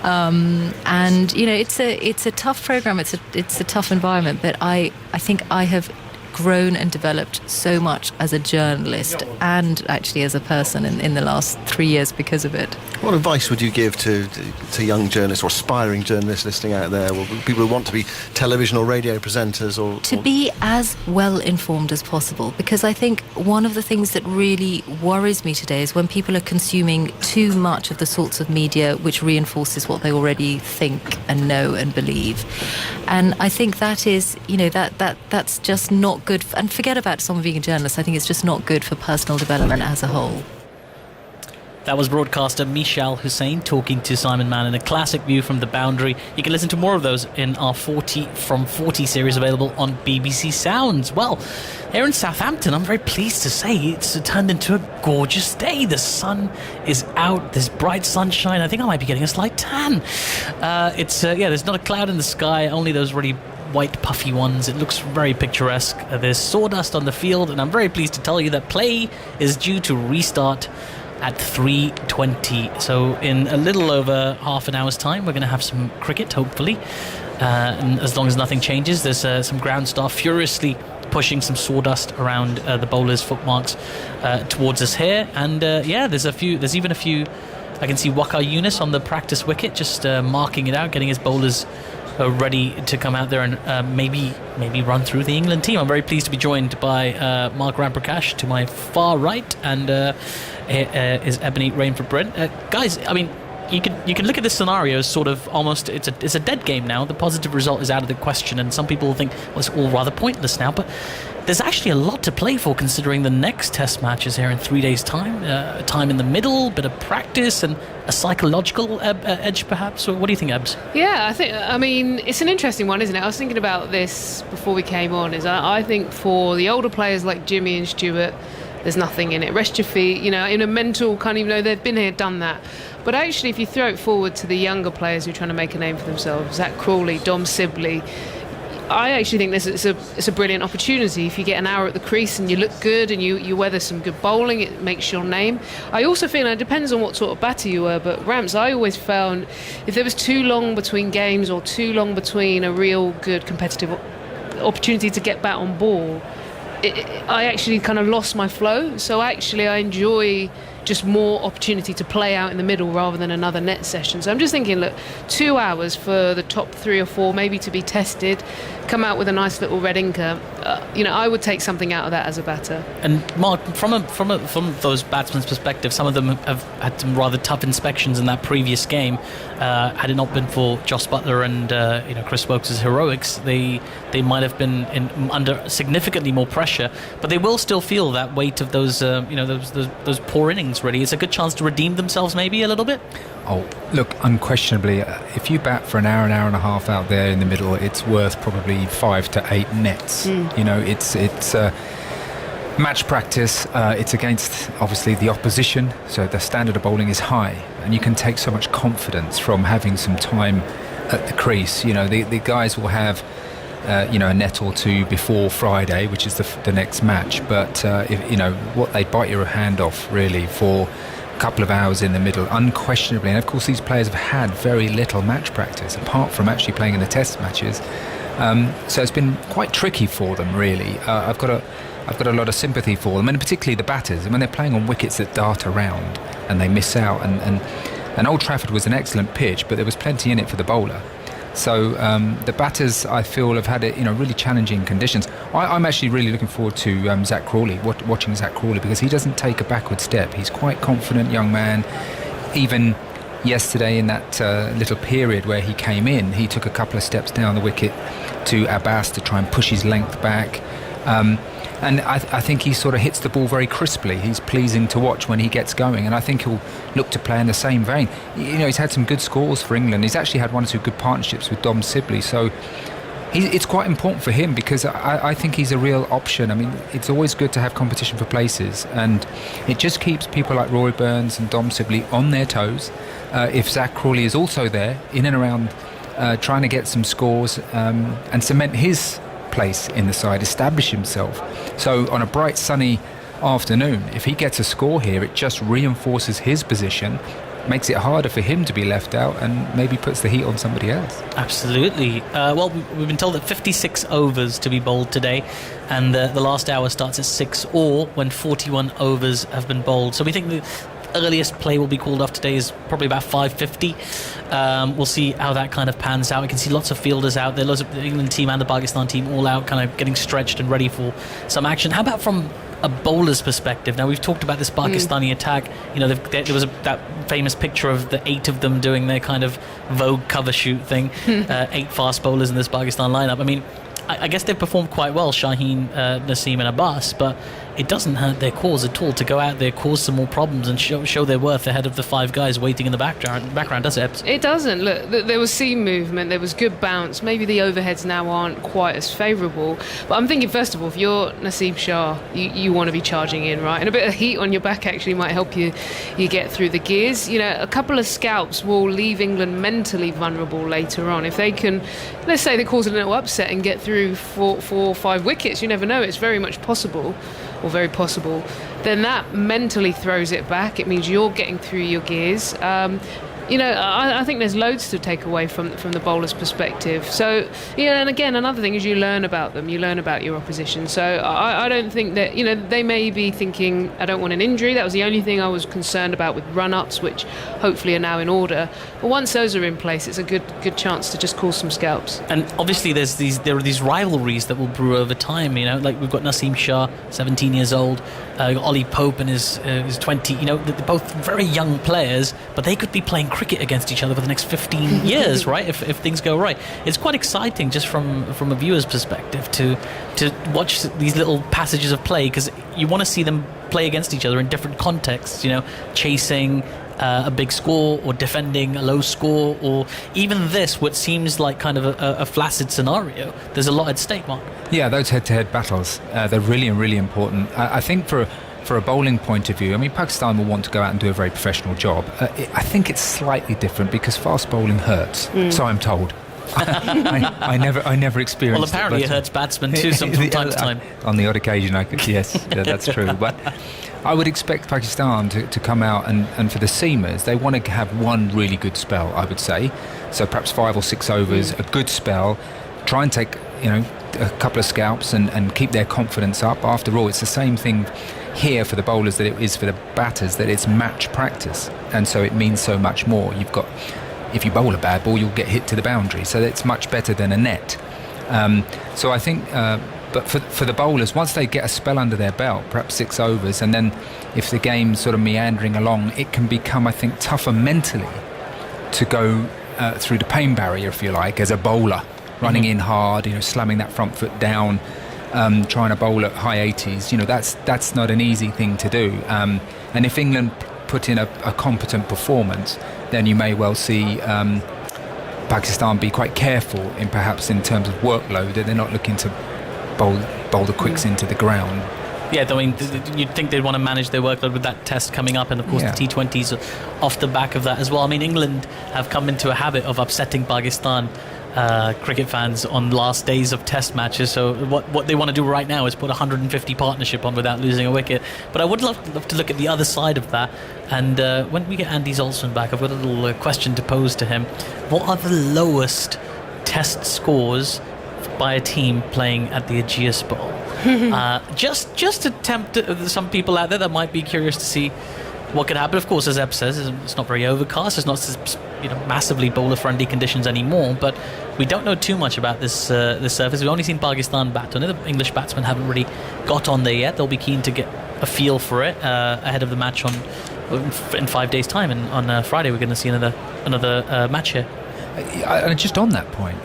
And it's a tough programme, it's a tough environment, but I think I have grown and developed so much as a journalist and actually as a person in the last 3 years because of it.
What advice would you give to young journalists or aspiring journalists listening out there, or people who want to be television or radio presenters?
To be as well informed as possible, because I think one of the things that really worries me today is when people are consuming too much of the sorts of media which reinforces what they already think and know and believe. And I think that is, that's just not good. And forget about someone being a journalist. I think it's just not good for personal development as a whole.
That was broadcaster Michal Hussain talking to Simon Mann in a classic view from the boundary. You can listen to more of those in our 40 from 40 series available on BBC Sounds. Well, here in Southampton, I'm very pleased to say it's turned into a gorgeous day. The sun is out, there's bright sunshine. I think I might be getting a slight tan. There's not a cloud in the sky, only those really white puffy ones. It looks very picturesque. There's sawdust on the field, and I'm very pleased to tell you that play is due to restart at 3:20. So in a little over half an hour's time, we're going to have some cricket, hopefully. And as long as nothing changes, there's some ground staff furiously pushing some sawdust around the bowlers' footmarks towards us here. And there's even a few. I can see Waqar Yunus on the practice wicket, just marking it out, getting his bowlers ready to come out there and maybe run through the England team. I'm very pleased to be joined by Mark Ramprakash to my far right, and is Ebony Rainford Brent. Guys, I mean, you can look at this scenario as sort of almost it's a dead game now. The positive result is out of the question, and some people think, well, it's all rather pointless now, but there's actually a lot to play for, considering the next test match is here in 3 days' time. Time in the middle, bit of practice, and a psychological edge, perhaps. What do you think, Abbas?
Yeah, I mean, it's an interesting one, isn't it? I was thinking about this before we came on. I think for the older players like Jimmy and Stuart, there's nothing in it. Rest your feet, in a mental kind of, they've been here, done that. But actually, if you throw it forward to the younger players who are trying to make a name for themselves, Zach Crawley, Dom Sibley, I actually think it's a brilliant opportunity. If you get an hour at the crease and you look good and you weather some good bowling, it makes your name. I also feel, and it depends on what sort of batter you were, but Ramps, I always found if there was too long between games or too long between a real good competitive opportunity to get bat on ball, I actually kind of lost my flow. So actually I enjoy just more opportunity to play out in the middle rather than another net session. So I'm just thinking, look, 2 hours for the top 3 or 4 maybe to be tested, come out with a nice little red inker. I would take something out of that as a batter. And
Mark, from those batsmen's perspective, some of them have had some rather tough inspections in that previous game. Had it not been for Joss Buttler and Chris Woakes' heroics, they might have been under significantly more pressure. But they will still feel that weight of those those poor innings. Really, it's a good chance to redeem themselves, maybe a little bit.
Oh, look, unquestionably, if you bat for an hour and a half out there in the middle, it's worth probably 5 to 8 nets. It's match practice. It's against obviously the opposition, so the standard of bowling is high, and you can take so much confidence from having some time at the crease. The guys will have a net or two before Friday, which is the next match. But what they bite your hand off really for a couple of hours in the middle, unquestionably. And of course, these players have had very little match practice apart from actually playing in the test matches. So it's been quite tricky for them, really. I've got a lot of sympathy for them, and particularly the batters. And when they're playing on wickets that dart around and they miss out, and Old Trafford was an excellent pitch, but there was plenty in it for the bowler. So the batters, I feel, have had really challenging conditions. I'm actually really looking forward to Zach Crawley, watching Zach Crawley, because he doesn't take a backward step. He's quite confident young man. Even yesterday in that little period where he came in, he took a couple of steps down the wicket to Abbas to try and push his length back. And I think he sort of hits the ball very crisply. He's pleasing to watch when he gets going, and I think he'll look to play in the same vein. He's had some good scores for England. He's actually had one or two good partnerships with Dom Sibley, so it's quite important for him, because I think he's a real option. I mean, it's always good to have competition for places, and it just keeps people like Rory Burns and Dom Sibley on their toes. If Zach Crawley is also there, in and around, trying to get some scores and cement his place in the side, establish himself. So on a bright sunny afternoon, if he gets a score here, it just reinforces his position, makes it harder for him to be left out, and maybe puts the heat on somebody else.
Absolutely. Well, we've been told that 56 overs to be bowled today, and the last hour starts at 6 or when 41 overs have been bowled. So we think the earliest play will be called off today is probably about 5:50. We'll see how that kind of pans out. We can see lots of fielders out there, lots of the England team and the Pakistan team all out, kind of getting stretched and ready for some action. How about from a bowler's perspective? Now, we've talked about this Pakistani attack. There was that famous picture of the 8 of them doing their kind of Vogue cover shoot thing. 8 fast bowlers in this Pakistan lineup. I mean, I guess they've performed quite well, Shaheen, Naseem and Abbas, but it doesn't hurt their cause at all to go out there, cause some more problems and show their worth ahead of the 5 guys waiting in the background, does it?
It doesn't. Look, there was seam movement, there was good bounce. Maybe the overheads now aren't quite as favourable, but I'm thinking, first of all, if you're Naseem Shah, you want to be charging in, right? And a bit of heat on your back actually might help you get through the gears. A couple of scalps will leave England mentally vulnerable later on. If they can, let's say they cause a little upset and get through 4 or 5 wickets, you never know, it's very much possible, or very possible, then that mentally throws it back. It means you're getting through your gears. I think there's loads to take away from the bowler's perspective. So, and again, another thing is you learn about them, you learn about your opposition. So I don't think that, they may be thinking, I don't want an injury. That was the only thing I was concerned about with run-ups, which hopefully are now in order. But once those are in place, it's a good chance to just cause some scalps.
And obviously there are these rivalries that will brew over time. Like we've got Naseem Shah, 17 years old, Ollie Pope and his 20. They're both very young players, but they could be playing cricket against each other for the next 15 years, right? If things go right, it's quite exciting just from a viewer's perspective to watch these little passages of play, because you want to see them play against each other in different contexts. Chasing a big score, or defending a low score, or even this, what seems like kind of a flaccid scenario. There's a lot at stake, Mark.
Yeah, those head-to-head battles, they're really, really important. I think for a bowling point of view, I mean, Pakistan will want to go out and do a very professional job. I think it's slightly different because fast bowling hurts, so I'm told. I never experienced.
Well, apparently it hurts batsmen too from time to time.
On the odd occasion, yes, that's true. But I would expect Pakistan to come out and for the seamers, they want to have one really good spell, I would say. So perhaps 5 or 6 overs, a good spell. Try and take a couple of scalps and keep their confidence up. After all, it's the same thing here for the bowlers that it is for the batters, that it's match practice, and so it means so much more. If you bowl a bad ball, you'll get hit to the boundary, so it's much better than a net. So I think, but for the bowlers, once they get a spell under their belt, perhaps 6 overs, and then if the game's sort of meandering along, it can become, I think, tougher mentally to go through the pain barrier, if you like, as a bowler, running in hard, slamming that front foot down, trying to bowl at high 80s. That's not an easy thing to do. And if England put in a competent performance, then you may well see Pakistan be quite careful in terms of workload, that they're not looking to bowl the quicks into the ground.
Yeah, I mean, you'd think they'd want to manage their workload with that test coming up, and of course the T20s off the back of that as well. I mean, England have come into a habit of upsetting Pakistan cricket fans on last days of test matches. So what they want to do right now is put 150 partnership on without losing a wicket. But I would love to look at the other side of that. And when we get Andy Zolson back, I've got a little question to pose to him. What are the lowest test scores by a team playing at the Ageas Bowl? Just to tempt some people out there that might be curious to see what could happen. Of course, as Eb says, it's not very overcast. It's not massively bowler-friendly conditions anymore. But we don't know too much about this surface. We've only seen Pakistan bat on it. The English batsmen haven't really got on there yet. They'll be keen to get a feel for it ahead of the match in 5 days' time. And on Friday, we're going to see another match here.
Just on that point,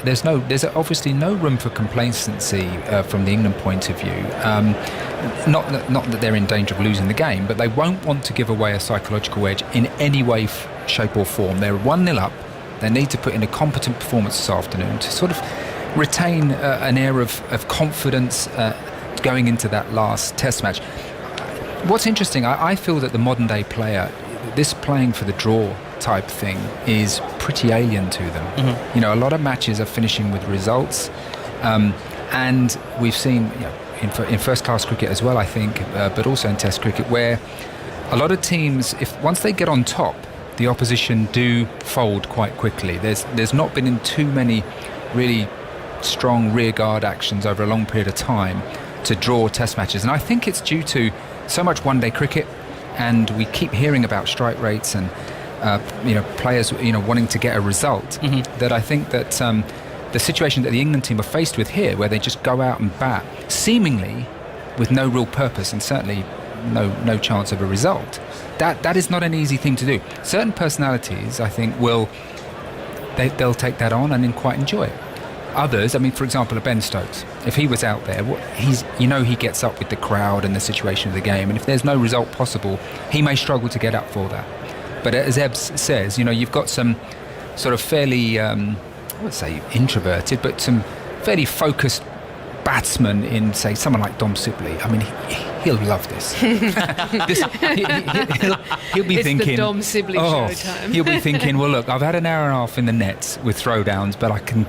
there's obviously no room for complacency from the England point of view. Not that they're in danger of losing the game, but they won't want to give away a psychological edge in any way, shape or form. They're 1-0 up. They need to put in a competent performance this afternoon to sort of retain an air of confidence going into that last test match. What's interesting, I feel that the modern day player, this playing for the draw type thing, is pretty alien to them. Mm-hmm. A lot of matches are finishing with results, and we've seen in first class cricket as well, I think, but also in test cricket, where a lot of teams, once they get on top, the opposition do fold quite quickly. There's not been in too many really strong rearguard actions over a long period of time to draw test matches, and I think it's due to so much one-day cricket, and we keep hearing about strike rates and players wanting to get a result, that I think that the situation that the England team are faced with here, where they just go out and bat seemingly with no real purpose and certainly no chance of a result, that is not an easy thing to do. Certain personalities, I think, they'll take that on and then quite enjoy it. Others, for example, a Ben Stokes, if he was out there, he gets up with the crowd and the situation of the game, and if there's no result possible, he may struggle to get up for that. But as Eb says, you've got some sort of fairly, I would say introverted, but some fairly focused batsmen in, say, someone like Dom Sibley. He'll love this. He'll be
it's
thinking,
the Dom Sibley show time.
He'll be thinking, well, look, I've had an hour and a half in the nets with throwdowns, but I can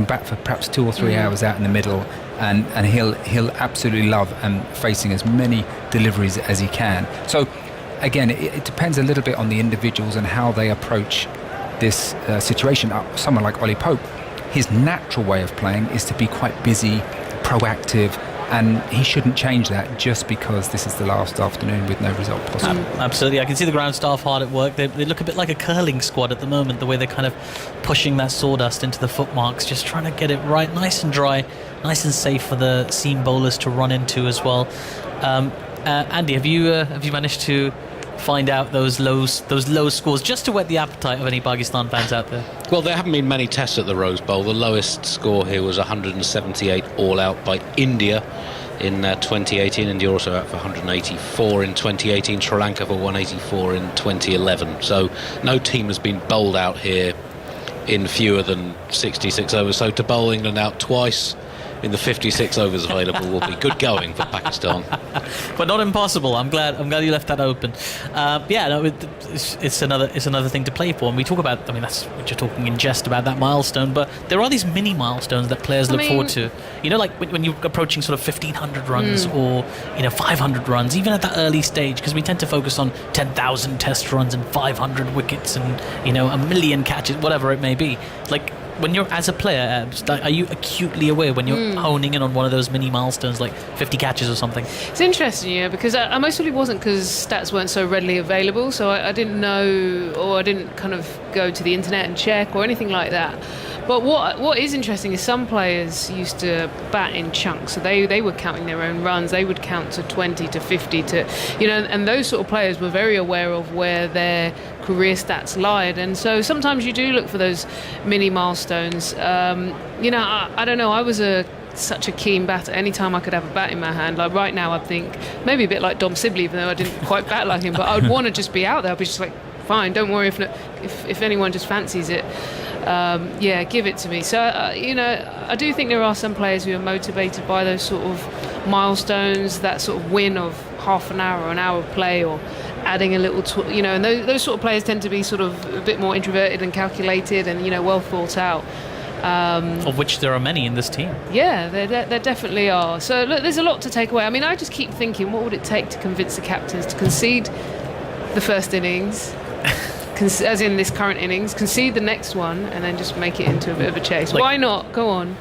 bat for perhaps 2 or 3 hours out in the middle, and he'll absolutely love facing as many deliveries as he can. So again, it depends a little bit on the individuals and how they approach this situation. Someone like Ollie Pope, his natural way of playing is to be quite busy, proactive, and he shouldn't change that just because this is the last afternoon with no result possible.
Absolutely. I can see the ground staff hard at work. They look a bit like a curling squad at the moment, the way they're kind of pushing that sawdust into the footmarks, just trying to get it right, nice and dry, nice and safe for the seam bowlers to run into as well. Andy, have you managed to find out those low scores just to whet the appetite of any Pakistan fans out there?
Well, there haven't been many tests at the Rose Bowl. The lowest score here was 178 all out by India in 2018. India also out for 184 in 2018. Sri Lanka for 184 in 2011. So no team has been bowled out here in fewer than 66 overs. So to bowl England out twice in the 56 overs available will be good going for Pakistan.
But not impossible. I'm glad you left that open. It's another thing to play for. And we talk about, that's we're just talking in jest about that milestone, but there are these mini milestones that players look forward to. Like when you're approaching sort of 1,500 runs or 500 runs, even at that early stage, because we tend to focus on 10,000 test runs and 500 wickets and a million catches, whatever it may be. Like, when you're, as a player, are you acutely aware when you're honing in on one of those mini milestones, like 50 catches or something?
It's interesting, because I most probably wasn't, because stats weren't so readily available, so I didn't know, or I didn't kind of go to the internet and check or anything like that. But what is interesting is some players used to bat in chunks, so they were counting their own runs. They would count to 20 to 50 to, and those sort of players were very aware of where their career stats lied, and so sometimes you do look for those mini milestones. I don't know, I was such a keen batter. Anytime I could have a bat in my hand, like right now, I think maybe a bit like Dom Sibley, even though I didn't quite bat like him, but I would want to just be out there. I'd be just like, fine, don't worry if anyone just fancies it. Give it to me. So I do think there are some players who are motivated by those sort of milestones, that sort of win of half an hour or an hour of play, or adding a little and those sort of players tend to be sort of a bit more introverted and calculated and well thought out.
Of which there are many in this team.
Yeah, there definitely are. So look, there's a lot to take away. I mean, I just keep thinking, what would it take to convince the captains to concede the first innings, as in this current innings, concede the next one, and then just make it into a bit of a chase? Why not? Go on.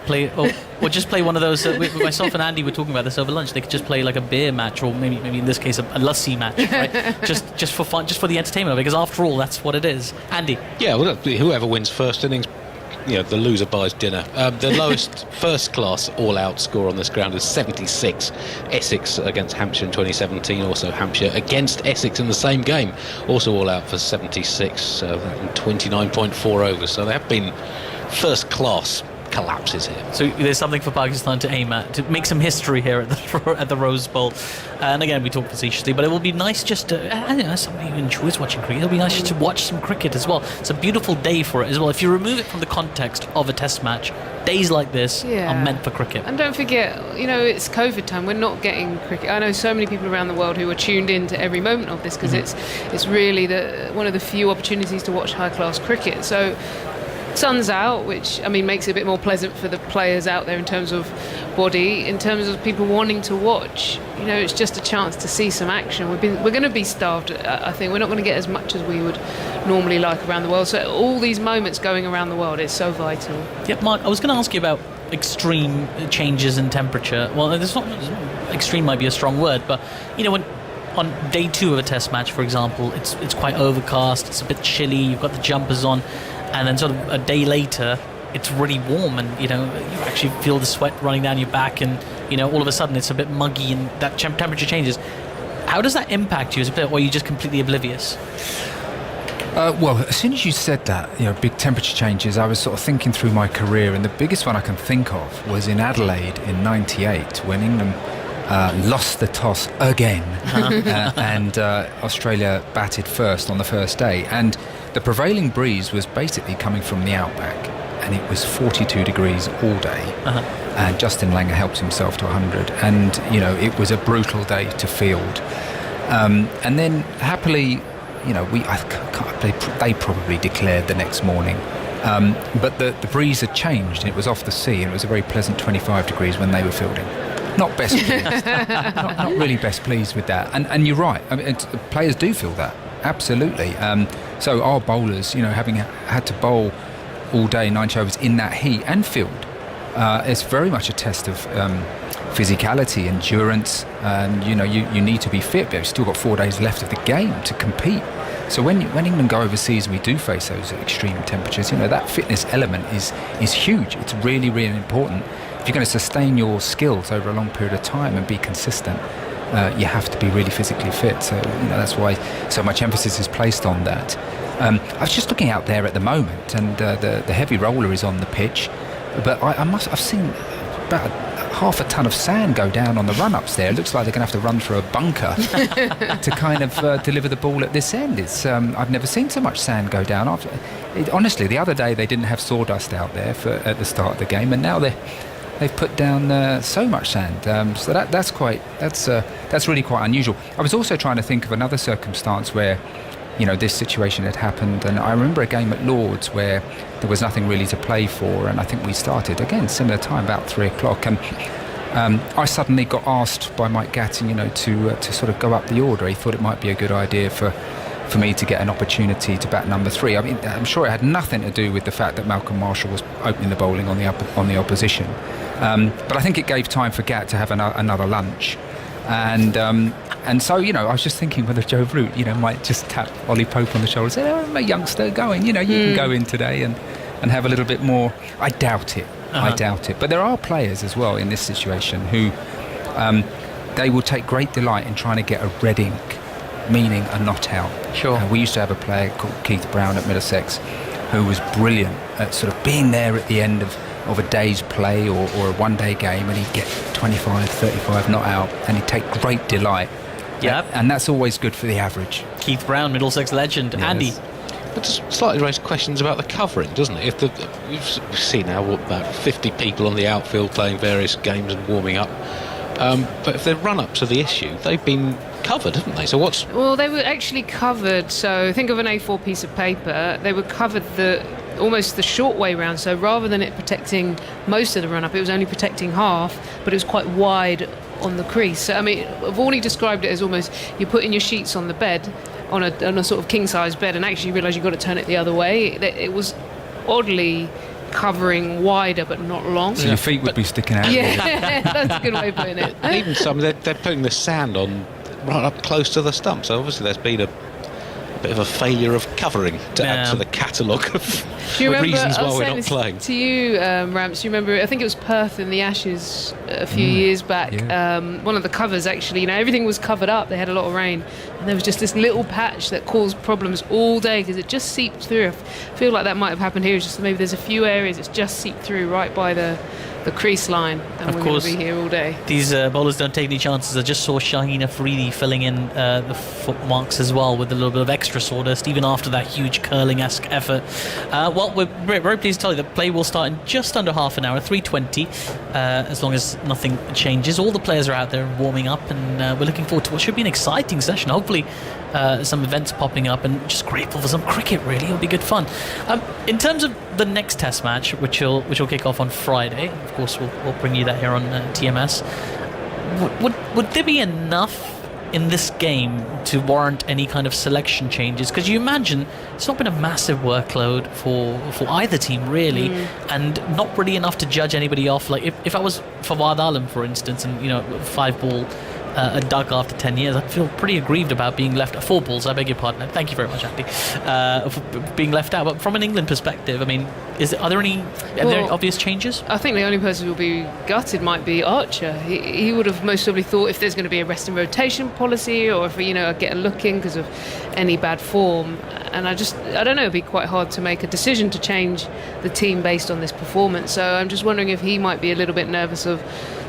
Or just play one of those. Myself and Andy were talking about this over lunch. They could just play like a beer match, or maybe in this case a lassi match, right? just for fun, just for the entertainment of it. Because after all, that's what it is. Andy.
Yeah, well, whoever wins first innings, the loser buys dinner. The lowest first-class all-out score on this ground is 76. Essex against Hampshire in 2017, also Hampshire against Essex in the same game, also all-out for 76, 29.4 overs. So there have been first-class collapses here.
So there's something for Pakistan to aim at, to make some history here at the Rose Bowl. And again, we talk facetiously, but it will be nice just to, as somebody who enjoys watching cricket, it'll be nice just to watch some cricket as well. It's a beautiful day for it as well. If you remove it from the context of a test match, days like this are meant for cricket.
And don't forget, it's COVID time. We're not getting cricket. I know so many people around the world who are tuned in to every moment of this because it's really one of the few opportunities to watch high-class cricket. So sun's out, which makes it a bit more pleasant for the players out there in terms of body, in terms of people wanting to watch. It's just a chance to see some action. We're going to be starved. I think we're not going to get as much as we would normally like around the world. So all these moments going around the world is so vital.
Yeah, Mark, I was going to ask you about extreme changes in temperature. Well, extreme might be a strong word, but when on day 2 of a test match, for example, it's quite overcast, it's a bit chilly, you've got the jumpers on, and then sort of a day later it's really warm, and you actually feel the sweat running down your back, and all of a sudden it's a bit muggy, and that temperature changes. How does that impact you as a player, or are you just completely oblivious?
Well, as soon as you said that, big temperature changes, I was sort of thinking through my career, and the biggest one I can think of was in Adelaide in '98 when England lost the toss again, and Australia batted first on the first day, and the prevailing breeze was basically coming from the outback, and it was 42 degrees all day, and Justin Langer helped himself to 100, and it was a brutal day to field, and then happily they probably declared the next morning, but the breeze had changed, and it was off the sea, and it was a very pleasant 25 degrees when they were fielding. Not best pleased. not really best pleased with that. And you're right. Players do feel that. Absolutely. So our bowlers, having had to bowl all day, 90 overs in that heat and field, it's very much a test of physicality, endurance, and you need to be fit. But you've still got 4 days left of the game to compete. So when England go overseas and we do face those extreme temperatures, that fitness element is huge. It's really, really important. If you're going to sustain your skills over a long period of time and be consistent, you have to be really physically fit. So that's why so much emphasis is placed on that. I was just looking out there at the moment, and the heavy roller is on the pitch, but I've seen about half a ton of sand go down on the run-ups there. It looks like they're going to have to run through a bunker to kind of deliver the ball at this end. I've never seen so much sand go down. Honestly, the other day they didn't have sawdust out there at the start of the game, and now they've put down so much sand. So that's really quite unusual. I was also trying to think of another circumstance where this situation had happened, and I remember a game at Lord's where there was nothing really to play for, and I think we started again similar time, about 3 o'clock, and I suddenly got asked by Mike Gatting to sort of go up the order. He thought it might be a good idea for me to get an opportunity to bat number 3. I'm sure it had nothing to do with the fact that Malcolm Marshall was opening the bowling on the opposition, but I think it gave time for Gat to have another lunch. And so, I was just thinking whether Joe Root, might just tap Ollie Pope on the shoulder and say, "Oh, my youngster, go in. You can go in today and have a little bit more." I doubt it. I doubt it. But there are players as well in this situation who they will take great delight in trying to get a red ink, meaning a not out.
Sure.
We used to have a player called Keith Brown at Middlesex who was brilliant at sort of being there at the end of a day's play or a one-day game, and he'd get 25, 35 not out, and he'd take great delight.
Yeah,
and that's always good for the average.
Keith Brown, Middlesex legend. Yes. Andy.
But just slightly raised questions about the covering, doesn't it? We've seen now about 50 people on the outfield playing various games and warming up. But if they're run up to the issue, they've been covered, haven't they? So Well,
they were actually covered. So think of an A4 piece of paper. They were covered almost the short way round. So rather than it protecting most of the run-up, it was only protecting half, but it was quite wide on the crease. So, I mean, I've already described it as almost you're putting your sheets on the bed, on a sort of king-size bed, and actually you realise you've got to turn it the other way. It was oddly covering wider but not long.
So your feet would be sticking out.
Yeah, that's a good way of putting it.
Even some, they're putting the sand on right up close to the stump, so obviously there's been a bit of a failure of covering to add to the catalogue of reasons why we're not playing.
To you, Ramps, you remember, I think it was Perth in the Ashes a few years back.
Yeah.
One of the covers, actually, everything was covered up. They had a lot of rain, and there was just this little patch that caused problems all day because it just seeped through. I feel like that might have happened here. It's just maybe there's a few areas it's just seeped through right by the crease line, and we're going to be here all day.
These bowlers don't take any chances. I just saw Shaheen Afridi filling in the foot marks as well with a little bit of extra sawdust, even after that huge curling-esque effort. Well, we're very pleased to tell you that play will start in just under half an hour, 3:20, as long as nothing changes. All the players are out there warming up, and we're looking forward to what should be an exciting session. Hopefully some events popping up, and just grateful for some cricket, really. It'll be good fun. In terms of the next test match, which will kick off on Friday, of course we'll bring you that here on TMS. Would there be enough in this game to warrant any kind of selection changes? Because you imagine it's not been a massive workload for either team, really, and not really enough to judge anybody off. Like if I was Fawad Alam, for instance, and 5 ball a duck after 10 years, I'd feel pretty aggrieved about being left 4 balls, I beg your pardon. Thank you very much, Andy, for being left out. But from an England perspective, I mean, are there any obvious changes?
I think the only person who will be gutted might be Archer. He would have most probably thought if there's going to be a rest and rotation policy, or if I get a look in because of any bad form. And I don't know, it'd be quite hard to make a decision to change the team based on this performance. So I'm just wondering if he might be a little bit nervous of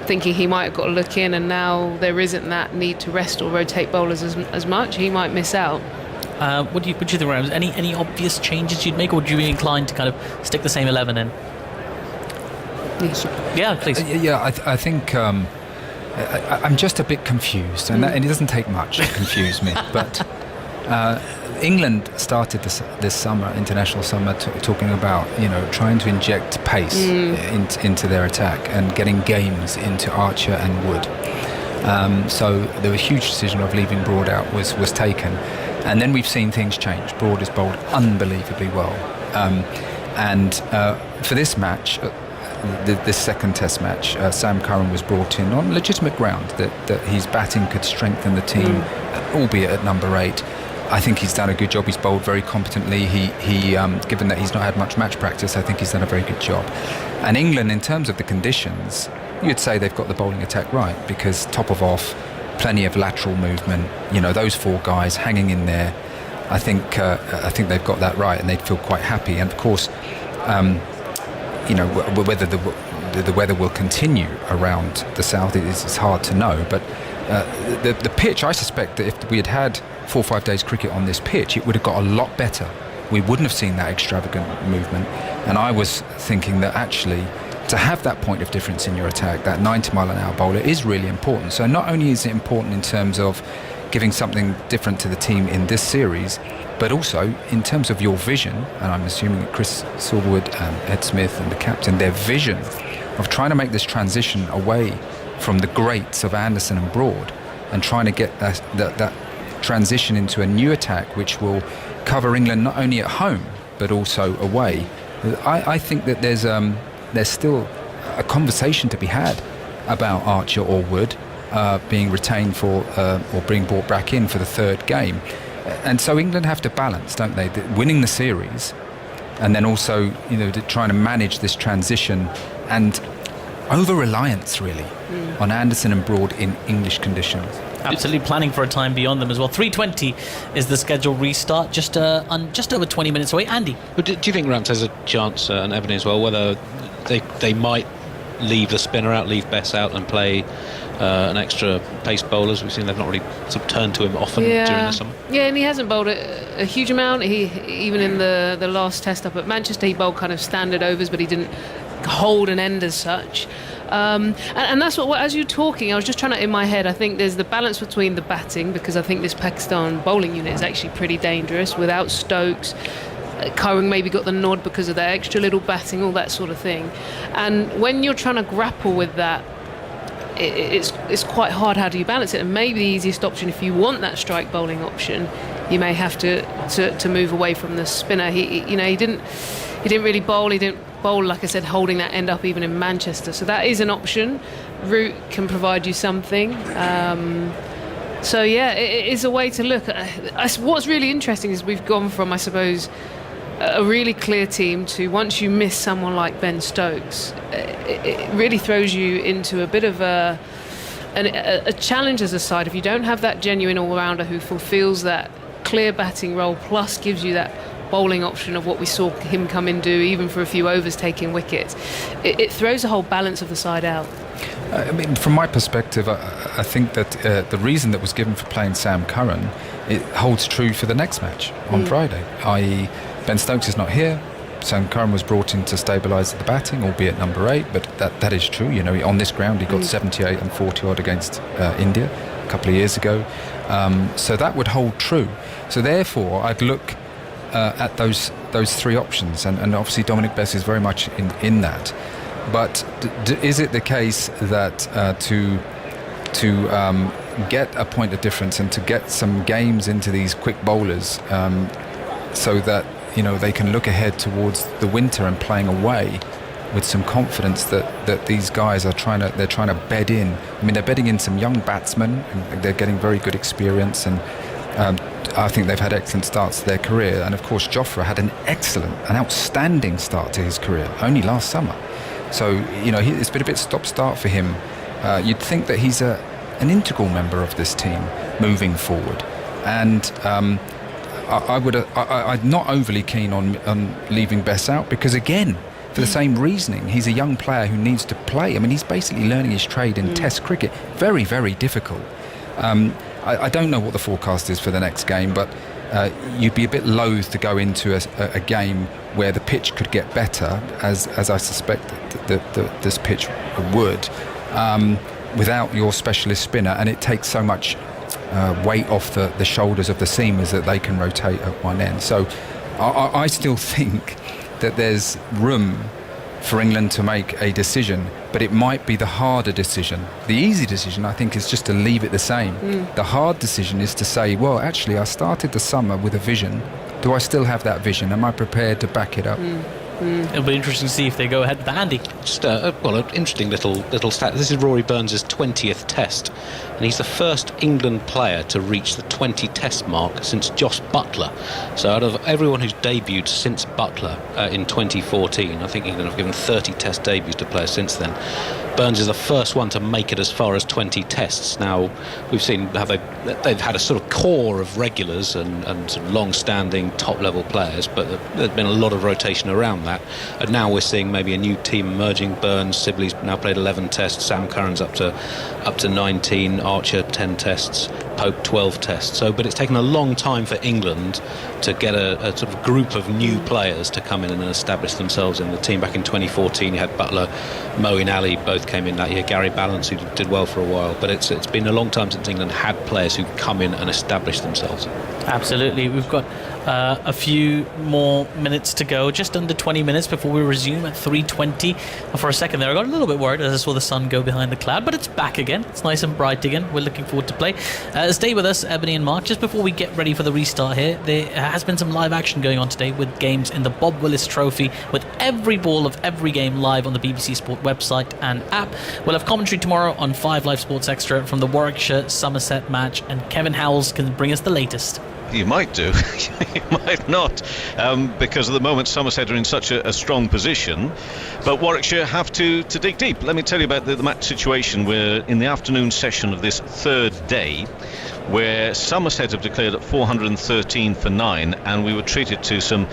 thinking he might have got a look in, and now there isn't that need to rest or rotate bowlers as much. He might miss out.
What do you think, Rams? Any obvious changes you'd make, or would you be inclined to kind of stick the same 11 in? Yeah, please.
I think I'm just a bit confused, and it doesn't take much to confuse me. But England started this summer, international summer, talking about trying to inject pace into their attack and getting games into Archer and Wood. So there was a huge decision of leaving Broad out was taken, and then we've seen things change. Broad is bowled unbelievably well, and for this match, this second test match, Sam Curran was brought in on legitimate ground that his batting could strengthen the team, albeit at number 8. I think he's done a good job. He's bowled very competently. He given that he's not had much match practice, I think he's done a very good job. And England, in terms of the conditions, you'd say they've got the bowling attack right, because top of off, plenty of lateral movement. Those 4 guys hanging in there. I think they've got that right, and they'd feel quite happy. And of course, whether the weather will continue around the south is hard to know. But the pitch, I suspect that if we had had 4 or 5 days cricket on this pitch, it would have got a lot better. We wouldn't have seen that extravagant movement. And I was thinking that actually to have that point of difference in your attack, that 90-mile-an-hour bowler, is really important. So not only is it important in terms of giving something different to the team in this series, but also in terms of your vision, and I'm assuming that Chris Silverwood and Ed Smith and the captain, their vision of trying to make this transition away from the greats of Anderson and Broad, and trying to get that transition into a new attack which will cover England not only at home but also away. I think that there's still a conversation to be had about Archer or Wood being retained for or being brought back in for the 3rd game. And so England have to balance, don't they, winning the series and then also trying to manage this transition and over-reliance really on Anderson and Broad in English conditions.
Absolutely, planning for a time beyond them as well. 3:20 is the scheduled restart, just over 20 minutes away. Andy,
do you think Ramps has a chance, and Evan as well, whether they might leave the spinner out, leave Bess out, and play an extra pace bowlers? We've seen they've not really sort of turned to him often during the summer.
Yeah, and he hasn't bowled a huge amount. He even in the last test up at Manchester, he bowled kind of standard overs, but he didn't hold an end as such. And that's what, as you're talking, I was just trying to, in my head, I think there's the balance between the batting, because I think this Pakistan bowling unit is actually pretty dangerous without Stokes. Curran maybe got the nod because of their extra little batting, all that sort of thing. And when you're trying to grapple with that, it's quite hard. How do you balance it? And maybe the easiest option, if you want that strike bowling option, you may have to move away from the spinner. He didn't really bowl. He didn't bowl, like I said, holding that end up even in Manchester. So that is an option. Root can provide you something. So yeah, it is a way to look. What's really interesting is we've gone from, I suppose, a really clear team to, once you miss someone like Ben Stokes, it really throws you into a bit of a challenge as a side. If you don't have that genuine all-rounder who fulfills that clear batting role, plus gives you that bowling option of what we saw him come in do, even for a few overs taking wickets, it throws the whole balance of the side out.
I mean, from my perspective, I think that the reason that was given for playing Sam Curran, it holds true for the next match on Friday, i.e. Ben Stokes is not here. Sam Curran was brought in to stabilise the batting, albeit number 8, but that is true. You know, on this ground he got 78 and 40 odd against India a couple of years ago. So that would hold true. So therefore I'd look at those 3 options, and obviously Dominic Bess is very much in that. But is it the case that to get a point of difference and to get some games into these quick bowlers, so that they can look ahead towards the winter and playing away with some confidence that these guys are trying to bed in? I mean, they're bedding in some young batsmen, and they're getting very good experience, and I think they've had excellent starts to their career. And of course Jofra had an outstanding start to his career only last summer. So it's been a bit stop-start for him. You'd think that he's an integral member of this team moving forward, and I'm not overly keen on leaving Bess out, because again, for the same reasoning, he's a young player who needs to play. I mean, he's basically learning his trade in Test cricket. Very, very difficult. I don't know what the forecast is for the next game, but you'd be a bit loath to go into a game where the pitch could get better, as I suspect that this pitch would, without your specialist spinner, and it takes so much weight off the shoulders of the seamers that they can rotate at one end. So I still think that there's room for England to make a decision, but it might be the harder decision. The easy decision, I think, is just to leave it the same. The hard decision is to say, well, actually, I started the summer with a vision. Do I still have that vision? Am I prepared to back it up?
It'll be interesting to see if they go ahead with Andy.
Just an interesting little stat. This is Rory Burns' 20th Test, and he's the first England player to reach the 20 Test mark since Josh Buttler. So out of everyone who's debuted since Buttler in 2014, I think England have given 30 Test debuts to players since then. Burns is the first one to make it as far as 20 tests. Now, we've seen how they've had a sort of core of regulars and sort of long-standing top-level players, but there's been a lot of rotation around that. And now we're seeing maybe a new team emerging. Burns, Sibley's now played 11 tests. Sam Curran's up to 19. Archer 10 tests. Pope 12 tests. So, but it's taken a long time for England to get a sort of group of new players to come in and establish themselves in the team. Back in 2014, you had Buttler, Moeen Ali, both came in that year. Gary Balance, who did well for a while. But it's been a long time since England had players who come in and establish themselves.
Absolutely. We've got a few more minutes to go, just under 20 minutes before we resume at 3:20. For a second there I got a little bit worried as I saw the sun go behind the cloud, but it's back again. It's nice and bright again. We're looking forward to play. Stay with us, Ebony and Mark. Just before we get ready for the restart here, there has been some live action going on today with games in the Bob Willis Trophy, with every ball of every game live on the BBC Sport website and app. We'll have commentary tomorrow on 5 Live Sports Extra from the Warwickshire Somerset match, and Kevin Howells can bring us the latest.
You might do. You might not, because at the moment Somerset are in such a strong position, but Warwickshire have to dig deep. Let me tell you about the match situation. We're in the afternoon session of this third day, where Somerset have declared at 413 for 9, and we were treated to some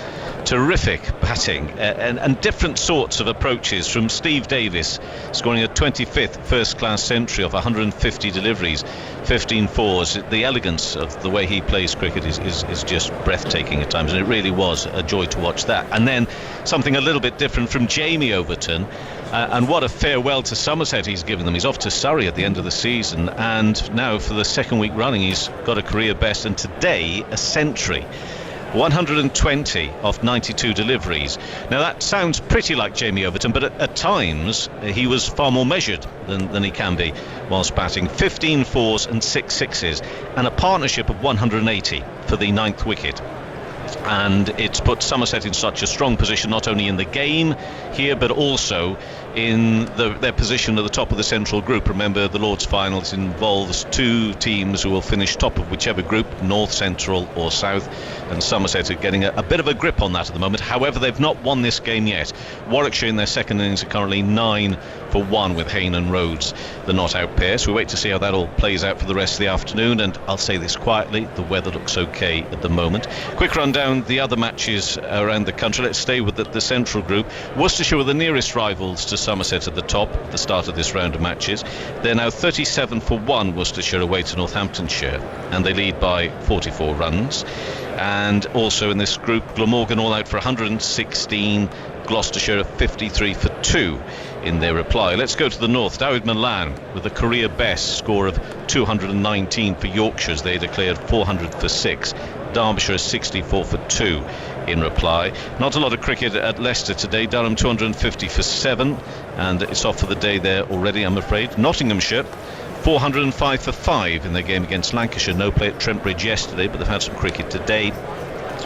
terrific batting and different sorts of approaches, from Steve Davis scoring a 25th first-class century off 150 deliveries, 15 fours. The elegance of the way he plays cricket is just breathtaking at times, and it really was a joy to watch that. And then something a little bit different from Jamie Overton, and what a farewell to Somerset he's given them. He's off to Surrey at the end of the season, and now for the second week running he's got a career best, and today a century. 120 off 92 deliveries. Now that sounds pretty like Jamie Overton, but at times he was far more measured than he can be whilst batting. 15 fours and 6 sixes, and a partnership of 180 for the 9th wicket. And it's put Somerset in such a strong position, not only in the game here, but also in their position at the top of the central group. Remember, the Lord's Finals involves 2 teams who will finish top of whichever group, North, Central or South, and Somerset are getting a bit of a grip on that at the moment. However, they've not won this game yet. Warwickshire in their second innings are currently 9 for 1 with Hayne and Rhodes, the not-out pair. So we wait to see how that all plays out for the rest of the afternoon, and I'll say this quietly, the weather looks okay at the moment. Quick run down the other matches around the country. Let's stay with the central group. Worcestershire were the nearest rivals to Somerset at the top at the start of this round of matches. They're now 37 for 1, Worcestershire, away to Northamptonshire, and they lead by 44 runs. And also in this group, Glamorgan all out for 116, Gloucestershire 53 for 2 in their reply. Let's go to the north. Dawid Milan with a career best score of 219 for Yorkshire as they declared 400 for 6. Derbyshire 64 for 2 in reply. Not a lot of cricket at Leicester today. Durham 250 for 7, and it's off for the day there already, I'm afraid. Nottinghamshire 405 for 5 in their game against Lancashire. No play at Trent Bridge yesterday, but they've had some cricket today.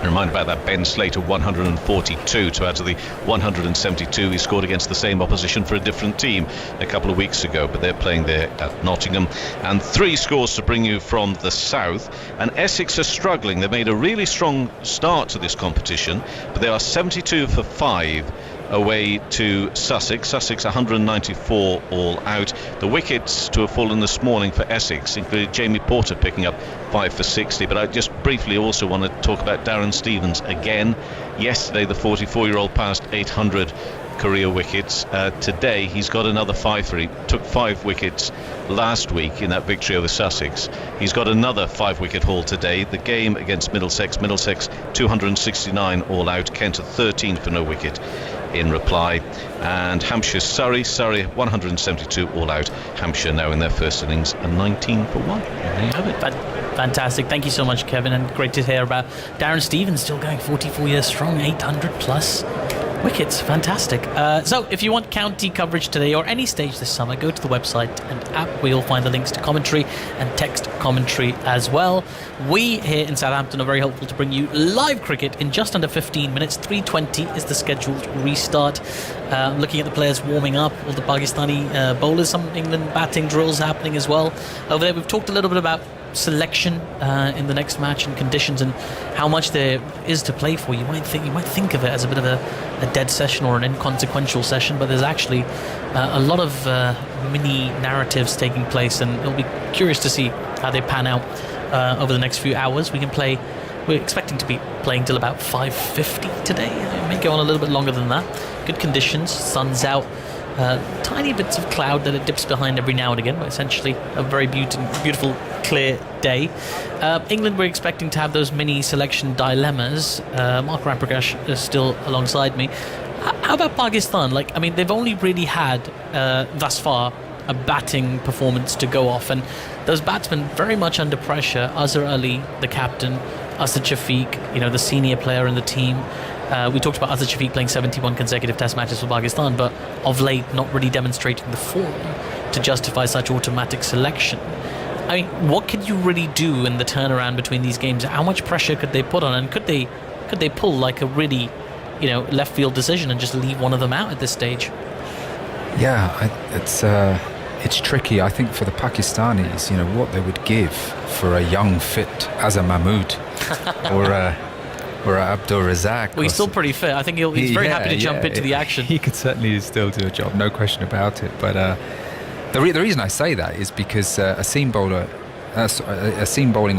Remind about that Ben Slater 142 to add to the 172 he scored against the same opposition for a different team a couple of weeks ago, but they're playing there at Nottingham. And 3 scores to bring you from the south, and Essex are struggling. They've made a really strong start to this competition, but they are 72 for 5 away to Sussex. Sussex 194 all out. The wickets to have fallen this morning for Essex included Jamie Porter picking up 5 for 60, but I just briefly also want to talk about Darren Stevens again. Yesterday the 44-year-old passed 800 career wickets. Today he's got another 5 for he took 5 wickets last week in that victory over Sussex. He's got another 5-wicket haul today. The game against Middlesex 269 all out, Kent 13 for no wicket in reply, and Hampshire Surrey 172 all out. Hampshire now in their first innings and 19 for 1. There you have it.
Fantastic. Thank you so much, Kevin, and great to hear about Darren Stevens still going 44 years strong, 800 plus wickets. Fantastic. So if you want county coverage today or any stage this summer, go to the website and app where you'll find the links to commentary and text commentary as well. We here in Southampton are very hopeful to bring you live cricket in just under 15 minutes. 3:20 is the scheduled restart. Looking at the players warming up, all the Pakistani bowlers, some England batting drills happening as well over there. We've talked a little bit about selection in the next match and conditions and how much there is to play for. You might think of it as a bit of a dead session or an inconsequential session, but there's actually a lot of mini narratives taking place, and it'll be curious to see how they pan out over the next few hours. We're expecting to be playing till about 5:50 today. It may go on a little bit longer than that. Good conditions, sun's out. Tiny bits of cloud that it dips behind every now and again, but essentially a very beautiful, clear day. England, we're expecting to have those mini selection dilemmas. Mark Ramprakash is still alongside me. How about Pakistan? They've only really had, thus far, a batting performance to go off, and those batsmen very much under pressure. Azhar Ali, the captain, Asad Shafiq, the senior player in the team. We talked about Asad Shafiq playing 71 consecutive test matches for Pakistan, but of late not really demonstrating the form to justify such automatic selection. What could you really do in the turnaround between these games? How much pressure could they put on, and could they pull like a really left field decision and just leave one of them out at this stage?
Yeah, it's tricky. I think for the Pakistanis, what they would give for a young, fit Azam Mahmood or Abdul Razak.
Well, he's still pretty fit. I think he's very happy to jump into the action.
He could certainly still do a job, no question about it. But the reason I say that is because a seam bowling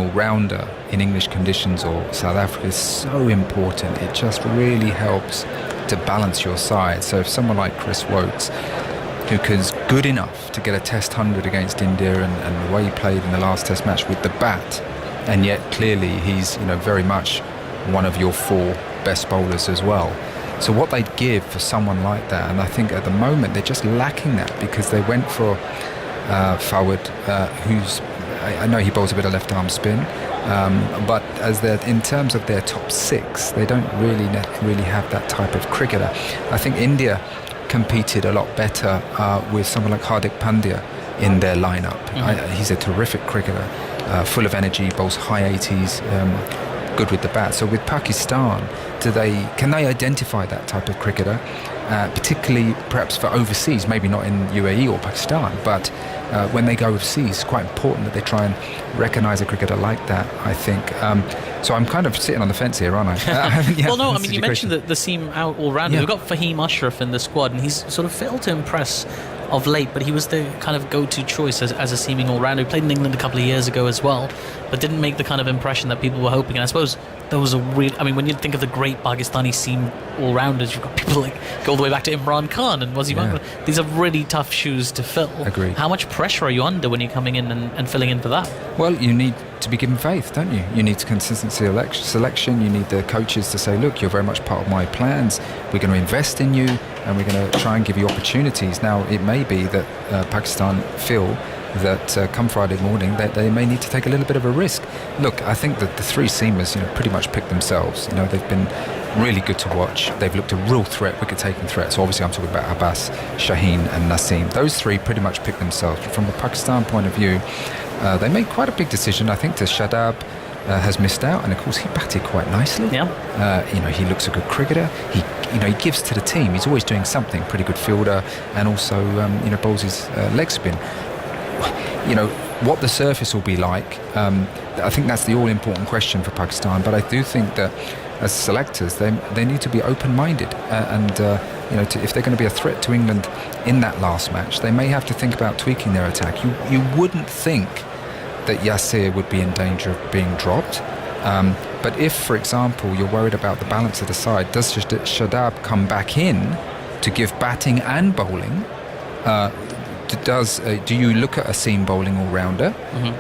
all-rounder in English conditions or South Africa is so important. It just really helps to balance your side. So if someone like Chris Woakes, who's good enough to get a test 100 against India and the way he played in the last test match with the bat, and yet clearly he's very much one of your 4 best bowlers as well. So what they'd give for someone like that, and I think at the moment they're just lacking that, because they went for Fawad, who's I know he bowls a bit of left arm spin, but in terms of their top 6, they don't really have that type of cricketer. I think India competed a lot better with someone like Hardik Pandya in their lineup. He's a terrific cricketer, full of energy, bowls high 80s, good with the bat. So with Pakistan, can they identify that type of cricketer, particularly perhaps for overseas, maybe not in UAE or Pakistan, but when they go overseas, it's quite important that they try and recognise a cricketer like that, I think. So I'm kind of sitting on the fence here, aren't I?
Well, no, I mean, you mentioned the seam out all round. We've got Fahim Ashraf in the squad, and he's sort of failed to impress of late, but he was the kind of go-to choice as a seaming all-rounder. He played in England a couple of years ago as well, but didn't make the kind of impression that people were hoping. And I suppose there was when you think of the great Pakistani seam all-rounders, you've got people like go all the way back to Imran Khan and Wazim Akbar. These are really tough shoes to fill.
Agreed.
How much pressure are you under when you're coming in and filling in for that?
Well, you need to be given faith, don't you? You need consistency selection. You need the coaches to say, look, you're very much part of my plans. We're going to invest in you, and we're going to try and give you opportunities. Now, it may be that Pakistan feel that come Friday morning they may need to take a little bit of a risk. Look, I think that the 3 seamers, pretty much picked themselves. They've been really good to watch. They've looked a real threat, wicket-taking threat. So obviously I'm talking about Abbas, Shaheen and Naseem. Those 3 pretty much picked themselves. But from a Pakistan point of view, they made quite a big decision. I think Shadab has missed out, and of course he batted quite nicely. He looks a good cricketer. He gives to the team. He's always doing something. Pretty good fielder, and also bowls his leg spin. What the surface will be like, I think that's the all-important question for Pakistan. But I do think that as selectors, they need to be open-minded, if they're going to be a threat to England in that last match, they may have to think about tweaking their attack. You wouldn't think that Yasir would be in danger of being dropped, but if, for example, you're worried about the balance of the side, does Shadab come back in to give batting and bowling? Do you look at a seam bowling all-rounder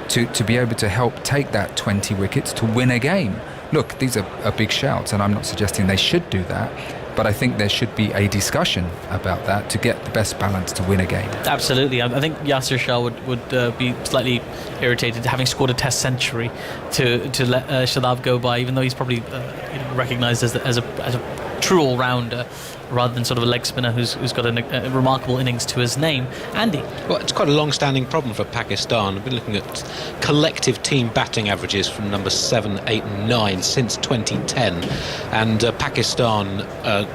to be able to help take that 20 wickets to win a game? Look, these are big shouts, and I'm not suggesting they should do that, but I think there should be a discussion about that to get the best balance to win a game.
Absolutely. I think Yasir Shah would be slightly irritated having scored a test century to let Shadab go by, even though he's probably recognised as a true all-rounder rather than sort of a leg spinner who's got a remarkable innings to his name. Andy?
Well, it's quite a long-standing problem for Pakistan. I've been looking at collective team batting averages from number 7, 8 and 9 since 2010, and Pakistan,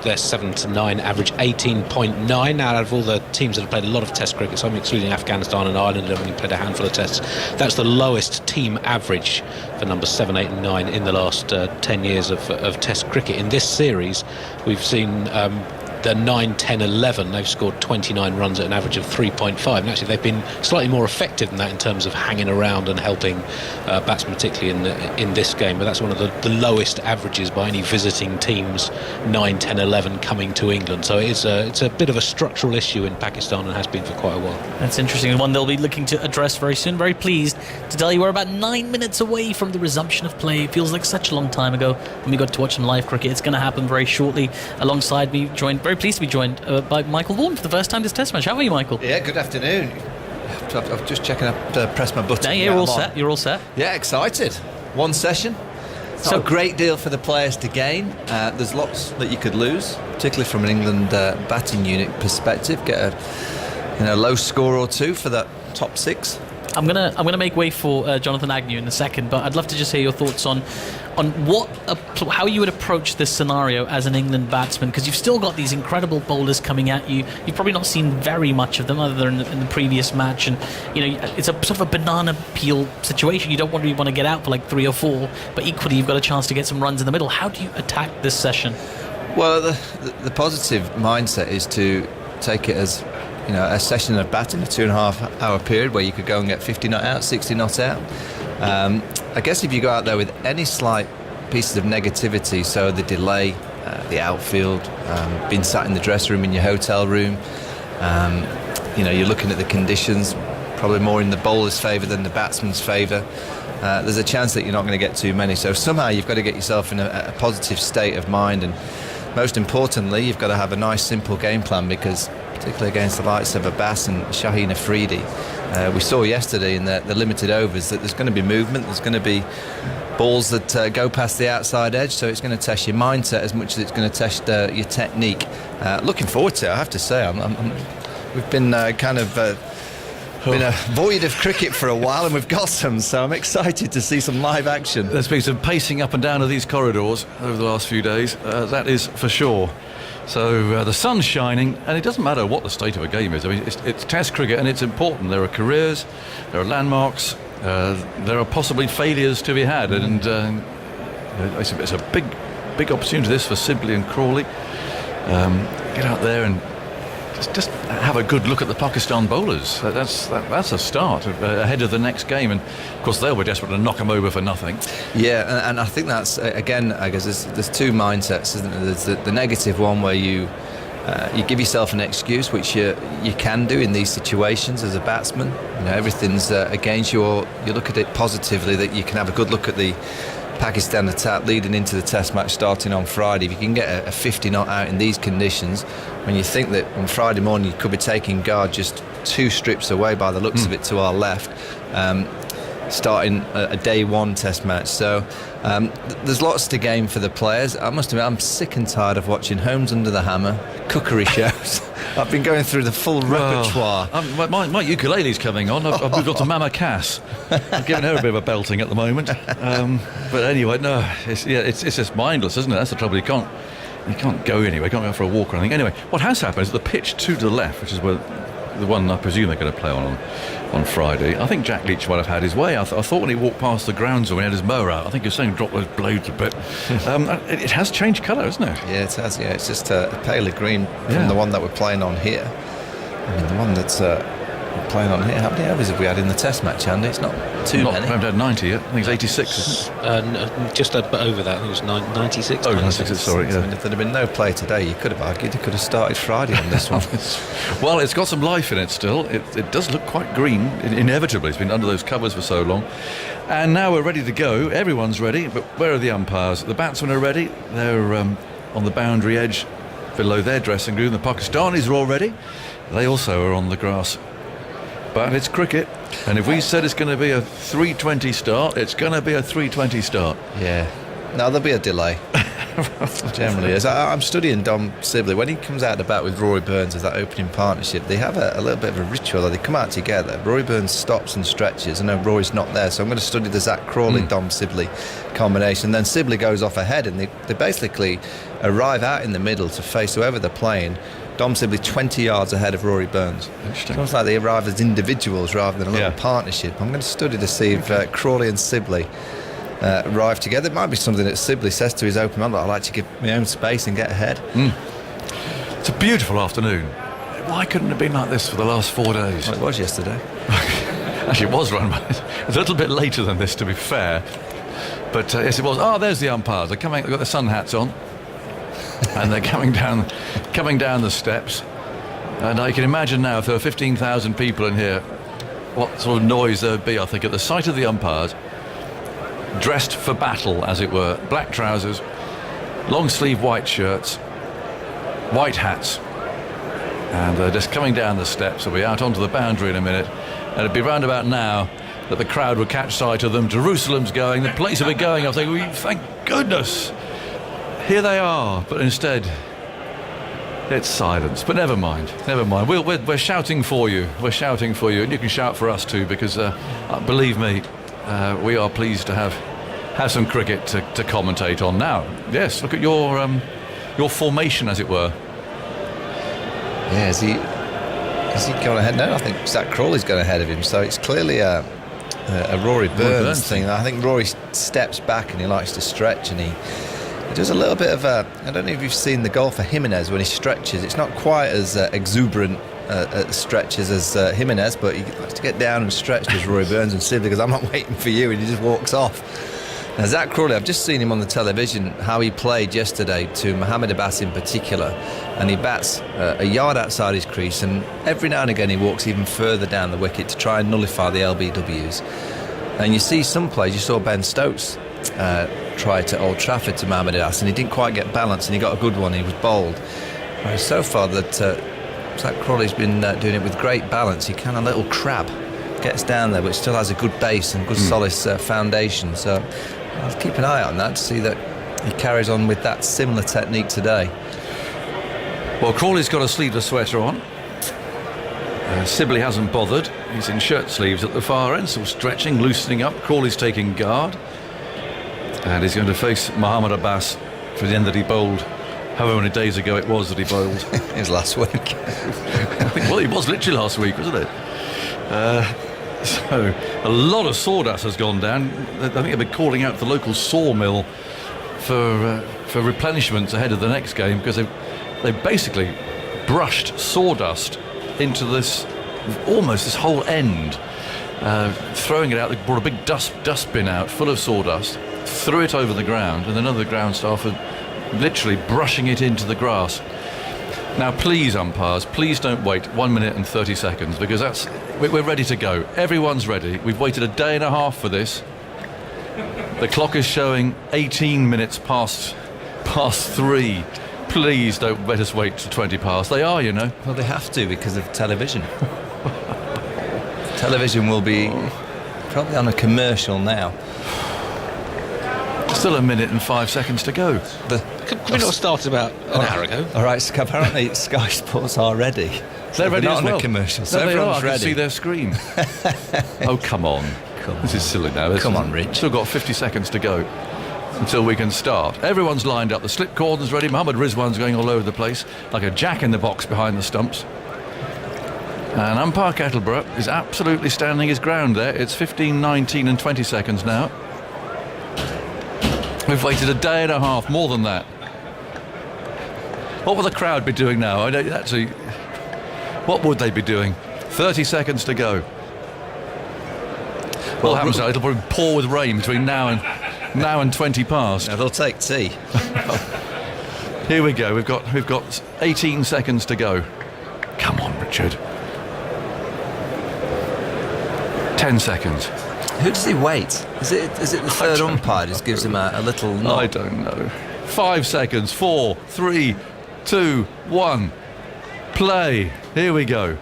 their 7 to 9 average 18.9. Now, out of all the teams that have played a lot of test cricket, so I'm excluding Afghanistan and Ireland, have only played a handful of tests, that's the lowest team average for number 7, 8 and 9 in the last 10 years of test cricket. In this series, we've seen the 9, 10, 11, they've scored 29 runs at an average of 3.5. And actually, they've been slightly more effective than that in terms of hanging around and helping batsmen, particularly in this game. But that's one of the lowest averages by any visiting teams, 9, 10, 11 coming to England. So it's a bit of a structural issue in Pakistan and has been for quite a while.
That's interesting, and one they'll be looking to address very soon. Very pleased to tell you we're about 9 minutes away from the resumption of play. It feels like such a long time ago when we got to watch some live cricket. It's going to happen very shortly. Alongside me, very pleased to be joined by Michael Vaughan for the first time this test match. How are you, Michael?
Yeah, good afternoon. I'm just checking up to press my button.
Yeah, you're all set. You're all set.
Yeah, excited. One session. It's not a great deal for the players to gain. There's lots that you could lose, particularly from an England batting unit perspective. Get a low score or two for that top 6.
I'm gonna make way for Jonathan Agnew in a second, but I'd love to just hear your thoughts on how you would approach this scenario as an England batsman, because you've still got these incredible bowlers coming at you. You've probably not seen very much of them other than in the previous match, and it's a sort of a banana peel situation. You don't really want to get out for like 3 or 4, but equally you've got a chance to get some runs in the middle. How do you attack this session?
Well, the positive mindset is to take it as a session of batting, a 2.5 hour period where you could go and get 50 not out, 60 not out. I guess if you go out there with any slight pieces of negativity, so the delay, the outfield, being sat in the dressing room in your hotel room, you're looking at the conditions, probably more in the bowler's favour than the batsman's favour. There's a chance that you're not going to get too many. So somehow you've got to get yourself in a positive state of mind, and most importantly, you've got to have a nice simple game plan, because particularly against the likes of Abbas and Shaheen Afridi. We saw yesterday in the limited overs that there's going to be movement, there's going to be balls that go past the outside edge, so it's going to test your mindset as much as it's going to test your technique. Looking forward to it, I have to say. We've been been a void of cricket for a while, and we've got some, so I'm excited to see some live action.
There's been some pacing up and down of these corridors over the last few days, that is for sure. So the sun's shining, and it doesn't matter what the state of a game is. I mean, it's Test cricket, and it's important. There are careers, there are landmarks, there are possibly failures to be had, and it's a big opportunity this for Sibley and Crawley. Get out there and just have a good look at the Pakistan bowlers. That's a start ahead of the next game, and of course they'll be desperate to knock them over for nothing.
Yeah, and I think that's again, I guess there's two mindsets, isn't there? There's the negative one where you give yourself an excuse, which you can do in these situations as a batsman. You know, everything's against you, or you look at it positively, that you can have a good look at the Pakistan attack leading into the Test match starting on Friday. If you can get a 50 not out in these conditions, when you think that on Friday morning you could be taking guard just 2 strips away by the looks of it to our left, starting a day 1 Test match. So there's lots to gain for the players. I must admit, I'm sick and tired of watching Homes Under the Hammer, cookery shows. I've been going through the full repertoire.
My ukulele's coming on. I've moved on to Mama Cass. I'm giving her a bit of a belting at the moment. But anyway, no, it's just mindless, isn't it? That's the trouble. You can't go anywhere. You can't go for a walk or anything. Anyway, what has happened is the pitch to the left, which is where the one I presume they're going to play on Friday. I think Jack Leach might have had his way. I thought when he walked past the grounds when he had his mower out, I think he was saying drop those blades a bit. It has changed colour, isn't it?
Yeah, it has. Yeah, it's just a paler green from the one that we're playing on here. I mean, the one that's we're playing on here. How many overs have we had in the Test match, Andy? It's not too many.
We haven't had 90 yet. I think it's 86, isn't
it? Just a bit over that. I think it was 96.
Oh, 96, sorry. Yeah.
I mean, if there'd have been no play today, you could have argued he could have started Friday on this one.
Well, it's got some life in it still. It does look quite green, inevitably. It's been under those covers for so long. And now we're ready to go. Everyone's ready, but where are the umpires? The batsmen are ready. They're on the boundary edge below their dressing room. The Pakistanis are all ready. They also are on the grass. But it's cricket, and if we said it's going to be a 3:20 start, it's going to be a 3:20 start.
Yeah. No, there'll be a delay. Generally is. I'm studying Dom Sibley. When he comes out and about with Rory Burns as that opening partnership, they have a little bit of a ritual. They come out together. Rory Burns stops and stretches. I know Rory's not there, so I'm going to study the Zach Crawley Dom Sibley combination. Then Sibley goes off ahead, and they basically arrive out in the middle to face whoever they're playing. Dom Sibley 20 yards ahead of Rory Burns. It's almost like they arrive as individuals rather than a little partnership. I'm going to study to see if Crawley and Sibley arrive together. It might be something that Sibley says to his open man, that I like to give my own space and get ahead.
It's a beautiful afternoon. Why couldn't it have been like this for the last 4 days?
Well, it was yesterday.
Actually, it was run by a little bit later than this, to be fair. But yes, it was. Oh, there's the umpires. They've got their sun hats on. And they're coming down the steps, and I can imagine now if there were 15,000 people in here, what sort of noise there would be. I think at the sight of the umpires, dressed for battle, as it were, black trousers, long sleeve white shirts, white hats, and they're just coming down the steps. They'll be out onto the boundary in a minute, and it'd be round about now that the crowd would catch sight of them. Jerusalem's going, the place will be going. I think, thank goodness. Here they are, but instead it's silence. But never mind. We're shouting for you. We're shouting for you, and you can shout for us too, because believe me, we are pleased to have some cricket to commentate on now. Yes, look at your formation, as it were.
Yeah, has he gone ahead? No, I think Zach Crawley's gone ahead of him. So it's clearly a Rory Burns thing. I think Rory steps back and he likes to stretch, and he does a little bit of I don't know if you've seen the golfer Jimenez when he stretches. It's not quite as exuberant stretches as Jimenez, but he likes to get down and stretch as Rory Burns, and Sibley goes, I'm not waiting for you, and he just walks off. Now Zach Crawley, I've just seen him on the television, how he played yesterday to Mohammad Abbas in particular, and he bats a yard outside his crease, and every now and again he walks even further down the wicket to try and nullify the LBWs. And you see some plays, you saw Ben Stokes try to Old Trafford to Mohammad Abbas, and he didn't quite get balance, and he got a good one. He was bowled. Whereas so far that stops. That Crawley's been doing it with great balance. He kind of little crab gets down there, but still has a good base and good solid foundation. So I'll keep an eye on that to see that he carries on with that similar technique today.
Well, Crawley's got a sleeveless sweater on. Sibley hasn't bothered. He's in shirt sleeves at the far end, still stretching, loosening up. Crawley's taking guard. And he's going to face Mohammad Abbas for the end that he bowled. However many days ago it was that he bowled.
It was last week.
Well, it was literally last week, wasn't it? So a lot of sawdust has gone down. I think they've been calling out the local sawmill for replenishments ahead of the next game, because they've basically brushed sawdust into this whole end, throwing it out. They brought a big dustbin out full of sawdust, threw it over the ground, and then other ground staff are literally brushing it into the grass. Now, please, umpires, please don't wait 1 minute and 30 seconds, because we're ready to go. Everyone's ready. We've waited a day and a half for this. The clock is showing 18 minutes past 3. Please don't let us wait to 20 past. They are, you know.
Well, they have to because of television. Television will be probably on a commercial now.
Still a minute and 5 seconds to go.
Can we not start about an hour ago?
All right, so apparently Sky Sports are ready.
They're ready
not
as well.
On a commercial, so
no,
everyone's
I can
ready.
see their screen. Oh, come on. This is silly now.
Come on, Rich.
Still got 50 seconds to go until we can start. Everyone's lined up. The slip cordon's ready. Mohammad Rizwan's going all over the place like a jack in the box behind the stumps. And umpire Kettleborough is absolutely standing his ground there. It's 15, 19 and 20 seconds now. We've waited a day and a half, more than that. What will the crowd be doing now? Actually, what would they be doing? 30 seconds to go. What happens now? It'll probably pour with rain between now and 20 past.
Now they'll take tea.
Here we go. We've got 18 seconds to go. Come on, Richard. 10 seconds.
Who does he wait? Is it the third umpire just gives him a little nod?
I don't know. 5 seconds. 4, 3, 2, 1. Play. Here we go.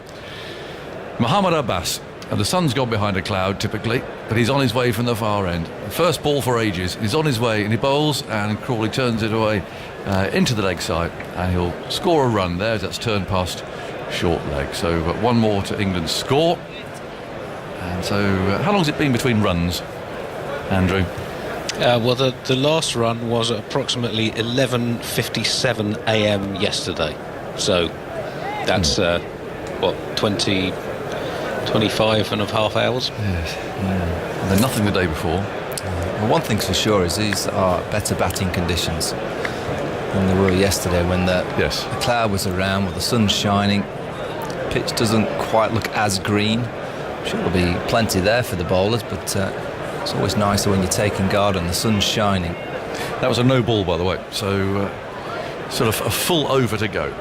Mohammad Abbas. And the sun's gone behind a cloud typically, but he's on his way from the far end. First ball for ages. He's on his way and he bowls, and Crawley turns it away into the leg side, and he'll score a run there. That's turned past short leg. So one more to England's score. And so how long's it been between runs, Andrew?
Well, the last run was at approximately 11:57 a.m. yesterday. So that's 25 and a half hours.
Yes. And then nothing the day before.
Well, one thing's for sure is these are better batting conditions than they were yesterday when the cloud was around, with the sun's shining. Pitch doesn't quite look as green. I'm sure there'll be plenty there for the bowlers, but it's always nicer when you're taking guard and the sun's shining.
That was a no ball, by the way, so sort of a full over to go.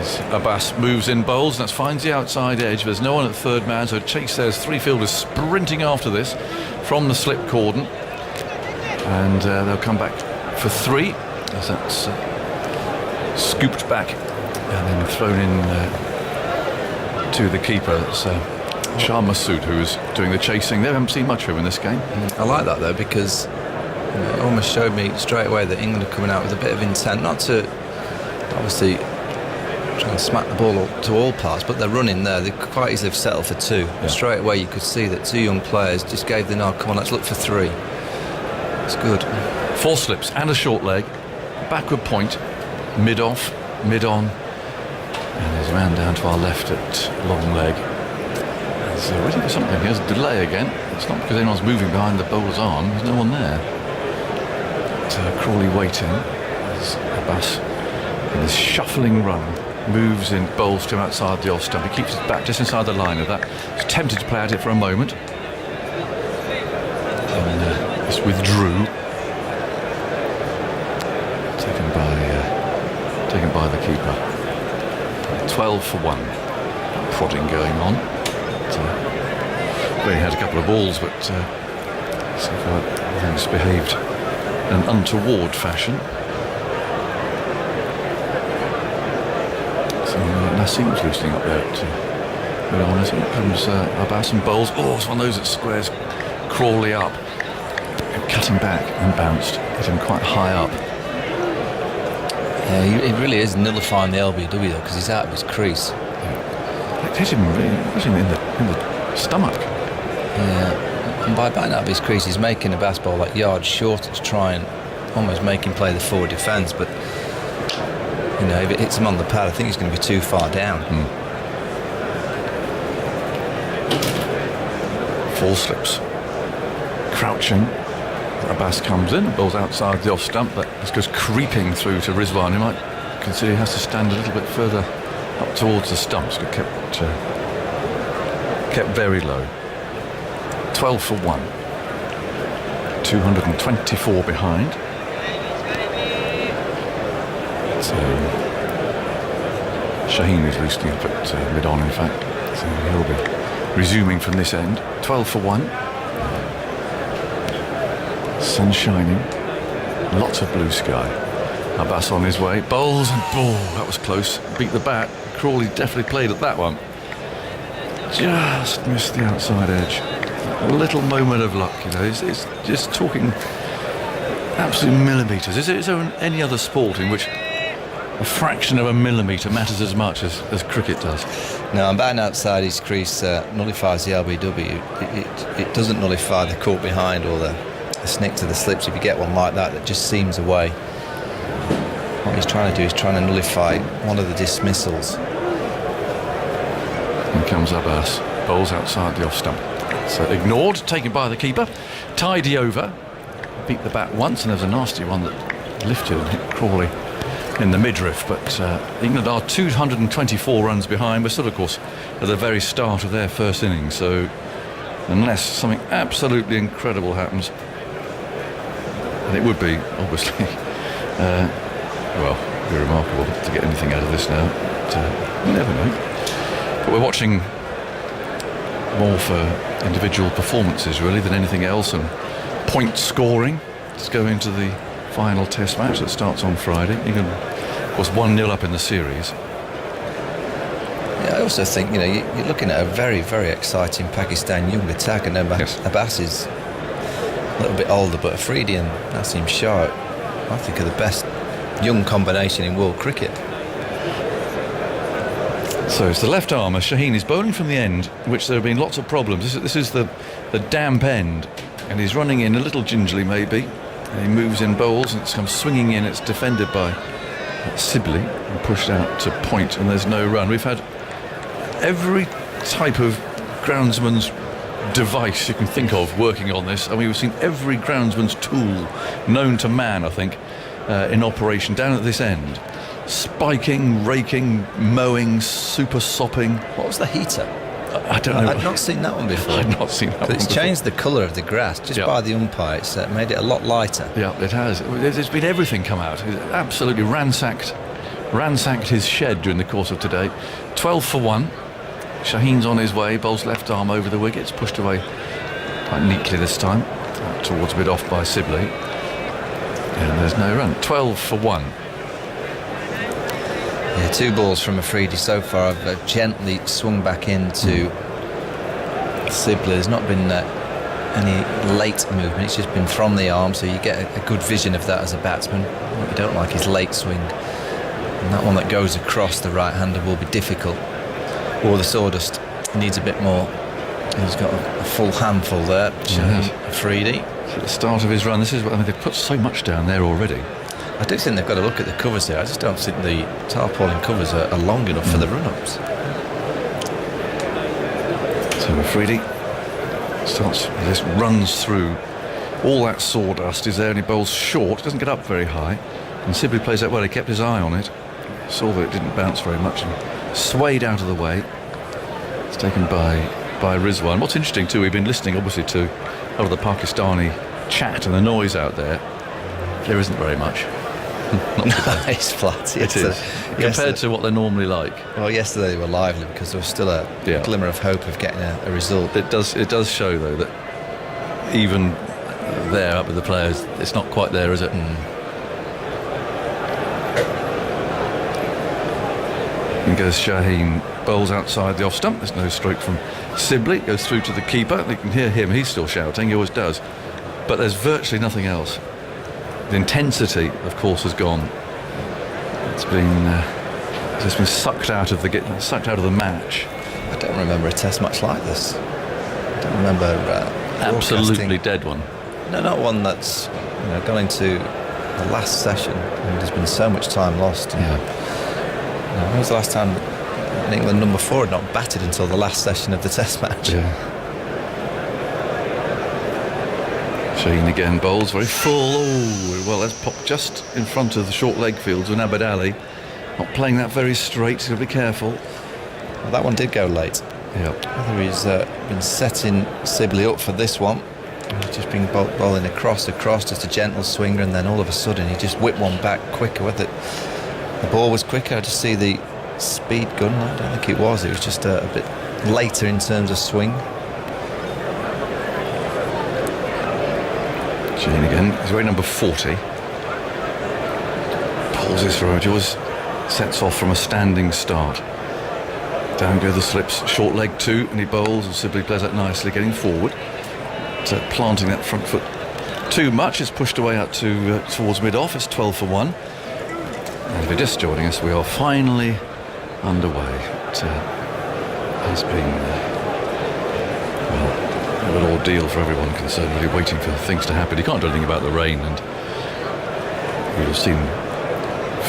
As Abbas moves in bowls, and that finds the outside edge. There's no one at third man, so chase there's 3 fielders sprinting after this from the slip cordon, and they'll come back for 3 as that's scooped back and then thrown in to the keeper. It's Shah Masood who is doing the chasing. They haven't seen much of him in this game.
I like that though, because it almost showed me straight away that England are coming out with a bit of intent, not to obviously try and smack the ball to all parts, but they're running there. They could quite easily have settled for 2. Yeah. Straight away you could see that 2 young players just gave the nod, come on, let's look for 3. It's good.
4 slips and a short leg, backward point, mid off, mid on, and there's a man down to our left at long leg. He's waiting for something. Here's a delay again. It's not because anyone's moving behind the bowler's arm, there's no one there. So Crawley waiting as Abbas in this shuffling run moves in, bowls to him outside the off stump. He keeps his back just inside the line of that. He's tempted to play at it for a moment, and just withdrew. Taken by the keeper. 12 for 1. Prodding going on. Well, he had a couple of balls, but so far things behaved in an untoward fashion. So Naseem's loosening up there mid on, isn't it? Comes Abbas and bowls. Oh, it's one of those that squares Crawley up. Cutting back and bounced. Hit him quite high up.
Yeah, he really is nullifying the LBW though, because he's out of his crease.
It hit him really in the stomach.
Yeah, and by batting out of his crease, he's making a Bass ball like yards shorter to try and almost make him play the forward defence. But you know, if it hits him on the pad, I think he's going to be too far down.
Full slips. Crouching. Abbas comes in, ball's outside the off stump. That just goes creeping through to Rizwan. You might consider he has to stand a little bit further up towards the stumps, but kept very low. 12 for 1. 224 behind. So Shaheen is loosening up at mid-on, in fact. So he'll be resuming from this end. 12 for 1. Sun shining. Lots of blue sky. Abbas on his way. Bowls and ball. That was close. Beat the bat. Crawley definitely played at that one. Just missed the outside edge. A little moment of luck, you know. It's just talking absolute millimetres. Is there any other sport in which a fraction of a millimetre matters as much as cricket does?
No, and batting outside his crease nullifies the LBW. It doesn't nullify the caught behind or the snick to the slips. If you get one like that just seems away, what he's trying to do is trying to nullify one of the dismissals.
Here comes Abbas. Bowls outside the off stump. So ignored, taken by the keeper. Tidy over. Beat the bat once, and there's a nasty one that lifted and hit Crawley in the midriff. But England are 224 runs behind. We're still, of course, at the very start of their first innings. So unless something absolutely incredible happens, and it would be, obviously, well, it'd be remarkable to get anything out of this now. But, you never know. But we're watching more for individual performances, really, than anything else, and point scoring. Let's go into the final Test match that starts on Friday. England, of course, 1-0 up in the series.
Yeah, I also think, you know, you're looking at a very, very exciting Pakistan young attack, and Abbas is a little bit older, but Afridi and Naseem Shah, I think, are the best young combination in world cricket.
So it's the left armer. Shaheen is bowling from the end, which there have been lots of problems. This is the damp end, and he's running in a little gingerly maybe, and he moves in bowls, and it comes swinging in. It's defended by Sibley and pushed out to point, and there's no run. We've had every type of groundsman's device you can think of working on this. I mean, we've seen every groundsman's tool known to man, I think, in operation down at this end. Spiking, raking, mowing, super sopping.
What was the heater?
I don't know.
I'd not seen that one before.
I'd not seen that one
It's
before.
changed the colour of the grass just by the umpire. It's made it a lot lighter.
Yeah, it has. There's been everything come out. He's absolutely ransacked his shed during the course of today. 12 for 1. Shaheen's on his way. Bowls left arm over the wickets, pushed away quite neatly this time. Out towards mid-off by Sibley. And there's no run. 12 for 1.
Yeah, 2 balls from Afridi so far have gently swung back into Sibley. There's not been any late movement. It's just been from the arm, so you get a good vision of that as a batsman. What you don't like is late swing. And that one that goes across the right-hander will be difficult. Or the sawdust needs a bit more. He's got a full handful there. Afridi.
At the start of his run, they've put so much down there already.
I do think they've got to look at the covers here. I just don't think the tarpaulin covers are long enough for the run-ups.
So Afridi runs through. All that sawdust is there, and he bowls short. Doesn't get up very high. And Sibley plays that well. He kept his eye on it. Saw that it didn't bounce very much and swayed out of the way. It's taken by Rizwan. What's interesting too, we've been listening obviously to a lot of the Pakistani chat and the noise out there. There isn't very much.
It's flat.
It is. Compared to what they're normally like.
Well, yesterday they were lively because there was still a glimmer of hope of getting a result.
It does show though that even there up with the players, it's not quite there, is it? And goes Shaheen, bowls outside the off stump. There's no stroke from Sibley. Goes through to the keeper. You can hear him. He's still shouting. He always does. But there's virtually nothing else. The intensity, of course, has gone. It's been sucked out of the match.
I don't remember a test match like this. I don't remember
absolutely dead one.
No, not one that's gone into the last session and there's been so much time lost. When was the last time England number 4 had not batted until the last session of the test match?
Yeah. Shaheen again bowls very full. Oh, well, that's popped just in front of the short leg fields with Abid Ali. Not playing that very straight, so be careful.
Well, that one did go late.
Yeah.
Whether he's been setting Sibley up for this one. He's just been bowling across, just a gentle swinger, and then all of a sudden he just whipped one back quicker. Whether the ball was quicker, I just see the speed gun. I don't think it was. It was just a bit later in terms of swing.
Shaheen again. He's wearing number 40. Pauses for George. Sets off from a standing start. Down go the slips. Short leg 2, and he bowls, and Sibley plays that nicely, getting forward. So planting that front foot too much. It's pushed away out towards mid-off. It's 12 for 1. And if you're just joining us, we are finally underway. It has been a little ordeal for everyone concerned, really waiting for things to happen. You can't do anything about the rain, and you'll have seen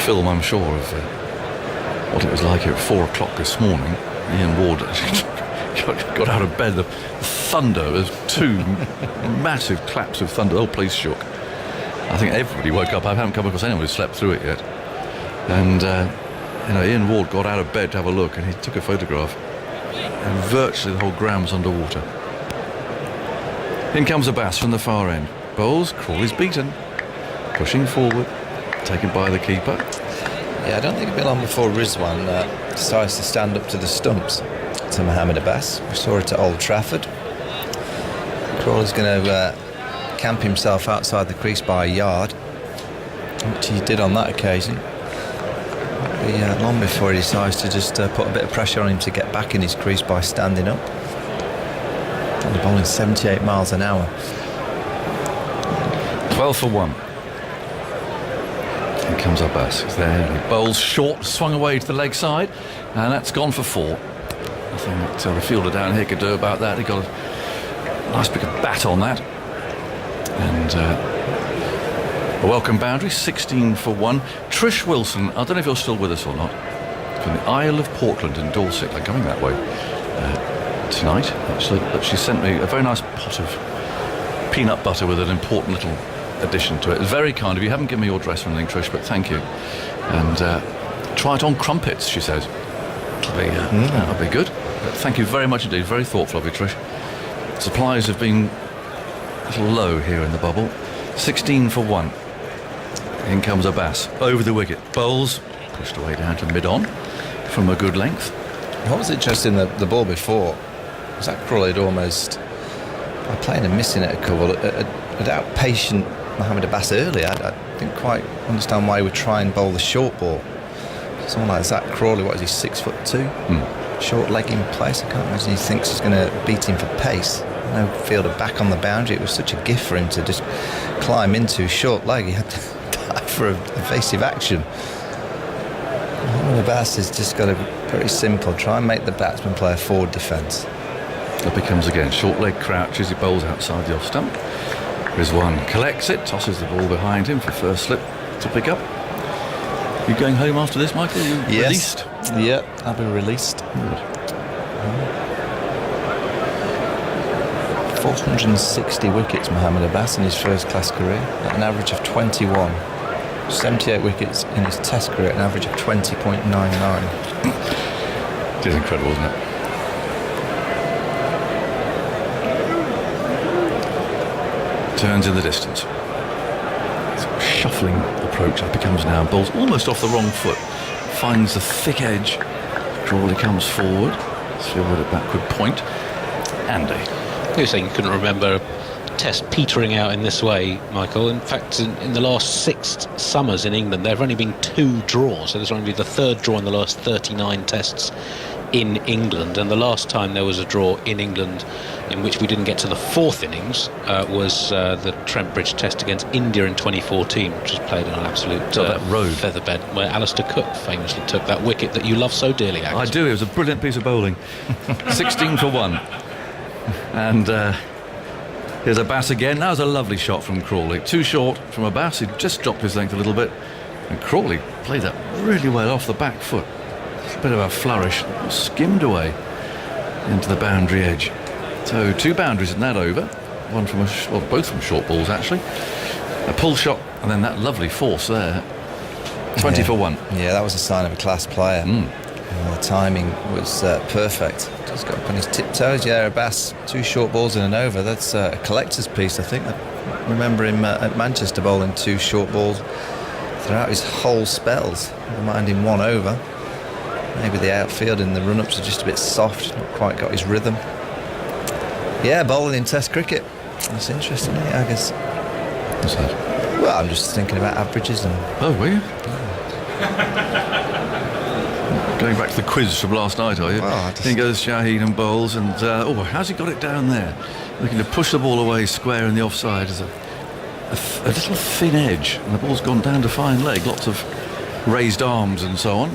film, I'm sure, of what it was like here at 4 o'clock this morning. Ian Ward got out of bed. The thunder, there's 2 massive claps of thunder. The whole place shook. I think everybody woke up. I haven't come across anyone who slept through it yet. And Ian Ward got out of bed to have a look, and he took a photograph, and virtually the whole ground was underwater. In comes Abbas from the far end. Bowls, Crawley's beaten. Pushing forward, taken by the keeper.
Yeah, I don't think it'd be long before Rizwan decides to stand up to the stumps to Mohammad Abbas. We saw it at Old Trafford. Crawley's going to camp himself outside the crease by a yard, which he did on that occasion. It'll be long before he decides to just put a bit of pressure on him to get back in his crease by standing up. Only bowling 78 miles an hour.
12 for 1. Here comes Abbas. He's there. He bowls short, swung away to the leg side, and that's gone for 4. Nothing that the fielder down here could do about that. He got a nice big bat on that. And a welcome boundary, 16 for 1. Trish Wilson, I don't know if you're still with us or not, from the Isle of Portland in Dorset. They're coming that way tonight, actually. But she sent me a very nice pot of peanut butter with an important little addition to it. It's very kind of you. Haven't given me your address or anything, Trish, but thank you. And try it on crumpets, she says. That'll be good. But thank you very much indeed. Very thoughtful of you, Trish. Supplies have been a little low here in the bubble. 16 for 1. In comes Abbas over the wicket. Bowls pushed away down to mid-on from a good length.
What was interesting, the ball before was that Crawley had almost, by playing and missing it a couple, had outpatient Mohammad Abbas early. I didn't quite understand why he would try and bowl the short ball. Someone like Zach Crawley, what is he, 6'2", short leg in place. I can't imagine he thinks he's going to beat him for pace. No fielder back on the boundary. It was such a gift for him to just climb into short leg. He had to dive for evasive action. Mohammad Abbas has just got to be very simple. Try and make the batsman play a forward defence.
It becomes again short leg crouch as he bowls outside the off stump. Rizwan collects it, tosses the ball behind him for first slip to pick up. You going home after this, Michael? You released?
Yeah, I'll be released.
Good.
460 wickets, Mohammad Abbas, in his first class career, at an average of 21. 78 wickets in his test career at an average of 20.99.
It is incredible, isn't it? Turns in the distance. Shuffling approach up he comes now. Bowls almost off the wrong foot. Finds the thick edge. Crawley comes forward. It's fielded at backward point. Andy.
You're saying you couldn't remember Test petering out in this way, Michael. In fact, in the last 6 summers in England, there have only been 2 draws. So there's only the 3rd draw in the last 39 tests in England. And the last time there was a draw in England in which we didn't get to the 4th innings was the Trent Bridge Test against India in 2014, which was played on an absolute featherbed, where Alistair Cook famously took that wicket that you love so dearly, Alex.
I do. It was a brilliant piece of bowling. 16 for 1. And here's Abbas again. That was a lovely shot from Crawley. Too short from Abbas. He just dropped his length a little bit. And Crawley played that really well off the back foot. It's a bit of a flourish. Skimmed away into the boundary edge. So 2 boundaries in that over. One from both from short balls actually. A pull shot and then that lovely force there. 20 for 1.
Yeah, that was a sign of a class player. The timing was perfect. Just got up on his tiptoes. Yeah, Abbas, 2 short balls and an over. That's a collector's piece, I think. I remember him at Manchester bowling 2 short balls throughout his whole spells. Never mind him 1 over. Maybe the outfield in the run-ups are just a bit soft. Not quite got his rhythm. Yeah, bowling in Test cricket. That's interesting, isn't it, I guess?
What's that?
Well, I'm just thinking about averages and...
Oh, were you? Going back to the quiz from last night, are you?
Well,
Then goes Shaheen and bowls, and how's he got it down there? Looking to push the ball away square in the offside. There's a little thin edge, and the ball's gone down to fine leg. Lots of raised arms and so on.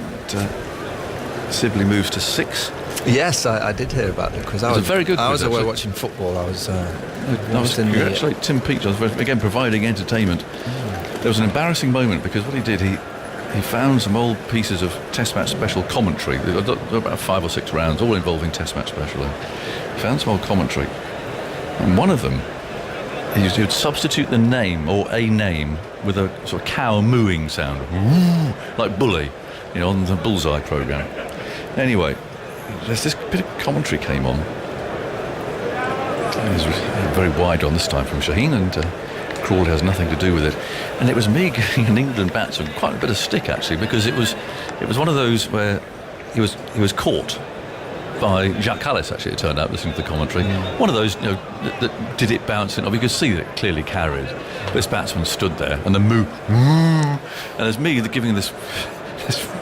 Sibley moves to 6.
Yes, I did hear about the quiz.
It was a very good quiz.
I was away
actually.
watching football. I was
congratulate Tim Peach, again providing entertainment. There was an embarrassing moment because what he did, he found some old pieces of Test match special commentary. There were about 5 or 6 rounds, all involving Test match special. He found some old commentary, and one of them, he would substitute the name or a name with a sort of cow mooing sound, like Bully, on the Bullseye programme. Anyway, there's this bit of commentary came on. It was very wide on this time from Shaheen, and Crawley has nothing to do with it. And it was me giving an England batsman quite a bit of stick actually, because it was one of those where he was caught by Jacques Callis, actually, it turned out, listening to the commentary. One of those, that did it bouncing off. You could see that it clearly carried. This batsman stood there, and the and there's me giving this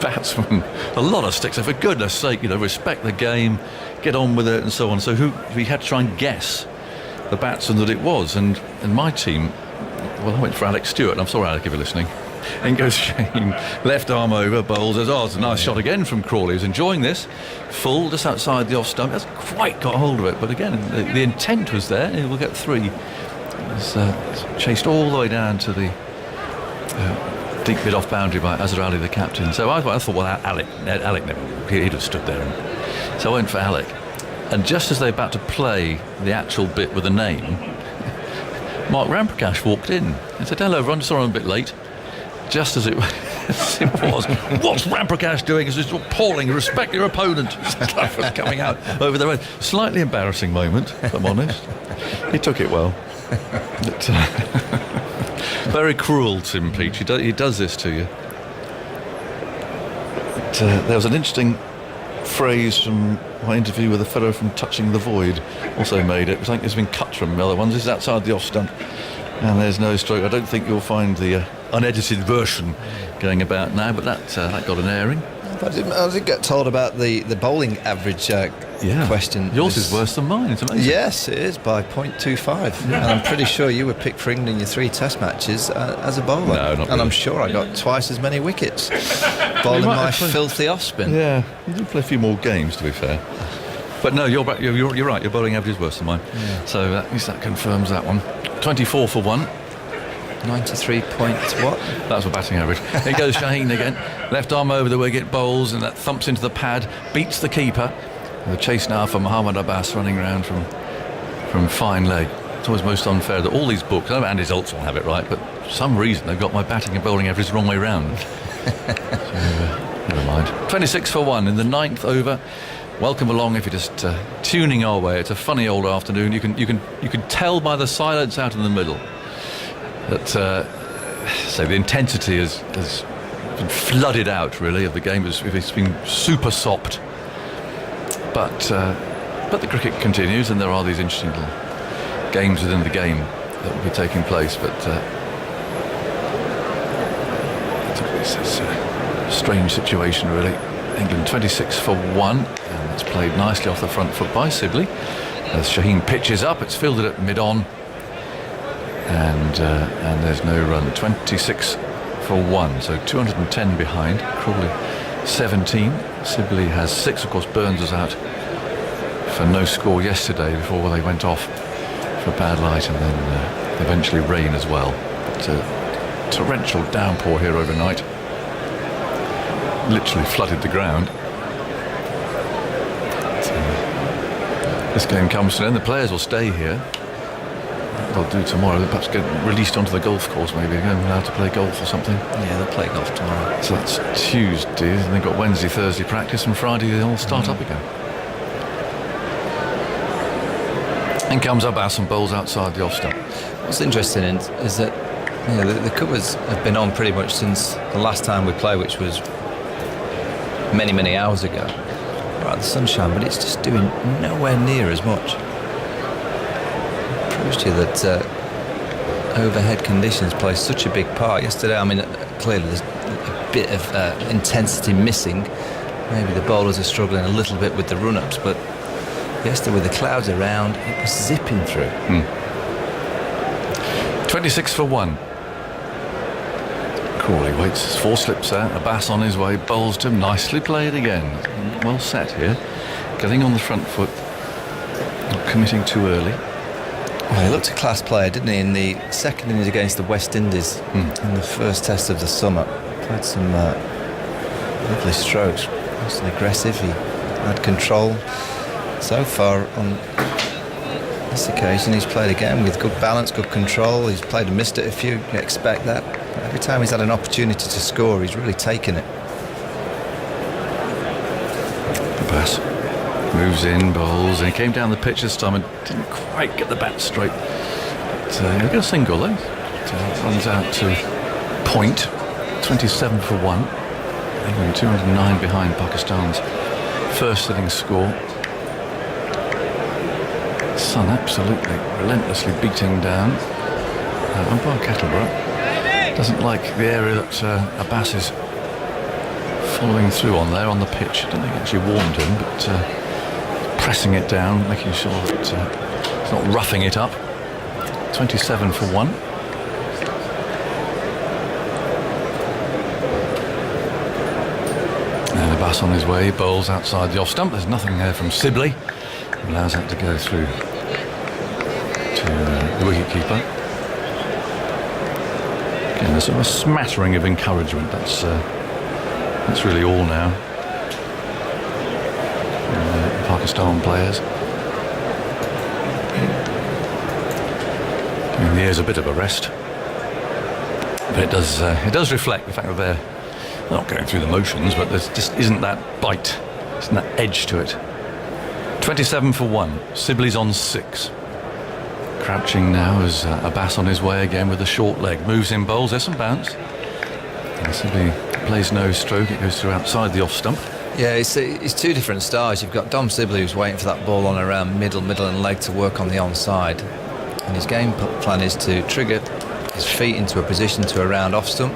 batsman a lot of sticks. So for goodness sake, respect the game, get on with it, and so on. So we had to try and guess the batsman that it was, and my team, well, I went for Alex Stuart, and I'm sorry, Alec, if you're listening. In goes Shane, left arm over, bowls. It's a nice shot again from Crawley, who's enjoying this. Full, just outside the off stump. Hasn't quite got hold of it, but again, the intent was there. We'll get 3. It's chased all the way down to the deep mid off boundary by Azhar, the captain. So I thought, well, Alec never, he'd have stood there. So I went for Alec. And just as they're about to play the actual bit with the name, Mark Ramprakash walked in and said, "Hello, everyone, sorry I'm a bit late." Just as it was, what's Ramprakash doing? It's just appalling. Respect your opponent. Stuff was coming out over the road. Slightly embarrassing moment, if I'm honest. He took it well. But, very cruel, Tim Peach. He does this to you. But, there was an interesting phrase from my interview with a fellow from Touching the Void, also made it. I think it's been cut from the other ones. This is outside the off stump, and there's no stroke. I don't think you'll find the unedited version going about now, but that got an airing.
I did get told about the bowling average question.
Yours is worse than mine. It's amazing.
Yes, it is, by 0.25. And I'm pretty sure you were picked for England in your 3 Test matches as a bowler.
No, not really.
And I'm sure I got twice as many wickets bowling my filthy off spin.
Yeah, you did play a few more games, to be fair. But no, you're right. Your bowling average is worse than mine. Yeah. So that confirms that one. 24 for 1.
93 points, what?
That's a batting average. Here goes Shaheen again. Left arm over the wicket, bowls, and that thumps into the pad, beats the keeper. The chase now for Mohammad Abbas running round from fine leg. It's always most unfair that all these books, I know Andy Zoltz will have it right, but for some reason they've got my batting and bowling average the wrong way round. So, never mind. 26 for 1 in the 9th over. Welcome along if you're just tuning our way. It's a funny old afternoon. You can tell by the silence out in the middle that so the intensity has been flooded out, really, of the game. It's been super sopped, but the cricket continues, and there are these interesting little games within the game that will be taking place, but it's a strange situation really. England 26 for 1, and it's played nicely off the front foot by Sibley. As Shaheen pitches up, it's fielded at mid-on, and there's no run. 26 for 1, so 210 behind. Crawley 17. Sibley has 6. Of course, Burns was out for no score yesterday before they went off for bad light, and then eventually rain as well. It's a torrential downpour here overnight. Literally flooded the ground. This game comes to an end. The players will stay here. They'll do tomorrow. They'll perhaps get released onto the golf course, maybe. They're allowed to play golf or something.
Yeah, they'll play golf tomorrow.
So that's Tuesday. And they've got Wednesday, Thursday practice, and Friday they'll all start up again. In comes Abbas and bowls outside the off stump.
What's interesting is that the covers have been on pretty much since the last time we played, which was many, many hours ago. Right, the sunshine, but it's just doing nowhere near as much. It proves to you that overhead conditions play such a big part. Yesterday, I mean, clearly there's a bit of intensity missing. Maybe the bowlers are struggling a little bit with the run-ups, but yesterday with the clouds around, it was zipping through.
26 for 1. Crawley waits, 4 slips out. Abbas on his way, bowls to him. Nicely played again. Well set here. Getting on the front foot. Not committing too early.
Well, he looked a class player, didn't he, in the second innings against the West Indies in the first test of the summer. Played some lovely strokes. Nice and aggressive. He had control. So far on this occasion, he's played again with good balance, good control. He's played and missed it a few. You expect that. Every time he's had an opportunity to score, he's really taken it.
Abbas moves in, bowls, and he came down the pitch this time and didn't quite get the bat straight. But he'll get a single though. Runs out to point. 27 for 1. England 209 behind Pakistan's first innings score. Sun absolutely relentlessly beating down. Umpire Kettleborough doesn't like the area that Abbas is following through on there on the pitch. I don't think he actually warned him, but pressing it down, making sure that it's not roughing it up. 27 for 1. And Abbas on his way, bowls outside the off stump. There's nothing there from Sibley. Allows that to go through to the wicketkeeper. Again, there's sort of a smattering of encouragement. That's really all now. The Pakistan players. Giving the ears a bit of a rest. But it does reflect the fact that they're not going through the motions, but there just isn't that bite, isn't that edge to it. 27 for 1. Sibley's on 6. Crouching now as Abbas on his way again with a short leg. Moves in, bowls. There's some bounce. And Sibley plays no stroke. It goes through outside the off stump.
Yeah, it's two different styles. You've got Dom Sibley who's waiting for that ball on around middle and leg to work on the onside. And his game plan is to trigger his feet into a position to around off stump.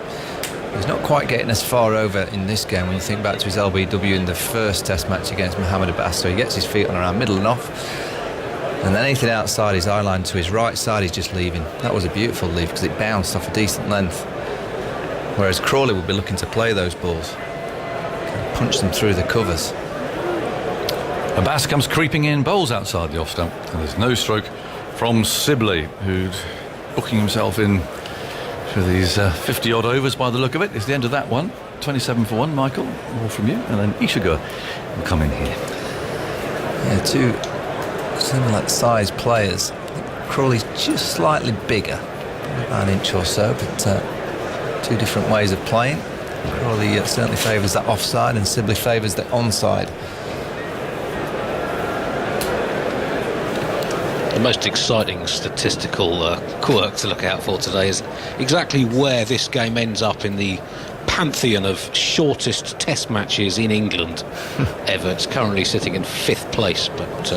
He's not quite getting as far over in this game when you think back to his LBW in the first test match against Mohammad Amir. So he gets his feet on around middle and off, and then anything outside his eye line to his right side he's just leaving. That was a beautiful leave because it bounced off a decent length, whereas Crawley would be looking to play those balls, punch them through the covers.
Abbas comes creeping in, bowls outside the off stump, and there's no stroke from Sibley, who's booking himself in for these 50 odd overs by the look of it. It's the end of that one. 27 for 1. Michael, more from you, and then Ishagur will come in here.
Yeah, two similar size players. I think Crawley's just slightly bigger, about an inch or so, but two different ways of playing. Crawley certainly favours that offside, and Sibley favours the onside.
The most exciting statistical quirk to look out for today is exactly where this game ends up in the pantheon of shortest test matches in England ever. It's currently sitting in 5th place, but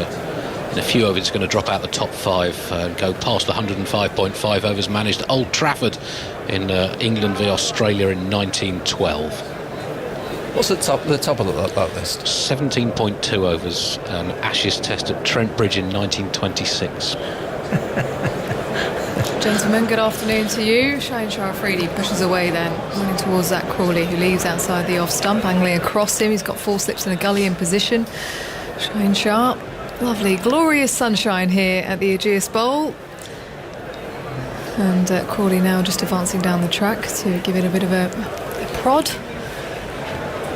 In a few overs, it's going to drop out the top 5 and go past the 105.5 overs managed at Old Trafford in England v Australia in 1912.
What's the top of that list?
17.2 overs, an Ashes test at Trent Bridge in 1926.
Gentlemen, good afternoon to you. Shaheen Afridi pushes away then, running towards Zach Crawley, who leaves outside the off stump, angling across him. He's got 4 slips in a gully in position. Shaheen Shah, lovely, glorious sunshine here at the Aegeus Bowl. And Crawley now just advancing down the track to give it a bit of a prod.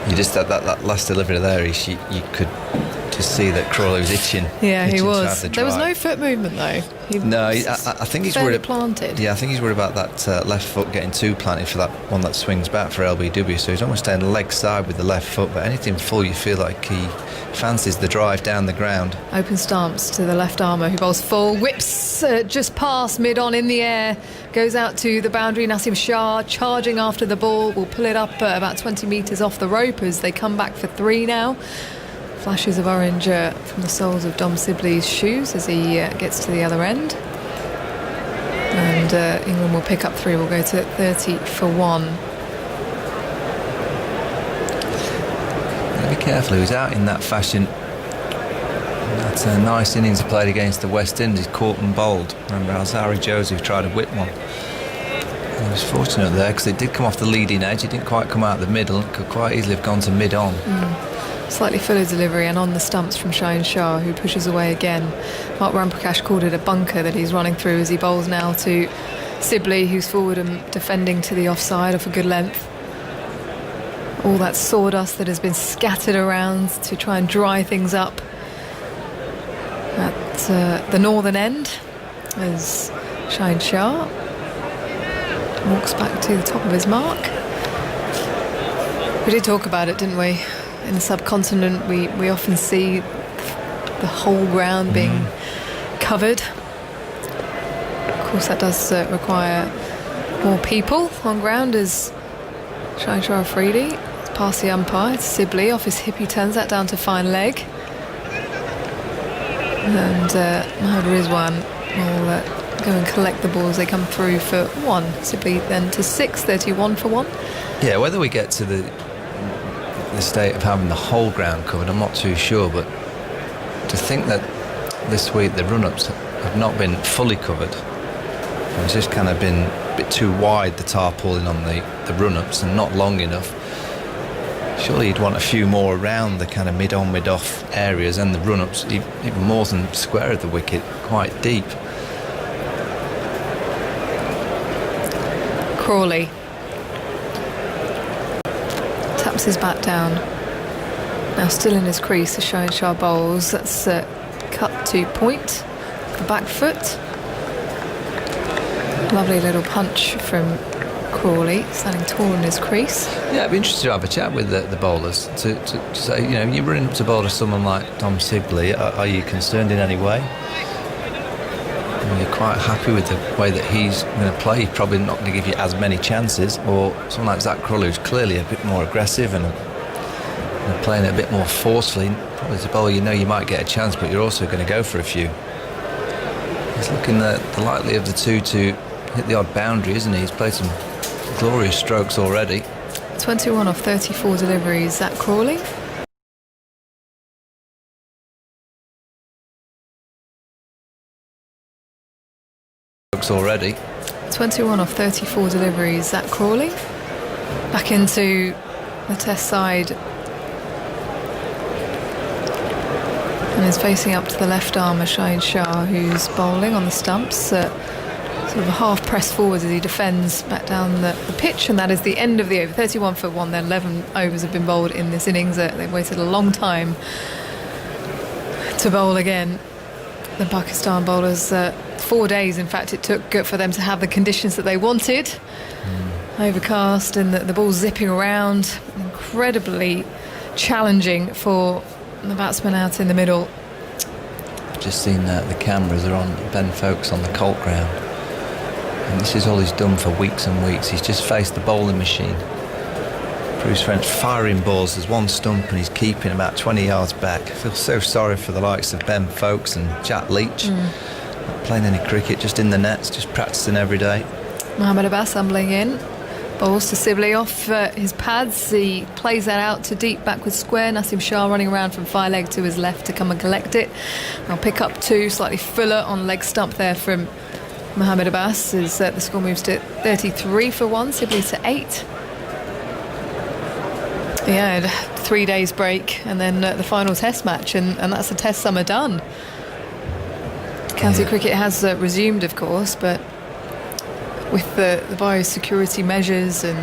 You just had that last delivery there. You could just see that Crawley was itching.
Yeah, he was.
The
there was no foot movement though.
I think he's worried.
Planted.
Yeah, I think he's worried about that left foot getting too planted for that one that swings back for LBW. So he's almost staying leg side with the left foot. But anything full, you feel like he fancies the drive down the ground.
Open stance to the left armour who bowls full, whips just past mid-on in the air, goes out to the boundary. Naseem Shah charging after the ball, will pull it up about 20 metres off the rope as they come back for 3 now. Flashes of orange from the soles of Dom Sibley's shoes as he gets to the other end. And England will pick up 3, will go to 30 for 1.
Be careful, he was out in that fashion. That's a nice innings he played against the West Indies, caught and bowled. Remember Azhar Joseph tried to whip one. He was fortunate there because it did come off the leading edge. It didn't quite come out the middle. It could quite easily have gone to mid-on.
Slightly fuller delivery and on the stumps from Shaheen Shah, who pushes away again. Mark Ramprakash called it a bunker that he's running through as he bowls now to Sibley, who's forward and defending to the offside off a good length. All that sawdust that has been scattered around to try and dry things up at the northern end as Shaheen Shah walks back to the top of his mark. We did talk about it, didn't we? In the subcontinent, we often see the whole ground being covered. Of course, that does require more people on ground as Shaheen Shah Afridi past the umpire. Sibley off his hip, he turns that down to fine leg. And Mohammad Rizwan will go and collect the balls. They come through for 1. Sibley then to 6, 31 for 1.
Yeah, whether we get to the state of having the whole ground covered, I'm not too sure, but to think that this week the run-ups have not been fully covered, it's just kind of been a bit too wide, the tarpaulin on the run-ups, and not long enough. Surely you'd want a few more around the kind of mid-on, mid-off areas and the run-ups, even more than square of the wicket, quite deep.
Crawley taps his bat down. Now still in his crease, the Shaheen Shah bowls. That's cut to point. The back foot. Lovely little punch from Crawley, standing tall in his crease.
Yeah, I'd be interested to have a chat with the bowlers to say, you know, you're running up to bowl to someone like Dom Sibley. Are you concerned in any way? You're quite happy with the way that he's going to play. He's probably not going to give you as many chances. Or someone like Zach Crawley, who's clearly a bit more aggressive and playing it a bit more forcefully. Probably as a bowler, you know you might get a chance, but you're also going to go for a few. He's looking the likely of the two to hit the odd boundary, isn't he? He's played some glorious strokes already.
21 off 34 deliveries, Zach Crawley.
Already.
21 off 34 deliveries, Zach Crawley. Back into the test side. And is facing up to the left armour, Shaheen Shah, who's bowling on the stumps. Sort of a half press forward as he defends back down the pitch, and that is the end of the over. 31 for 1. Their 11 overs have been bowled in this innings. They've waited a long time to bowl again. The Pakistan bowlers, 4 days in fact it took for them to have the conditions that they wanted. Overcast and the ball zipping around, incredibly challenging for the batsman out in the middle.
Just seen the cameras are on Ben Foakes on the Colt ground, and this is all he's done for weeks and weeks. He's just faced the bowling machine, Bruce French firing balls. There's one stump and he's keeping about 20 yards back. I feel so sorry for the likes of Ben Foakes and Jack Leach. Not playing any cricket, just in the nets, just practicing every day.
Mohammad Abbas humbling in. Balls to Sibley off his pads. He plays that out to deep backward square. Naseem Shah running around from fire leg to his left to come and collect it. I'll pick up 2, slightly fuller on leg stump there from Mohammad Abbas as the score moves to 33 for 1, Sibley to 8. Yeah, 3 days break and then the final test match, and that's the test summer done. County cricket has resumed, of course, but with the biosecurity measures, and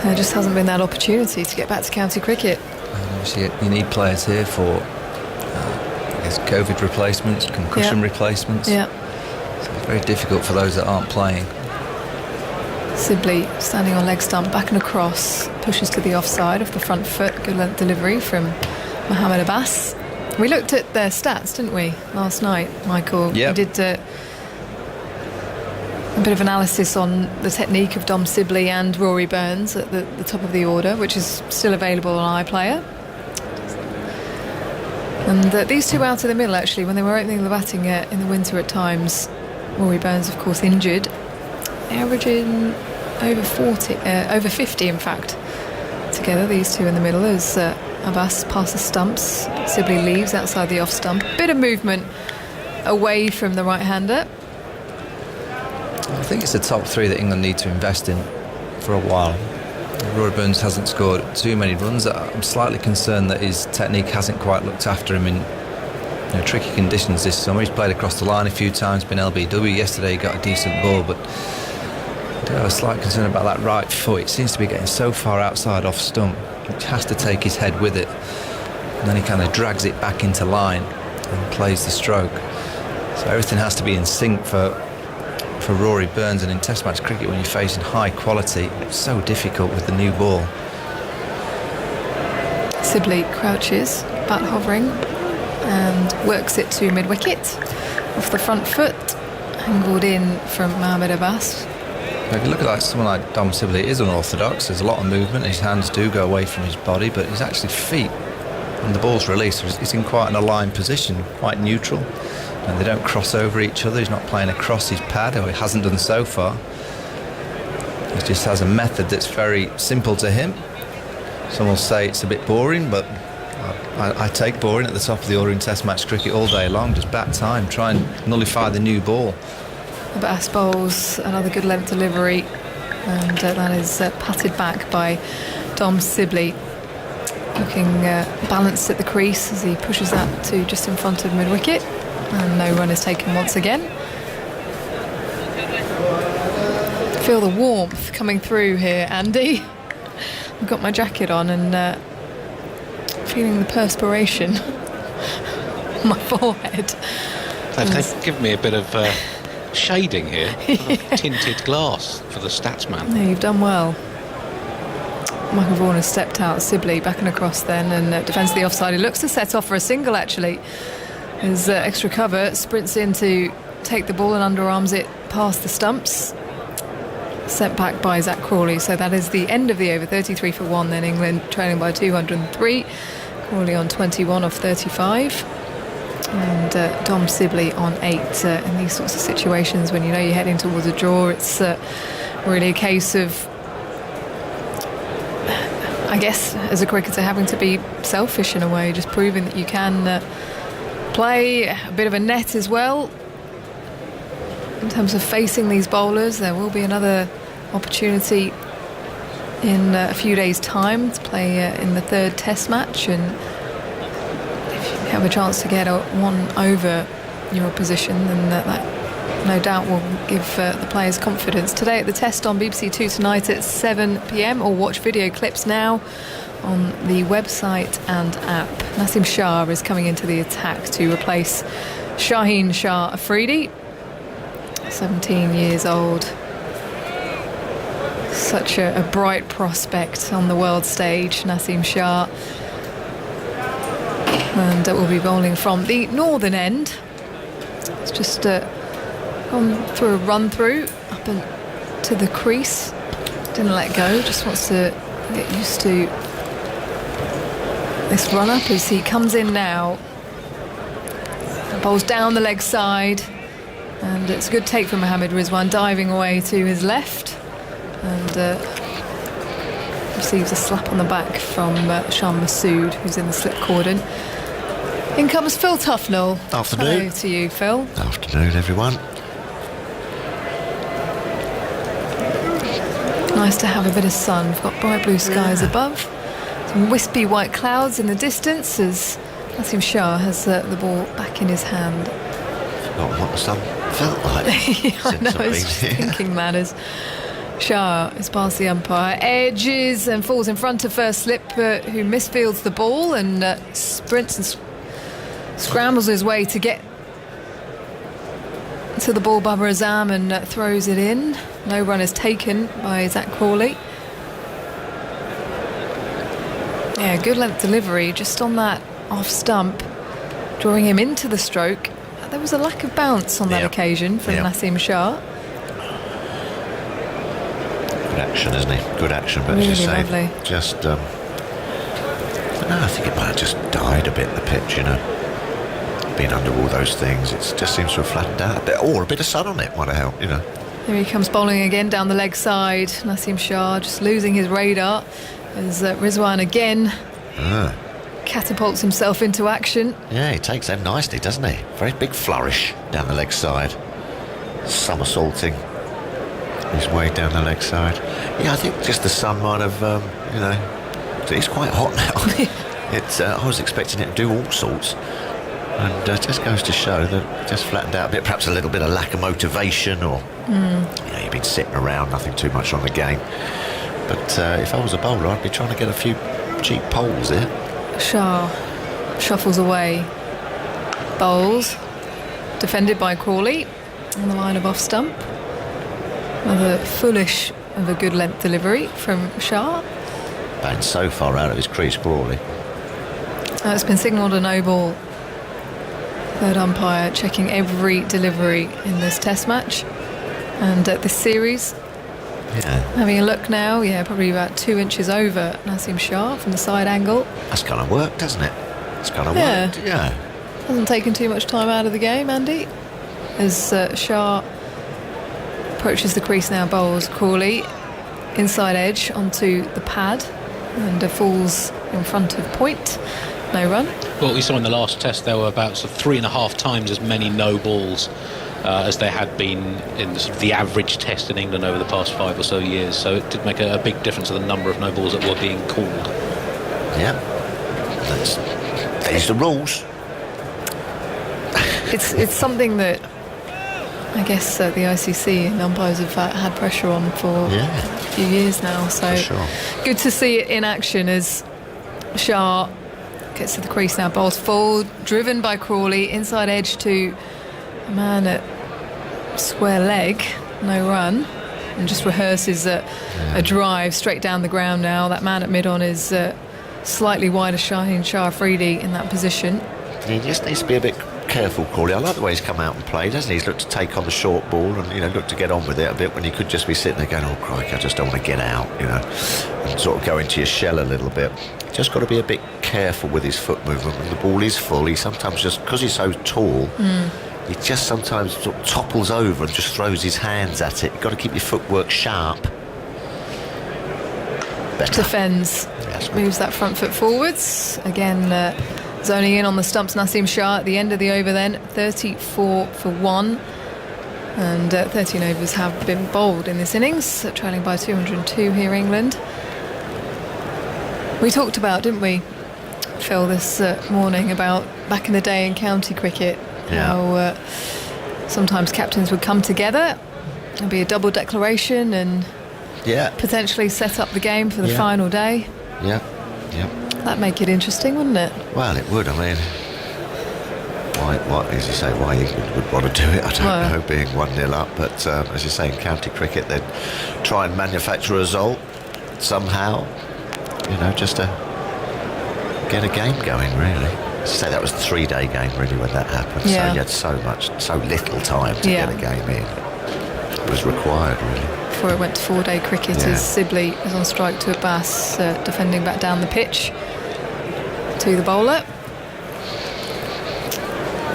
there just hasn't been that opportunity to get back to county cricket.
And obviously you need players here for I guess COVID replacements, concussion replacements.
Yeah.
So it's very difficult for those that aren't playing.
Sibley standing on leg stump, back and across, pushes to the offside of the front foot. Good length delivery from Mohammad Abbas. We looked at their stats, didn't we, last night, Michael?
Yeah.
We did a bit of analysis on the technique of Dom Sibley and Rory Burns at the top of the order, which is still available on iPlayer. And these two out of the middle, actually, when they were opening the batting in the winter at times, Rory Burns, of course, injured, averaging over 50, in fact, together, these two in the middle, as Abbas passes stumps, Sibley leaves outside the off stump. Bit of movement away from the right-hander.
I think it's the top 3 that England need to invest in for a while. Rory Burns hasn't scored too many runs. I'm slightly concerned that his technique hasn't quite looked after him in tricky conditions this summer. He's played across the line a few times, been LBW. Yesterday he got a decent ball, but I do have a slight concern about that right foot. It seems to be getting so far outside off stump, he has to take his head with it, and then he kind of drags it back into line and plays the stroke. So everything has to be in sync for Rory Burns, and in Test match cricket, when you're facing high quality, it's so difficult with the new ball.
Sibley crouches, bat hovering, and works it to mid-wicket off the front foot, angled in from Mohammad Abbas.
If you look at someone like Dom Sibley, it is unorthodox. There's a lot of movement. His hands do go away from his body, but his actually feet, when the ball's released, it's in quite an aligned position, quite neutral. And they don't cross over each other. He's not playing across his pad, or he hasn't done so far. He just has a method that's very simple to him. Some will say it's a bit boring, but I take boring at the top of the order in Test match cricket all day long. Just bat time, try and nullify the new ball.
Abbas bowls another good length delivery, and that is patted back by Dom Sibley, looking balanced at the crease as he pushes that to just in front of mid-wicket, and no run is taken once again. Feel the warmth coming through here, Andy. I've got my jacket on and feeling the perspiration on my forehead.
They've given me a bit of shading here. Tinted glass for the statsman.
Yeah, you've done well. Michael Vaughan has stepped out. Sibley back and across then, and defends the offside. He looks to set off for a single, actually. His extra cover sprints in to take the ball and underarms it past the stumps. Sent back by Zach Crawley. So that is the end of the over. 33 for 1, then England trailing by 203. Crawley on 21 off 35. And Dom Sibley on 8. In these sorts of situations, when you know you're heading towards a draw, it's really a case of, I guess, as a cricketer, having to be selfish in a way, just proving that you can play a bit of a net as well. In terms of facing these bowlers, there will be another opportunity in a few days' time to play in the third Test match, and if you have a chance to get one over your opposition, then that no doubt will give the players confidence. Today at the Test on BBC Two tonight at 7 p.m, or watch video clips now on the website and app. Naseem Shah is coming into the attack to replace Shaheen Shah Afridi, 17 years old. Such a bright prospect on the world stage, Naseem Shah. And will be bowling from the northern end. It's just gone through a run through up and to the crease. Didn't let go, just wants to Get used to this run-up as he comes in now. Bowls down the leg side. And it's a good take from Mohammad Rizwan, diving away to his left. And receives a slap on the back from Shan Masood, who's in the slip cordon. In comes Phil Tufnell.
Afternoon.
Hello to you, Phil.
Afternoon, everyone.
Nice to have a bit of sun. We've got bright blue skies above. Some wispy white clouds in the distance as Naseem Shah has the ball back in his hand.
Not what the sun felt like.
Yeah, I know, I was just thinking that as Shah is past the umpire, edges and falls in front of first slip, who misfields the ball and sprints and scrambles his way to get to the ball, Babar Azam, and throws it in. No run is taken by Zach Crawley. Yeah, good length delivery just on that off stump, drawing him into the stroke. There was a lack of bounce on that occasion from Naseem Shah.
Good action, isn't he? Good action, but
really
as you say,
lovely.
Just I think it might have just died a bit, the pitch, you know. Being under all those things, it just seems to have flattened out a bit, or a bit of sun on it might have helped, you know.
Here he comes bowling again down the leg side. Naseem Shah just losing his radar as Rizwan again catapults himself into action.
Yeah, he takes them nicely, doesn't he? Very big flourish down the leg side, somersaulting his way down the leg side. Yeah, I think just the sun might have, you know, it's quite hot now. I was expecting it to do all sorts, and it just goes to show that it just flattened out a bit. Perhaps a little bit of lack of motivation, or you know, you've been sitting around, nothing too much on the game. But if I was a bowler, I'd be trying to get a few cheap poles here.
Shah shuffles away, bowls, defended by Crawley on the line of off stump. Another foolish of a good length delivery from Shah.
Banged so far out of his crease, Crawley.
It's been signalled a no ball. Third umpire checking every delivery in this test match and this series.
Yeah.
Having a look now, probably about 2 inches over Naseem Shah from the side angle.
That's kind of worked, doesn't it? It's kind of worked, yeah.
Hasn't taken too much time out of the game, Andy. As Shah approaches the crease now, bowls Crawley inside edge onto the pad and falls in front of point. No run.
Well, we saw in the last test there were about 3.5 times as many no balls as there had been in the average test in England over the past 5 or so years. So it did make a big difference to the number of no balls that were being called.
Yeah, there's the rules.
It's something that I guess the ICC and umpires have had pressure on for a few years now. So good to see it in action as Shah gets to the crease now, bowls full, driven by Crawley, inside edge to a man at square leg, no run, and just rehearses a drive straight down the ground now. That man at mid-on is slightly wider Shaheen Afridi in that position.
He just needs to be a bit careful, Crawley. I like the way he's come out and played, hasn't he? He's looked to take on the short ball and, you know, looked to get on with it a bit when he could just be sitting there going, oh, crikey, I just don't want to get out, you know, and sort of go into your shell a little bit. Just got to be a bit careful with his foot movement. When the ball is full, he sometimes just, because he's so tall, he just sometimes sort of topples over and just throws his hands at it. You've got to keep your footwork sharp. Better.
Defends, moves that front foot forwards. Again, zoning in on the stumps, Naseem Shah at the end of the over then, 34 for 1. And 13 overs have been bowled in this innings, trailing by 202 here, England. We talked about, didn't we, Phil, this morning about back in the day in county cricket, how sometimes captains would come together, there'd be a double declaration and potentially set up the game for the final day. That'd make it interesting, wouldn't it?
Well, it would. I mean, why, as you say, why you would want to do it, I don't know, being 1-0 up. But as you say, in county cricket, they'd try and manufacture a result somehow, you know, just to get a game going, really. As you say, that was a 3-day game, really, when that happened. So you had so little time to get a game in. It was required, really.
before it went to 4-day cricket, as Sibley is on strike to Abbas, defending back down the pitch to the bowler.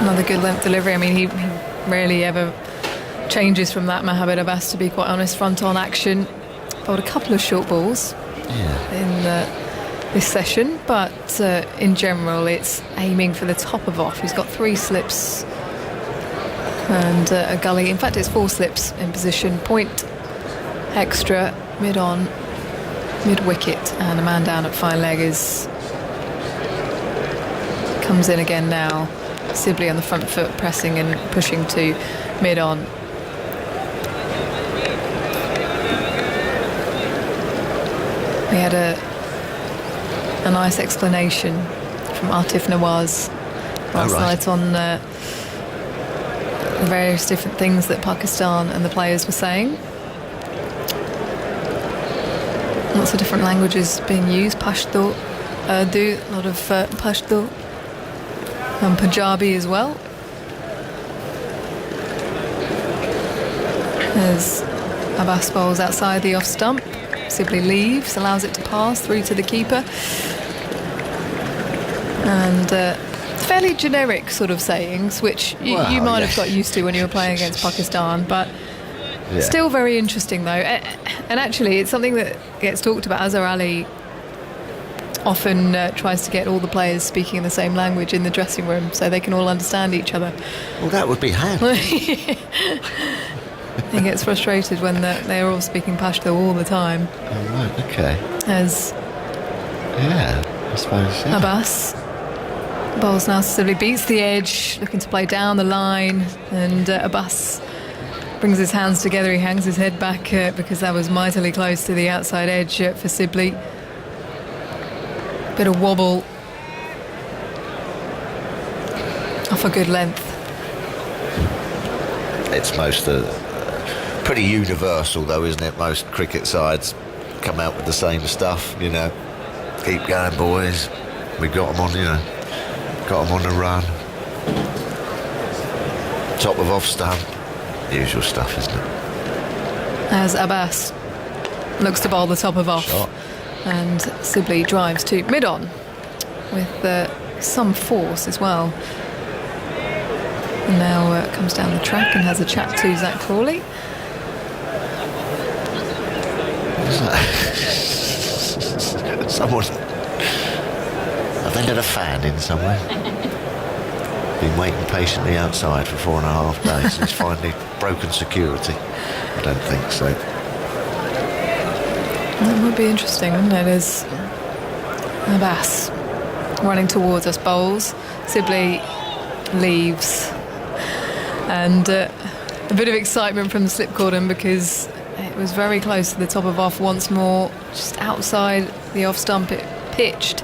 Another good length delivery. I mean, he rarely ever changes from that, Mohammad Abbas, to be quite honest. Front on action. Bowled a couple of short balls in this session, but in general it's aiming for the top of off. He's got 3 slips and a gully. In fact, it's 4 slips in position. Point extra, mid-on, mid-wicket, and a man down at fine leg comes in again now. Sibley on the front foot, pressing and pushing to mid-on. We had a nice explanation from Atif Nawaz last night on the various different things that Pakistan and the players were saying. Lots of different languages being used. Pashto, Urdu, a lot of Pashto, and Punjabi as well. As Abbas bowls outside the off stump, Sibley leaves, allows it to pass through to the keeper. And fairly generic sort of sayings, which you might have got used to when you were playing against Pakistan, but still very interesting though. And actually it's something that gets talked about. Azhar Ali often tries to get all the players speaking in the same language in the dressing room so they can all understand each other.
Well, that would be handy.
He gets frustrated when they're all speaking Pashto all the time.
Oh, right, okay.
As
I suppose,
Abbas bowls now Sibley, beats the edge, looking to play down the line, and Abbas brings his hands together. He hangs his head back because that was mightily close to the outside edge for Sibley. Bit of wobble off a good length.
It's pretty universal though, isn't it? Most cricket sides come out with the same stuff, you know. Keep going, boys. We got them on, got them on the run. Top of off stump. Usual stuff, isn't it?
As Abbas looks to bowl the top of off.
Shot.
And Sibley drives to mid-on with some force as well. And now comes down the track and has a chat to Zach Crawley.
Someone... Have they let a fan in somewhere? Been waiting patiently outside for 4.5 days and it's finally broken security. I don't think so.
That would be interesting, wouldn't it? There's Abbas running towards us, bowls. Sibley leaves. And a bit of excitement from the slip cordon because it was very close to the top of off once more. Just outside the off stump it pitched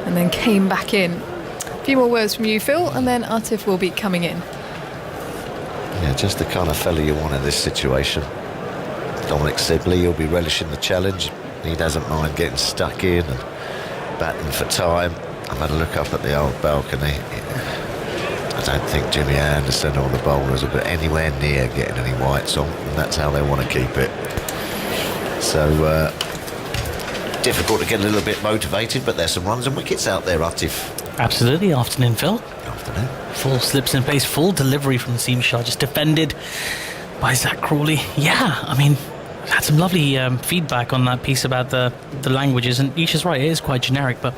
and then came back in. A few more words from you, Phil, and then Atif will be coming in.
Yeah, just the kind of fella you want in this situation. Dominic Sibley, he'll be relishing the challenge. He doesn't mind getting stuck in and batting for time. I've had a look up at the old balcony. I don't think Jimmy Anderson or the bowlers will be anywhere near getting any whites on, and that's how they want to keep it. So, difficult to get a little bit motivated, but there's some runs and wickets out there, Atif.
Absolutely. Afternoon, Phil.
Afternoon.
Full slips in place, full delivery from Naseem Shah, just defended by Zach Crawley. Yeah, I mean, had some lovely feedback on that piece about the languages, and Isha's right, it is quite generic, but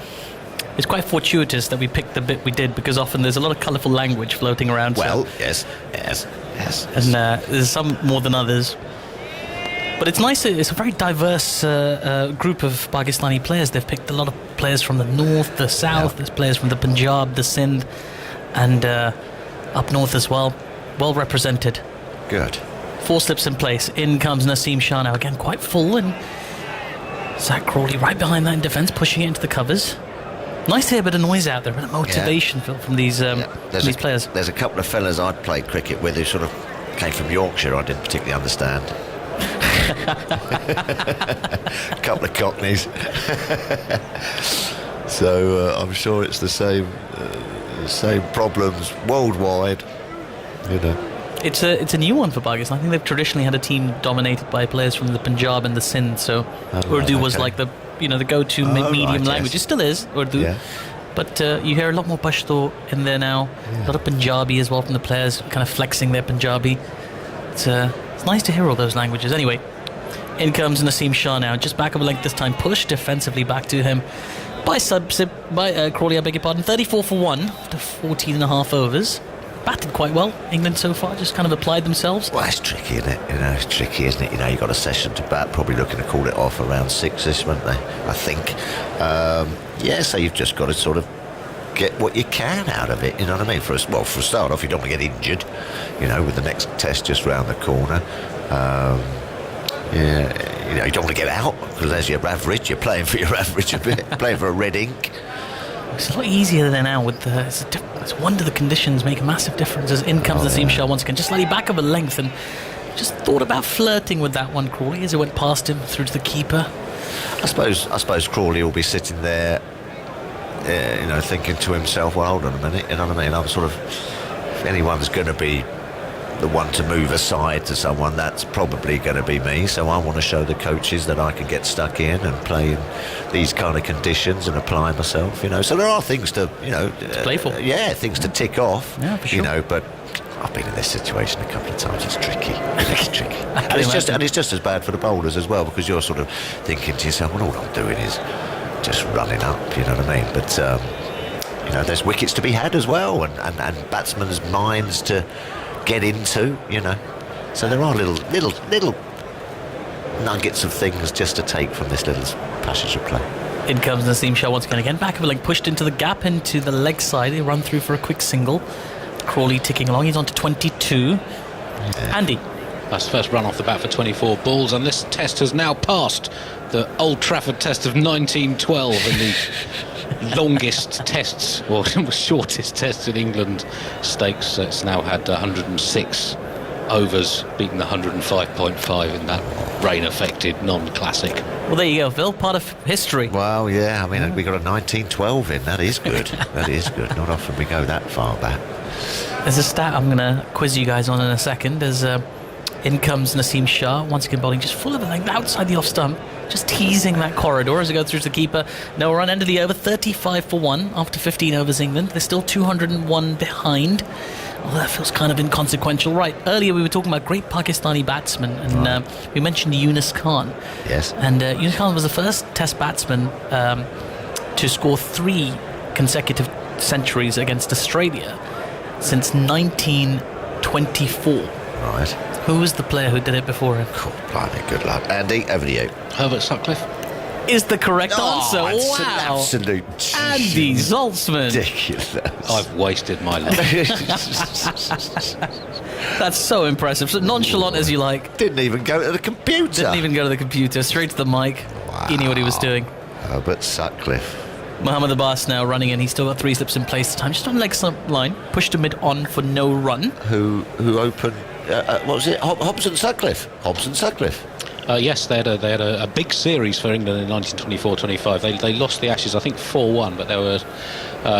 it's quite fortuitous that we picked the bit we did because often there's a lot of colourful language floating around.
Well, yes.
And there's some more than others. But it's nice, it's a very diverse group of Pakistani players. They've picked a lot of players from the north, the south, there's players from the Punjab, the Sindh, and up north as well. Well represented.
Good.
4 slips in place. In comes Naseem Shah now, again quite full, and Zach Crawley right behind that in defence, pushing it into the covers. Nice to hear a bit of noise out there, a bit of motivation from these players.
There's a couple of fellas I'd played cricket with who sort of came from Yorkshire. I didn't particularly understand. A couple of Cockneys. So I'm sure it's the same problems worldwide, you know.
It's a new one for Pakistan. I think they've traditionally had a team dominated by players from the Punjab and the Sindh. So Urdu was like the go-to medium language. It still is Urdu.
Yeah.
But you hear a lot more Pashto in there now. A lot of Punjabi as well from the players, kind of flexing their Punjabi. It's nice to hear all those languages. Anyway, in comes Naseem Shah now, just back of a length this time, pushed defensively back to him by Crawley, I beg your pardon. 34 for 1 after 14 and a half overs. Batted quite well, England so far, just kind of applied themselves.
Well, it's tricky, isn't it? It's tricky, isn't it? You've got a session to bat, probably looking to call it off around 6-ish, won't they? I think. So you've just got to sort of get what you can out of it, you know what I mean? For a start off, you don't want to get injured, with the next test just round the corner. You don't want to get out, because as your average, you're playing for your average a bit, playing for a red ink.
It's a lot easier than now with it's a wonder the conditions make a massive difference. As in comes Naseem Shah once again, just slightly back of a length, and just thought about flirting with that one, Crawley, as it went past him through to the keeper.
I suppose Crawley will be sitting there, thinking to himself, well, hold on a minute, you know what I mean? I'm sort of, if anyone's going to be the one to move aside to someone, that's probably going to be me. So I want to show the coaches that I can get stuck in and play in these kind of conditions and apply myself. So there are things to
play for.
Things to tick off.
Yeah, for sure.
But I've been in this situation a couple of times. It's tricky. It's tricky, and it's just as bad for the bowlers as well, because you're sort of thinking to yourself, well, all I'm doing is just running up. You know what I mean? But there's wickets to be had as well, and batsmen's minds to get into, so there are little nuggets of things just to take from this little passage of play.
In comes Naseem Shah once again, back of a leg, pushed into the gap, into the leg side. They run through for a quick single. Crawley ticking along, he's on to 22. Andy.
That's the first run off the bat for 24 balls, and this test has now passed the Old Trafford test of 1912 and the longest tests, or shortest tests in England stakes. It's now had 106 overs, beating the 105.5 in that rain-affected non-classic.
Well, there you go, Phil, part of history.
Well, yeah, I mean, we got a 1912 in. That is good. That is good. Not often we go that far back.
There's a stat I'm going to quiz you guys on in a second. As in comes Naseem Shah, once again bowling just full of length outside the off stump, just teasing that corridor as it goes through to the keeper. No run, end of the over, 35 for 1 after 15 overs England. They're still 201 behind. Well, that feels kind of inconsequential. Right, earlier we were talking about great Pakistani batsmen, and we mentioned Yunus Khan.
Yes.
And Yunus Khan was the first Test batsman to score 3 consecutive centuries against Australia since 1924.
Right.
Who was the player who did it before him?
Cool, blimey, good luck. Andy, over to you.
Herbert Sutcliffe
is the correct answer.
It's
wow.
an absolute
Andy Zaltzman.
Ridiculous.
I've wasted my life.
That's so impressive. So nonchalant as you like.
Didn't even go to the computer.
Straight to the mic.
Wow.
He knew what he was doing.
Herbert Sutcliffe.
Mohammad Abbas now running in. He's still got 3 slips in place this time. Just on leg slump line. Pushed to mid on for no run.
Who opened... what was it? Hobson Sutcliffe.
Yes, they had a big series for England in 1924-25. They lost the Ashes, I think 4-1, but it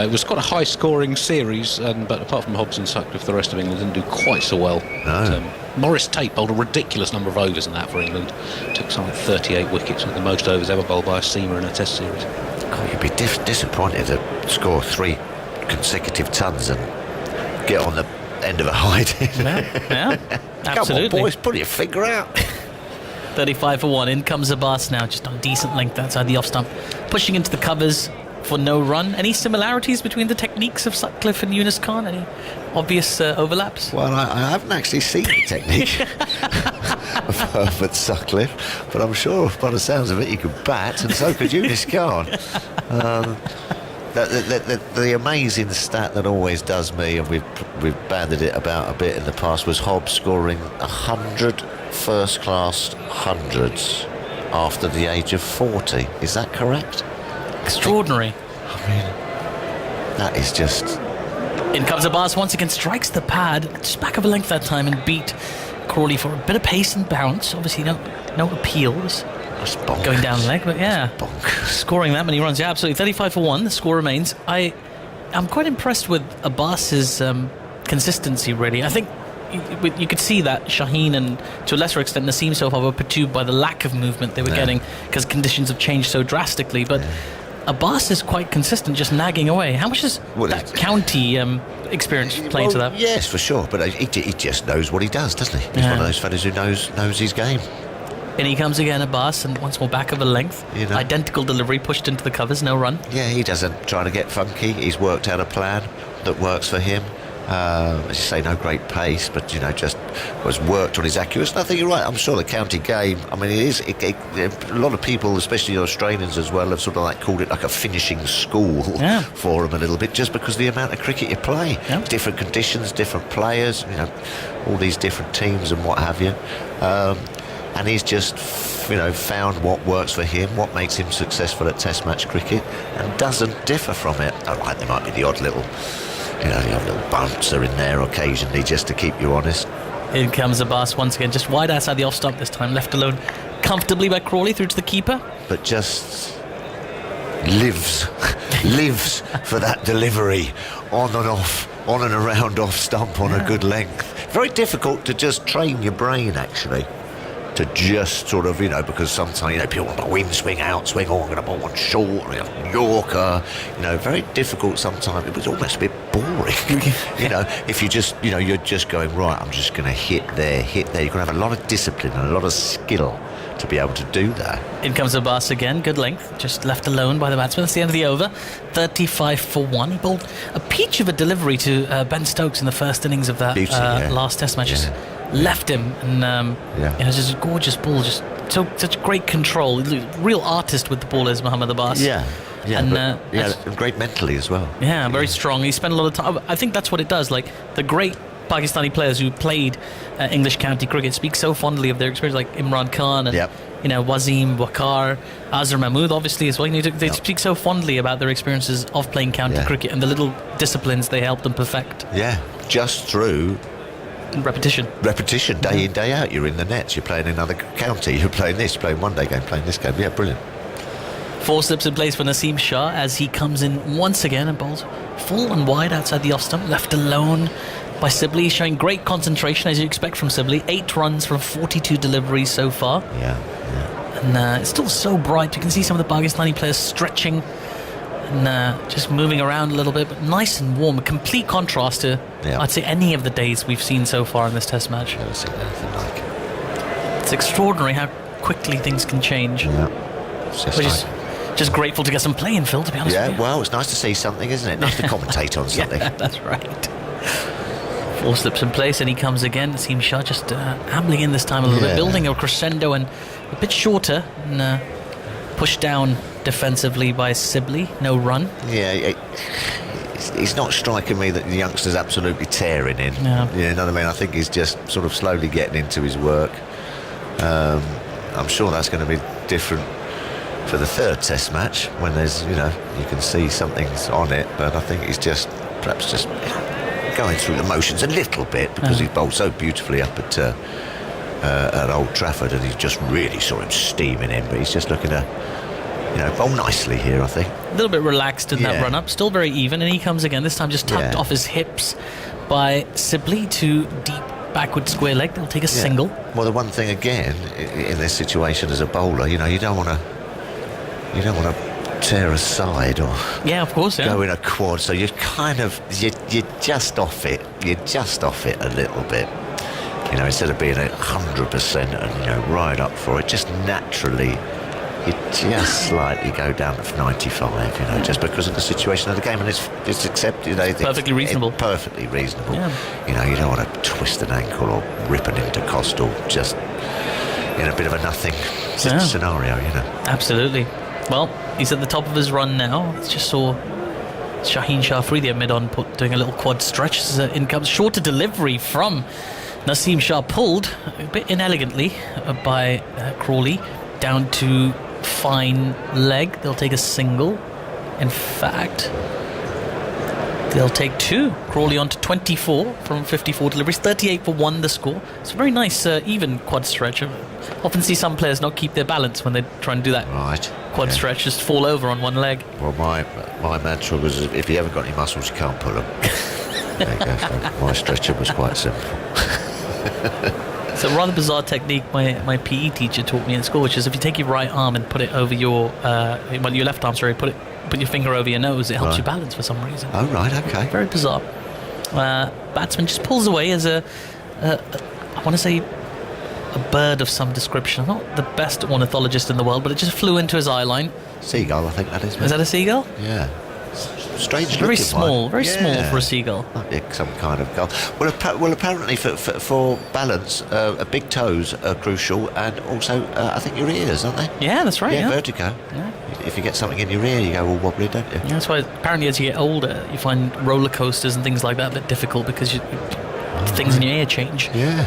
was quite a high-scoring series. But apart from Hobson Sutcliffe, the rest of England didn't do quite so well.
No.
But, Maurice Tate bowled a ridiculous number of overs in that for England. Took something like 38 wickets, with the most overs ever bowled by a seamer in a Test series.
God, you'd be disappointed to score 3 consecutive tons and get on the end of a hide.
Yeah, absolutely.
Come on, boys, put your finger out.
35 for 1. In comes Abbas now, just on decent length outside the off stump, pushing into the covers for no run. Any similarities between the techniques of Sutcliffe and Yunus Khan? Any obvious overlaps?
Well, I haven't actually seen the technique of Herbert Sutcliffe, but I'm sure by the sounds of it he could bat, and so could Yunus Khan. The amazing stat that always does me, and we've banded it about a bit in the past, was Hobbs scoring 100 first-class hundreds after the age of 40. Is that correct?
Extraordinary.
I mean, that is just...
In comes Abbas once again, strikes the pad, just back of a length that time, and beat Crawley for a bit of pace and bounce. Obviously no appeals. Going down the leg, but yeah, scoring that many runs. Yeah, absolutely. 35 for 1. The score remains. I'm quite impressed with Abbas's consistency. Really, I think you could see that Shaheen and to a lesser extent Naseem so far were perturbed by the lack of movement they were getting because conditions have changed so drastically. But Abbas is quite consistent, just nagging away. How much is that county experience playing to that?
Yes, for sure. But he just knows what he does, doesn't he? He's one of those fellas who knows his game.
And he comes again, Abbas, and once more back of a length. Identical delivery, pushed into the covers, no run.
Yeah, he doesn't try to get funky. He's worked out a plan that works for him. As you say, no great pace, but just was worked on his accuracy. I think you're right. I'm sure the county game, I mean, a lot of people, especially Australians as well, have sort of called it like a finishing school for him a little bit, just because of the amount of cricket you play. Different conditions, different players, all these different teams and what have you. And he's just found what works for him, what makes him successful at Test match cricket, and doesn't differ from it. All right, there might be the odd little bumps are in there occasionally just to keep you honest.
In comes Abbas once again, just wide outside the off stump this time, left alone comfortably by Crawley through to the keeper.
But just lives for that delivery on and off, on and around off stump on a good length. Very difficult to just train your brain actually. To just sort of, because sometimes, people want to win, swing out, swing on, going to ball one short, Yorker, very difficult sometimes. It was almost a bit boring, if you just, you're just going, right, I'm just going to hit there. You're going to have a lot of discipline and a lot of skill to be able to do that.
In comes Abbas again, good length, just left alone by the batsman. That's the end of the over, 35 for 1. He bowled a peach of a delivery to Ben Stokes in the first innings of that last Test match. Left him, and just a gorgeous ball, just such great control. Real artist with the ball is Mohammad Abbas.
And great mentally as well.
Yeah, very strong. He spent a lot of time. I think that's what it does. Like the great Pakistani players who played English county cricket speak so fondly of their experience, like Imran Khan and Wasim, Wakar, Azhar Mahmood, obviously as well. They speak so fondly about their experiences of playing county cricket and the little disciplines they help them perfect.
Yeah, just through.
Repetition,
day in, day out. You're in the nets, you're playing another county, you're playing this, playing one day game, playing this game. Yeah, brilliant.
4 slips in place for Naseem Shah as he comes in once again and bowls full and wide outside the off stump, left alone by Sibley, showing great concentration as you expect from Sibley. 8 runs from 42 deliveries so far. And it's still so bright. You can see some of the Pakistani players stretching and just moving around a little bit, but nice and warm. A complete contrast to, I'd say, any of the days we've seen so far in this Test match.
Never seen anything like it.
It's extraordinary how quickly things can change.
It's
just grateful to get some play in, Phil, to be honest with you.
Well, it's nice to see something, isn't it? Nice to commentate on something.
That's right. 4 slips in place, and he comes again. Naseem Shah just ambling in this time a little bit, building a crescendo and a bit shorter, and pushed down defensively by Sibley. No run.
He's not striking me that the youngster's absolutely tearing in. You know what I mean? I think he's just sort of slowly getting into his work. I'm sure that's going to be different for the 3rd Test match when there's, you can see something's on it, but I think he's perhaps just going through the motions a little bit because he's bowled so beautifully up at Old Trafford, and he just really saw him steaming in, but he's just looking to bowl nicely here, I think.
A little bit relaxed in that run-up, still very even, and he comes again, this time just tucked off his hips by Sibley to deep backward square leg. They'll take a single.
Well, the one thing again in this situation as a bowler, you don't want to tear a side or
of course,
go in a quad, so you're kind of you're just off it a little bit, instead of being at 100% and right up for it, just naturally you just slightly go down to 95, just because of the situation of the game, and it's accepted.
Perfectly reasonable.
Perfectly reasonable. You don't want to twist an ankle or rip an intercostal just in a bit of a nothing scenario,
Absolutely. Well, he's at the top of his run now. Just saw Shaheen Afridi at mid-on doing a little quad stretch. In comes shorter delivery from Naseem Shah, pulled a bit inelegantly by Crawley down to fine leg. They'll take a single. In fact, they'll take 2. Crawley on to 24 from 54 deliveries. 38 for 1 the score. It's a very nice even quad stretch. I often see some players not keep their balance when they try and do that quad stretch, just fall over on one leg.
Well, my mantra was, if you haven't got any muscles, you can't pull them. There you go. So my stretcher was quite simple.
It's a rather bizarre technique my PE teacher taught me in school, which is if you take your right arm and put it over your your left arm, sorry, put your finger over your nose, it helps you balance for some reason.
Oh, right, okay.
Very bizarre. Batsman just pulls away as I want to say a bird of some description. I'm not the best ornithologist in the world, but it just flew into his eye line.
Seagull, I think that is.
Is that a seagull?
Yeah. Strange
very
looking
small,
one.
very small for a seagull.
Might be some kind of gull. Well, apparently for balance, big toes are crucial, and also I think your ears, aren't they?
Yeah, that's right.
Yeah, vertigo.
Yeah.
If you get something in your ear, you go all wobbly, don't you?
Yeah, that's why apparently as you get older, you find roller coasters and things like that a bit difficult because things in your ear change.
Yeah.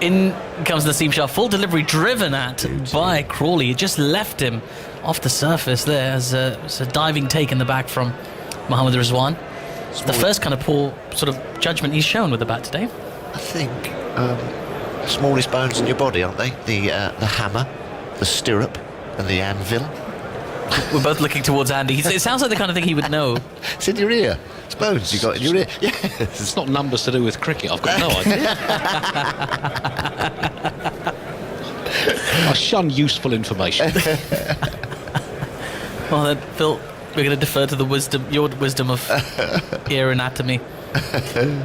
In comes Naseem Shah, full delivery driven at by Crawley. It just left him off the surface there as a diving take in the back from Mohammad Rizwan. The first kind of poor sort of judgment he's shown with the bat today.
I think smallest bones in your body, aren't they? The hammer, the stirrup, and the anvil.
We're both looking towards Andy. It sounds like the kind of thing he would know.
It's in your ear. It's bones you got in your ear. Yes.
It's not numbers to do with cricket. I've got no idea. I shun useful information.
Well, then, Phil, we're going to defer to your wisdom of ear anatomy.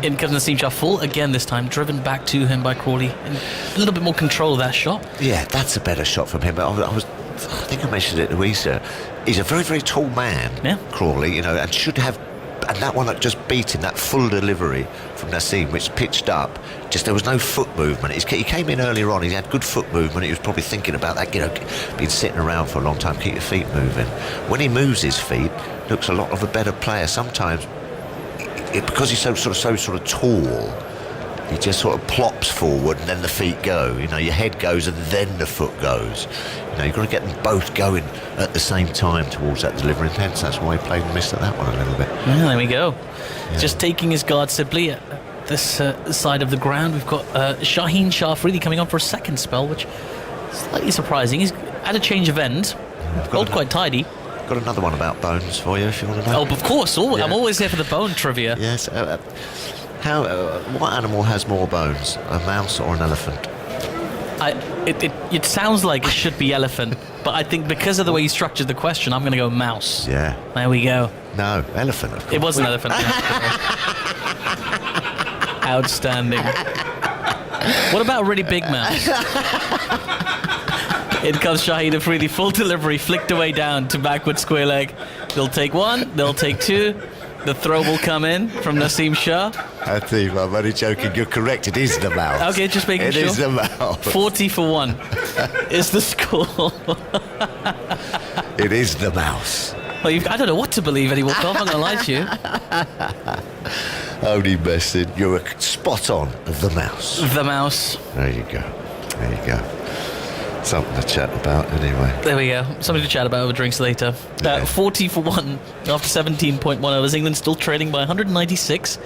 In comes Naseem Shah, full again this time, driven back to him by Crawley. And a little bit more control of that shot.
Yeah, that's a better shot from him. But I think I mentioned it to Issa. He's a very, very tall man, Crawley, and should have. And that one that just beat him, that full delivery from Naseem, which pitched up, there was no foot movement. He came in earlier on, he had good foot movement, he was probably thinking about that, been sitting around for a long time, keep your feet moving. When he moves his feet, looks a lot of a better player. Sometimes, because he's so sort of tall, he just sort of plops forward and then the feet go. Your head goes and then the foot goes. You've got to get them both going at the same time towards that delivery. Hence, that's why he played and missed at that one a little bit.
Yeah, there we go. Yeah. Just taking his guard, Sibley, at this side of the ground. We've got Shaheen Afridi coming on for a second spell, which is slightly surprising. He's had a change of end. Bowled quite tidy.
Got another one about bones for you, if you want to know.
Oh, of course. I'm always here for the bone trivia.
Yes. What animal has more bones, a mouse or an elephant?
It sounds like it should be elephant, but I think because of the way you structured the question, I'm going to go mouse.
Yeah.
There we go.
No, elephant, of course.
It was an elephant. Outstanding. What about a really big mouse? In comes Shaheen Afridi, full delivery, flicked away down to backward square leg. They'll take one, they'll take two. The throw will come in from Naseem Shah.
I think I'm only joking. You're correct. It is the mouse.
Okay, just making sure.
It is the mouse.
40 for 1 is the score.
It is the mouse.
Well, I don't know what to believe anymore. I'm not going to lie to you.
Only messing. You're spot on. The mouse.
The mouse.
There you go. There you go. Something to chat about anyway.
There we go. Something to chat about over drinks later. 40 for 1 after 17.1 overs. England still trailing by 196.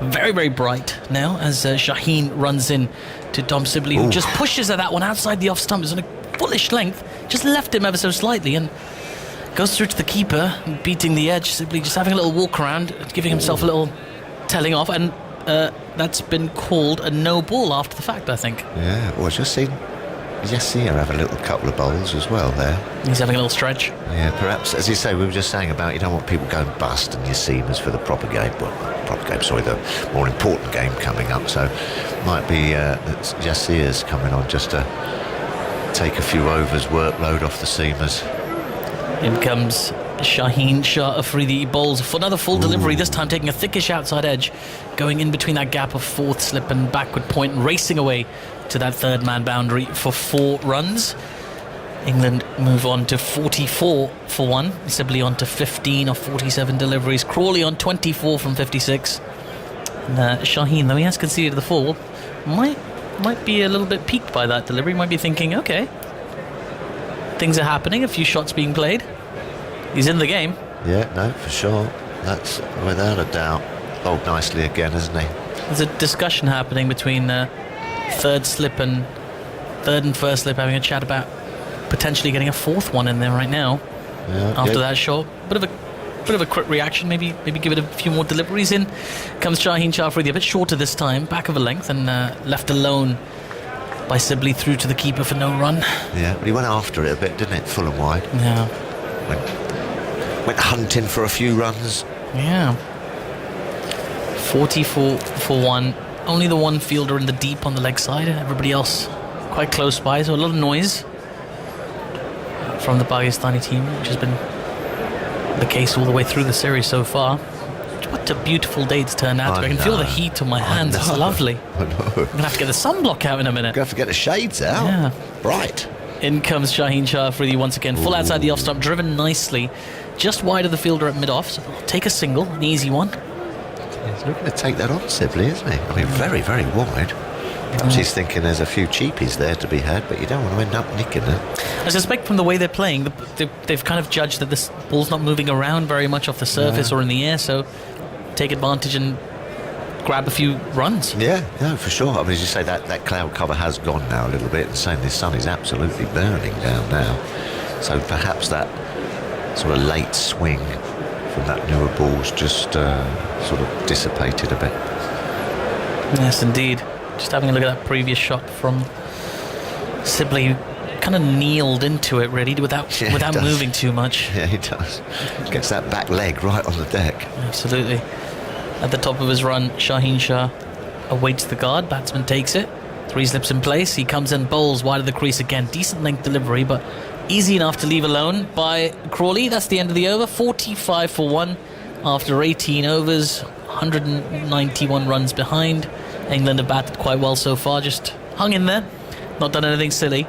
Very, very bright now as Shaheen runs in to Dom Sibley, who just pushes at that one outside the off stump. It's on a fullish length. Just left him ever so slightly and goes through to the keeper, beating the edge. Sibley just having a little walk around, giving himself a little telling off. And that's been called a no ball after the fact, I think.
Yeah, well, just seen Yasir have a little couple of bowls as well there.
He's having a little stretch.
Yeah, perhaps, as you say, we were just saying about you don't want people going bust and Yasir's for the proper game. The more important game coming up. So might be Yasir's coming on just to take a few overs workload off the seamers.
In comes Shaheen Afridi. He bowls for another full delivery, this time taking a thickish outside edge, going in between that gap of fourth slip and backward point and racing away to that third man boundary for 4 runs. England move on to 44 for 1. Sibley on to 15 of 47 deliveries. Crawley on 24 from 56. And Shaheen, though he has conceded the fall, might be a little bit piqued by that delivery. Might be thinking, okay, things are happening, a few shots being played. He's in the game.
Yeah, no, for sure. That's without a doubt. Bowled nicely again, isn't he?
There's a discussion happening between third and first slip, having a chat about potentially getting a fourth one in there right now. After that shot, bit of a bit of a quick reaction, maybe give it a few more deliveries in. Comes Shaheen Shah a bit shorter this time, back of a length, and left alone by Sibley through to the keeper for no run.
Yeah, but he went after it a bit, didn't it? Full and wide.
Yeah.
Went hunting for a few runs.
Yeah. 44 for one. Only the one fielder in the deep on the leg side, and everybody else quite close by, so a lot of noise from the Pakistani team, which has been the case all the way through the series so far. What a beautiful day it's turned out to be. I can feel the heat on my hands. It's lovely. I'm going to have to get the sunblock out in a minute.
Going to have to get the shades out.
Yeah.
Bright.
In comes Shaheen Shah Afridi once again. Full outside the off stump, driven nicely. Just wide of the fielder at mid-off. So take a single, an easy one.
He's looking to take that on Sibley, isn't he? I mean, very, very wide. Perhaps he's thinking there's a few cheapies there to be had, but you don't want to end up nicking it.
I suspect from the way they're playing, they've kind of judged that this ball's not moving around very much off the surface or in the air, so take advantage and grab a few runs.
Yeah, no, for sure. I mean, as you say, that cloud cover has gone now a little bit, and saying the sun is absolutely burning down now. So perhaps that sort of late swing from that newer ball's just sort of dissipated a bit.
Yes, indeed. Just having a look at that previous shot from Sibley, kind of kneeled into it really without moving too much.
Yeah, he does. Gets that back leg right on the deck.
Absolutely. At the top of his run, Shaheen Shah awaits the guard. Batsman takes it. 3 slips in place. He comes in, bowls wide of the crease again. Decent length delivery, but easy enough to leave alone by Crawley. That's the end of the over. 45 for 1 after 18 overs. 191 runs behind. England have batted quite well so far, just hung in there, not done anything silly,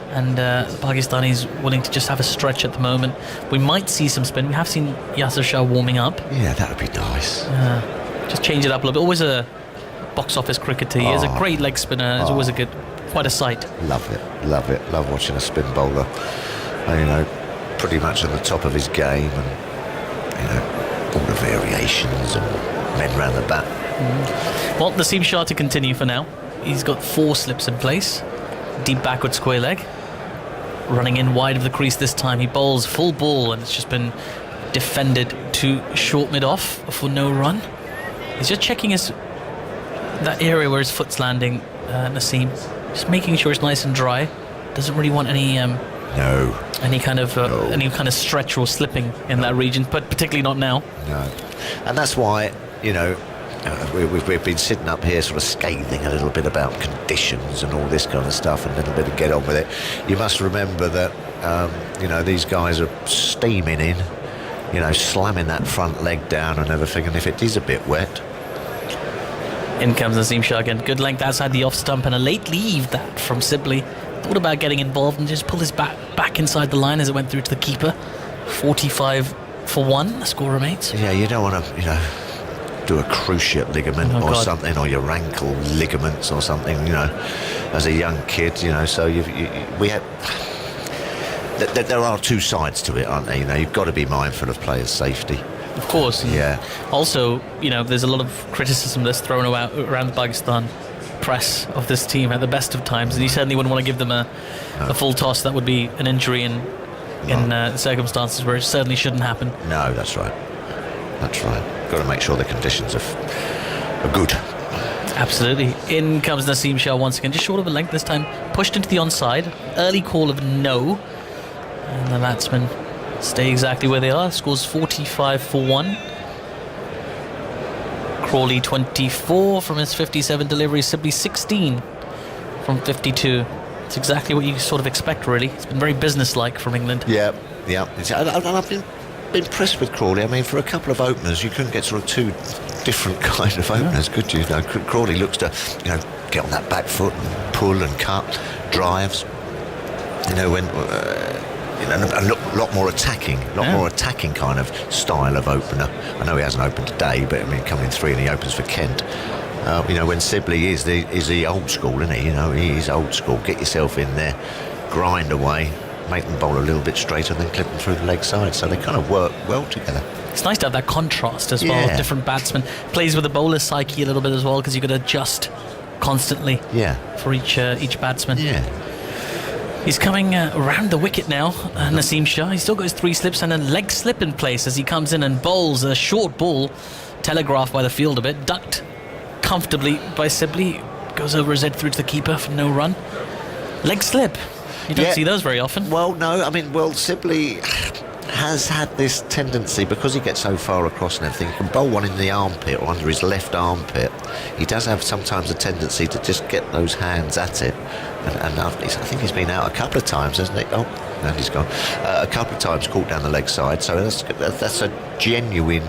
and the Pakistanis willing to just have a stretch at the moment. We might see some spin. We have seen Yasir Shah warming up.
Yeah, that would be nice.
Just change it up a little bit. Always a box office cricketer. He is a great leg spinner. It's always quite a sight.
Love it, love it. Love watching a spin bowler. And, you know, pretty much on the top of his game, and you know, all the variations and men round the bat.
Well, Naseem Shah to continue for now. He's got 4 slips in place. Deep backward square leg. Running in wide of the crease this time. He bowls full ball, and it's just been defended to short mid-off for no run. He's just checking that area where his foot's landing, Naseem. Just making sure it's nice and dry. Doesn't really want any any kind of stretch or slipping in that region, but particularly not now.
No. And that's why, you know, we've been sitting up here sort of scathing a little bit about conditions and all this kind of stuff, and a little bit of get on with it. You must remember that you know, these guys are steaming in, you know, slamming that front leg down and everything, and if it is a bit wet.
In comes Naseem Shah again. Good length outside the off stump, and a late leave that from Sibley. Thought about getting involved and just pulled his bat back inside the line as it went through to the keeper. 45 for 1, the score remains.
Yeah, you don't want to, you know, do a cruciate ligament something, or your ankle ligaments or something, you know, as a young kid, you know. So there are 2 sides to it, aren't there? You know, you've got to be mindful of players' safety.
Of course.
Yeah.
Also, you know, there's a lot of criticism that's thrown around the Pakistan press of this team at the best of times, and you certainly wouldn't want to give them a full toss. That would be an injury in circumstances where it certainly shouldn't happen.
No, that's right. That's right. Got to make sure the conditions are good.
Absolutely. In comes Naseem Shah once again, just short of a length this time, pushed into the onside. Early call of no, and the batsmen stay exactly where they are. Scores 45 for 1. Crawley 24 from his 57 deliveries. Sibley 16 from 52. It's exactly what you sort of expect, really. It's been very businesslike from England.
Yeah. I've been impressed with Crawley. I mean, for a couple of openers, you couldn't get sort of 2 different kind of openers, could you? You know, Crawley looks to, you know, get on that back foot and pull and cut, drives. You know, when you know, a lot more attacking kind of style of opener. I know he hasn't opened today, but I mean, coming 3 and he opens for Kent. You know, when Sibley is the old school, isn't he? You know, he is old school. Get yourself in there, grind away, make them bowl a little bit straighter, and then clip them through the leg side. So they kind of work well together.
It's nice to have that contrast as well.
Yeah.
Different batsmen. Plays with the bowler's psyche a little bit as well, because you've got to adjust constantly.
Yeah.
For each batsman.
Yeah.
He's coming around the wicket now, Naseem Shah. He's still got his 3 slips and a leg slip in place as he comes in and bowls a short ball, telegraphed by the field a bit, ducked comfortably by Sibley, goes over his head through to the keeper for no run. Leg slip. You don't see those very often.
Well, no, I mean, Sibley has had this tendency, because he gets so far across and everything, he can bowl one in the armpit or under his left armpit. He does have sometimes a tendency to just get those hands at it. And I think he's been out a couple of times, hasn't he? Oh, and he's gone. A couple of times caught down the leg side, so that's a genuine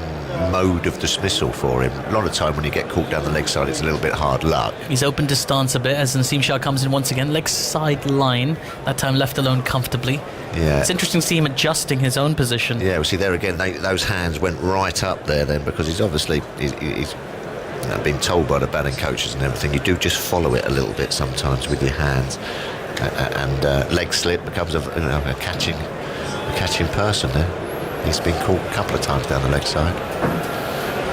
mode of dismissal for him. A lot of time when you get caught down the leg side, it's a little bit hard luck.
He's opened his stance a bit as Naseem Shah comes in once again. Leg side line, that time left alone comfortably.
Yeah.
It's interesting to see him adjusting his own position.
Yeah, well, see, there again, those hands went right up there then, because he's obviously... He's been told by the batting coaches and everything, you do just follow it a little bit sometimes with your hands, and leg slip becomes a catching person there. He's been caught a couple of times down the leg side.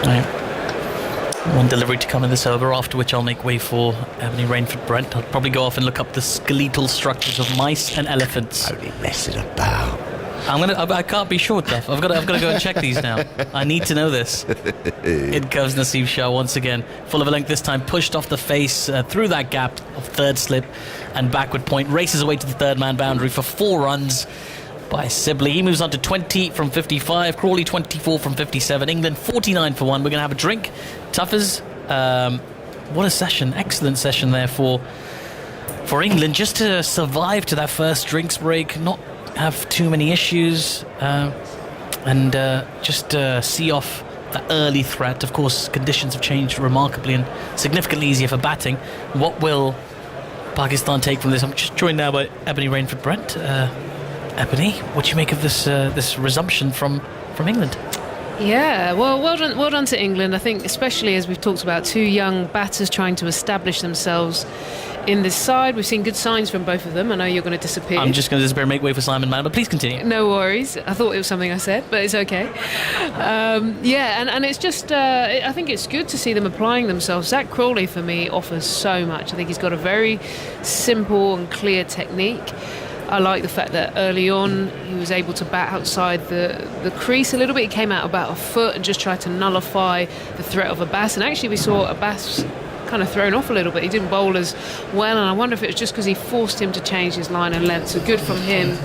Right. One delivery to come in this over, after which I'll make way for Ebony Rainford Brent. I'll probably go off and look up the skeletal structures of mice and elephants.
Only messing about.
I can't be sure, Duff. I've got to go and check these now. I need to know this. In comes Naseem Shah once again, full of a length this time, pushed off the face through that gap of third slip and backward point, races away to the third man boundary for 4 runs by Sibley. He moves on to 20 from 55, Crawley 24 from 57, England 49 for 1. We're going to have a drink. Tuffers, what a session, excellent session there for England, just to survive to that first drinks break, not have too many issues, and just see off the early threat. Of course, conditions have changed remarkably and significantly easier for batting. What will Pakistan take from this? I'm just joined now by Ebony Rainford Brent. Ebony, what do you make of this resumption from England?
Yeah, well done to England. I think, especially as we've talked about, 2 young batters trying to establish themselves in this side. We've seen good signs from both of them. I know you're going to disappear.
I'm just going to disappear and make way for Simon Mann, but please continue.
No worries. I thought it was something I said, but it's okay. And it's just, I think it's good to see them applying themselves. Zach Crawley, for me, offers so much. I think he's got a very simple and clear technique. I like the fact that early on he was able to bat outside the crease a little bit. He came out about a foot and just tried to nullify the threat of Abbas. And actually we saw Abbas kind of thrown off a little bit. He didn't bowl as well, and I wonder if it was just because he forced him to change his line and length. So good from him.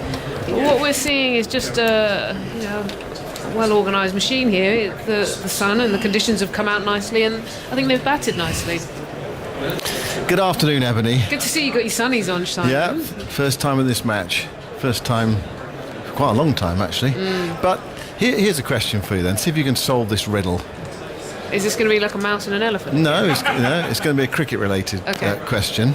But what we're seeing is just a well-organised machine here. The sun and the conditions have come out nicely, and I think they've batted nicely.
Good afternoon, Ebony.
Good to see you got your sunnies on, Simon.
Yeah, first time in this match. First time for quite a long time, actually. But here's a question for you then. See if you can solve this riddle.
Is this going to be like a mouse and an elephant?
No, it's going to be a cricket-related question.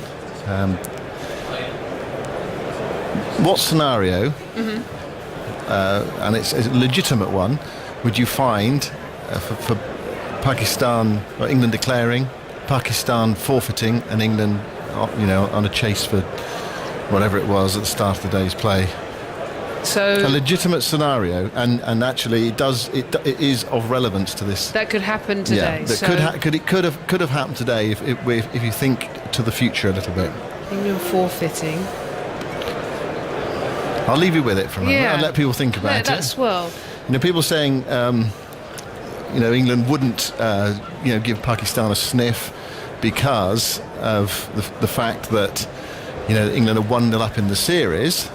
What scenario, and it's a legitimate one, would you find for Pakistan, or England declaring, Pakistan forfeiting, and England, on a chase for whatever it was at the start of the day's play?
So
a legitimate scenario, and actually it is of relevance to this.
That could happen today.
Yeah, could have happened today if you think to the future a little bit.
England forfeiting.
I'll leave you with it for a moment.
Yeah.
I'll let people think about it.
That's well.
People saying, England wouldn't, give Pakistan a sniff because of the fact that, England are 1-0 up in the series.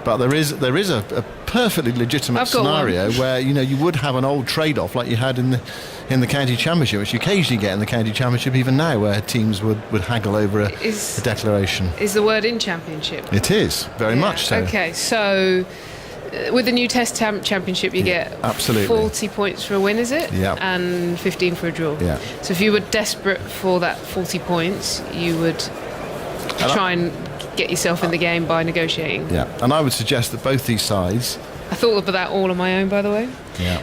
But there is a perfectly legitimate scenario where you would have an old trade-off like you had in the county championship, which you occasionally get in the county championship even now, where teams would haggle over a declaration.
Is the word in championship?
It is very much so.
Okay, so with the new Test championship, you get 40 points for a win, is it?
Yeah.
And 15 for a draw.
Yeah.
So if you were desperate for that 40 points, you would try and get yourself in the game by negotiating.
Yeah, and I would suggest that both these sides...
I thought about that all on my own, by the way.
Yeah.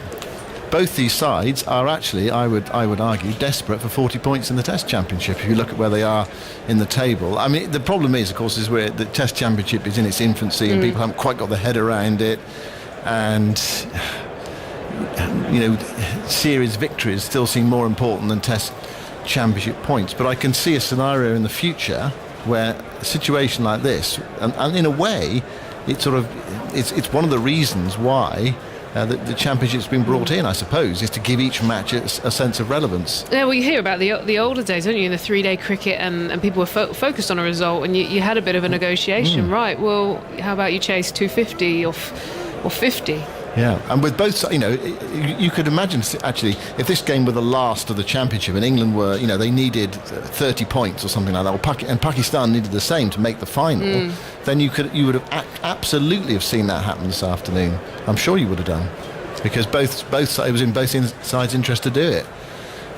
Both these sides are actually, I would argue, desperate for 40 points in the Test Championship. If you look at where they are in the table, I mean, the problem is, of course, is where the Test Championship is in its infancy and people haven't quite got their head around it, and series victories still seem more important than Test Championship points. But I can see a scenario in the future
where a situation like this, and in a way, it's one of the reasons why the championship's been brought in, I suppose, is to give each match a sense of relevance.
Yeah, well, you hear about the older days, don't you, in the 3-day cricket, and people were focused on a result, and you had a bit of a negotiation, right? Well, how about you chase 250 or 50?
Yeah, and with both, you could imagine, actually, if this game were the last of the championship and England were, they needed 30 points or something like that, and Pakistan needed the same to make the final, then you would have absolutely have seen that happen this afternoon. I'm sure you would have done, because it was in both sides' interest to do it.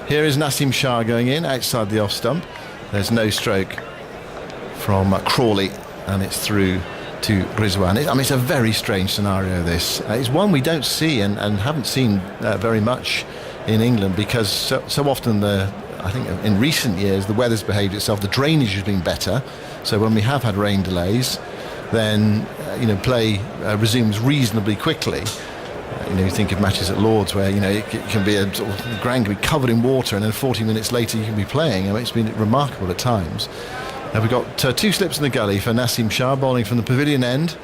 Here is Naseem Shah going in outside the off stump. There's no stroke from Crawley, and it's through to Rizwan. It's a very strange scenario, this. It's one we don't see and haven't seen very much in England, because so often I think in recent years the weather's behaved itself, the drainage has been better, so when we have had rain delays, then play resumes reasonably quickly. You think of matches at Lords where it can be a sort of ground can be covered in water, and then 40 minutes later you can be playing. It's been remarkable at times. We've got 2 slips in the gully for Naseem Shah, bowling from the pavilion end,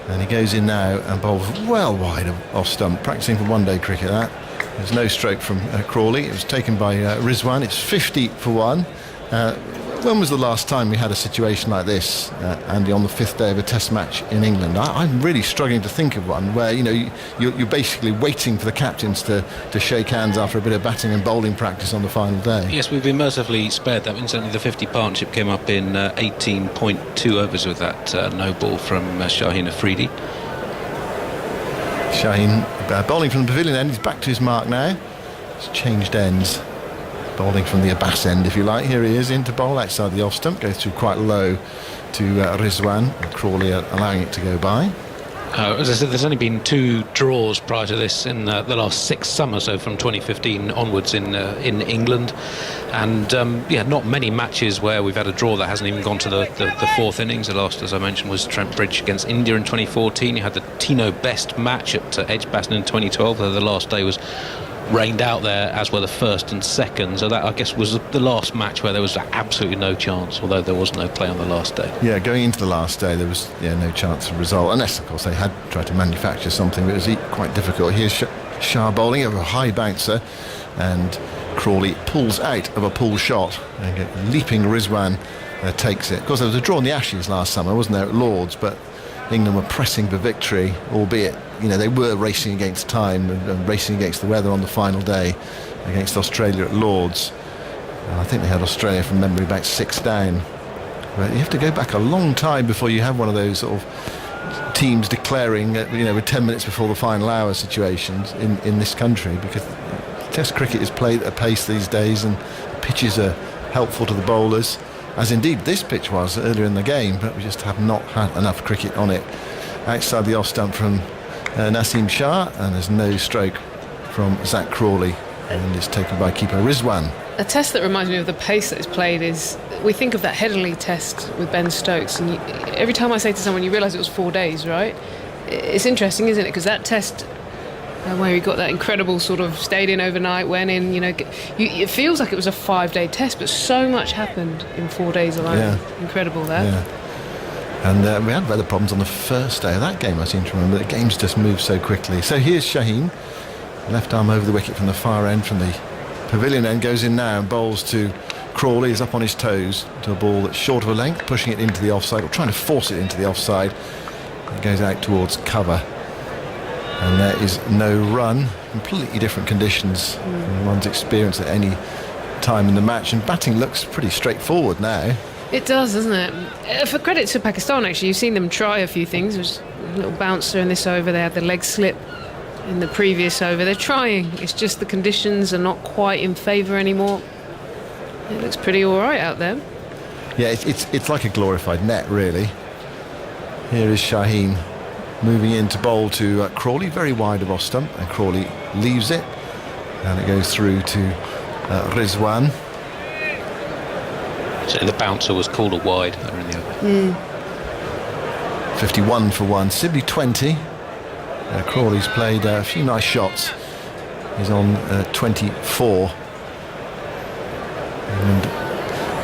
and he goes in now and bowls well wide off stump, practicing for one-day cricket. There's no stroke from Crawley. It was taken by Rizwan. It's 50 for 1. When was the last time we had a situation like this, Andy, on the 5th day of a test match in England? I'm really struggling to think of one where you're basically waiting for the captains to shake hands after a bit of batting and bowling practice on the final day.
Yes, we've been mercifully spared that. Certainly the 50 partnership came up in 18.2 overs with that no ball from Shaheen Afridi.
Shaheen bowling from the pavilion end. He's back to his mark now. He's changed ends. Bowling from the Abbas end, if you like. Here he is into bowl outside the off stump, goes through quite low to Rizwan, and Crawley allowing it to go by.
As I said, there's only been 2 draws prior to this in the last 6 summers, so from 2015 onwards in England, and not many matches where we've had a draw that hasn't even gone to the 4th innings. The last, as I mentioned, was Trent Bridge against India in 2014. You had the Tino Best match at Edgbaston in 2012, though the last day was rained out there, as were the 1st and 2nd, so that I guess was the last match where there was absolutely no chance, although there was no play on the last day.
Yeah, going into the last day there was no chance of result, unless of course they had tried to manufacture something, but it was quite difficult. Here's Shah bowling over a high bouncer, and Crawley pulls out of a pull shot, and leaping Rizwan takes it. Of course there was a draw in the Ashes last summer, wasn't there, at Lords, but England were pressing for victory, albeit they were racing against time and racing against the weather on the final day against Australia at Lords. I think they had Australia from memory back 6 down. But you have to go back a long time before you have one of those sort of teams declaring with 10 minutes before the final hour situations in this country, because Test cricket is played at a pace these days and pitches are helpful to the bowlers, as indeed this pitch was earlier in the game, but we just have not had enough cricket on it. Outside the off stump from Naseem Shah, and there's no stroke from Zach Crawley, and it's taken by keeper Rizwan.
A test that reminds me of the pace that is played is, we think of that Headingley test with Ben Stokes, and every time I say to someone, you realise it was 4 days, right? It's interesting, isn't it? Because that test, where he got that incredible sort of stayed in overnight, went in, it feels like it was a 5-day test, but so much happened in 4 days alone. Yeah. Incredible, that.
Yeah. And we had weather problems on the first day of that game, I seem to remember. The games just moved so quickly. So here's Shaheen, left arm over the wicket from the far end, from the pavilion end, goes in now and bowls to Crawley. He's up on his toes to a ball that's short of a length, pushing it into the offside, or trying to force it into the offside. It goes out towards cover. And there is no run. Completely different conditions from one's experience at any time in the match. And batting looks pretty straightforward now.
It does, doesn't it? For credit to Pakistan, actually, you've seen them try a few things. There's a little bouncer in this over. They had the leg slip in the previous over. They're trying. It's just the conditions are not quite in favour anymore. It looks pretty all right out there.
Yeah, it's like a glorified net, really. Here is Shaheen moving in to bowl to Crawley, very wide of off stump, and Crawley leaves it, and it goes through to Rizwan.
So the bouncer was called a wide there in the over.
51 for 1. Sibley 20. Crawley's played a few nice shots. He's on 24. And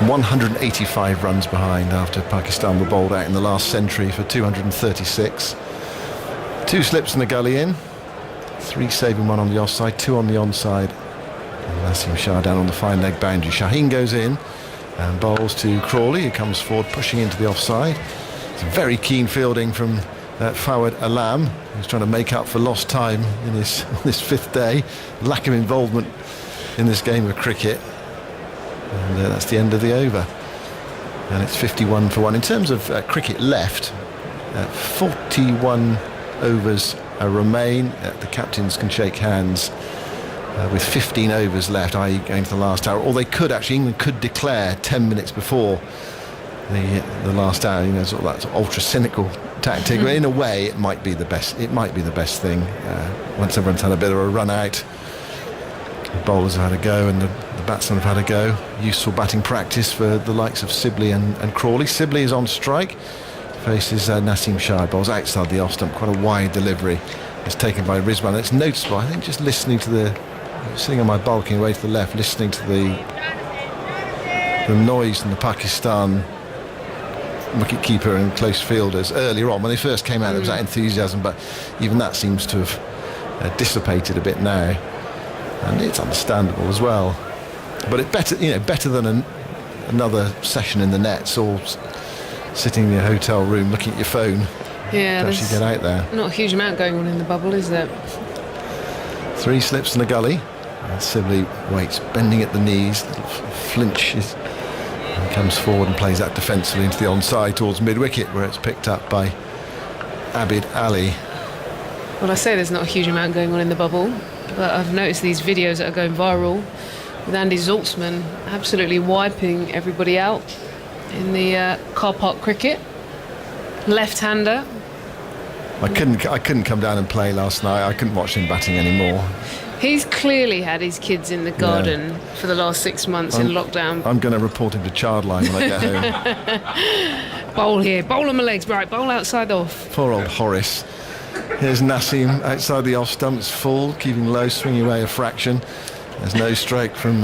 185 runs behind after Pakistan were bowled out in the last century for 236. 2 slips in the gully in, 3 saving, 1 on the offside, 2 on the onside. And Naseem Shah down on the fine leg boundary. Shaheen goes in and bowls to Crawley, who comes forward pushing into the offside. It's very keen fielding from Fawad Alam, who's trying to make up for lost time in this 5th day. Lack of involvement in this game of cricket. And that's the end of the over. And it's 51 for 1. In terms of cricket left, 41 overs remain. The captains can shake hands with 15 overs left, i.e. going to the last hour. Or they could actually, England could declare 10 minutes before the last hour, sort of that sort of ultra cynical tactic. But in a way, it might be the best thing. Once everyone's had a bit of a run out, the bowlers have had a go and the batsmen have had a go. Useful batting practice for the likes of Sibley and Crawley. Sibley is on strike, faces Naseem Shah, bowls outside the off stump, quite a wide delivery. It's taken by Rizwan. It's noticeable, I think, just listening to sitting on my balcony away to the left, listening to the noise from the Pakistan wicketkeeper and close fielders earlier on. When they first came out, there was that enthusiasm, but even that seems to have dissipated a bit now, and it's understandable as well. But it's better than another session in the nets or sitting in your hotel room looking at your phone.
Yeah,
to actually get out there.
Not a huge amount going on in the bubble, is there?
3 slips in the gully. And Sibley waits, bending at the knees, little flinches, and comes forward and plays that defensively into the onside towards mid-wicket, where it's picked up by Abid Ali.
Well, I say there's not a huge amount going on in the bubble, but I've noticed these videos that are going viral with Andy Zaltzman absolutely wiping everybody out in the car park cricket. Left-hander.
I couldn't come down and play last night. I couldn't watch him batting anymore.
He's clearly had his kids in the garden for the last 6 months in lockdown.
I'm going to report him to Childline when I get home.
Bowl here, bowl on my legs, right, bowl outside the off.
Poor old Horace. Here's Naseem outside the off stump. It's full, keeping low, swinging away a fraction. There's no stroke from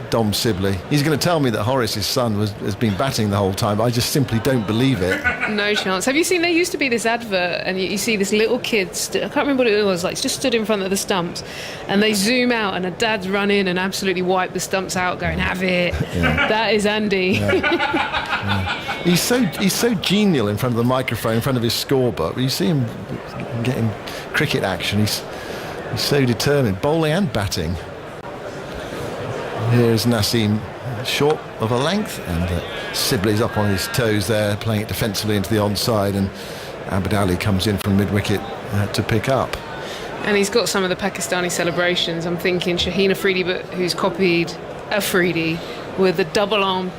Dom Sibley. He's going to tell me that Horace's son has been batting the whole time, but I just simply don't believe it.
No chance. Have you seen, there used to be this advert, and you see this little kid, I can't remember what it was, like just stood in front of the stumps, and they zoom out, and a dad's run in and absolutely wipe the stumps out, going, have it. Yeah. That is Andy.
Yeah. Yeah. He's so genial in front of the microphone, in front of his scorebook. You see him getting cricket action. He's so determined, bowling and batting. Here's Naseem, short of a length, and Sibley's up on his toes there, playing it defensively into the onside, and Abid Ali comes in from mid-wicket to pick up.
And he's got some of the Pakistani celebrations. I'm thinking Shaheen Afridi, but who's copied Afridi with the double arm